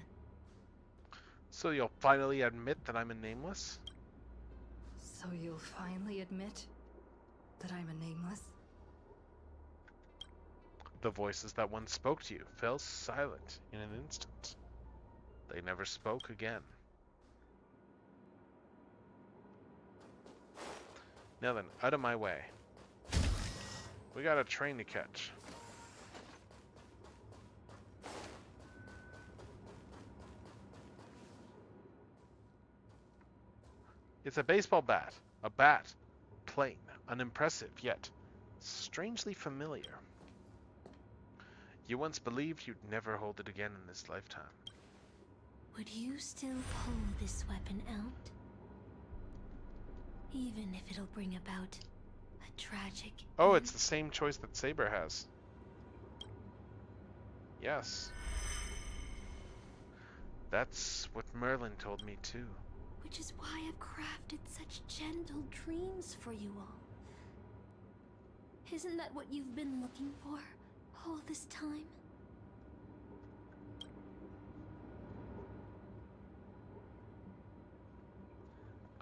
So you'll finally admit that I'm a Nameless? So you'll finally admit that I'm a Nameless? The voices that once spoke to you fell silent in an instant. They never spoke again. Now then, out of my way. We got a train to catch. It's a baseball bat. A bat. Plain, unimpressive, yet strangely familiar. You once believed you'd never hold it again in this lifetime. Would you still pull this weapon out? Even if it'll bring about a tragic... Oh, it's the same choice that Saber has. Yes. That's what Merlin told me too. Which is why I've crafted such gentle dreams for you all. Isn't that what you've been looking for all this time?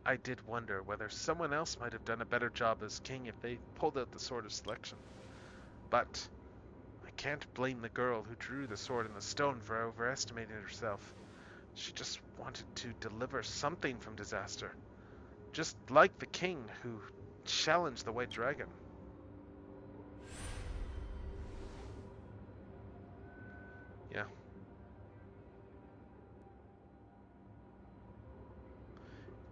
I did wonder whether someone else might have done a better job as king if they pulled out the Sword of Selection. But I can't blame the girl who drew the sword in the stone for overestimating herself. She just wanted to deliver something from disaster. Just like the king who challenged the White Dragon. Yeah.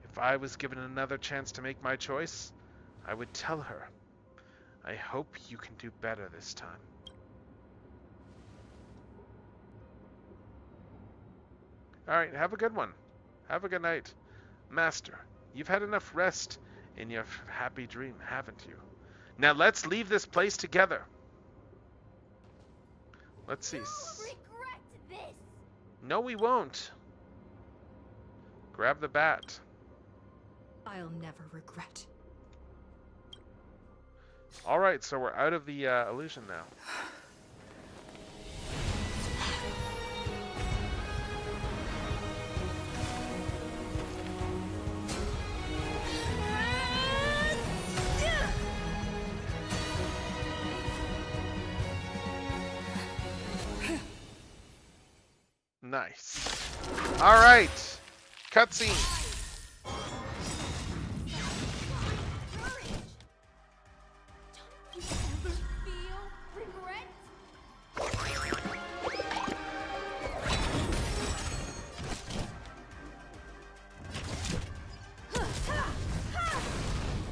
If I was given another chance to make my choice, I would tell her, I hope you can do better this time. Alright, have a good one. Have a good night. Master, you've had enough rest in your happy dream, haven't you? Now let's leave this place together. Let's see. You'll regret this. No, we won't. Grab the bat. I'll never regret. Alright, so we're out of the illusion now. Nice. Alright. Cutscene.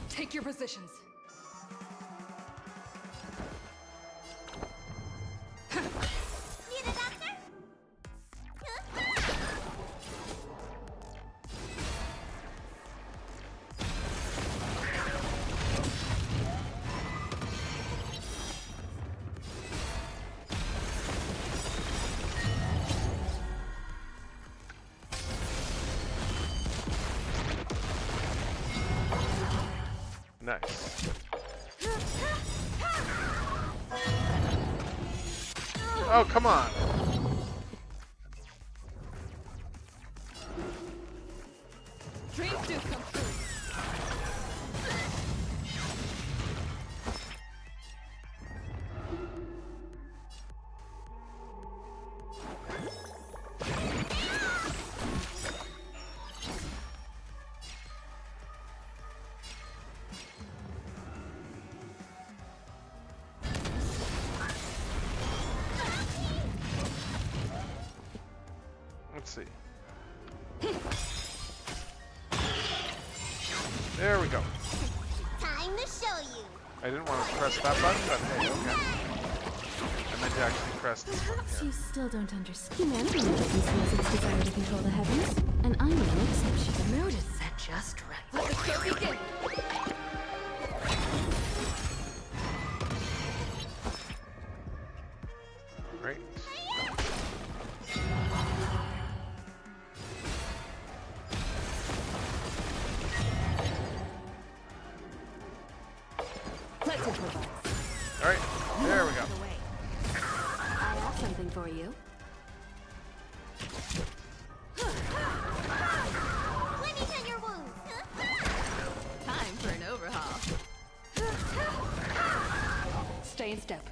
Take your positions. Need a doctor? Nice. Oh, come on. Dreams do come true. Let's see. There we go. Time to show you. I didn't want to press that button, but hey, okay. I meant to actually press this one Perhaps here. you still don't understand. Humanity conceals its desire to control the heavens, and I'm no exception. The mood is set just right. Let the show begin. Great. Let's improvise. Alright, there we go. I have something for you. Let me tend your wounds. Time for an overhaul. Stay in step.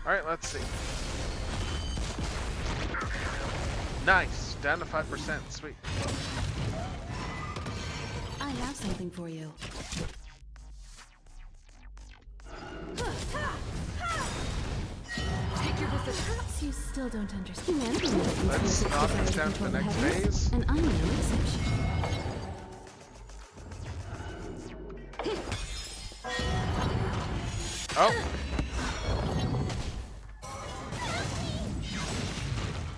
Alright, let's see. Nice. Down to 5%. Sweet. I have something for you. Take your position. Perhaps you still don't understand. Humanity Let's conceals its knock desire this to down to control the the next heavens, phase. and I'm no exception. Oh.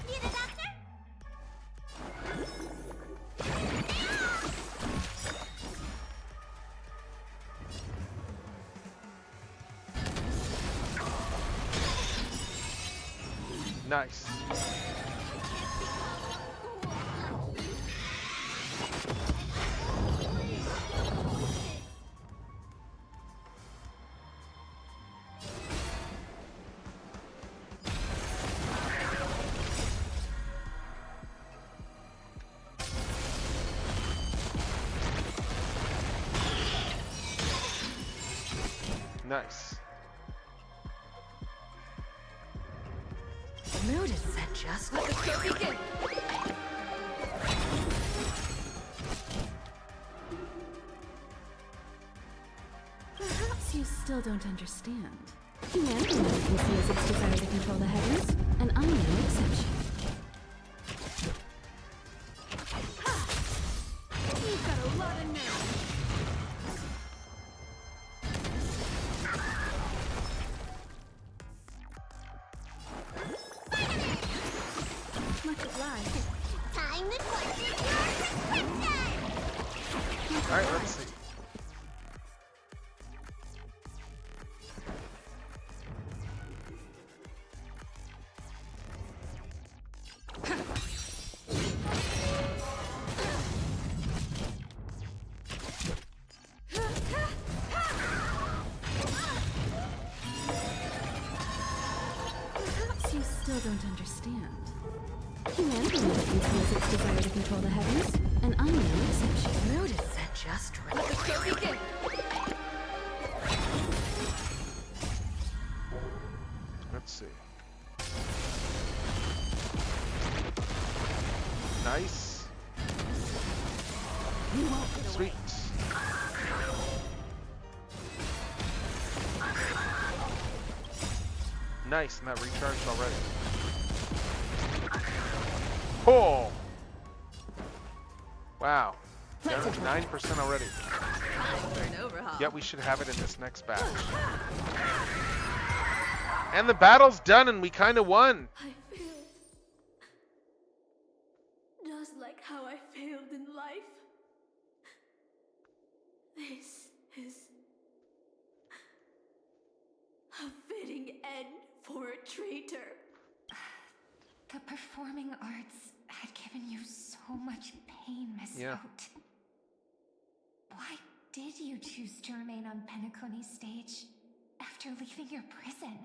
Need a doctor? Nice. Nice. The mood is set just like a begin. Perhaps you still don't understand. Humanity never conceals its desire to control the heavens, and I'm no exception. You've got a lot of nerve. Much obliged. Time to question your prescription! Alright, let's see. Perhaps you still don't understand. Humanity never conceals its desire to control the heavens, and I'm no exception. The mood is set just right. Let us go begin. Let's see. Nice. Sweet. Nice, and that recharged already. Oh! Wow. Down to 9% already. Time for an overhaul. Yet we should have it in this next batch. And the battle's done and we kind of won. I failed. Just like how I failed in life. This is a fitting end for a traitor. The performing arts had given you so much pain, Miss Yeah. Oat. Why did you choose to remain on Penacony's stage after leaving your prison?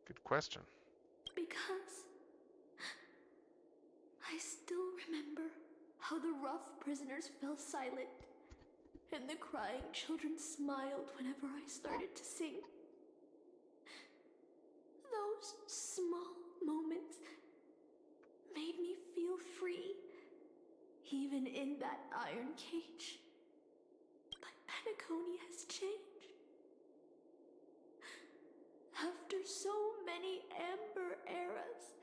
Good question. Because I still remember how the rough prisoners fell silent and the crying children smiled whenever I started to sing. Those small moments made me feel free, even in that iron cage. But Penacony has changed. After so many Amber eras,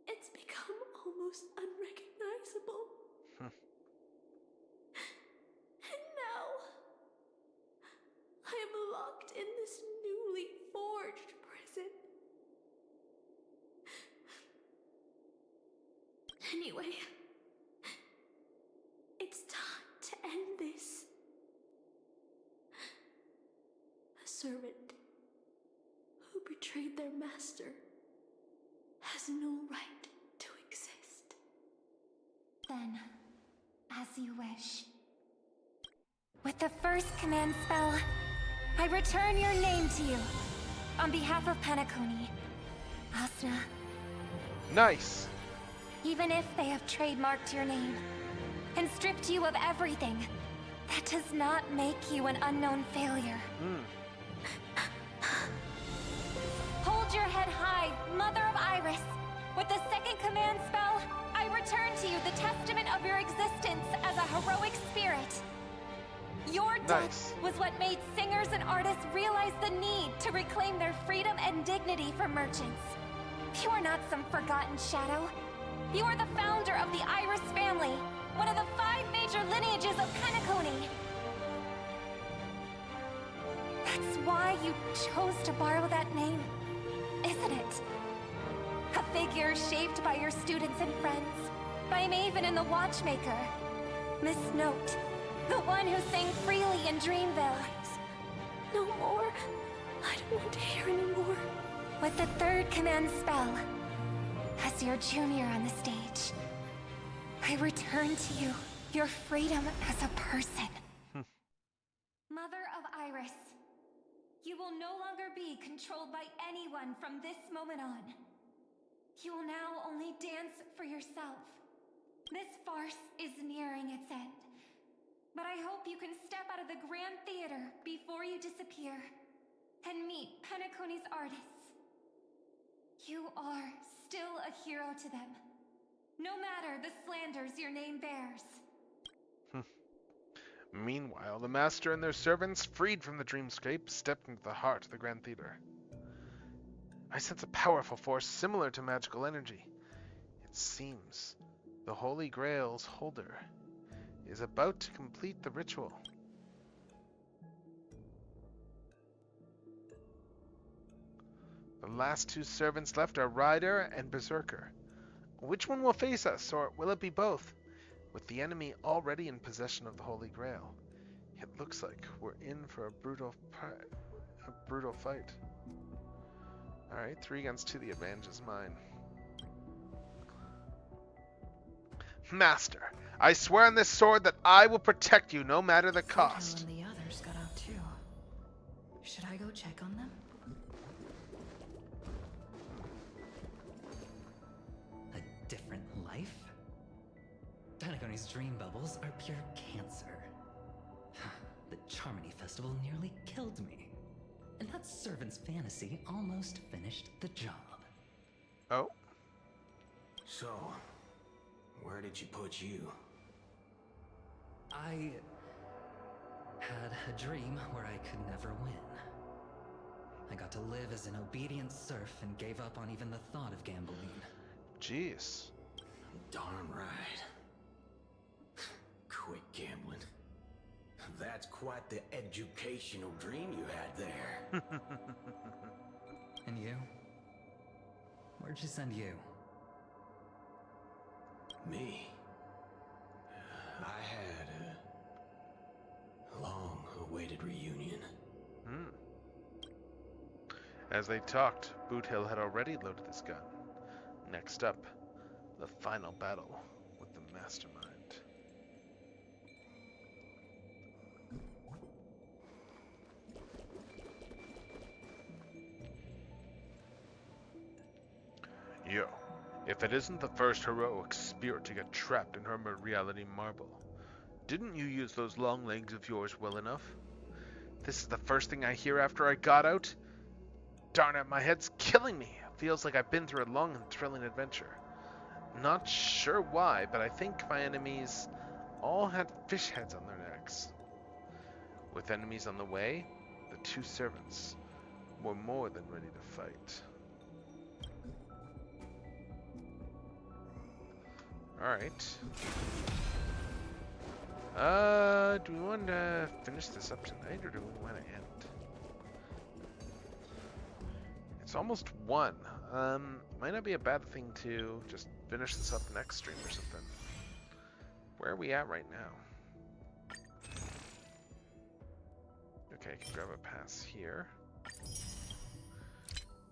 it's become almost unrecognizable. And now, I am locked in this newly forged prison. Anyway, it's time to end this. A servant who betrayed their master has no right to exist. Then, as you wish. With the first command spell, I return your name to you. On behalf of Penacony, Asuna. Nice. Even if they have trademarked your name and stripped you of everything, that does not make you an unknown failure. Hold your head high, Mother of Iris. With the second command spell, I return to you the testament of your existence as a heroic spirit. Your death was what made singers and artists realize the need to reclaim their freedom and dignity from merchants. You are not some forgotten shadow. You are the founder of the Iris family, one of the 5 major lineages of Penacony. you chose to borrow that name, isn't it? A figure shaped by your students and friends, by Maven and the Watchmaker. Miss Note, the one who sang freely in Dreamville. No more. I don't want to hear anymore. With the third command spell, as your junior on the stage, I return to you your freedom as a person. Mother of Iris, you will no longer be controlled by anyone from this moment on. You will now only dance for yourself. This farce is nearing its end, but I hope you can step out of the Grand Theater before you disappear and meet Penacony's artists. You are still a hero to them, no matter the slanders your name bears. Meanwhile, the master and their servants, freed from the dreamscape, stepped into the heart of the Grand Theater. I sense a powerful force similar to magical energy. It seems the Holy Grail's holder is about to complete the ritual. The last two servants left are Ryder and Berserker. Which one will face us, or will it be both? With the enemy already in possession of the Holy Grail, it looks like we're in for a brutal fight. Alright, 3 against 2, the advantage is mine. Master, I swear on this sword that I will protect you no matter the cost. And the others got out too. Should I go check on them? A different life? Penacony's dream bubbles are pure cancer. The Charmony Festival nearly killed me. And that servant's fantasy almost finished the job. Oh? So, where did you put you? I had a dream where I could never win. I got to live as an obedient serf and gave up on even the thought of gambling. Jeez. Darn right. Quit gambling. That's quite the educational dream you had there. And you? Where'd you send you? Me? I had a long-awaited reunion. As they talked, Boot Hill had already loaded his gun. Next up, the final battle with the Mastermind. Yo, if it isn't the first heroic spirit to get trapped in her reality marble, didn't you use those long legs of yours well enough? This is the first thing I hear after I got out. Darn it, my head's killing me. It feels like I've been through a long and thrilling adventure. Not sure why, but I think my enemies all had fish heads on their necks. With enemies on the way, the two servants were more than ready to fight. Alright. Do we want to finish this up tonight, or do we want to end? It's almost 1. Might not be a bad thing to just finish this up next stream or something. Where are we at right now? Okay, I can grab a pass here.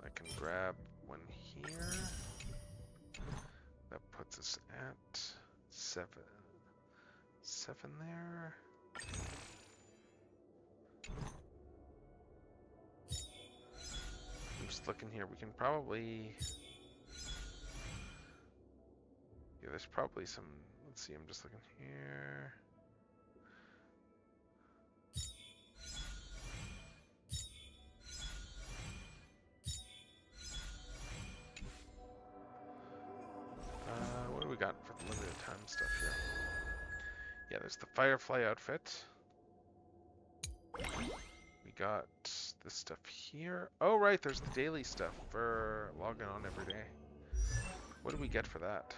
I can grab one here. That puts us at 7. 7 there. I'm just looking here. We can probably... Yeah, there's probably some... Let's see, I'm just looking here. What do we got for the limited time stuff here? Yeah, there's the Firefly outfit. We got this stuff here. Oh, right, there's the daily stuff for logging on every day. What do we get for that?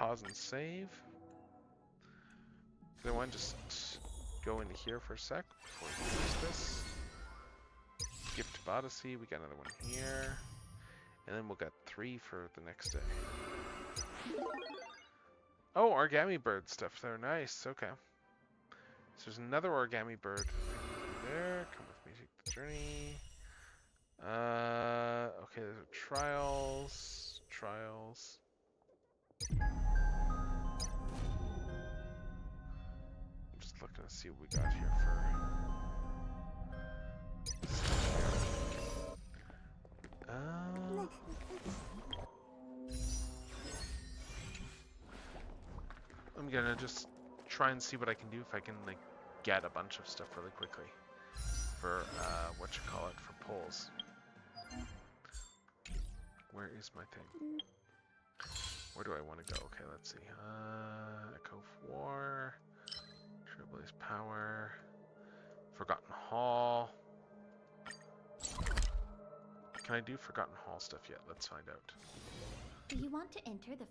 pause and save. I want to just go into here for a sec before we use this. Gift of Odyssey, we got another one here. And then we'll get 3 for the next day. Oh, origami bird stuff there, nice, okay. So there's another origami bird there, come with me, take the journey. Okay, there's a trials. I'm just looking to see what we got here for... I'm gonna just try and see what I can do if I can like get a bunch of stuff really quickly for for polls. Where is my thing? Where do I want to go? Okay, let's see. Echo of War, Trailblaze Power, Forgotten Hall. Can I do Forgotten Hall stuff yet? Let's find out. Do you want to enter the...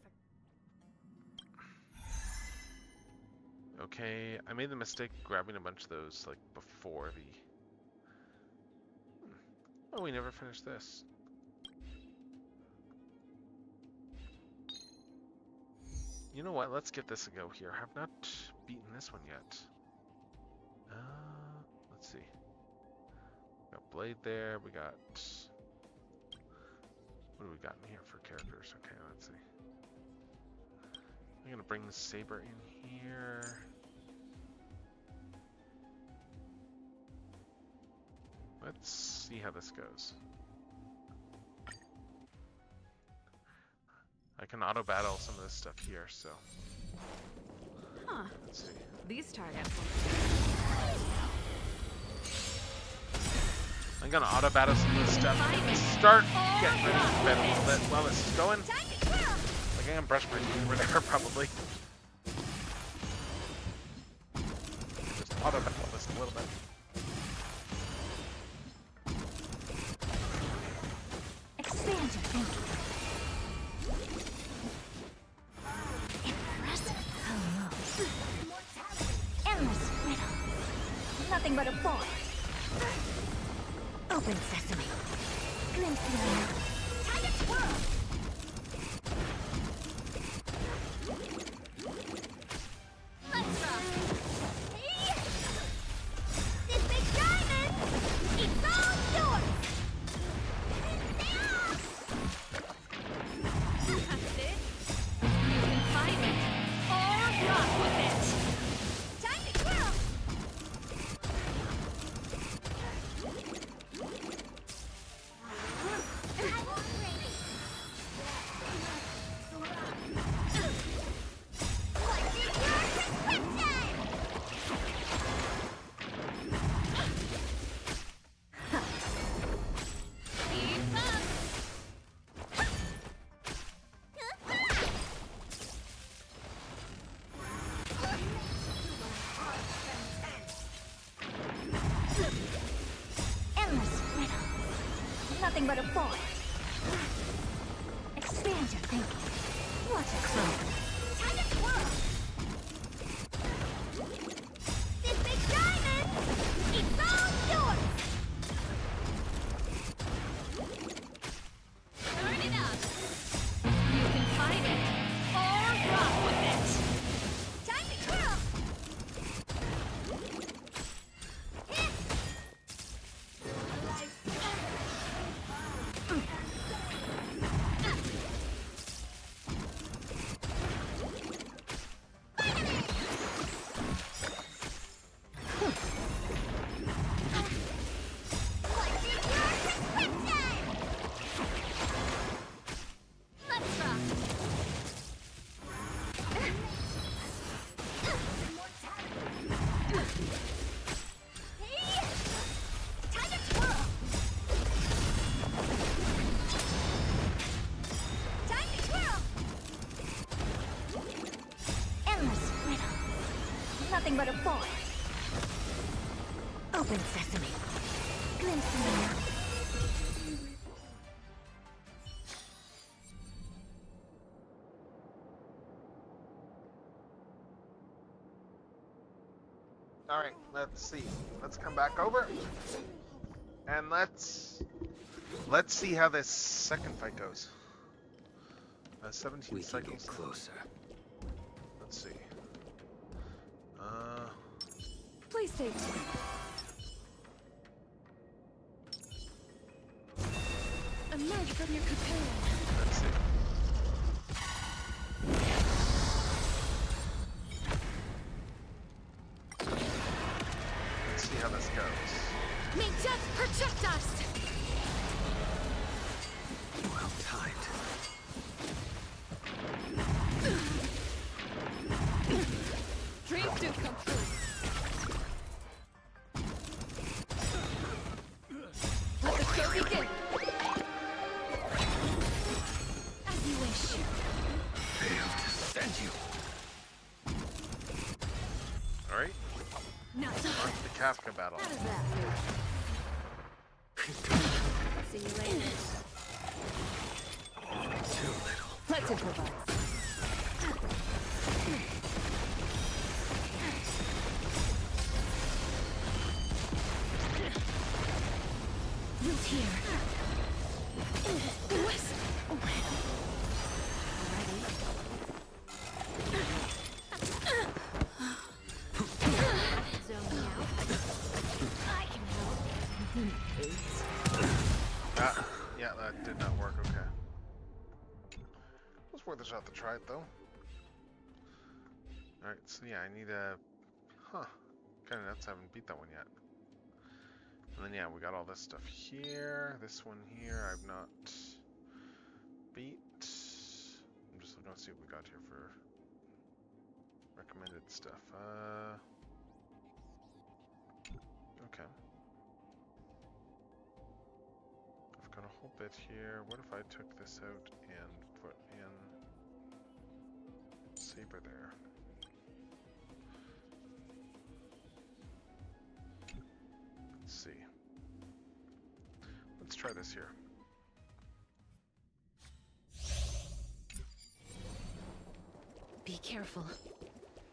Okay, I made the mistake of grabbing a bunch of those like before the... Oh, we never finished this. You know what? Let's get this a go here. I have not beaten this one yet. Let's see. We got Blade there. We got... What do we got in here for characters? Okay, let's see. I'm gonna bring the Saber in here. Let's see how this goes. I can auto battle some of this stuff here, so. Huh. Let's see. These targets. I'm gonna auto battle some of this stuff and start getting ready to bed a little bit while this is going. Like I'm gonna brush my teeth over there probably. Just auto battle this a little bit. Expand your thinking. Impressive. Almost. Endless riddle. Nothing but a void. Open sesame. Glimpse the unknown. Time to twirl. Let's rock. This big diamond, it's all yours. That's it. You can find it or rock with it. Time to twirl. Endless riddle. Nothing but a void. Expand your thinking. What a clue. Time to twirl. This big diamond, it's all yours. Turn it up. You can find it or rock with it. Time to twirl. Let's rock. Time to twirl. Time to twirl. Endless riddle. Nothing but a void. Open sesame. Glimpse the unknown. Alright, let's see. Let's come back over. And let's see how this second fight goes. 17 cycles. Closer. Let's see. Please take two. Emerge from your cocoon. Let's see. Let's see how this goes. May death protect us! Well timed. Dreams do come true. Let the show begin. As you wish. Failed to send you. Alright. Not On to the Kafka battle. How does that feel? See you later. Too little. Let's improvise. Root here. West. Zone me out. I can help. Yeah, that did not work. Okay. It was worth a shot to try it though. Alright, so yeah, I need a... Huh. Kinda nuts, I haven't beat that one yet. And then yeah, we got all this stuff here. This one here, I've not beat. I'm just looking to see what we got here for recommended stuff. Okay. I've got a whole bit here. What if I took this out and put in Saber there? Let's see. Let's try this here. Be careful.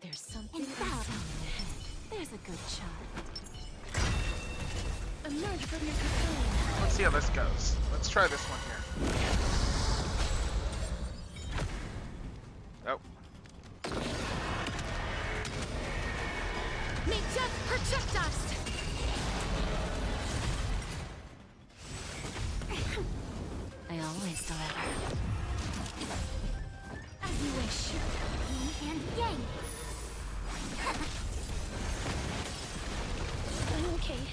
There's something ahead. There's a good shot. Emerge from your cocoon. Let's see how this goes. Let's try this one here. Oh. May death protect us! I always deliver. As you wish. Yin and yang. I'm okay.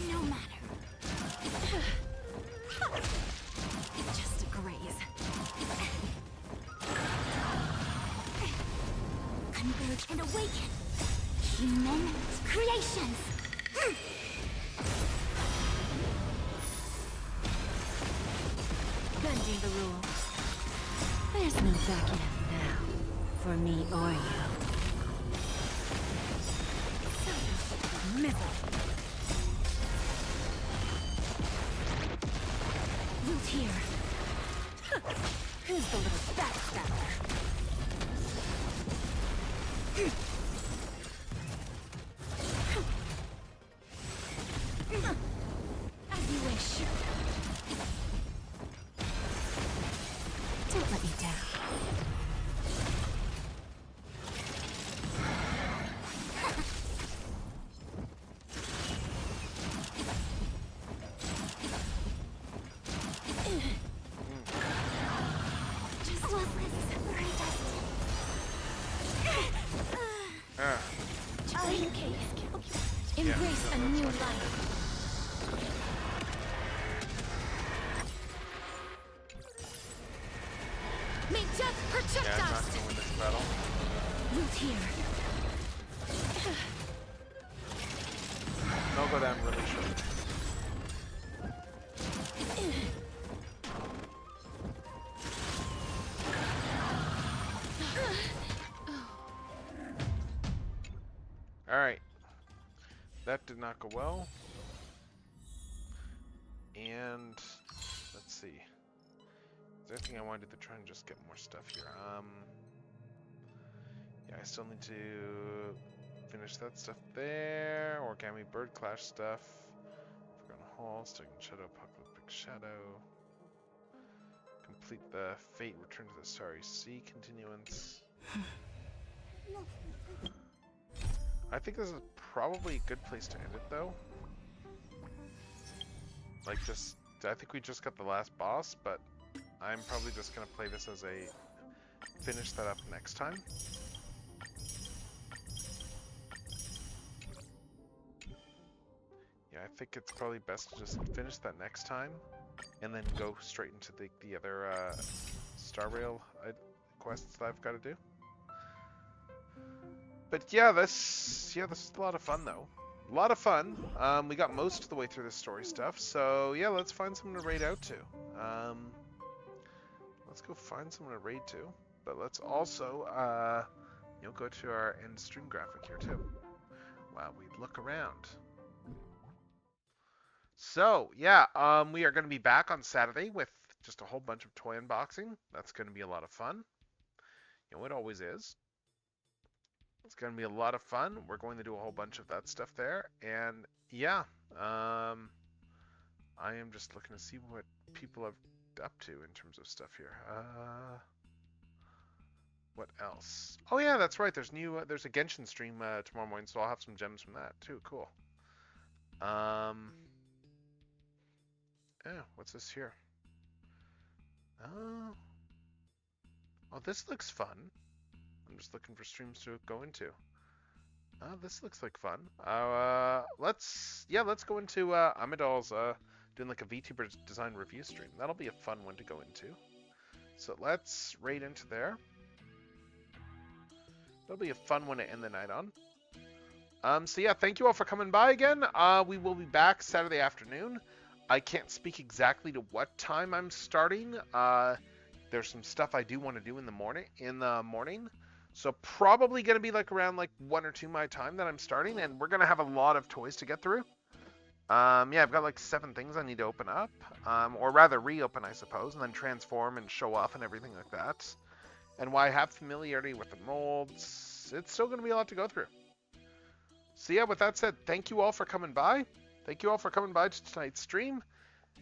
No matter. Just a graze. Converge and awaken. Human creations. Bending the rules. There's no backing up now, for me or you. Middle. Root here. Who's the little backstabber? As you wish. Don't let me down. Just was this Are you okay? Embrace a new life. May death protect Yeah, I'm not us! gonna win this battle. Root here. I'll go down really short. Alright. That did not go well. And let's see. there anything I want to do to try and just get more stuff here? Yeah, I still need to finish that stuff there. Origami Bird Clash stuff. Forgotten Hall, Stuck in Shadow, Apocalyptic Shadow. Complete the Fate Return to the Starry Sea continuance. I think this is probably a good place to end it, though. Like, just, I think we just got the last boss, but I'm probably just gonna play this as a finish that up next time. Yeah, I think it's probably best to just finish that next time, and then go straight into the other Star Rail quests that I've got to do. But yeah, this is a lot of fun though. A lot of fun. We got most of the way through the story stuff, so yeah, let's find someone to raid out to. Let's go find someone to raid to, but let's also go to our end stream graphic here too, while we look around. So yeah, we are going to be back on Saturday with just a whole bunch of toy unboxing. That's going to be a lot of fun. You know, it always is. It's going to be a lot of fun. We're going to do a whole bunch of that stuff there. And yeah, I am just looking to see what people have up to in terms of stuff here. What else? Oh yeah, that's right. There's a Genshin stream tomorrow morning, so I'll have some gems from that too. Cool. Yeah, what's this here? Oh, this looks fun. I'm just looking for streams to go into. This looks like fun. Let's go into Amidal's doing like a VTuber design review stream. That'll be a fun one to go into. So let's raid into there. That'll be a fun one to end the night on. So yeah, thank you all for coming by again. We will be back Saturday afternoon. I can't speak exactly to what time I'm starting. There's some stuff I do want to do in the morning. So probably going to be like around like 1 or 2 my time that I'm starting, and we're going to have a lot of toys to get through. Yeah, I've got like 7 things I need to open up, or rather reopen, I suppose, and then transform and show off and everything like that. And while I have familiarity with the molds, it's still going to be a lot to go through. So yeah, with that said, thank you all for coming by. Thank you all for coming by to tonight's stream.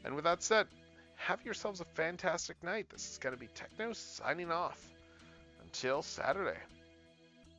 And with that said, have yourselves a fantastic night. This is going to be Techno signing off. Until Saturday.